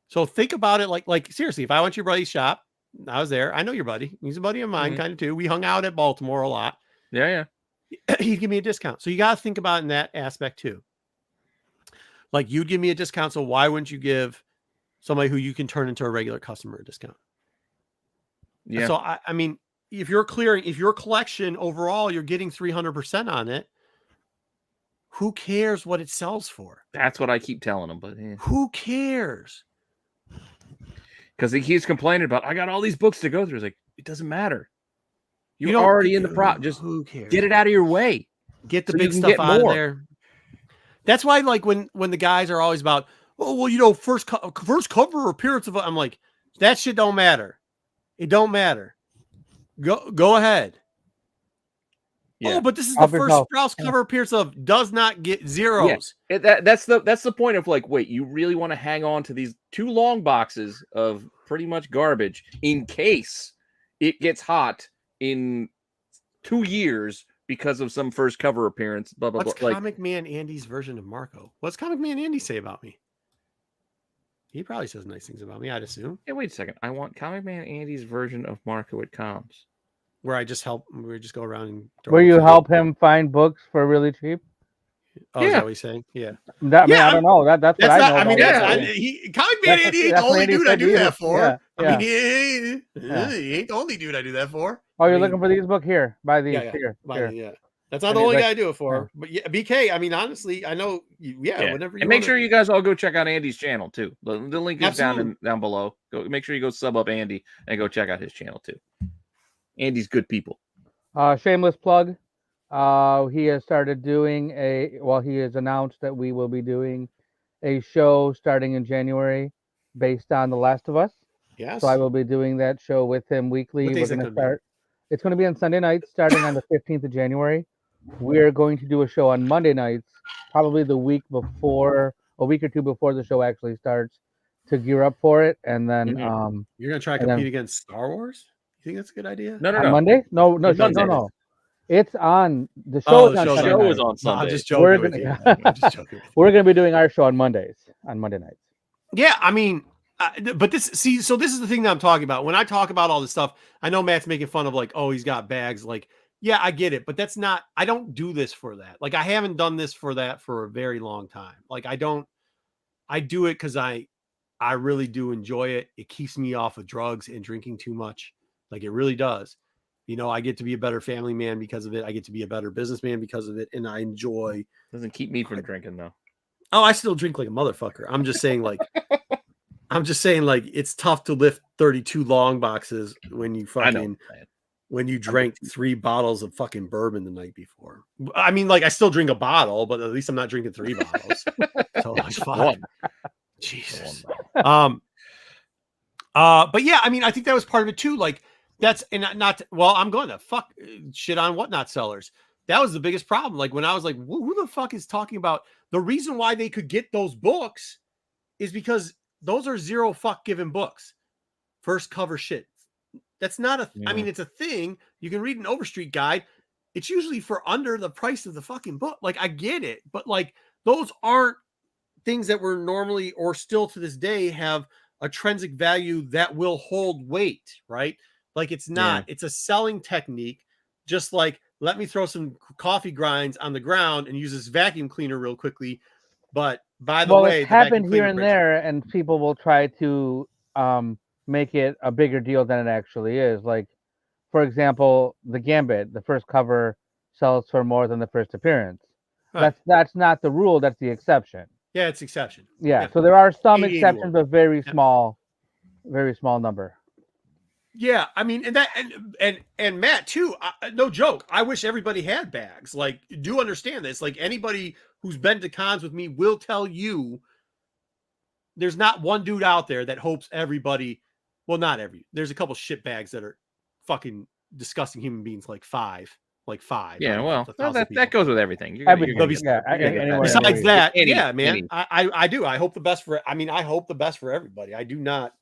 So think about it like seriously, if I went to your buddy's shop, I was there. I know your buddy. He's a buddy of mine, kind of too. We hung out at Baltimore a lot.
Yeah.
He'd give me a discount. So you got to think about it in that aspect too. Like, you'd give me a discount, so why wouldn't you give somebody who you can turn into a regular customer a discount?
Yeah.
So I mean, if your collection overall, you're getting 300% on it, who cares what it sells for?
That's what I keep telling him, but
who cares?
Because he's complaining about, I got all these books to go through. It's like, it doesn't matter. You're already in the prop. Just
who cares?
Get it out of your way.
Get the big stuff out of there. That's why, like, when the guys are always about, oh well, first cover appearance of. I'm like, that shit don't matter. It don't matter. Go ahead.
Yeah.
Oh, but this is the
Help
first
yourself.
Sprouse cover appearance of does not get zeros.
That's the point of like, wait, you really want to hang on to these 2 long boxes of pretty much garbage in case it gets hot in 2 years because of some first cover appearance. Blah blah
What's
blah.
Comic Man Andy's version of Marco? What's Comic Man Andy say about me? He probably says nice things about me, I'd assume.
Hey, wait a second. I want Comic Man Andy's version of Marco at Comms.
Where I just help, we just go around and throw
Where
books
you
at
help him find books for really cheap?
Oh, is
Yeah.
that what he's saying? Yeah.
That, I mean,
Yeah,
I don't know. That's what
That's
I
not,
know.
I mean,
about
that's,
it.
Comic Man
That's-
Andy ain't
that's
the
what
only
Andy
dude I
said
do
to you.
that for.
Yeah,
I mean, he ain't the only dude I do that for.
Oh, you're
I mean,
looking for these books here. Buy these
yeah,
here.
By
here.
the- yeah. That's not
And
the
he's
only
like-
guy I do it for. But yeah, BK, I mean, honestly, I know, whenever you
And make
wanna-
sure you guys all go check out Andy's channel too. The link is
Absolutely.
down below. Go make sure you go sub up Andy and go check out his channel too. Andy's good people.
Shameless plug. He has started doing he has announced that we will be doing a show starting in January based on The Last of Us.
Yes.
So I will be doing that show with him weekly.
What day
We're
is that
going to
gonna be?
start. It's going to be on Sunday nights starting on the 15th of January. We're going to do a show on Monday nights, probably the week before, a week or two before the show actually starts, to gear up for it. And then
You're gonna try to
and then-
compete against Star Wars? You think that's a good idea?
No.
on Monday? No,
It's Monday.
no. It's on the show.
Oh,
is
the
on
show's
Sunday
show
night.
is on
No, I'm
Sunday.
just
We're
joking with
gonna-
you. I'm just joking with you.
We're going to be doing our show on Monday nights.
Yeah, I mean, but this is the thing that I'm talking about. When I talk about all this stuff, I know Matt's making fun of like, oh, he's got bags. Like, yeah, I get it, but that's not. I don't do this for that. Like, I haven't done this for that for a very long time. Like, I do it because I really do enjoy it. It keeps me off of drugs and drinking too much. Like, it really does. I get to be a better family man because of it. I get to be a better businessman because of it, and I enjoy.
Doesn't keep me from drinking though.
Oh, I still drink like a motherfucker. I'm just saying, like, it's tough to lift 32 long boxes when you
I know.
fucking when you drank 3 bottles of fucking bourbon the night before. I mean, like, I still drink a bottle, but at least I'm not drinking 3 bottles. So it's fine.
One.
Jesus. But yeah, I mean, I think that was part of it too. Like, that's I'm going to fuck shit on whatnot sellers. That was the biggest problem. Like, when I was like, who the fuck is talking about the reason why they could get those books is because those are zero fuck given books. First cover shit. That's not I mean, it's a thing. You can read an Overstreet guide. It's usually for under the price of the fucking book. Like, I get it, but like, those aren't things that were normally or still to this day have a intrinsic value that will hold weight, right? Like, it's not, it's a selling technique. Just like, let me throw some coffee grinds on the ground and use this vacuum cleaner real quickly. But by the way,
it's happened here and
breaks-
there, and people will try to make it a bigger deal than it actually is. Like, for example, the Gambit, the first cover sells for more than the first appearance.
Right.
That's not the rule. That's the exception.
Yeah, it's exception.
Yeah. So there are some
80,
exceptions, but very small number.
Yeah, I mean, and Matt too. No joke. I wish everybody had bags. Like, do understand this. Like, anybody who's been to cons with me will tell you, there's not one dude out there that hopes everybody. Well, not every. There's a couple shit bags that are fucking disgusting human beings. Like five.
Yeah, well,
1,000 people.
that goes with everything.
Besides that,
Any-
yeah, man.
any-
I do. I hope the best for. I mean, I hope the best for everybody. I do not.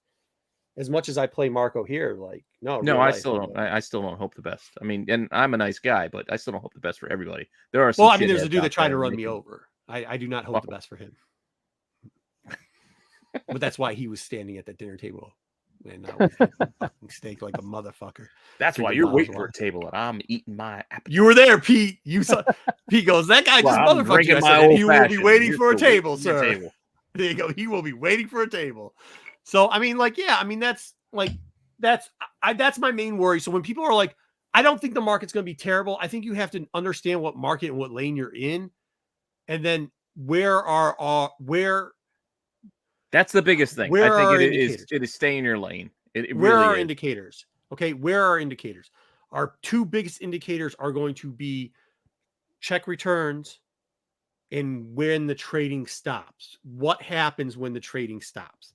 As much as I play Marco here, like, no,
No,
real
I
life,
still don't.
like-
I still don't hope the best. I mean, and I'm a nice guy, but I still don't hope the best for everybody. There are some.
Well, I mean, there's a
shitheads
dude that
out
tried
there
to run
making-
me over. I do not hope
Fuck
the best for him. But that's why he was standing at the dinner table and I was eating fucking steak like a motherfucker.
That's why
drinking
you're
bottles
waiting
of
for a
wine.
table and I'm eating my apple.
You were there, Pete. You saw. Pete goes, that guy just
Well, I'm
motherfucking.
drinking
I
my
said, and he will be
old-fashioned.
waiting
You're
for a
still waiting
table,
for your
sir.
table.
There you go. He will be waiting for a table. So I mean, like, yeah, I mean, that's my main worry. So when people are like, I don't think the market's going to be terrible. I think you have to understand what market and what lane you're in, and then where
That's the biggest thing.
Where
I
are
think
indicators?
it is stay in your lane. It
where
really
are
is.
indicators? Okay, where are indicators? Our two biggest indicators are going to be check returns and when the trading stops. What happens when the trading stops?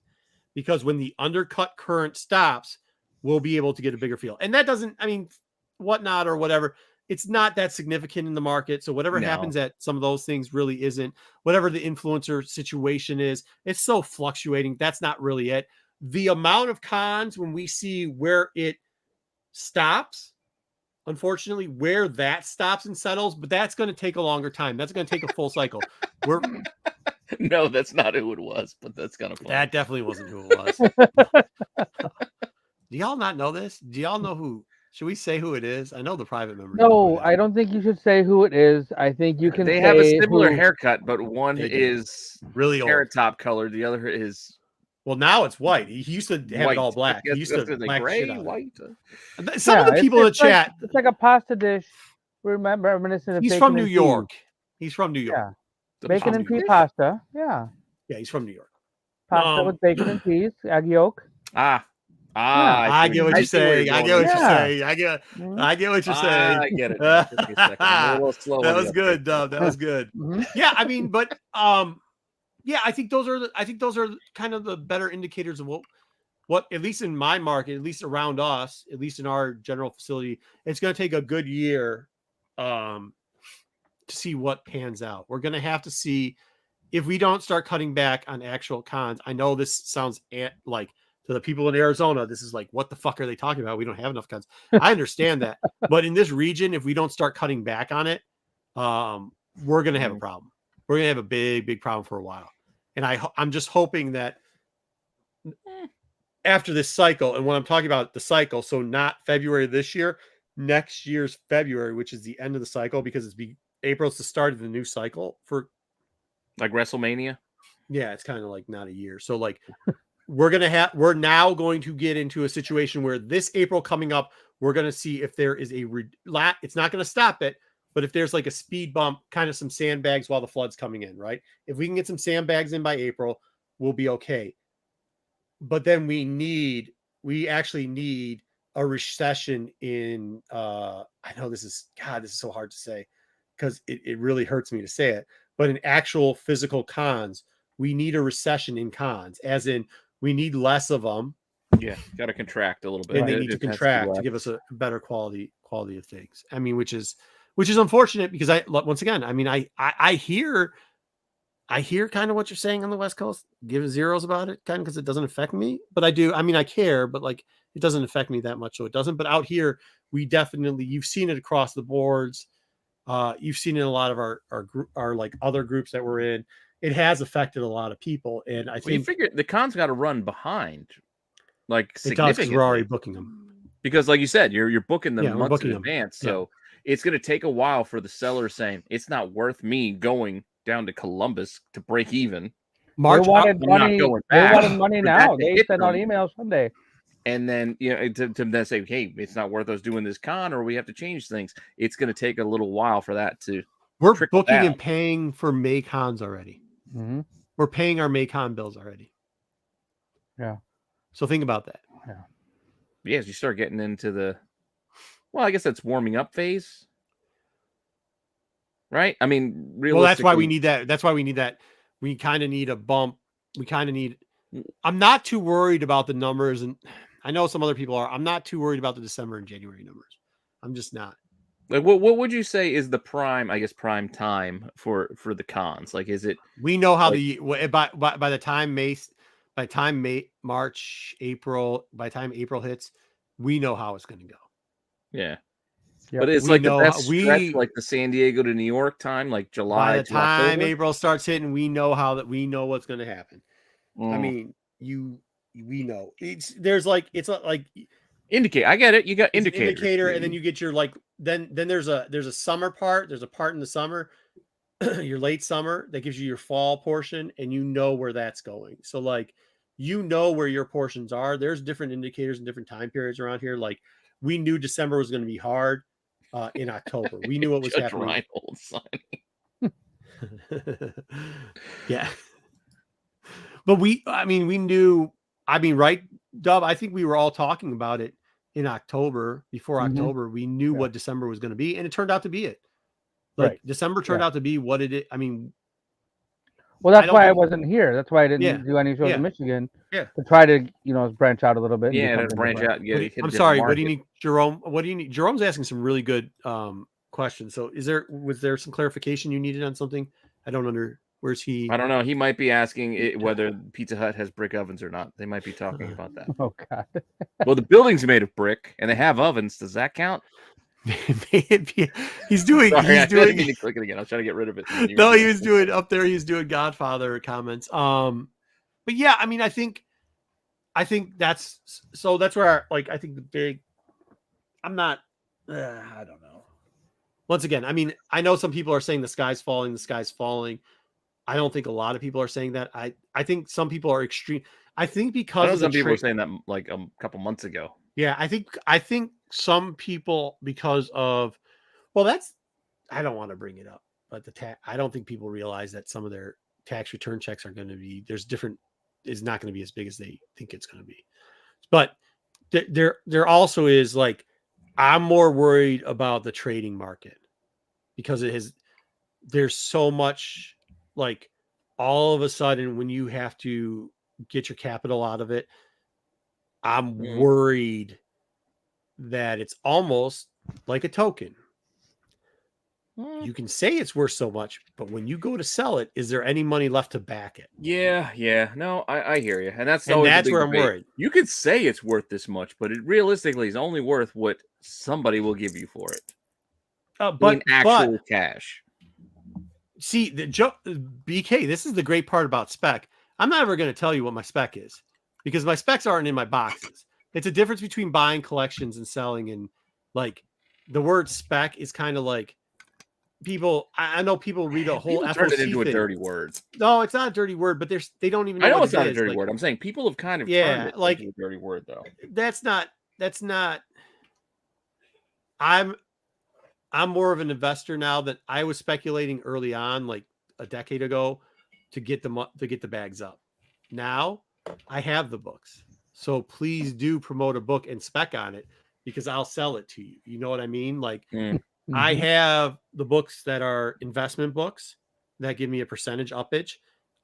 Because when the undercut current stops, we'll be able to get a bigger feel. And that doesn't, I mean, whatnot or whatever, it's not that significant in the market. So whatever happens at some of those things really isn't. Whatever the influencer situation is, it's so fluctuating. That's not really it. The amount of cons when we see where it stops, unfortunately, where that stops and settles, but that's going to take a longer time. That's going to take a full cycle.
No, that's not who it was, but that's kind of funny.
That definitely wasn't who it was. Do y'all not know this? Do y'all know who? Should we say who it is? I know the private members.
No, I don't think you should say who it is. I think you can.
They
say
have a similar
who...
haircut, but one is
really old,
carrot top colored. The other is
now it's white. He used to have
white.
it all black. He used to black
gray,
shit out.
white.
Some of the people in the chat.
It's like a pasta dish. Reminiscent of.
He's from New York. He's from New York.
Yeah. Bacon and pea pasta. Yeah.
Yeah, he's from New York.
Pasta with bacon and peas, egg yolk.
I get what you're saying. I get what you're saying. I get what you're saying.
I get it. That
was good, Dub. That was good. Yeah, I mean, but yeah, I think those are kind of the better indicators of what at least in my market, at least around us, at least in our general facility, it's going to take a good year to see what pans out. We're going to have to see if we don't start cutting back on actual cons. I know this sounds like to the people in Arizona, this is like, what the fuck are they talking about? We don't have enough cons. I understand that. But in this region, if we don't start cutting back on it, we're going to have a problem. We're going to have a big, big problem for a while. And I'm just hoping that after this cycle, and when I'm talking about the cycle, so not February this year, next year's February, which is the end of the cycle, because April's the start of the new cycle for
like WrestleMania.
Yeah, it's kind of like not a year. So like we're now going to get into a situation where this April coming up, we're going to see if there is it's not going to stop it, but if there's like a speed bump, kind of some sandbags while the flood's coming in, right? If we can get some sandbags in by April, we'll be okay. But then we actually need a recession in, I know this is so hard to say because it really hurts me to say it, but in actual physical cons, we need a recession in cons, as in we need less of them.
Yeah, got to contract a little bit.
And they need to contract to give us a better quality of things. I mean, which is unfortunate because I hear kind of what you're saying on the West Coast, giving zeros about it, kind of because it doesn't affect me. But I do. I mean, I care, but like it doesn't affect me that much, so it doesn't. But out here, we definitely, you've seen it across the boards. You've seen it in a lot of our like other groups that we're in. It has affected a lot of people, and I think
you figure the cons got to run behind, like significantly.
We're already booking them
because, like you said, you're booking them months in advance. So it's going to take a while for the seller saying it's not worth me going down to Columbus to break even.
March, they wanted money. They wanted money now. They sent out emails Sunday.
And then, to then say, hey, it's not worth us doing this con, or we have to change things. It's going to take a little while for that to.
We're booking and paying for May cons already.
Mm-hmm.
We're paying our May con bills already.
Yeah.
So think about that.
Yeah.
Yes, you start getting into the. Well, I guess that's warming up phase. Right? I mean, realistically.
Well, that's why we need that. That's why we need that. We kind of need a bump. We kind of need. I'm not too worried about the numbers, and I know some other people are. I'm not too worried about the December and January numbers. I'm just not.
Like, what would you say is the prime time for the cons? Like, is it?
We know how by the time March, April, by the time April hits, we know how it's going to go.
Yeah. Yep. But it's like the best stretch, like the San Diego to New York time, like July.
By the time April starts hitting, we know what's going to happen. I mean, we know it's like
indicate. I get it. You got
indicator, and then you get your then there's a summer part. There's a part in the summer, your late summer that gives you your fall portion, and you know where that's going. So like, where your portions are. There's different indicators and different time periods around here. Like we knew December was going to be hard in October. We knew what was happening. Yeah. But we knew, right, Dub? I think we were all talking about it in October, before October. We knew what December was going to be, and it turned out to be it. Like December turned out to be what it is. I mean,
Well, that's
don't
why I
think-
wasn't here. That's why I didn't
Yeah,
do any shows
yeah,
in Michigan.
Yeah.
To try to branch out a little bit. And do
Yeah, to
something
branch
different.
out. Yeah,
What do you- I'm sorry. What do you need, Jerome? What do you need? Jerome's asking some really good questions. So, was there some clarification you needed on something? I don't under. Where's he?
I don't know. He might be asking whether Pizza Hut has brick ovens or not. They might be talking about that.
Oh God.
Well, the building's made of brick and they have ovens. Does that count?
He's doing.
Sorry, I
He's
didn't mean
doing.
to click it again. I was trying to get rid of it.
No, he was doing up there. He's doing Godfather comments. But yeah, I mean, I think that's where I think the big. I'm not. I don't know. Once again, I mean, I know some people are saying the sky's falling. The sky's falling. I don't think a lot of people are saying that. I think some people are extreme. I think because
I know
of
some people were saying that like a couple months ago.
Yeah, I think some people because of I don't want to bring it up, but I don't think people realize that some of their tax return checks are going to be is not going to be as big as they think it's going to be. But there also is like I'm more worried about the trading market because there's so much like all of a sudden when you have to get your capital out of it, I'm worried that it's almost like a token. You can say it's worth so much, but when you go to sell it, is there any money left to back it?
Yeah. No, I hear you. And that's
where I'm worried.
You could say it's worth this much, but it realistically is only worth what somebody will give you for it.
But
actual cash.
See, BK, this is the great part about spec. I'm not ever going to tell you what my spec is because my specs aren't in my boxes. It's a difference between buying collections and selling. And like the word spec is kind of like people. I know people read a whole FOC
turn it into
thing.
a dirty word.
No, it's not a dirty word, but they don't even know.
I know
what
it's not
it
a dirty
is.
word. I'm saying people have kind of
Yeah,
turned it
like
into a dirty word though.
That's not. I'm more of an investor now that I was speculating early on, like a decade ago, to get the bags up. Now I have the books, so please do promote a book and spec on it because I'll sell it to you. You know what I mean? Like I have the books that are investment books that give me a percentage uppage.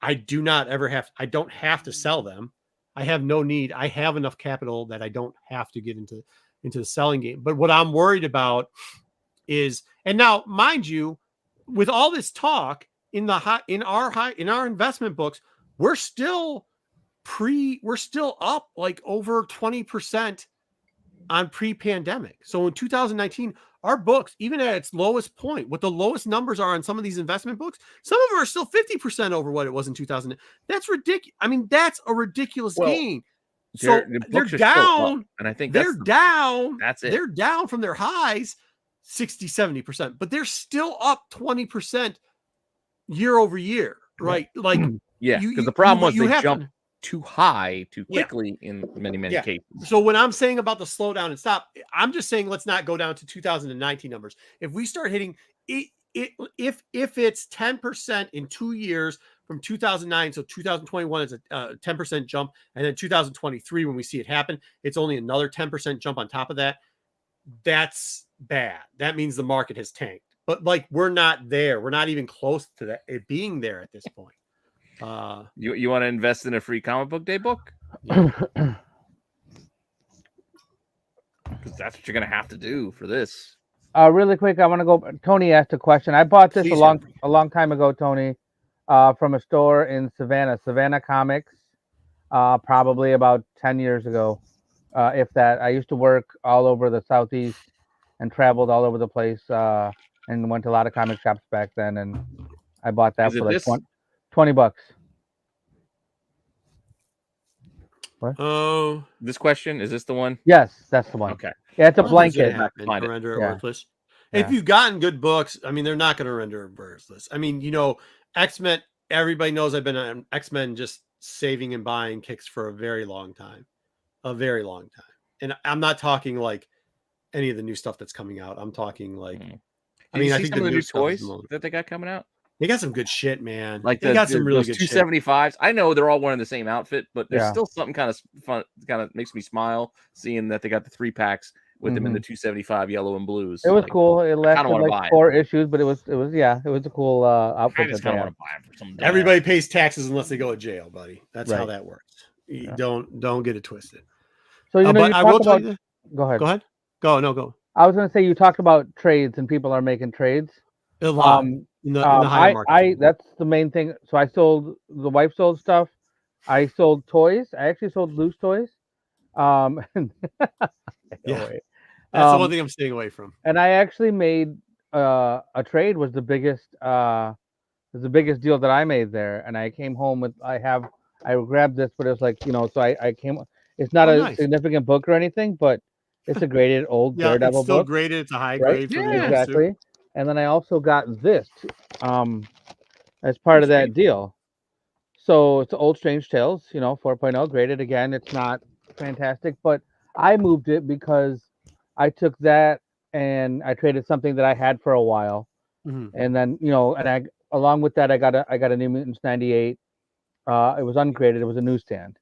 I don't have to sell them. I have no need. I have enough capital that I don't have to get into the selling game. But what I'm worried about is, and now mind you, with all this talk in our investment books, we're still up like over 20% on pre-pandemic. So in 2019, our books, even at its lowest point, what the lowest numbers are on some of these investment books, some of them are still 50% over what it was in 2000. That's ridiculous. I mean, that's a ridiculous gain. So they're down,
and I think
they're down.
That's it.
They're down from their highs 60-70%, but they're still up 20% year over year, right? Like
because the problem was they jumped too high too quickly in many cases.
So when I'm saying about the slowdown and stop, I'm just saying let's not go down to 2019 numbers. If we start hitting if it's 10% in 2 years from 2009, so 2021 is a 10% jump, and then 2023 when we see it happen, it's only another 10% jump on top of that. That's bad. That means the market has tanked. But like we're not there. We're not even close to that it being there at this point.
You want to invest in a free comic book day book?
Yeah.
Because that's what you're gonna have to do for this.
Really quick, I want to go. Tony asked a question. I bought this a long time ago, Tony, from a store in Savannah Comics, probably about 10 years ago, if that. I used to work all over the Southeast and traveled all over the place, and went to a lot of comic shops back then. And I bought that for like $20. What?
Oh, this question, is this the one?
Yes, that's the one.
Okay.
Yeah, it's a blanket.
Render it worthless. If you've gotten good books, I mean, they're not going to render it worthless. I mean, you know, X-Men, everybody knows I've been on X-Men just saving and buying kicks for a very long time. And I'm not talking like any of the new stuff that's coming out. I'm talking like,
I think some of the new toys that they got coming out.
They got some good shit, man.
Like
they got some really good
275s. I know they're all wearing the same outfit, but there's still something kind of fun, kind of makes me smile seeing that they got the 3-packs with them in the 275 yellow and blues.
It was
Like,
cool. It lasted
wanna buy
like
it.
4 issues, but it was a cool
I
outfit.
just
that
kind
they
of
had.
want to buy them for some.
Everybody pays taxes unless they go to jail, buddy. That's how
Right.
that works. You
Yeah.
don't get it twisted.
So you know,
but
you
I
talk
will tell
about.
you.
Go ahead.
Go ahead. Go.
I was going to say you talked about trades and people are making trades.
A lot in the higher market.
That's the main thing. So the wife sold stuff. I sold toys. I actually sold loose toys. And
Yeah.
wait.
That's the one thing I'm staying away from.
And I actually made a trade was the biggest deal that I made there. And I came home with I grabbed this, but it was like, so I came. It's not a
nice.
significant book or anything, but it's a graded old Daredevil
it's still
book.
graded. It's a high
Right?
grade for
Yeah.
the
Exactly. And then I also got this as part of that deal. So it's Old Strange Tales, 4.0 graded. Again, it's not fantastic, but I moved it because I took that and I traded something that I had for a while.
Mhm.
And then, and I along with that I got a New Mutants 98. It was ungraded. It was a newsstand.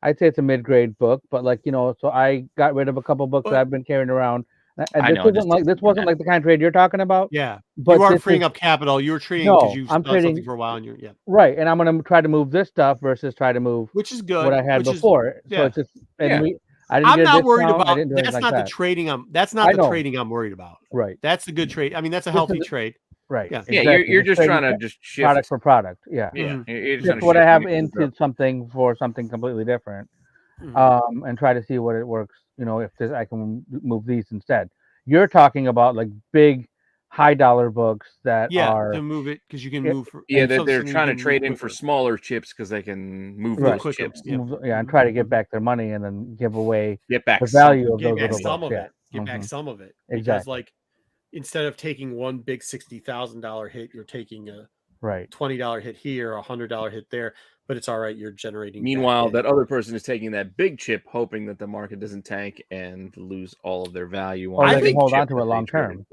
I'd say it's a mid-grade book, but so I got rid of a couple books that I've been carrying around. And this wasn't like the kind of trade you're talking about.
Yeah,
but
you aren't freeing up capital. You were trading because you've done something for a while, and
right. And I'm going to try to move this stuff versus try to move
which is good.
what I had before. So it's just I didn't
I'm
get a
not worried
discount,
about.
I didn't do
That's
anything
not
like
the trading. That's not the trading I'm worried about.
Right.
That's the good trade. I mean, that's a healthy trade.
Right.
Yeah.
Yeah,
exactly.
you're just trying to just shift
product for product. Yeah.
Yeah, you're just
Shift
trying
what
to
I have
shift
into something for something completely different,
Mhm.
and try to see what it works. If I can move these instead. You're talking about like big, high dollar books that are
to move it because you can move.
they're trying to trade in for smaller chips because they can move those chips.
And try to get back their money and then give away
Get back
the value of
Get
those
back
little
some
books.
of it. Get back some of it. Because
Exactly.
instead of taking one big $60,000 hit, you're taking a $20 hit here, a $100 hit there. But it's all right. You're generating.
Meanwhile, that other person is taking that big chip, hoping that the market doesn't tank and lose all of their value.
Or they can hold on to it long term.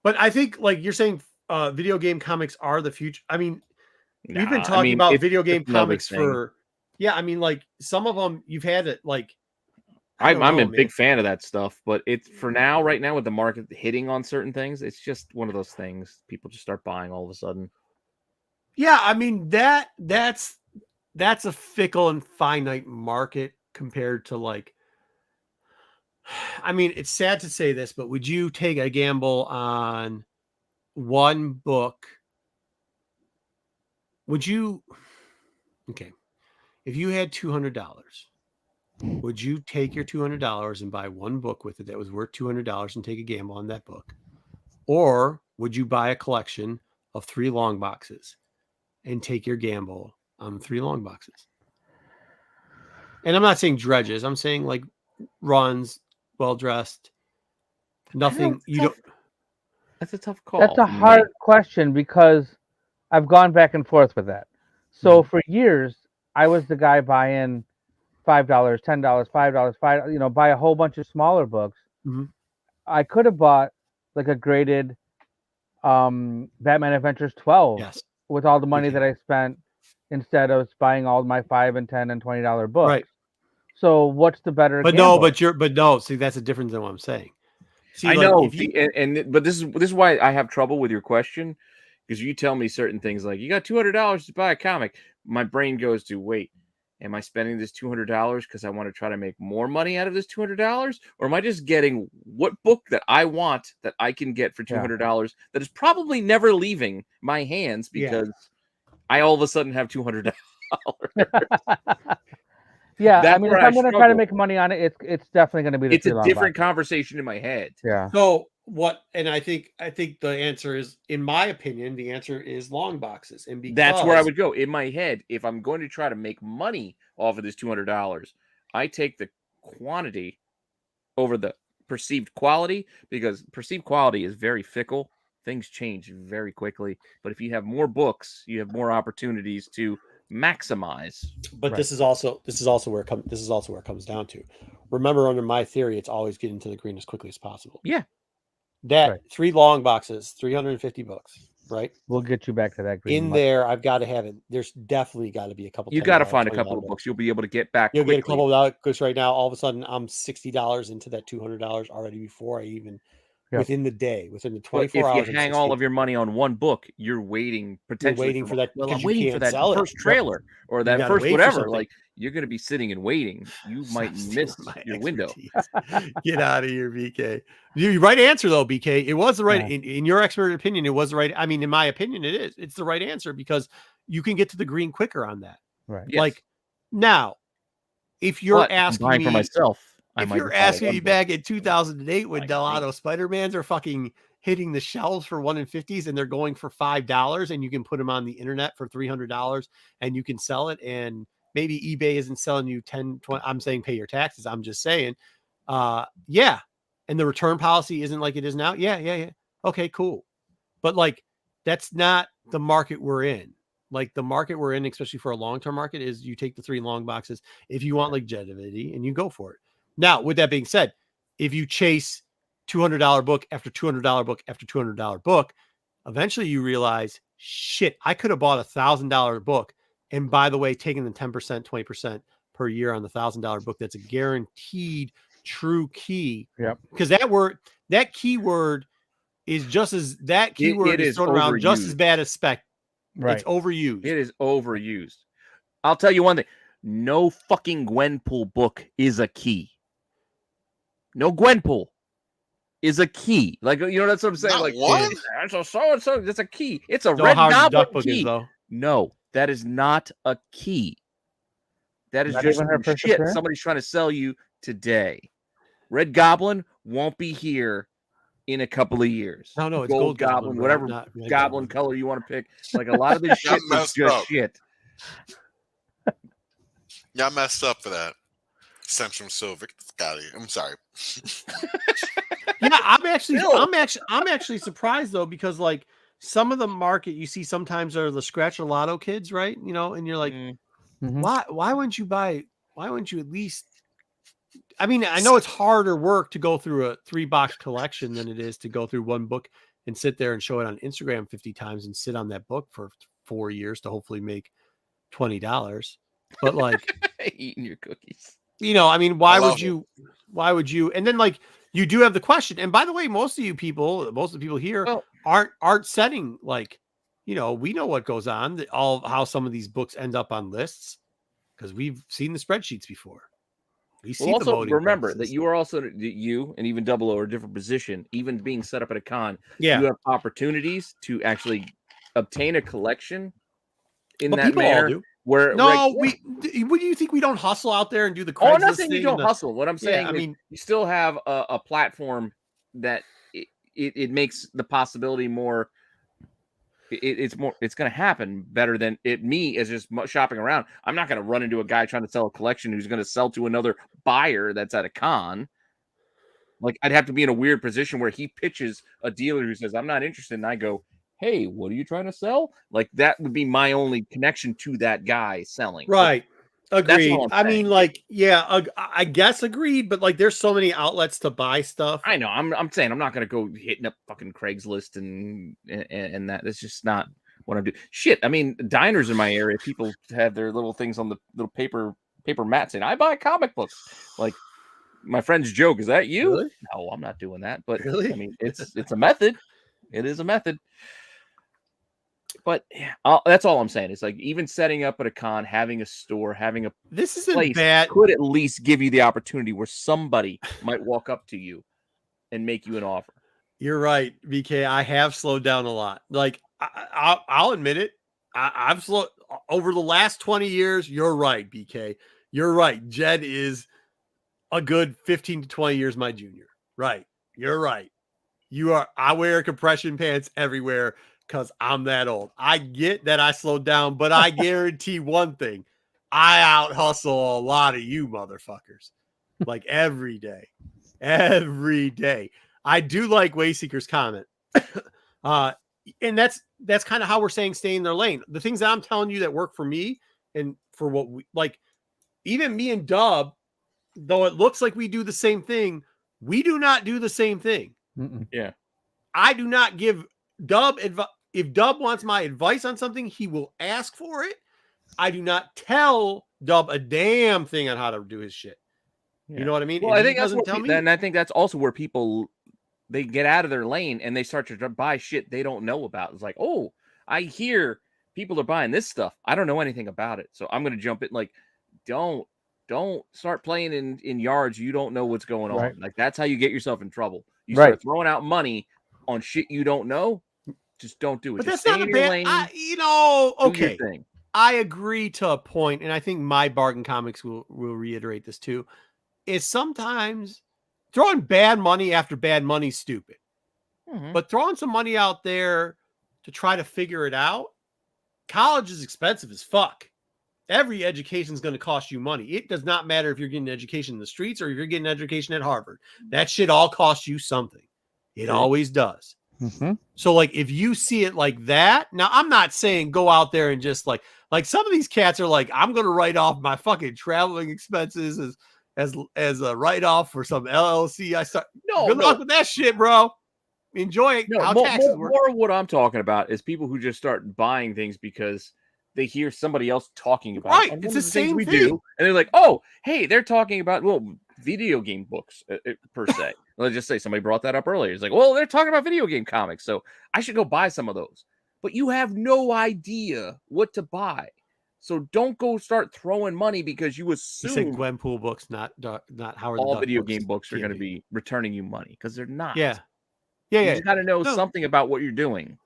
But I think, like you're saying, video game comics are the future. I mean, we've been
Nah,
talking about video game
another
comics
thing.
for. Yeah, I mean, like some of them you've had it. Like,
I'm a big fan of that stuff, but it's for now, right now, with the market hitting on certain things, it's just one of those things. People just start buying all of a sudden.
Yeah, I mean that's a fickle and finite market compared to like. I mean, it's sad to say this, but would you take a gamble on one book? Would you? Okay, if you had $200, would you take your $200 and buy one book with it that was worth $200 and take a gamble on that book, or would you buy a collection of 3 long boxes and take your gamble on 3 long boxes? And I'm not saying dredges. I'm saying like runs, well dressed, nothing.
That's a tough call.
That's a hard question because I've gone back and forth with that. So for years, I was the guy buying $5, $10, $5, $5. Buy a whole bunch of smaller books. I could have bought like a graded Batman Adventures 12 with all the money that I spent instead of buying all my $5 and $10 and $20 books. Right. So what's the better?
But gamble? See, that's a difference than what I'm saying. See,
I know, but this is why I have trouble with your question, because you tell me certain things like you got $200 to buy a comic. My brain goes to wait. Am I spending this $200 because I want to try to make more money out of this $200? Or am I just getting what book that I want that I can get for $200 that is probably never leaving my hands because I all of a sudden have $200?
Yeah, I mean, if I'm going to try to make money on it, it's definitely going to be.
It's a different conversation in my head.
Yeah.
So what? And I think the answer is, in my opinion, the answer is long boxes, and because
that's where I would go in my head. If I'm going to try to make money off of this $200, I take the quantity over the perceived quality, because perceived quality is very fickle. Things change very quickly. But if you have more books, you have more opportunities to maximize.
But this is also where it comes down to. Remember, under my theory, it's always getting to the green as quickly as possible.
Yeah.
That 3 long boxes, 350 books. right?
We'll get you back to that green.
In there, I've got to have it. There's definitely got to be a couple.
You got to
$10,
find a couple
$20
of books you'll be able to get back.
You'll
quickly.
get a couple of because right now, all of a sudden, I'm $60 into that $200 already before I even within the day, within the 24
But
hours.
If you hang all of your money on one book, you're waiting potentially.
You're waiting for that.
Well, I'm
you
waiting
can't
for that
sell
first
it.
trailer or that
gotta
first
wait for
whatever.
something.
Like you're going to be sitting and waiting. You might miss your window.
Get out of here, BK. You right answer though, BK. It was the right in your expert opinion. It was the right. I mean, in my opinion, it is. It's the right answer because you can get to the green quicker on that.
Right.
Yes.
Like now, if you're asking me
for myself,
if you're asking me back in 2008 when Dubbalow Spider-Mans are fucking hitting the shelves for $1.50s and they're going for $5 and you can put them on the internet for $300 and you can sell it and maybe eBay isn't selling you 10, 20. I'm saying pay your taxes. I'm just saying, yeah. And the return policy isn't like it is now. Yeah. Okay, cool. But like, that's not the market we're in. Like the market we're in, especially for a long-term market, is you take the 3 long boxes if you want longevity and you go for it. Now, with that being said, if you chase $200 book after $200 book after $200 book, eventually you realize, shit, I could have bought $1,000 book. And by the way, taking the 10%, 20% per year on the $1,000 book, that's a guaranteed true key.
Yep.
Because that keyword is just as that keyword is thrown around just as bad as spec.
Right.
It's overused.
It is overused. I'll tell you one thing. No fucking Gwenpool book is a key. No Gwenpool is a key. Like, you know, that's what I'm saying.
Not
like,
one?
that's a so-and-so. That's a key. It's a
No,
Red
Howard the
Goblin
Duck book
key.
is, though.
No, that is not a key. That is
Not
just
even her
some
first
shit
appearance?
somebody's trying to sell you today. Red Goblin won't be here in a couple of years.
No, it's Gold Goblin, bro,
whatever
not Red
Goblin color you want to pick. Like a lot of this shit is
messed
just
up.
shit.
Y'all messed up for that. Centrum Silver. Got it. I'm sorry.
Yeah, I'm actually surprised though, because like some of the market you see sometimes are the scratch a lotto kids, right? You know, and you're like,
Mhm.
why wouldn't you at least? I mean, I know it's harder work to go through a 3-box collection than it is to go through one book and sit there and show it on Instagram 50 times and sit on that book for 4 years to hopefully make $20. But like
Eating your cookies.
you know, I mean, why
I
would you? And then like you do have the question. And by the way, most of the people here aren't setting like, you know, we know what goes on, how some of these books end up on lists because we've seen the spreadsheets before. We see
Also,
the voting
remember
process.
that you are also you and even Dubbalow are a different position. Even being set up at a con,
Yeah.
you have opportunities to actually obtain a collection in
But
that
people all
manner.
do.
Where
No, what do you think we don't hustle out there and do the Craigslist
I'm not saying you
thing
don't hustle. What I'm saying
I
is
mean,
you still have a platform that it makes the possibility more. It's going to happen better than me as just shopping around. I'm not going to run into a guy trying to sell a collection who's going to sell to another buyer that's at a con. Like I'd have to be in a weird position where he pitches a dealer who says, I'm not interested. And I go, hey, what are you trying to sell? Like that would be my only connection to that guy selling.
right. Agreed.
all I'm
I
saying.
mean, like, yeah, I guess agreed, but like there's so many outlets to buy stuff.
I know. I'm saying I'm not gonna go hitting up fucking Craigslist and that. That's just not what I'm doing. Shit. I mean, diners in my area, people have their little things on the little paper mats saying, I buy comic books. Like my friend's joke, is that you?
Really?
No, I'm not doing that. But
Really?
I mean, it's a method. It is a method. But that's all I'm saying. It's like even setting up at a con, having a store, having a
This isn't
place
bad.
could at least give you the opportunity where somebody might walk up to you and make you an offer.
You're right, BK. I have slowed down a lot. Like I'll admit it. I've slowed over the last 20 years. You're right, BK. You're right. Jed is a good 15 to 20 years my junior. Right. You're right. You are. I wear compression pants everywhere because I'm that old. I get that I slowed down, but I guarantee one thing. I out hustle a lot of you motherfuckers. Like every day. Every day. I do like Wayseeker's comment. And that's kind of how we're saying stay in their lane. The things that I'm telling you that work for me and for what we like, even me and Dub, though it looks like we do the same thing, we do not do the same thing.
Mm-mm.
Yeah.
I do not give Dub advice. if Dub wants my advice on something, he will ask for it. I do not tell Dub a damn thing on how to do his shit. You know what I mean?
Well,
And
I
he
think that's
doesn't
what
tell me.
and I think that's also where people they get out of their lane and they start to buy shit they don't know about. It's like, oh, I hear people are buying this stuff. I don't know anything about it, so I'm going to jump in. Like, don't start playing in yards you don't know what's going
Right.
on. Like that's how you get yourself in trouble. You
Right.
start throwing out money on shit you don't know. Just don't do it.
But
Just
that's
stay
not a
in your
bad.
lane.
Do your
Okay.
thing. I agree to a point, and I think my bargain comics will reiterate this too. Is sometimes throwing bad money after bad money is stupid.
Mhm.
But throwing some money out there to try to figure it out, college is expensive as fuck. Every education is going to cost you money. It does not matter if you're getting an education in the streets or if you're getting an education at Harvard. That shit all costs you something. It
True.
always does.
Mm-hmm.
So, like, if you see it like that, now I'm not saying go out there and just like some of these cats are like, I'm going to write off my fucking traveling expenses as a write off for some LLC. Good luck with that shit, bro. Enjoy
No,
how
more,
taxes
more,
work.
more of what I'm talking about is people who just start buying things because they hear somebody else talking about
Right.
it. And
It's
one
the
of things
same
we
thing.
do, and they're like, "Oh, hey, they're talking about video game books per se." Let's just say somebody brought that up earlier. It's like, "Well, they're talking about video game comics, so I should go buy some of those." But you have no idea what to buy, so don't go start throwing money because you
You
assume
said Gwenpool books, not Howard
all
the Duck
video
books.
game books are going to
D&D.
be returning you money because they're not.
Yeah.
You
Yeah.
just got to know
No.
something about what you're doing.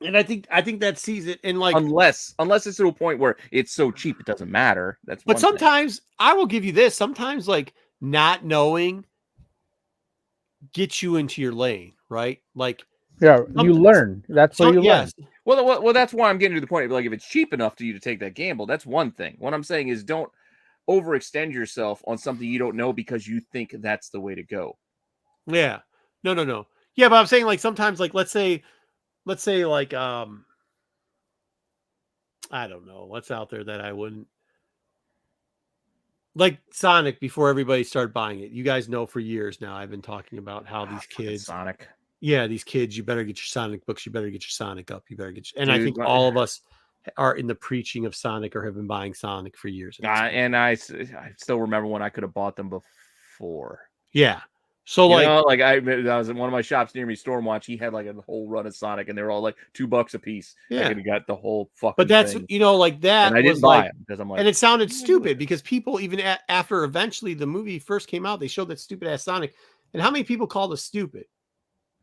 And I think that sees it in like,
Unless it's to a point where it's so cheap it doesn't matter. That's
but
one thing.
sometimes I will give you this. Sometimes like not knowing gets you into your lane, right? Like,
Yeah, you learn. That's where you learn.
yes.
Well, that's why I'm getting to the point of like if it's cheap enough to you to take that gamble, that's one thing. What I'm saying is don't overextend yourself on something you don't know because you think that's the way to go.
Yeah. No. Yeah, but I'm saying like sometimes like let's say like I don't know what's out there that I wouldn't like Sonic before everybody started buying it. You guys know for years now I've been talking about how these kids
Sonic.
Yeah, these kids, you better get your Sonic books, you better get your Sonic up, you better get your, and I
Dude,
think all of us are in the preaching of Sonic or have been buying Sonic for years.
And I still remember when I could have bought them before.
Yeah. So
You
like,
know, like I was in one of my shops near me, Stormwatch. He had like a whole run of Sonic, and they were all like $2 a piece.
Yeah.
I could have got the whole fucking.
but that's
thing.
like that.
And I didn't
was
buy
like,
it because I'm like,
and it sounded stupid because people even after eventually the movie first came out, they showed that stupid ass Sonic, and how many people called us stupid?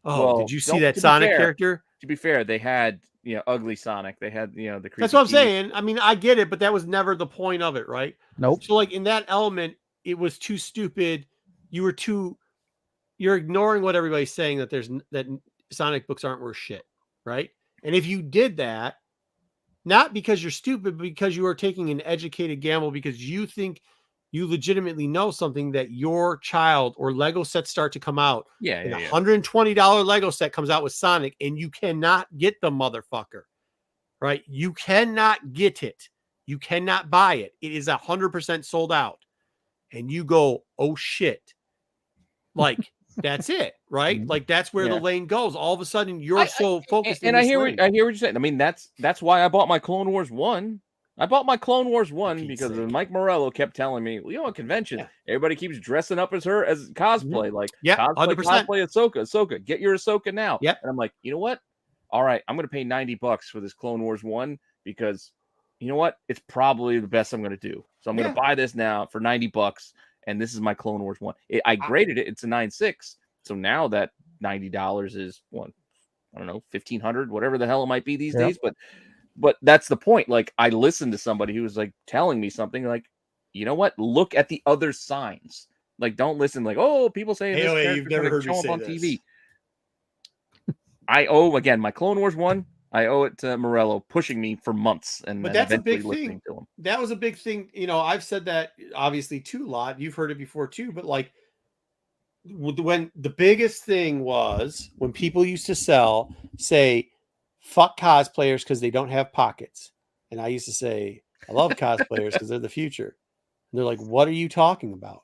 Oh,
well,
did you see that Sonic character?
To be fair, they had ugly Sonic. They had the.
That's what I'm saying. I mean, I get it, but that was never the point of it, right?
Nope.
So like in that element, it was too stupid. You're ignoring what everybody's saying that Sonic books aren't worth shit, right? And if you did that, not because you're stupid, but because you are taking an educated gamble because you think you legitimately know something that your child or Lego sets start to come out.
Yeah.
$120 Lego set comes out with Sonic and you cannot get the motherfucker, right? You cannot get it. You cannot buy it. It is 100% sold out. And you go, oh shit. Like, that's it, right? Like that's where the lane goes. All of a sudden, you're so focused.
And I hear what you're saying. I mean, that's why I bought my Clone Wars 1. I bought my Clone Wars 1 because Mike Morello kept telling me, well, at convention, everybody keeps dressing up as her as cosplay, like cosplay Ahsoka. Get your Ahsoka now.
Yep.
And I'm like, you know what? All right, I'm gonna pay $90 for this Clone Wars 1 because you know what? It's probably the best I'm gonna do. So I'm gonna buy this now for $90. And this is my Clone Wars 1. I graded it. It's a 9.6. So now that $90 is what? I don't know, $1,500, whatever the hell it might be these days. But that's the point. Like I listened to somebody who was like telling me something like, you know what? Look at the other signs. Like don't listen like, oh, people say this
you've never heard me say
on
this.
TV. I owe again my Clone Wars 1. I owe it to Morello pushing me for months, but that's a big thing. To him.
That was a big thing. I've said that obviously too a lot. You've heard it before too, but like when the biggest thing was when people used to say, fuck cosplayers because they don't have pockets. And I used to say, I love cosplayers because they're the future. And they're like, what are you talking about?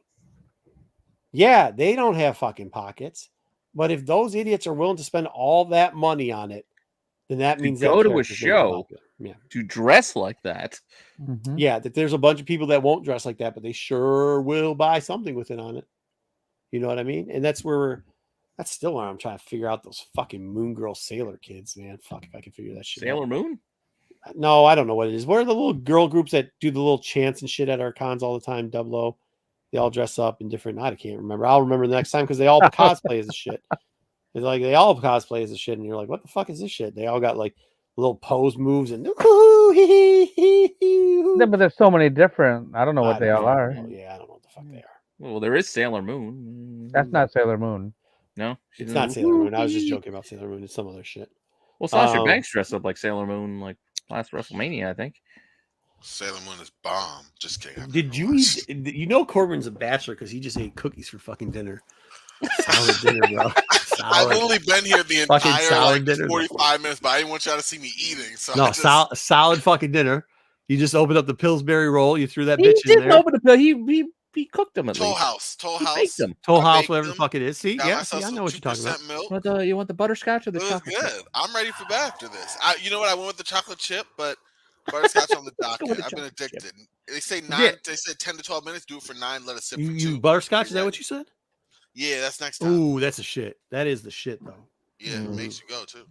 Yeah, they don't have fucking pockets. But if those idiots are willing to spend all that money on it, then that means
go
that
to a
character's gonna be
show.
popular. Yeah.
To dress like that.
Mhm.
Yeah, that there's a bunch of people that won't dress like that, but they sure will buy something with it on it. You know what I mean? And that's still where I'm trying to figure out those fucking Moon Girl Sailor kids, man. Fuck if I can figure that shit
Sailor
out.
Moon?
No, I don't know what it is. What are the little girl groups that do the little chants and shit at our cons all the time? Dubbalow. They all dress up in different. I can't remember. I'll remember the next time because they all cosplay as a shit. It's like they all cosplay as a shit, and you're like, what the fuck is this shit? They all got like little pose moves and.
Yeah, but there's so many different. I don't know what they all are.
Yeah, I don't know what the fuck they are.
Well, there is Sailor Moon.
That's not Sailor Moon.
No,
It's not Sailor Moon. I was just joking about Sailor Moon. It's some other shit.
Well, Sasha Banks dressed up like Sailor Moon like last WrestleMania, I think.
Sailor Moon is bomb. Just kidding.
Did you eat? You know Corbin's a bachelor because he just ate cookies for fucking dinner. Solid dinner, bro.
I've literally been here the
Fucking
entire
solid
like
dinner,
45 minutes, but I didn't want y'all to see me eating. So
No,
I just,
solid fucking dinner. You just opened up the Pillsbury roll. You threw that
He
bitch in
didn't
there.
open the pill. He cooked them at
Toll
least.
House, Toll
He
House.
baked them.
Toll
I
House,
baked
whatever the
them,
fuck it is. See,
got
yeah,
myself
see, I
some
know what you're talking about.
2% milk.
You want the butterscotch or the
It was
chocolate?
good.
chip?
I'm ready for bed after this. You know what? I went with the chocolate chip, but butterscotch on the docket.
with the
I've been
chocolate chip.
addicted. They say
Yeah.
They said 10 to 12 minutes. Do it for 9. Let it sit for
You
2.
butterscotch? Is that what you said?
Yeah, that's next time.
Ooh, that's a shit. That is the shit, though.
Yeah, it makes you go too.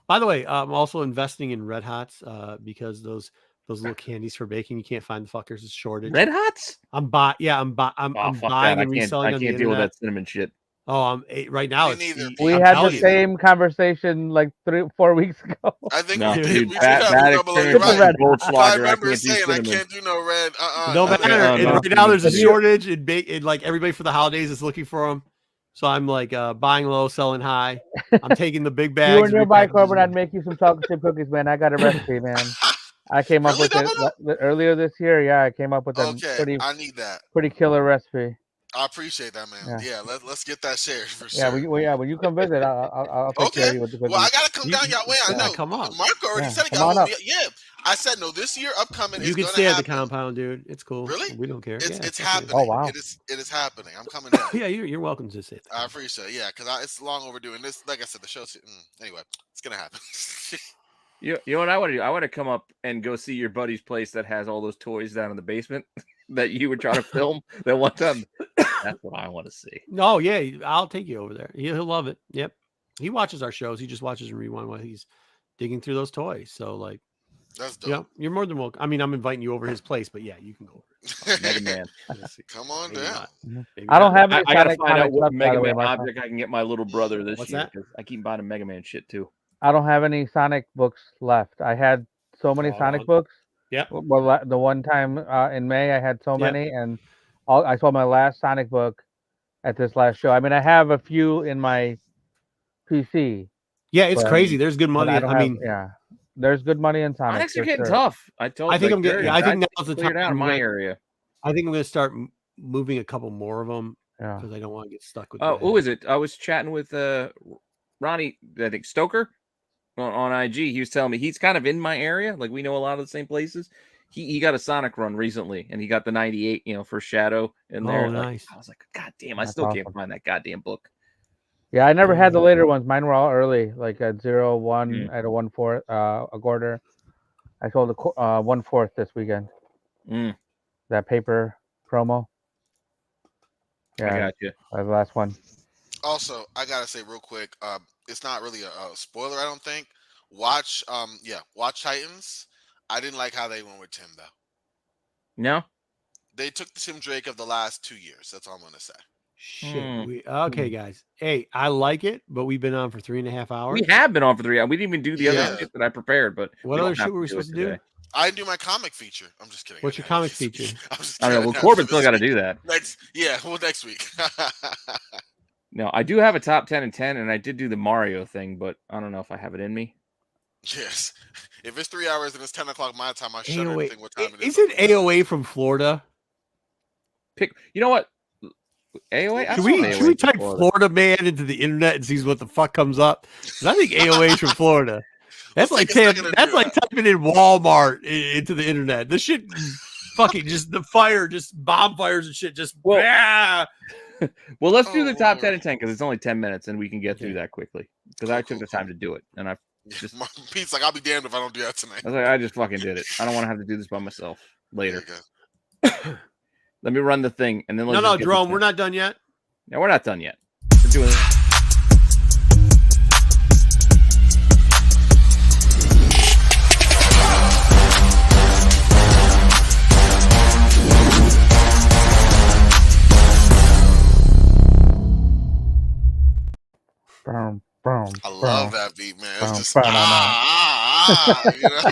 By the way, I'm also investing in Red Hots because those little candies for baking, you can't find the fuckers. It's shortage.
Red Hots?
I'm buying
Oh,
I'm
fuck
buying
that.
and reselling
I
on the
can't deal with
internet.
that cinnamon shit.
Oh, right now.
Me
It's
neither.
We
I'm
had
telling
the
you.
same conversation like 3-4 weeks ago.
I think
No,
we did.
dude,
We did
that
have a Dubbalow. You're
experience
right.
with
If I
Goldschlager, I
remember
can't do
saying I
cinnamon.
can't do no red.
No
no,
matter.
no,
And
no,
right now, there's a
Have you-
shortage in like everybody for the holidays is looking for them. So I'm like buying low, selling high. I'm taking the big
If
bags.
you were
and
nearby,
repackaging
Corbin,
them.
I'd make you some chocolate chip cookies, man. I got a recipe, man. I came up
Really,
with it earlier this year. Yeah, I came up with a
Okay, I need that.
pretty killer recipe.
I appreciate that, man.
Yeah.
Yeah, let's get that shared for
Yeah,
sure.
when you come visit, I'll take care of
Okay.
you with the cookies.
Well, I gotta come
You-
down y'all way. I
yeah,
know.
come on.
Mark already
Yeah,
said he
come
got
on
one.
up.
Yeah, I said no. This year, upcoming,
You
is
can
gonna
stay at the
happen.
compound, dude. It's cool.
Really?
We don't care.
It's
Yeah, fuck yeah.
happening.
Oh, wow.
It is happening. I'm coming down.
Yeah, you're welcome to sit.
I appreciate it. Yeah, because it's long overdue. And this, like I said, the show's anyway. It's gonna happen.
You know what I want to do? I want to come up and go see your buddy's place that has all those toys down in the basement that you were trying to film that one time. That's what I want to see.
No, yeah, I'll take you over there. He'll love it. Yep. He watches our shows. He just watches and rewind while he's digging through those toys. So, like,
That's
you know,
dope.
you're more than welcome. I mean, I'm inviting you over his place, but yeah, you can go over.
Mega Man.
Let's see.
Come on
Maybe
down.
not. Maybe
I don't
not.
have any
I gotta
Sonic
find out
comics
what
left, by
Mega
the way,
Man
Marco.
object I can get my little brother this
What's
year.
that?
'Cause I keep buying him Mega Man shit too.
I don't have any Sonic books left. I had so many
Oh,
Sonic books.
Yep.
Well, the one time in May, I had so
Yep.
many, and I saw my last Sonic book at this last show. I mean, I have a few in my PC,
Yeah, it's
But-
crazy. There's good
but
money.
I don't
I mean,
yeah, there's good money in Sonic.
Sonics are
for
getting
sure.
tough. I told.
I think
like,
I'm getting.
Jerry,
Yeah, I think
I
now's the
cleared
time.
out in my area.
I think I'm going to start moving a couple more of them
Yeah.
because I don't want to get stuck with.
Oh,
the
who is it? I was chatting with Ronnie, I think Stoker on IG. He was telling me he's kind of in my area. Like we know a lot of the same places. He got a Sonic run recently, and he got the 98, for Shadow in there.
Oh,
Like,
nice.
I was like, God damn, I
That's
still can't
awesome.
find that goddamn book.
Yeah, I never had the later ones. Mine were all early, like at 0-1
Mm.
at a 1/4 a quarter. I sold a 1/4 this weekend.
Mm,
That paper promo.
I
Yeah,
got you.
the last one.
Also, I gotta say real quick, it's not really a spoiler, I don't think. Watch Titans. I didn't like how they went with Tim though.
No,
They took the Tim Drake of the last 2 years. That's all I'm gonna say.
Shit. Okay, guys. Hey, I like it, but we've been on for 3.5 hours.
we have been on for 3 hours. We didn't even do the
Yeah.
other shit that I prepared. But
What
we
other
don't have
shit were we
do it
supposed to do?
today.
I didn't do my comic feature. I'm just kidding.
What's your comic feature?
I'm just
I don't know.
kidding.
Well, Corbin still got to do that.
Next week.
No, I do have a top 10 and 10, and I did do the Mario thing, but I don't know if I have it in me.
Yes. If it's 3 hours and it's 10 o'clock my time, I shut
AOA.
everything what time it is.
Isn't AOA from Florida?
You know what? AOA? I
Should
saw
we,
AOA
should we
in
type
Florida.
Florida man into the internet and see what the fuck comes up? 'Cause I think AOA is from Florida. That's
Let's
like
take a second to
that's
do
like typing in Walmart into the internet. This shit, fucking just the fire, just bonfires and shit. Just
Well,
bah!
Well, let's do
Oh,
the top 10
Lord.
and 10 because it's only 10 minutes and we can get through that quickly. Because I took the time to do it and I Just,
Pete's like, I'll be damned if I don't do that tonight.
I was like, I just fucking did it. I don't want to have to do this by myself later.
There you go.
Let me run the thing, and then let's
No,
just get
Jerome,
this
we're
done.
not done yet.
No, we're not done yet. We're doing it.
Boom, boom,
I love
boom.
that beat, man. It's just you know?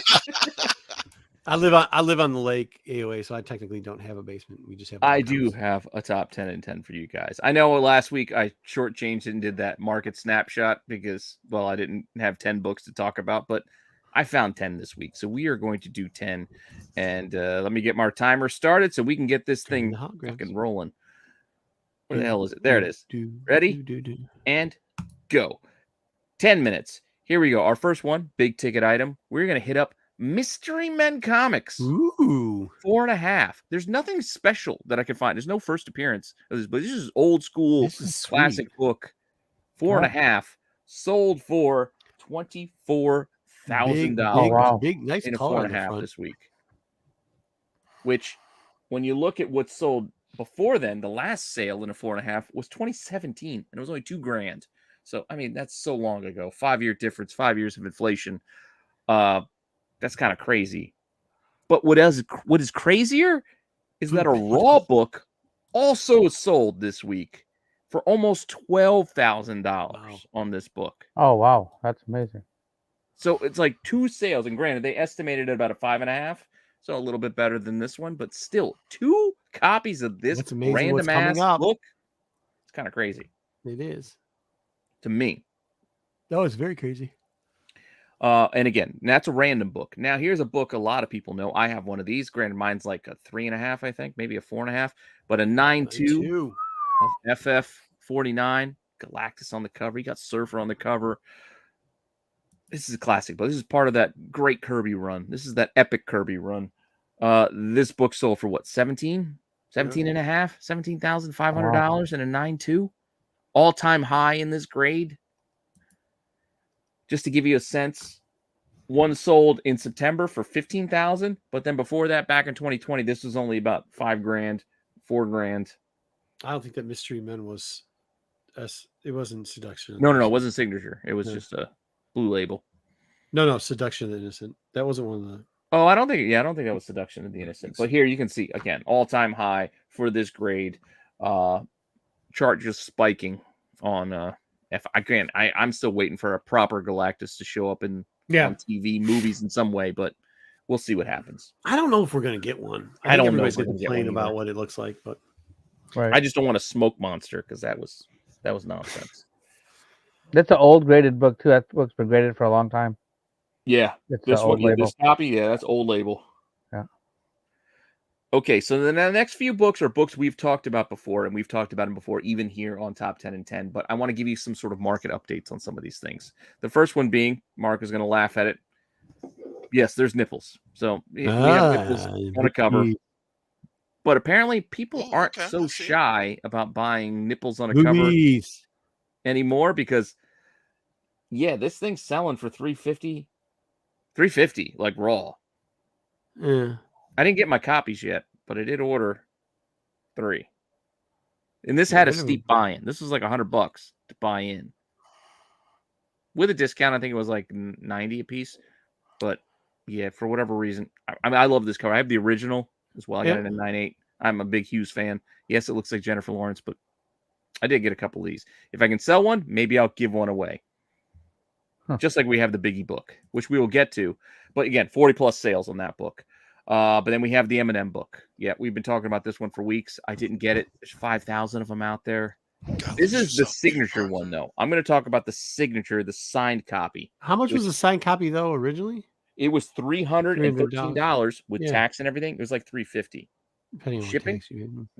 I live on the lake AOA, so I technically don't have a basement. We just have.
I do have a top 10 and 10 for you guys. I know last week I shortchanged and did that market snapshot because, well, I didn't have 10 books to talk about, but I found 10 this week. So we are going to do 10. And let me get my timer started so we can get this thing fucking rolling. Where the hell is it? There it is. Ready? And go. 10 minutes. Here we go. Our first one, big ticket item. We're going to hit up Mystery Men Comics.
Ooh.
4.5. There's nothing special that I can find. There's no first appearance of this, but this is old school,
This is
classic
sweet.
book. 4.5. Sold for $24,000
Oh, wow.
Big, nice
in a
color on the
4.5
front.
this week. Which, when you look at what sold before then, the last sale in a 4.5 was 2017, and it was only $2,000. So, I mean, that's so long ago. 5-year difference, 5 years of inflation. That's kind of crazy. But what is crazier is that a raw book also sold this week for almost $12,000 on this book.
Oh, wow. That's amazing.
So it's like 2 sales. And granted, they estimated it about a 5.5. So a little bit better than this one. But still, 2 copies of this
What's amazing,
random
what's
ass
coming up.
book. It's kind of crazy
It is.
to me.
That was very crazy.
And again, that's a random book. Now, here's a book a lot of people know. I have one of these. Granted, mine's like a 3.5, I think, maybe a 4.5, but a 9.2 of FF49. Galactus on the cover. You got Surfer on the cover. This is a classic book. This is part of that great Kirby run. This is that epic Kirby run. This book sold for what? 17 and a half, $17,500 and a 9.2. All-time high in this grade. Just to give you a sense, one sold in September for $15,000, but then before that, back in 2020, this was only about $5,000, $4,000.
I don't think that Mystery Men was. It wasn't Seduction.
No, it wasn't Signature. It was just a blue label.
No, Seduction of the Innocent. That wasn't one of the.
Oh, I don't think that was Seduction of the Innocent. But here you can see again, all-time high for this grade. Chart just spiking on. I'm still waiting for a proper Galactus to show up on TV, movies in some way, but we'll see what happens.
I don't know if we're going to get one.
I don't know
everybody's
if we're
going
gonna
to
get
complain
one
about
either.
what it looks like, but
Right.
I just don't want a smoke monster because that was nonsense.
That's an old graded book, too. That book's been graded for a long time.
Yeah,
It's
this
the
one,
old label.
this copy, that's old label.
Yeah.
Okay, so then the next few books are books we've talked about before, and we've talked about them before, even here on Top 10 and 10. But I want to give you some sort of market updates on some of these things. The first one being, Mark is going to laugh at it. Yes, there's nipples. So we have nipples on a cover. But apparently, people aren't so shy about buying nipples on a cover anymore because, yeah, this thing's selling for $350. $350, like raw.
yeah.
I didn't get my copies yet, but I did order 3. And this had a steep buy-in. This was like $100 to buy in. With a discount, I think it was like $90 a piece. But yeah, for whatever reason, I love this cover. I have the original as well. I got it in 9.8. I'm a big Hughes fan. Yes, it looks like Jennifer Lawrence, but I did get a couple of these. If I can sell one, maybe I'll give one away. Just like we have the Biggie book, which we will get to. But again, 40 plus sales on that book. But then we have the Eminem book. Yeah, we've been talking about this one for weeks. I didn't get it. There's 5,000 of them out there. This is the signature one, though. I'm going to talk about the signature, the signed copy.
How much was the signed copy though originally?
It was $313 with tax and everything. It was like $350.
Depending on
Shipping.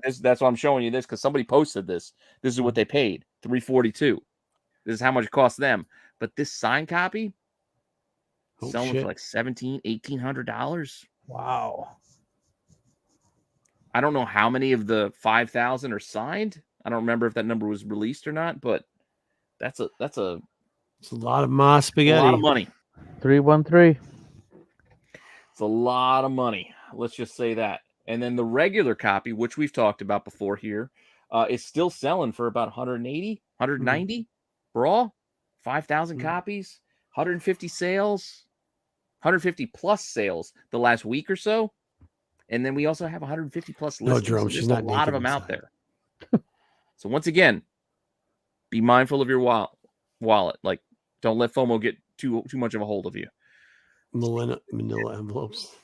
Tax
That's why I'm showing you this because somebody posted this. This is what they paid, $342. This is how much it cost them. But this signed copy, selling for like $1,700, $1,800.
Wow.
I don't know how many of the 5,000 are signed. I don't remember if that number was released or not, but that's a
It's a lot of moss spaghetti.
A lot of money.
313.
It's a lot of money. Let's just say that. And then the regular copy, which we've talked about before here, is still selling for about 180, 190 for all 5,000 copies, 150 sales, 150 plus sales the last week or so. And then we also have 150 plus
No,
listings.
Jerome,
So
she's
there's
not
a lot of
naked
them out
inside.
there. So once again, be mindful of your wallet. Like, don't let FOMO get too much of a hold of you.
Manila envelopes.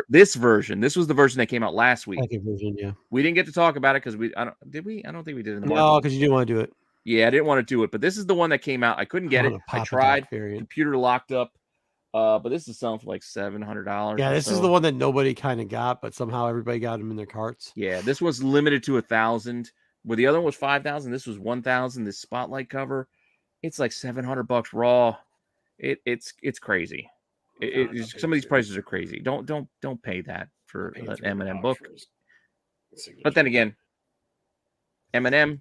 This version, this was the version that came out last week.
Second version, yeah.
We didn't get to talk about it because I don't think we did in the
No,
market.
because you didn't want to do it.
Yeah, I didn't want to do it, but this is the one that came out. I couldn't get
I
it.
want a
I
Papa Doc
tried.
variant.
Computer locked up. But this is selling for like $700.
Yeah,
or
this is
so.
the one that nobody kind of got, but somehow everybody got them in their carts.
Yeah, this was limited to 1,000. Where the other one was 5,000, this was 1,000. This spotlight cover, it's like $700 raw. It's crazy. Some of these prices are crazy. Don't pay that for an M&M book. But then again, M&M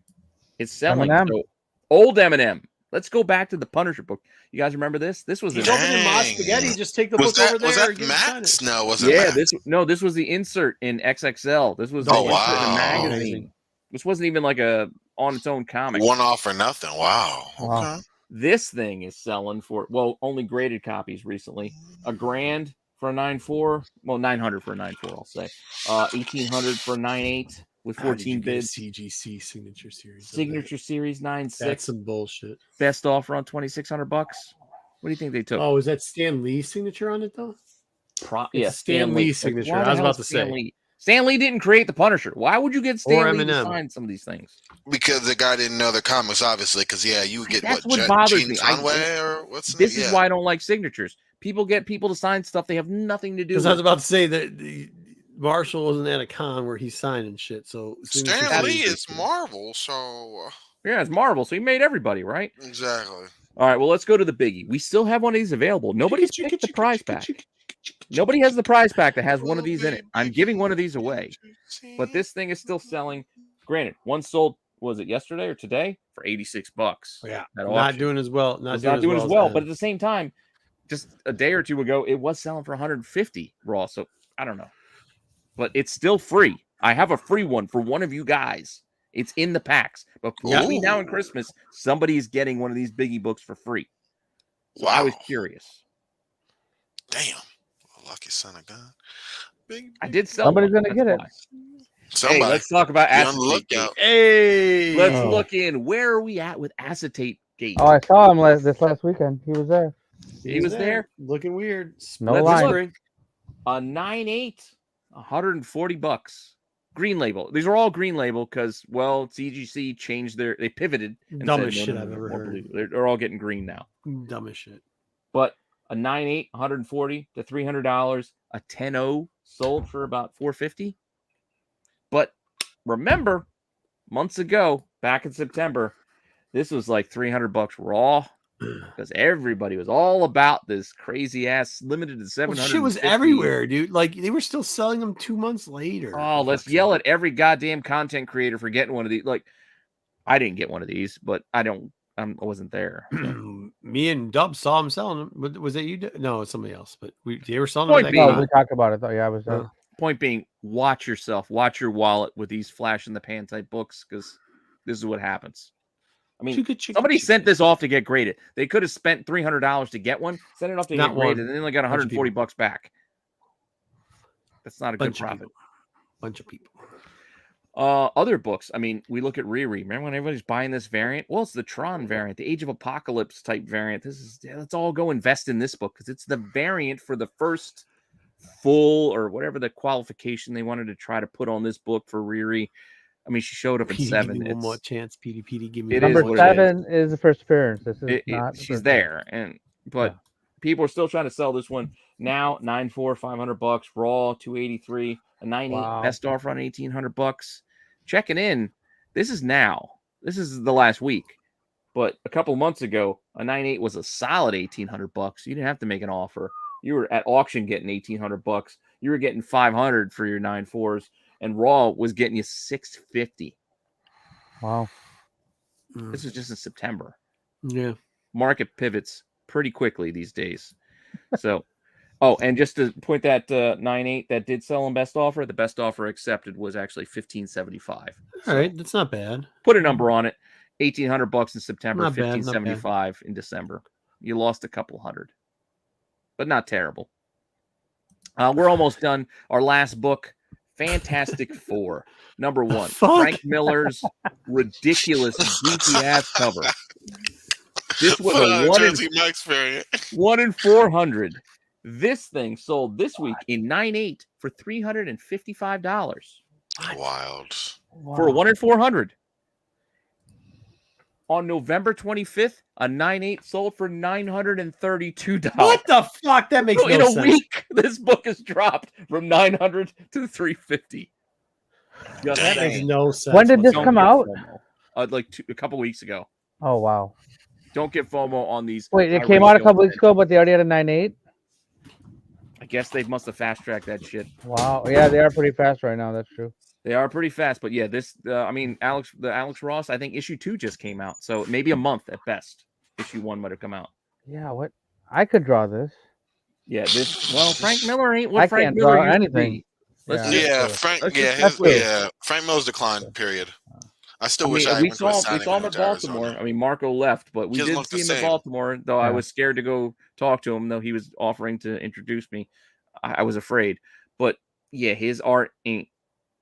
is selling.
M&M.
So old M&M. Let's go back to the Punisher book. You guys remember this? This was
He's
the
open in Mod
Dang.
Spaghetti. Just take the
Was
book over
that
there. and get it
Max?
signed.
No, was it Max?
This was the insert in XXL. This was
Oh,
the insert in the
wow.
magazine.
Amazing.
This wasn't even like a on its own comic.
One off or nothing. Wow.
Wow.
Okay.
This thing is selling for only graded copies recently. $1,000 for a 9.4. Well, 900 for a 9.4, I'll say. 1,800 for a 9.8 with
How did you
14
get a
bids.
CGC signature series. of that?
Signature series 9.6.
That's some bullshit.
Best offer on $2,600. What do you think they took?
Oh, is that Stan Lee's signature on it though?
Yeah,
Stan Lee
Like,
signature.
why the
I was
hell
about to
Stan
say.
Lee? Stan Lee didn't create the Punisher. Why would you get
Or
Stan Lee to
Eminem.
sign some of these things?
Because the guy didn't know the comics, obviously. Because you would get
That's what bothers
Gene
me.
Conway or what's
This
name?
is why I don't like signatures. People get people to sign stuff they have nothing to do
Because I was
with.
about to say that the Marshall wasn't at a con where he's signing shit. So signature
Stan Lee
series
is Marvel, so
Yeah, it's Marvel, so he made everybody, right?
exactly.
All right, well, let's go to the biggie. We still have one of these available. Nobody's picked the prize pack. Nobody has the prize pack that has one of these in it. I'm giving one of these away, but this thing is still selling. Granted, one sold, was it yesterday or today? For $86.
Yeah,
at
not
auction.
doing as well.
It's not doing as well, but
but
at the same time, just a day or two ago, it was selling for 150 raw. So I don't know, but it's still free. I have a free one for one of you guys. It's in the packs, but between now and Christmas, somebody is getting one of these biggie books for free. So I was curious.
Damn, lucky son of God.
I did sell.
Somebody's
one,
gonna get it.
why.
Somebody.
Hey, let's talk about
Be on the
acetate gate.
lookout.
hey,
Let's
Oh.
look in. Where are we at with acetate gate?
Oh, I saw him this last weekend. He was there.
He was there.
looking weird.
No
Let's
line.
look. A 9.8, $140. Green label. These are all green label because, well, CGC changed they pivoted. And
Dumbest
said,
shit
no,
I've ever
more
heard.
blue. They're all getting green now.
Dumbest shit.
But a 9.8, $140 to $300. A 10.0 sold for about $450. But remember, months ago, back in September, this was like $300 raw because everybody was all about this crazy ass limited to 700.
Shit was everywhere, dude. Like they were still selling them 2 months later.
Oh, let's yell at every goddamn content creator for getting one of these. Like, I didn't get one of these, but I wasn't there. So.
Me and Dub saw him selling them. Was that you? No, it's somebody else. But they were selling
Point
them.
being-
No, we talked about it though. Yeah, I was there.
Oh.
Point being, watch yourself, watch your wallet with these flash in the pan type books because this is what happens. I mean, somebody sent this off to get graded. They could have spent $300 to get one, sent it off to
Not
get graded,
one.
and then they got $140 back. That's not a good profit.
Bunch of people.
Other books. I mean, we look at Riri. Remember when everybody's buying this variant? Well, it's the Tron variant, the Age of Apocalypse type variant. Let's all go invest in this book because it's the variant for the first full or whatever the qualification they wanted to try to put on this book for Riri. I mean, she showed up in 7.
Give me one more chance, PD. Give me
It
one
is
Number
more
what it
chance.
7 is the first appearance. This is not.
She's there, but people are still trying to sell this one now. 9.4, $500 raw, 283, a 9.8
Wow.
best offer on $1,800. Checking in. This is now. This is the last week, but a couple months ago, a 9.8 was a solid $1,800. You didn't have to make an offer. You were at auction getting $1,800. You were getting $500 for your 9.4s, and raw was getting you $650.
Wow.
This is just in September.
Yeah.
Market pivots pretty quickly these days. So, oh, and just to point that 9.8 that did sell on best offer, the best offer accepted was actually $1,575.
All right, that's not bad.
Put a number on it. $1,800 in September,
Not bad, not bad.
$1,575 in December. You lost a couple hundred, but not terrible. We're almost done. Our last book, Fantastic Four. Number 1,
Fuck.
Frank Miller's ridiculous dinky ass cover. This was a
Jersey Mike's variant.
1 in 400. This thing sold this week in 9.8 for $355
Wild.
for a 1 in 400. On November 25th, a 9.8 sold for $932.
What the fuck? That makes
So
no
in a
sense.
week, this book has dropped from $900 to $350. Just
That makes
saying.
no sense.
When did this
Don't
come
get
out?
FOMO. Like a couple weeks ago.
Oh wow.
Don't get FOMO on these.
Wait, it
high
came out a
ratio
couple weeks
things.
ago, but they already had a 9.8.
I guess they must have fast tracked that shit.
Wow. Yeah, they are pretty fast right now. That's true.
They are pretty fast, but yeah, this. I mean, Alex Ross. I think issue 2 just came out, so maybe a month at best. Issue 1 might have come out.
Yeah. What? I could draw this.
Yeah, this. Well, Frank Miller ain't
I
what Frank
can't
Miller
draw
used
anything.
to be. Let's
Yeah.
just-
Yeah, Frank.
Let's
Yeah,
just-
Frank Miller's decline. Period. I still wish
I
I
mean, we
went to a
saw
signing
him
when
at
I went to
Baltimore.
Arizona.
I mean, Marco left, but we
He doesn't
did
look
see
the
him at
same.
Baltimore. Though I
Yeah.
was scared to go talk to him, though he was offering to introduce me. I was afraid, but yeah, his art ain't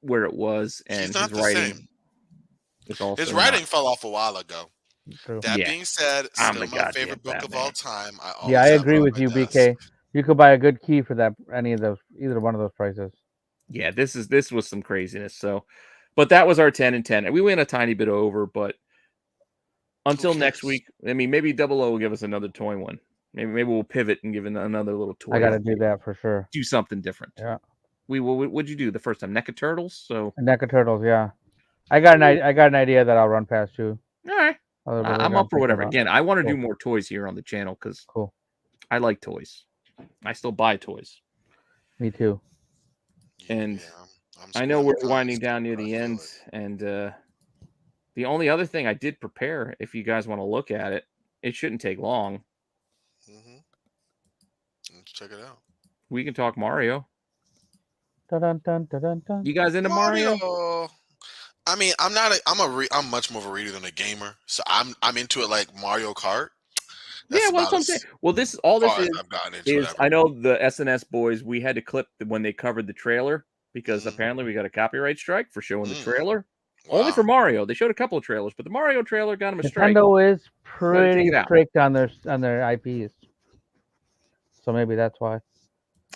where it was, and
He's not
his
the
writing
same.
is also
His
not.
writing fell off a while ago.
True.
That
Yeah.
being said,
I'm
still
the
my
goddamn
favorite book of
Batman.
all time.
Yeah, I
always have
agree
it on
with
my
you,
desk.
BK. You could buy a good key for that. Any of those, either one of those prices.
Yeah, this was some craziness. So, but that was our 10 and 10, and we went a tiny bit over, but. Until next
cares?
week, I mean, maybe Dubbalow will give us another toy one. Maybe we'll pivot and give another little toy.
I got to do that for sure.
Do something different.
Yeah.
What'd you do the first time? NECA Turtles. So
NECA Turtles, yeah. I got an idea that I'll run past you.
all right,
Other than
I'm
what
up for
thinking
whatever.
about.
Again, I want to do
Cool.
more toys here on the channel because
Cool.
I like toys. I still buy toys,
Me too.
and
I'm
I know
spoiled
we're
for
winding
comics,
down near
but I
the
feel
end,
it.
and the only other thing I did prepare, if you guys want to look at it, it shouldn't take long.
Mhm. Let's check it out.
We can talk Mario.
Dun, dun, dun, dun, dun.
You guys into Mario?
I mean, I'm much more of a reader than a gamer, so I'm into it like Mario Kart. That's
Yeah, well, that's
about
what I'm
as
saying. Well, all this
far as
is
I've gotten into it.
I know the SNS boys, we had to clip when they covered the trailer because
Mhm.
apparently we got a copyright strike for showing the
Mm.
trailer. Only
Wow.
for Mario. They showed a couple of trailers, but the Mario trailer got them a strike.
Nintendo is
take
pretty
it out.
strict on their IPs, so maybe that's why.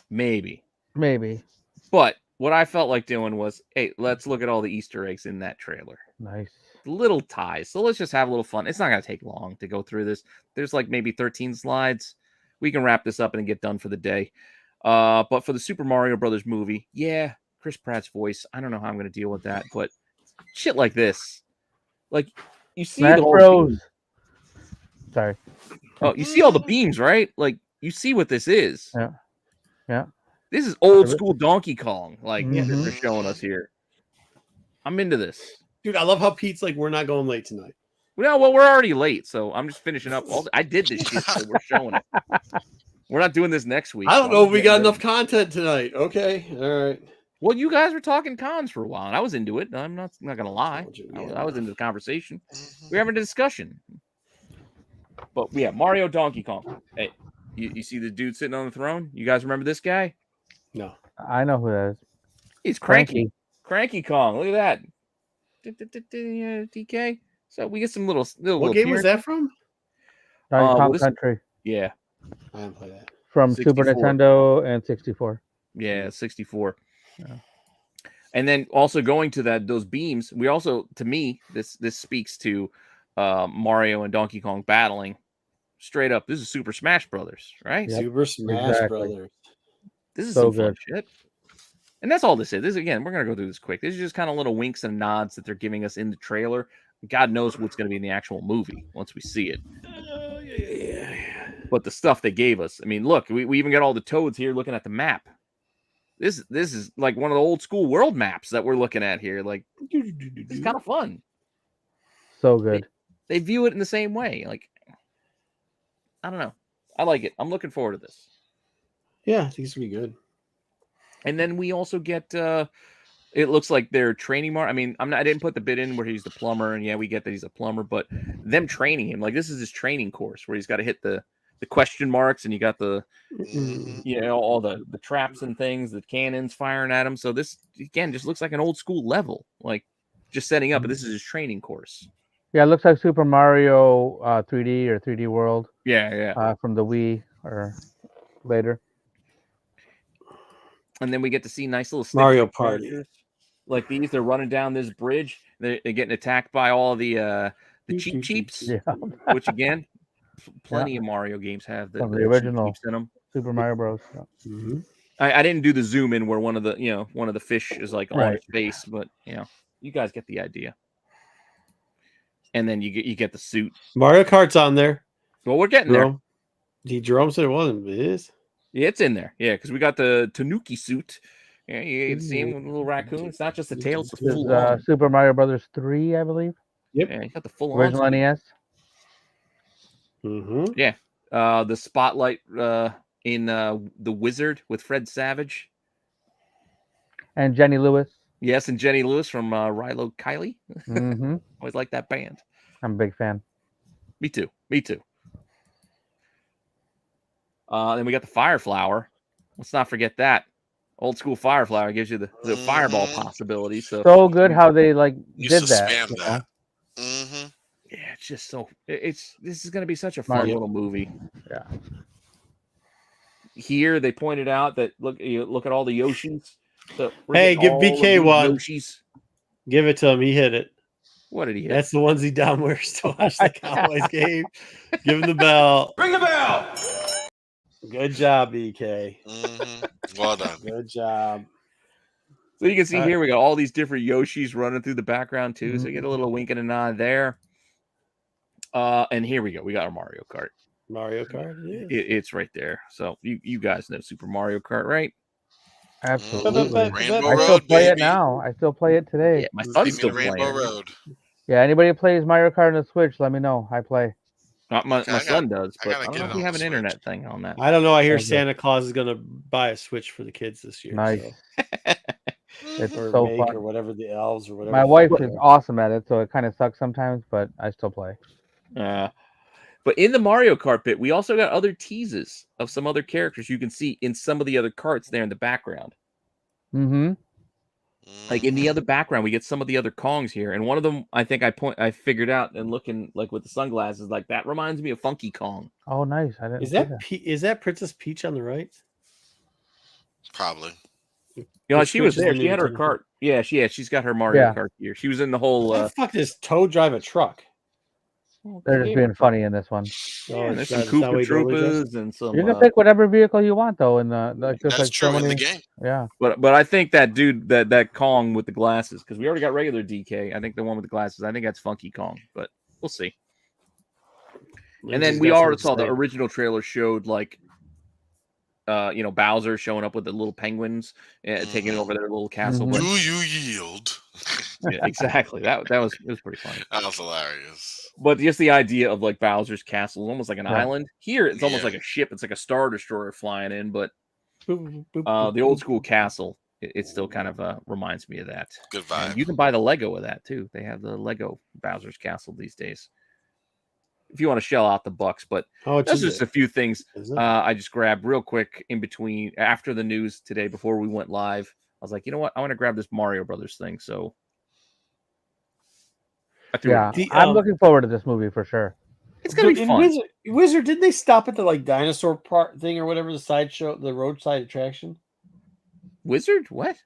Maybe.
Maybe.
But what I felt like doing was, hey, let's look at all the Easter eggs in that trailer.
Nice.
Little ties. So let's just have a little fun. It's not going to take long to go through this. There's like maybe 13 slides. We can wrap this up and get done for the day. But for the Super Mario Brothers movie, yeah, Chris Pratt's voice. I don't know how I'm going to deal with that, but shit like this, like you see
Smash
the whole
Bros.
beam.
Sorry.
Oh, you see all the beams, right? Like you see what this is.
Yeah. Yeah.
This is old school Donkey Kong, like that
Mhm.
they're showing us here. I'm into this.
Dude, I love how Pete's like, we're not going late tonight.
Well, we're already late, so I'm just finishing up. I did this shit, so we're showing it. We're not doing this next week.
I
so
don't
I'm
know if we
getting
got
ready.
enough content tonight. Okay. All right.
Well, you guys were talking cons for a while, and I was into it. I'm not gonna lie.
Told you,
I was into the conversation.
Mhm.
We're having a discussion. But yeah, Mario Donkey Kong. Hey, you see the dude sitting on the throne? You guys remember this guy?
No.
I know who that is.
He's cranky. Cranky Kong. Look at that. DK. So we get some little
What game was that from?
Donkey Kong
this-
Country
Yeah.
I didn't play that.
from Super
64.
Nintendo and 64.
Yeah, 64.
Yeah.
And then also going to those beams, we also, to me, this speaks to Mario and Donkey Kong battling straight up. This is Super Smash Brothers, right?
Yep,
Super Smash
exactly.
Brothers.
This is
So
some fun
good.
shit. And that's all this is. This again, we're gonna go through this quick. This is just kind of little winks and nods that they're giving us in the trailer. God knows what's gonna be in the actual movie once we see it.
Yeah.
But the stuff they gave us, I mean, look, we even got all the toads here looking at the map. This is like one of the old school world maps that we're looking at here. Like, it's kind of fun.
So good.
They view it in the same way. Like, I don't know. I like it. I'm looking forward to this.
Yeah, I think it's gonna be good.
And then we also get it looks like they're training Mario. I mean, I didn't put the bit in where he's the plumber, and yeah, we get that he's a plumber, but them training him, like this is his training course where he's got to hit the question marks, and you got the all the traps and things, the cannons firing at him. So this again just looks like an old school level, like just setting up. But this is his training course.
Yeah, it looks like Super Mario 3D or 3D World.
Yeah.
From the Wii or later.
And then we get to see nice little
Mario Party.
characters. Like these, they're running down this bridge. They're getting attacked by all the cheap cheeps,
Yeah.
which again, plenty of Mario games have
From the
cheap
original
cheeps in them.
Super Mario Bros.
Mm-hmm.
I didn't do the zoom in where one of the fish is like on his face, but you guys get the idea. And then you get the suit.
Mario Kart's on there.
Well, we're getting there.
Jerome said it wasn't. It is.
Yeah, it's in there. Yeah, because we got the Tanuki suit. Yeah, you get to see him with a little raccoon. It's not just the tail; it's the full on.
Super Mario Brothers 3, I believe.
Yep.
Yeah, you got the full
Original
on.
NES.
Mm-hmm.
Yeah. The spotlight in The Wizard with Fred Savage.
And Jenny Lewis.
Yes, and Jenny Lewis from Rilo Kiley.
Mm-hmm.
Always like that band.
I'm a big fan.
Me too. Then we got the Fire Flower. Let's not forget that. Old school Fire Flower gives you the fireball possibility.
So good how they did that.
Spam that. Mm-hmm.
Yeah, it's just so this is gonna be such a fun little movie.
Yeah.
Here they pointed out that look at all the Yoshis. So
hey, give BK one.
Yoshis.
Give it to him. He hit it.
What did he hit?
That's the onesie Don wears to watch the Cowboys game. Give him the bell.
Ring the bell.
Good job, BK.
Mm-hmm. Well done.
Good job.
So you can see here we got all these different Yoshis running through the background too. So you get a little wink and a nod there. And here we go. We got our Mario Kart.
Mario Kart. Yeah.
It's right there. So you guys know Super Mario Kart, right?
Absolutely.
Rainbow
I still
Road,
play it
baby.
now. I still play it today.
Yeah, my son's still
Rainbow
playing.
Road.
Yeah, anybody who plays Mario Kart on the Switch, let me know. I play.
My son does,
I
but
gotta
I don't
get
know
it
if we
on
have
the
an
Switch.
internet thing on that.
I don't know. I hear
Okay.
Santa Claus is going to buy a Switch for the kids this year.
Nice.
So.
It's
Or
so
make
fun.
or whatever the elves or whatever.
My wife is awesome at it, so it kind of sucks sometimes, but I still play.
But in the Mario Kart bit, we also got other teases of some other characters you can see in some of the other carts there in the background.
Mm-hmm.
Like in the other background, we get some of the other Kongs here, and one of them I think I figured out and looking like with the sunglasses, like that reminds me of Funky Kong.
Oh, nice. I didn't.
Is
see
that is that Princess Peach on the right?
Probably.
You know,
The
she was
Switch is
there.
the
She had her
Nintendo.
cart. Yeah, she's got her Mario
Yeah.
Kart here. She was in the whole.
Why the fuck does Toad drive a truck?
They're just being funny in this one.
Yeah, there's
it's
some
not way
Koopa
to overjudge.
Troopas and some.
You can pick whatever vehicle you want, though. In the
That's
like
true
so
in the
many-
game.
Yeah.
But I think that dude that Kong with the glasses, because we already got regular DK. I think the one with the glasses, I think that's Funky Kong, but we'll see. And then
Lindsay's
we
got
already saw
something
the
to say.
original trailer showed like Bowser showing up with the little penguins taking over their little castle.
Mhm.
But,
Do you yield?
yeah, exactly. It was pretty funny.
That was hilarious.
But just the idea of like Bowser's castle, almost like an
Yeah.
island. Here, it's almost
Yeah.
like a ship. It's like a Star Destroyer flying in, but
Boop, boop, boop,
the old school castle, it still kind of reminds me of that.
Good
And
vibe.
you can buy the Lego of that too. They have the Lego Bowser's Castle these days. If you want to shell out the bucks, but
How much
that's
is
just
it?
a few things
Is it?
I just grabbed real quick in between after the news today before we went live. I was like, you know what? I want to grab this Mario Brothers thing. So I threw
Yeah.
it.
The,
I'm looking forward to this movie for sure.
It's gonna be
In
fun.
Wizard, didn't they stop at the like dinosaur part thing or whatever the sideshow, the roadside attraction?
Wizard? What?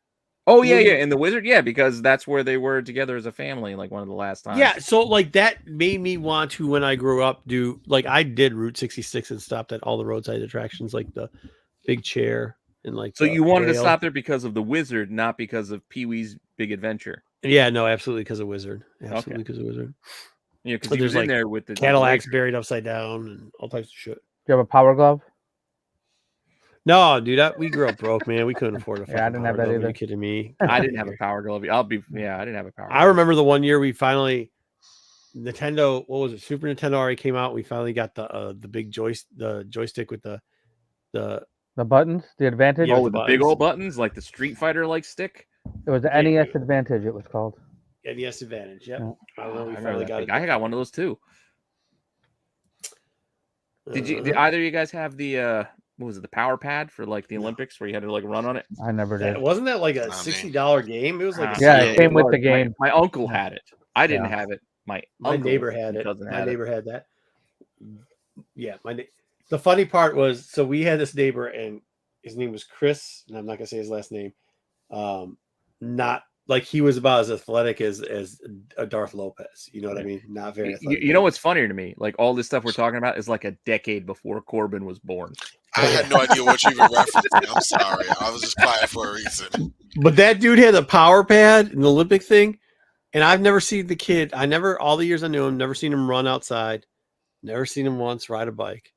Oh yeah,
Wizard-
yeah, and the Wizard, yeah, because that's where they were together as a family, like one of the last times.
Yeah, so like that made me want to when I grew up do like I did Route 66 and stopped at all the roadside attractions like the big chair and like
So
the
you wanted to
whale.
stop there because of the Wizard, not because of Pee-wee's Big Adventure.
Yeah, no, absolutely because of Wizard. Absolutely because of Wizard.
Yeah, because
But
he was
there's,
in
like,
there with the
Cadillacs buried upside down and all types of shit.
Do you have a Power Glove?
No, dude, we grew up broke, man. We couldn't afford a
Yeah, I didn't have that
Are
either.
you kidding me?
I didn't have a Power Glove. I didn't have a Power Glove.
I remember the one year we finally Nintendo, what was it? Super Nintendo already came out. We finally got the big joystick with the
The buttons, the Advantage.
Yeah,
Oh,
the
with the big
buttons.
old buttons, like the Street Fighter like stick.
It was the
Thank
NES
you.
Advantage. It was called.
NES Advantage. Yep.
Yeah.
I remember we
I
finally
that
got
thing.
it.
I got one of those too. Did either of you guys have the what was it, the power pad for like the Olympics where you had to like run on it?
I never did.
Wasn't that like a
Not me.
$60 game? It was like a
Yeah,
$60
it came with
was.
the game.
My uncle had it. I didn't
Yeah.
have it. My
neighbor had it.
cousin
My
had
neighbor had that. Yeah, the funny part was, so we had this neighbor, and his name was Chris, and I'm not gonna say his last name. Not like he was about as athletic as a Darth Lopez. You know what I mean? Not very athletic.
You know what's funnier to me? Like all this stuff we're talking about is like a decade before Corbin was born.
I had no idea what you even referencing. I'm sorry. I was just quiet for a reason.
But that dude had a power pad, an Olympic thing, and I've never seen the kid. I never, all the years I knew him, never seen him run outside, never seen him once ride a bike.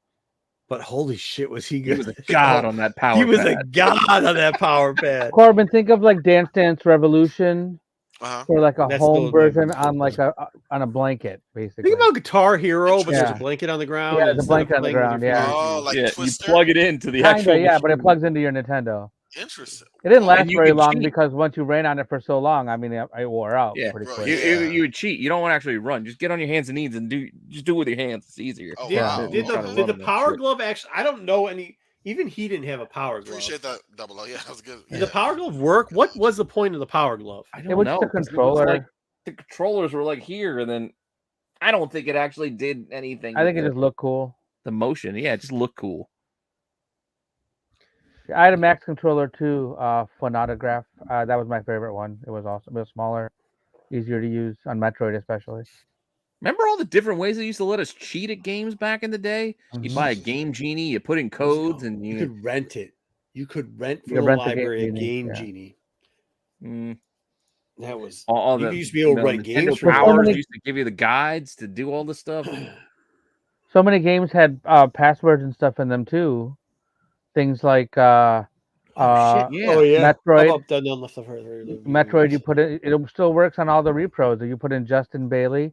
But holy shit, was he
He
good?
was a god on that power.
He was a
pad.
god on that power pad.
Corbin, think of like Dance Dance Revolution
Uh-huh.
for like a
That's
home
still a good
version
one.
on like on a blanket, basically.
Think about Guitar Hero, but there's
Yeah.
a blanket on the ground.
Yeah,
and
the
instead of
blanket on the
playing with
ground,
your
yeah.
fingers,
Oh, like
Yeah, you
Twister?
plug it into the
Kinda,
actual.
yeah, but it
machine.
plugs into your Nintendo.
Interesting.
It didn't
Oh,
last
and you
very
could
long
cheat.
because once you ran on it for so long, I mean, it wore out
Yeah,
pretty
bro,
quick.
You would cheat. You don't want to actually run. Just get on your hands and knees and do it with your hands. It's easier.
Oh,
Did,
wow.
did
Trying to
the,
run
the
on that
power
shit.
glove actually? I don't know any. Even he didn't have a power glove.
Appreciate that, Dubbalow. Yeah, that was good.
Did the power glove work? What was the point of the power glove?
I
It
don't
was
know.
the
'cause it was
controller.
like, the controllers were like here, and then I don't think it actually did anything.
I think it
with
just looked cool.
the motion. Yeah, it just looked cool.
I had a Max controller too, Phonograph. That was my favorite one. It was awesome. It was smaller, easier to use on Metroid, especially.
Remember all the different ways they used to let us cheat at games back in the day? You
Mhm.
buy a Game Genie, you put in codes, and
You
you.
could rent it. You could rent from
You
the
rent the Game
library a
Genie,
Game
yeah.
Genie.
Mm,
That was
all
you
the
used to be able to write
Nintendo
games for
so
Powers
many-
used to give you the guides to do all this stuff.
So many games had passwords and stuff in them too. Things like
Yeah.
Metroid.
Up, down, down, left, further.
Metroid, you put it still works on all the repros. You put in Justin Bailey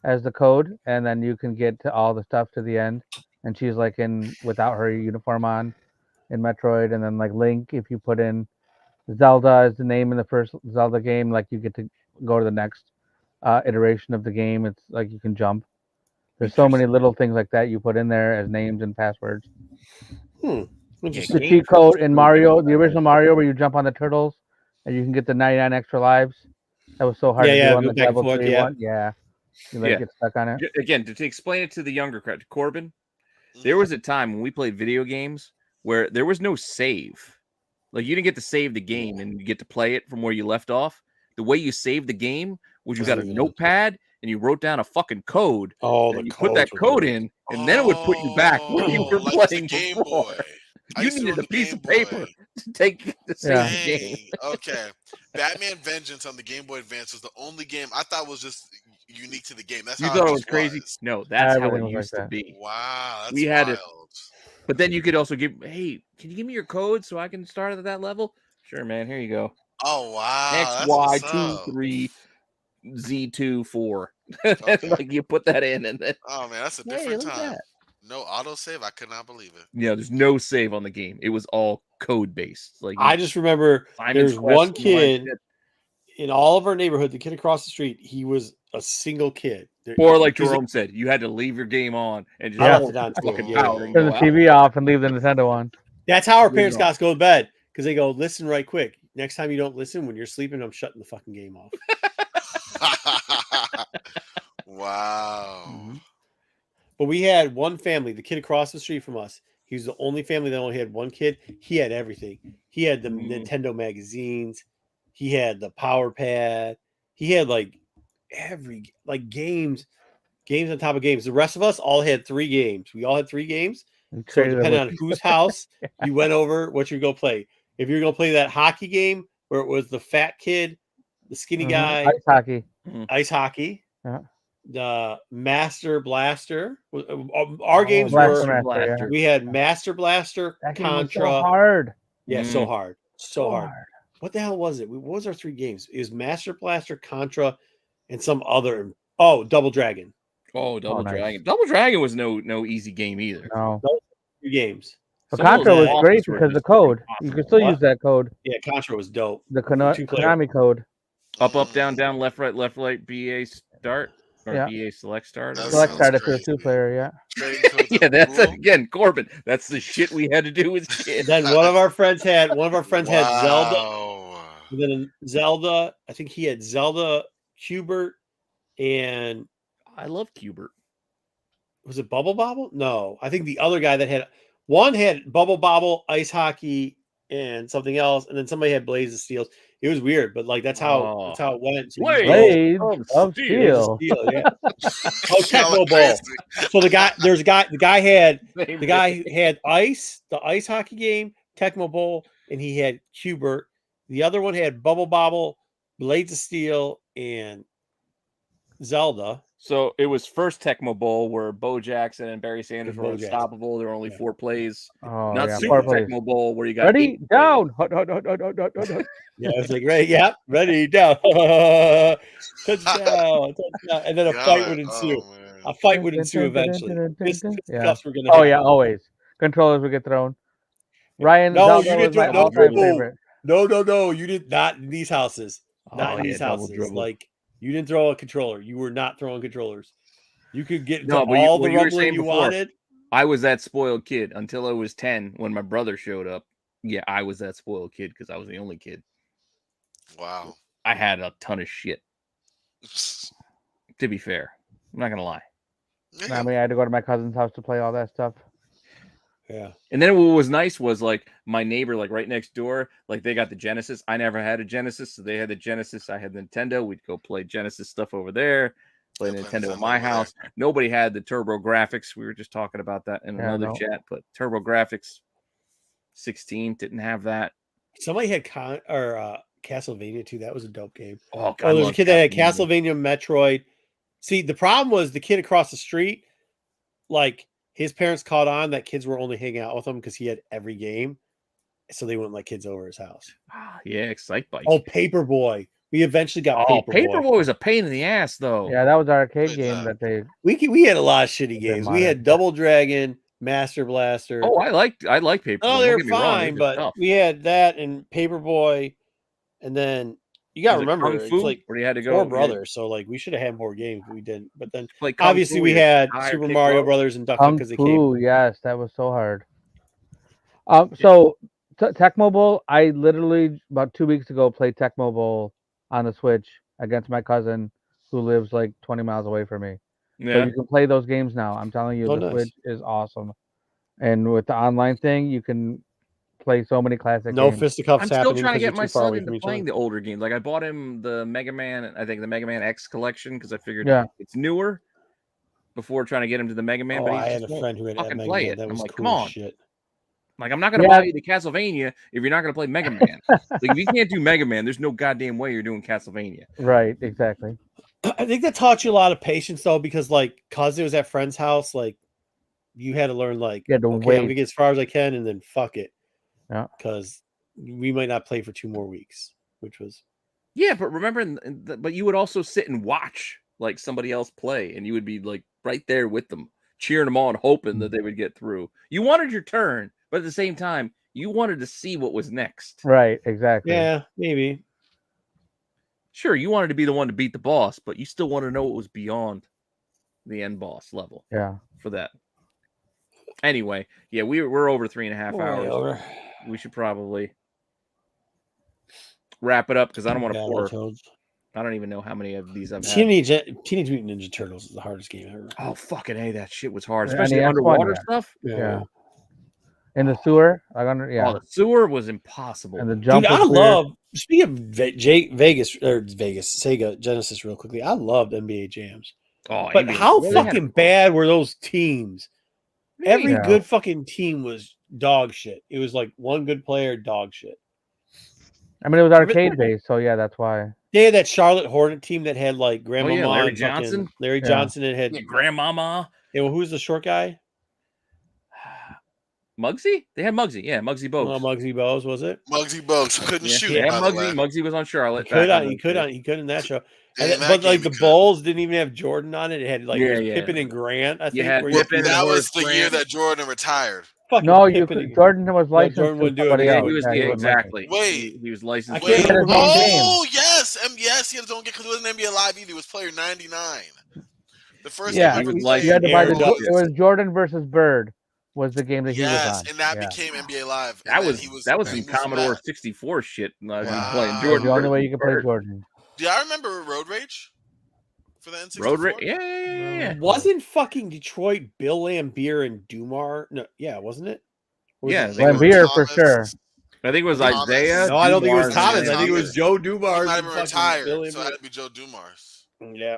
as the code, and then you can get to all the stuff to the end. And she's like in without her uniform on in Metroid, and then like Link, if you put in Zelda as the name in the first Zelda game, like you get to go to the next iteration of the game. It's like you can jump. There's so many little things like that you put in there as names and passwords.
Interesting.
The cheat code in Mario, the original Mario, where you jump on the turtles and you can get the 99 extra lives. That was so hard to do on
go
the
back and
level
forth,
3
yeah.
one. Yeah. You like
Yeah.
get stuck on it.
Again, to explain it to the younger crowd, Corbin, there was a time when we played video games where there was no save. Like you didn't get to save the game and you get to play it from where you left off. The way you saved the game was you got a notepad and you wrote down a fucking code.
Oh,
And you put that code in, and then it would put you back where you were
like the
playing
Game
before.
Boy. I
You
used to
needed
run
a
the
piece
Game
of paper
Boy.
to take the save
Yeah.
the game.
Dang, okay. Batman Vengeance on the Game Boy Advance was the only game I thought was just unique to the game. That's
You
how
thought it
just
was crazy? No, that's how
Everything
it
was like
used to
that.
be.
Wow, that's
We had
wild.
But then you could also give, hey, can you give me your code so I can start at that level? Sure, man. Here you go.
Oh wow,
X,
that's
Y,
what's
2,
up.
3, Z2, 4.
Okay.
Like you put that in and then,
Oh man, that's a
hey,
different
look at
time.
that.
No autosave. I could not believe it.
Yeah, there's no save on the game. It was all code based. Like
I just remember
Simon's
there's
Quest
one
and all that
kid
shit.
in all of our neighborhood, the kid across the street, he was a single kid.
Or like
Because
Jerome said, you had to leave your game on and just
I left
hold
it on too,
fucking
yeah.
power and
Turn
go
the
out.
TV off and leave the Nintendo on.
That's how our
There you
parents
go.
got us to go to bed, because they go, listen right quick. Next time you don't listen, when you're sleeping, I'm shutting the fucking game off.
Wow.
Mm-hmm.
But we had one family, the kid across the street from us. He was the only family that only had one kid. He had everything. He had the Nintendo magazines. He had the power pad. He had like games on top of games. The rest of us all had 3 games. We all had 3 games.
You
So
traded
depending
them
on whose house you went over, what you're gonna play. If you're gonna play that hockey game where it was the fat kid, the skinny
with-
guy,
Ice hockey.
ice hockey,
Yeah.
the Master Blaster. Our games
Blaster
were
Master, yeah.
we had Master Blaster,
That game was
Contra.
so hard.
Yeah, so hard, so hard.
hard.
What the hell was it? What was our 3 games? It was Master Blaster, Contra, and some other. Oh, Double Dragon.
Oh, Double
nice.
Dragon. Double Dragon was no easy game either.
No.
3 games.
But
Some of
Contra
those
was great
bosses were
because the
just
code. You
impossible.
could still
What?
use that code.
Yeah, Contra was dope.
The
Two-player.
Konami code.
Up, down, down, left, right, BA start or
Yeah.
BA select start. or
That
Select
whatever.
sounds
start if it's
crazy.
2-player, yeah.
Trading codes
Yeah,
are
that's
cool.
again, Corbin. That's the shit we had to do as kids.
Then one of our friends had Zelda,
Wow.
and then Zelda. I think he had Zelda, Cubert, and
I love Cubert.
was it Bubble Bobble? No, I think the other guy that had one had Bubble Bobble, Ice Hockey, and something else, and then somebody had Blaze of Steels. It was weird, but like that's how it went. So you
Blade
go-
Blades of
Blaze
Steel.
of Steel, yeah.
Y'all are
Tecmo Bowl.
crazy.
So the guy had Ice, the ice hockey game, Tecmo Bowl, and he had Cubert. The other one had Bubble Bobble, Blades of Steel, and Zelda.
So it was first Tecmo Bowl where Bo Jackson and Barry Sanders were
Bo Jackson.
unstoppable. There were only
Yeah.
4 plays.
Oh,
Not
yeah.
Super
4 plays.
Tecmo Bowl where you got
Ready,
8
down.
plays.
Yeah, I was like, right, yeah, ready, down, touchdown, and then a
Got
fight
it.
would ensue.
Oh, man.
A fight would ensue eventually. This
Yeah.
stuff we're gonna.
Oh
have.
yeah, always. Controllers would get thrown. Ryan
No,
Zelda
you
was
didn't
my
do it. No,
all-time
no.
favorite.
No, you did not in these houses. Not
Oh,
in
yeah,
these
double
houses.
dribble.
Like you didn't throw a controller. You were not throwing controllers. You could get
No,
to
but you-
all
what
the
you were
rumbling
saying
you
before.
wanted.
I was that spoiled kid until I was 10 when my brother showed up. Yeah, I was that spoiled kid because I was the only kid.
Wow.
I had a ton of shit, to be fair. I'm not going to lie.
Yeah.
I mean, I had to go to my cousin's house to play all that stuff.
Yeah.
And then what was nice was like my neighbor, like right next door, like they got the Genesis. I never had a Genesis, so they had the Genesis. I had Nintendo. We'd go play Genesis stuff over there, play
Yeah, play
Nintendo
Nintendo
at my
over there.
house. Nobody had the Turbo Graphics. We were just talking about that in
Yeah,
another
no.
chat, but Turbo Graphics 16 didn't have that.
Somebody had Castlevania too. That was a dope game.
Oh,
Oh, there's a kid that had Castlevania, Metroid. See, the problem was the kid across the street, like his parents caught on that kids were only hanging out with him because he had every game, so they wouldn't let kids over his house.
Yeah, Excite Bike.
Oh, Paperboy. We eventually got
Paperboy was a pain in the ass, though.
Yeah, that was our arcade
Good
game
job.
that they.
We had a lot of shitty
They're
games. We
modern.
had Double Dragon, Master Blaster.
Oh, I like Paperboy.
Oh,
Don't
they're
get me wrong,
fine,
just
but
tough.
we had that and Paperboy, and then you got to
Was it
remember
Kung
it's
Fu,
like
where you had to go.
four brothers, so like we should have had more games, but we didn't. But then
Play Kung
obviously
Fu,
we
you
had
higher
Super
kick
Mario
low.
Brothers and Duck Hunt
Kung
because they came.
Fu, yes, that was so hard. So Tecmo Bowl, I literally about 2 weeks ago played Tecmo Bowl on the Switch against my cousin who lives like 20 miles away from me. So
Yeah.
you can play those games now. I'm telling you,
Oh,
the
nice.
Switch is awesome. And with the online thing, you can play so many classic
No
games.
fisticuffs
I'm still
happening
trying to
because
get
you're
my
too far
son
away
into
from each
playing
other.
the older games. Like I bought him the Mega Man, I think the Mega Man X collection because I figured
Yeah.
it's newer. Before trying to get him to the Mega Man,
Oh,
but he
I had
just
a
won't
friend who had
fucking
Mega
play
Man.
it.
That
I'm
was
like,
cool
come
as
on.
shit.
Like I'm not gonna
Yeah.
buy you the Castlevania if you're not gonna play Mega Man. Like if you can't do Mega Man, there's no goddamn way you're doing Castlevania.
Right, exactly.
I think that taught you a lot of patience though, because like cause it was at friend's house, like you had to learn like
You had to
okay, I'm
wait.
gonna get as far as I can and then fuck it.
Yeah.
Because we might not play for 2 more weeks, which was
Yeah, but remember, but you would also sit and watch like somebody else play, and you would be like right there with them, cheering them on, hoping that they would get through. You wanted your turn, but at the same time, you wanted to see what was next.
Right, exactly.
yeah, maybe.
Sure, you wanted to be the one to beat the boss, but you still want to know what was beyond the end boss level
Yeah.
for that. Anyway, yeah, we're over 3.5
Way
hours.
over.
We should probably wrap it up because I don't want to pour.
Battletoads.
I don't even know how many of these I've had.
Teenage Mutant Ninja Turtles is the hardest game ever.
Oh fucking A, that shit was hard,
Yeah,
especially
NES one,
underwater
yeah.
stuff.
Yeah. In the sewer, like under, yeah.
Oh, the sewer was impossible.
And the jump.
Dude, I
was weird.
love. Speaking of Sega Genesis, real quickly, I loved NBA Jams.
Oh,
But
NBA
how
really had
fucking
a-
bad were those teams? Every
Yeah.
good fucking team was dog shit. It was like one good player, dog shit.
I mean, it was arcade based, so yeah, that's why.
They had that Charlotte Hornet team that had like Grandma
Larry
and fucking
Johnson?
Larry
Yeah.
Johnson, and had
Yeah, Grandmama.
well, who's the short guy?
Muggsy? They had Muggsy. Yeah, Muggsy Bogues.
Oh, Muggsy Bogues, was it?
Muggsy Bogues, who couldn't
Yeah,
shoot.
they had
by the
Muggsy.
way.
Muggsy was on Charlotte.
He could
back in
in that show.
In that
but like
game,
the
you could.
Bulls didn't even have Jordan on it. It had like
Yeah,
it was
yeah.
Pippen and Grant. I think
had
where
Pippen and
That was
Horace
the year
Grant.
that Jordan retired.
fucking
No, you
Pippen
could.
and-
Jordan was licensed
Jordan
to
wouldn't do it,
somebody
man.
else.
He was
Yeah, he
yeah,
wasn't licensed.
exactly.
Wait.
He was licensed.
I
to-
can't
He had his own game.
Oh yes, yes, he had his own game because he wasn't NBA Live either. He was player 99. The first
Yeah,
game
he
I
was
ever played.
you had to buy the.
Aaron
It was Jordan versus Bird was the game that he was
Yes,
on.
and that
Yeah.
became NBA Live. And
That
then
was
he was
that was
he
some
moved from
Commodore
that.
64 shit. Playing
Wow.
Jordan.
That was the only way
versus
you could play
Bird.
Jordan.
Do I remember Road Rage for the N64?
Road Rage. Yeah.
Wasn't fucking Detroit Bill Lambier and Dumar? No, yeah, wasn't it? Or was
Yeah,
it
they were
Lambier for
Thomas.
sure.
I think it was
Thomas.
Isaiah.
No, I don't think it was
Dumars,
Thomas.
and
I think it was
Thomas.
Joe
He
Dumars.
might
and
have
fucking
retired,
Bill
so it
Lambier.
had to be Joe Dumars.
Yeah.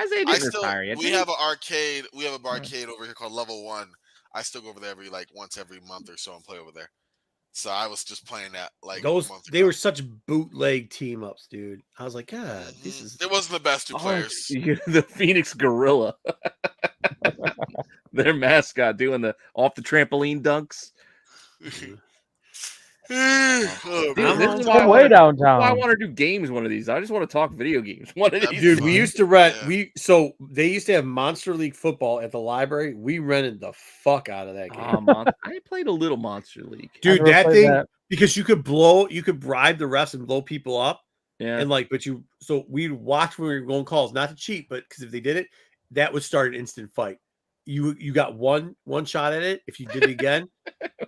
Isaiah
I
didn't
still
retire yet.
we
did he?
have an arcade. We have a arcade over here called Level 1. I still go over there once every month or so and play over there. So I was just playing that
Those
a month
they
ago.
were such bootleg team ups, dude. I was like, God, this
Mhm.
is
It wasn't the best two
Oh,
players.
the Phoenix Gorilla. Their mascot doing the off the trampoline dunks.
Oh,
Dude,
man.
this is
It's
why I
way
wanna-
downtown.
Why I want to do games one of these. I just want to talk video games. One of
That'd
these.
be
dude.
fun.
We used to rent.
Yeah.
They used to have Monster League football at the library. We rented the fuck out of that game,
I played a little Monster League.
dude.
never
That
played
thing
that.
because you could bribe the refs and blow people up.
Yeah.
And so we'd watch when we were going calls, not to cheat, but because if they did it, that would start an instant fight. You got one shot at it. If you did it again,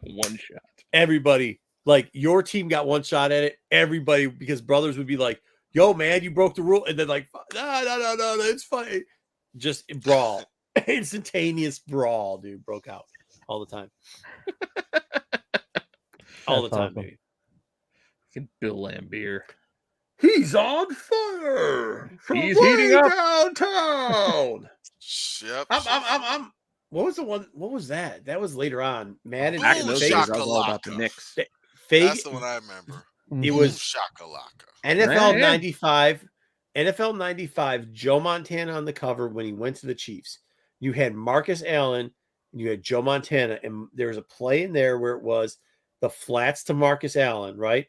One shot.
everybody, like your team got one shot at it. Everybody, because brothers would be like, "Yo, man, you broke the rule," and then like, no, it's fine. Just brawl, instantaneous brawl, dude, broke out all the time, all the
That's
time,
awesome.
baby.
Fucking Bill Lambier.
He's on fire. From
He's
way
heating up.
downtown.
Yep.
I'm. What was the one? What was that? That was later on. Madden.
Back in
Boom
those
Fake-
days, I was all about the
shakalaka.
Knicks.
Fake.
That's the one I remember.
It
Boom
was
shakalaka.
NFL
Yeah.
95. NFL 95. Joe Montana on the cover when he went to the Chiefs. You had Marcus Allen and you had Joe Montana, and there was a play in there where it was the flats to Marcus Allen, right?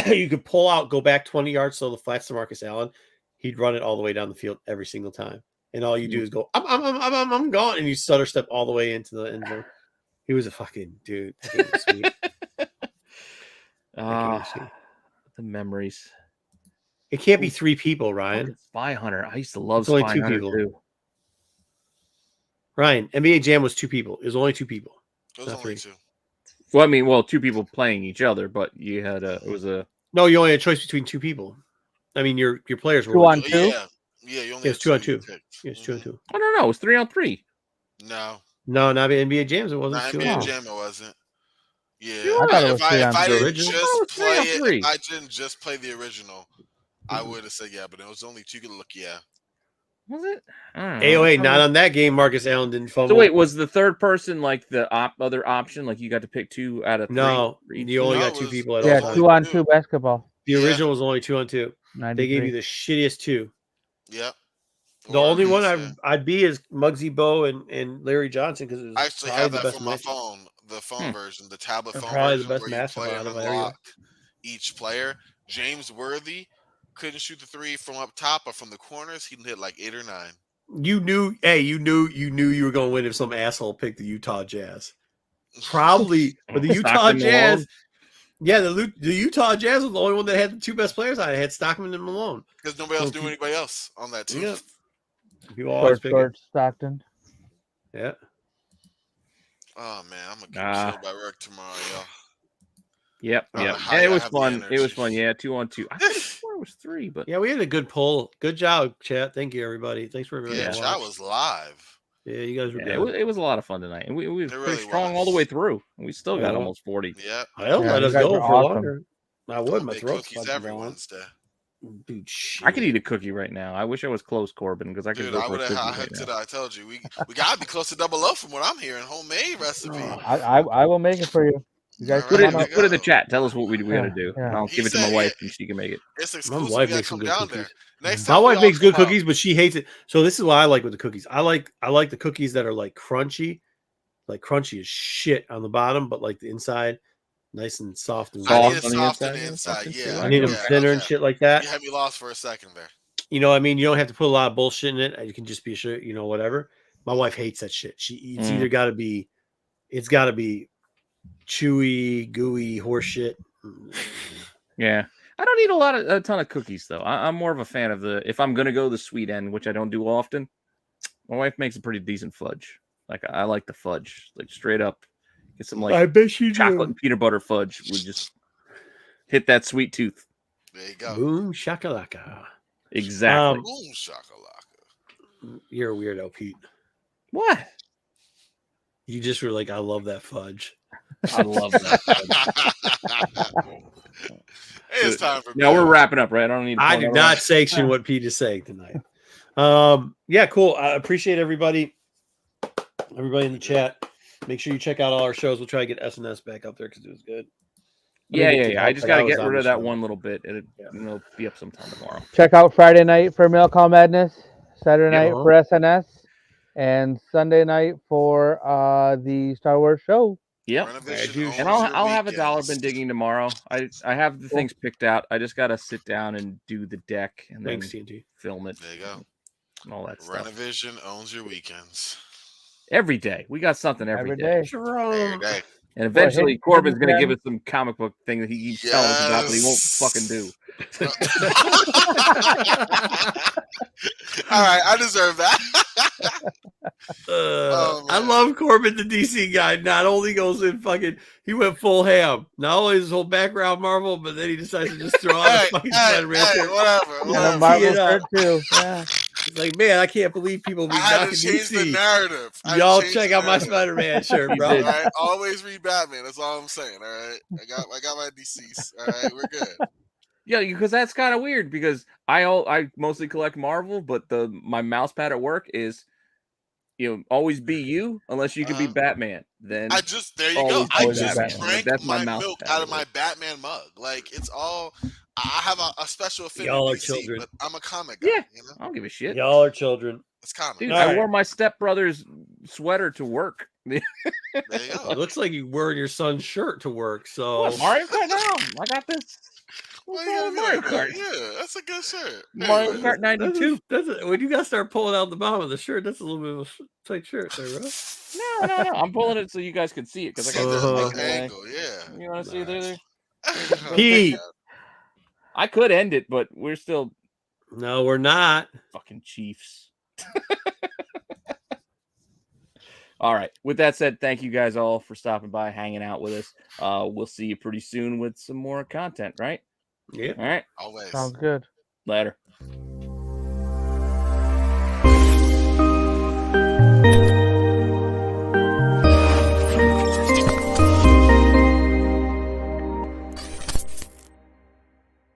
You could pull out, go back 20 yards, so the flats to Marcus Allen. He'd run it all the way down the field every single time, and all you do is go, I'm gone, and you stutter step all the way into the end zone. He was a fucking dude. That game was sweet. That game was sweet.
The memories.
It can't be three people, Ryan.
Fucking Spy Hunter. I used to love
It's only
Spy
two
Hunter
people.
too.
Ryan, NBA Jam was two people. It was only two people.
It was
Not
only
three.
two.
Well, I mean, two people playing each other, but you had it was a
No, you only had a choice between two people. I mean, your players were
Two on
Oh,
two?
Yeah, you only
It's
had
2 on
you
2.
picked.
Yes, 2 on
Mhm.
2.
I don't know. It was 3-on-3.
No,
No, not NBA Jams. It wasn't
not
2
NBA
on 2.
Jam. It wasn't. Yeah,
I thought it was
if I
3 on
didn't
3.
Original?
just
Oh, it's 3 on
play it,
3.
if I didn't just play the original, I would have said yeah. But it was only two. You could look, yeah.
Was it? I don't know.
AOA, not on that game. Marcus Allen didn't fumble.
So wait, was the third person like the other option? Like you got to pick two out of three?
No,
for each
you only
No,
got
it
two
was-
people at
it
all
Yeah,
was
times.
only
2-on-2 basketball.
The
Yeah.
original was only 2 on 2. They gave you
93.
the shittiest two.
Yep.
The
Or
only one
yeah.
I'd be is Muggsy Bowe and Larry Johnson because it was
I actually
probably
have
the
that
best
for my
match.
phone, the phone version, the tablet
They're
phone
probably the
version,
best
where you
matchup
play
out
and
of everyone.
unlock each player. James Worthy couldn't shoot the three from up top, but from the corners, he can hit like 8 or 9.
You knew you were going to win if some asshole picked the Utah Jazz. Probably, but the Utah
Stockton
Jazz.
Malone.
Yeah, the Utah Jazz was the only one that had the two best players on it. It had Stockman and Malone.
Because nobody else
So
knew anybody else on that team.
Yeah. People always pick it.
Short Stockton.
Yeah.
Oh man, I'm gonna get
Ah.
killed by work tomorrow, y'all.
Yep,
Oh,
yep.
how
And it
y'all
was
have the
fun. It was
energy.
fun. Yeah, 2-on-2. I could have swore it was 3, but
Yeah, we had a good poll. Good job, chat. Thank you, everybody. Thanks for everybody.
Yeah,
that
I
watched.
was live.
Yeah, you guys were
yeah,
good.
it was a lot of fun tonight, and we were
It
pretty
really
strong all the
was.
way through. And we still got
Yeah.
almost 40.
Yep.
Hell,
Yeah,
let
you
us
guys
go
were
for
awesome.
longer. I would.
Don't
My
make
throat's
cookies
fucking
every
going.
Wednesday.
Dude, shit.
I could eat a cookie right now. I wish I was close, Corbin, because I could
Dude,
go
I
for
would
a
have
cookie right
hooked it.
now.
I told you, we gotta be close to Dubbalow from what I'm hearing. Homemade recipe.
Oh.
I will make it for you. You guys
All
Put
right,
come on
it,
up.
we
put it in the
go.
chat. Tell us what we got to
Yeah,
do.
yeah.
And I'll
He
give it to my
said
wife,
it-
and she can make it.
It's
My
exclusive.
wife
You gotta
makes some
come
good
down
cookies.
there. Next
My
time we
wife
all
makes good
come out.
cookies, but she hates it. So this is what I like with the cookies. I like the cookies that are like crunchy as shit on the bottom, but like the inside nice and soft and
I
Soft
need it
on the
soft on
inside,
the
yeah,
inside.
fucking
Yeah,
shit.
I need them
yeah,
thinner and
okay.
shit like that.
You had me lost for a second there.
You know, what I mean, you don't have to put a lot of bullshit in it. You can just be sure, you know, whatever. My wife hates that shit. It's either got to be, it's got to be chewy, gooey horse shit.
Yeah. I don't eat a ton of cookies though. I'm more of a fan of if I'm gonna go the sweet end, which I don't do often. My wife makes a pretty decent fudge. Like I like the fudge, like straight up. Get some like
I bet you
chocolate
do.
and peanut butter fudge would just hit that sweet tooth.
There you go.
Boom shakalaka.
Exactly.
Boom shakalaka.
You're a weirdo, Pete.
What?
You just were like, I love that fudge.
I love that.
It's time for
Now we're
bed.
wrapping up, right? I don't need. To
I
pour
do
another
not
one.
sanction what Pete is saying tonight. Yeah, cool. I appreciate everybody in the chat. Make sure you check out all our shows. We'll try to get SNS back up there because it was good.
Yeah.
help,
I just
but
got to
I was
get
on
rid
the
of that
show.
one little bit. It'll be up sometime tomorrow.
Check out Friday night for Mail Call Madness, Saturday
Yeah.
night for SNS, and Sunday night for the Star Wars show.
Yep.
Rennavision owns
And
your
I'll have a dollar
weekends.
bin digging tomorrow. I have the things picked out. I just got to sit down and do the deck and then
Thanks, TNT.
film it
There you go.
and all that stuff.
Rennavision owns your weekends.
Every day. We got something every day.
Every
Jerome.
day.
And eventually
hidden
Corbin's going to give
gem?
us some comic book thing that he keeps telling us about that he won't fucking do.
All right, I deserve that.
I
man.
love Corbin, the DC guy. Not only goes in fucking, he went full ham. Not only his whole background Marvel, but then he decides to just throw on
Hey,
a fucking
hey,
Spider-Man
hey,
shirt.
whatever.
And a
whatever.
Marvel
it up.
shirt too. Yeah.
It's like, man, I can't believe people be
I had
knocking
to change the
DC.
narrative. I
Y'all
changed
check
the
out my
narrative.
Spider-Man shirt,
You
bro.
did.
All right, always read Batman. That's all I'm saying. All right, I got my DCs. All right, we're good.
Yeah, because that's kind of weird because I mostly collect Marvel, but my mouse pad at work is, always be you unless you can be Batman. Then
There you go. I
always
just
Batman.
drank
That's my
my
mouse
milk
pad
out
at
of my
work.
Batman mug. Like it's all. I have a special affinity
Y'all are
for DC,
children.
but I'm a comic guy.
Yeah.
You know,
I don't give a shit.
Y'all are children.
it's comic.
Dude,
All
I
right.
wore my stepbrother's sweater to work.
There you
It
go.
looks like you wearing your son's shirt to work. So
What, Mario Kart now? I got this.
Why
What's
you
wrong
gotta
with
be
Mario
like that?
Kart?
Yeah, that's a good shirt.
Mario
Anyway.
Kart 92.
When you guys start pulling out the bottom of the shirt, that's a little bit of a tight shirt there, bro.
No. I'm pulling it so you guys can see it because I
See
got
the
this
Uh-huh.
mic in the way.
angle, yeah.
You want to see it there?
Oh,
Pete.
my God.
I could end it, but we're still
No, we're not.
fucking Chiefs. All right. With that said, thank you guys all for stopping by, hanging out with us. We'll see you pretty soon with some more content, right?
Yeah.
All right.
Always.
Sounds good.
Later.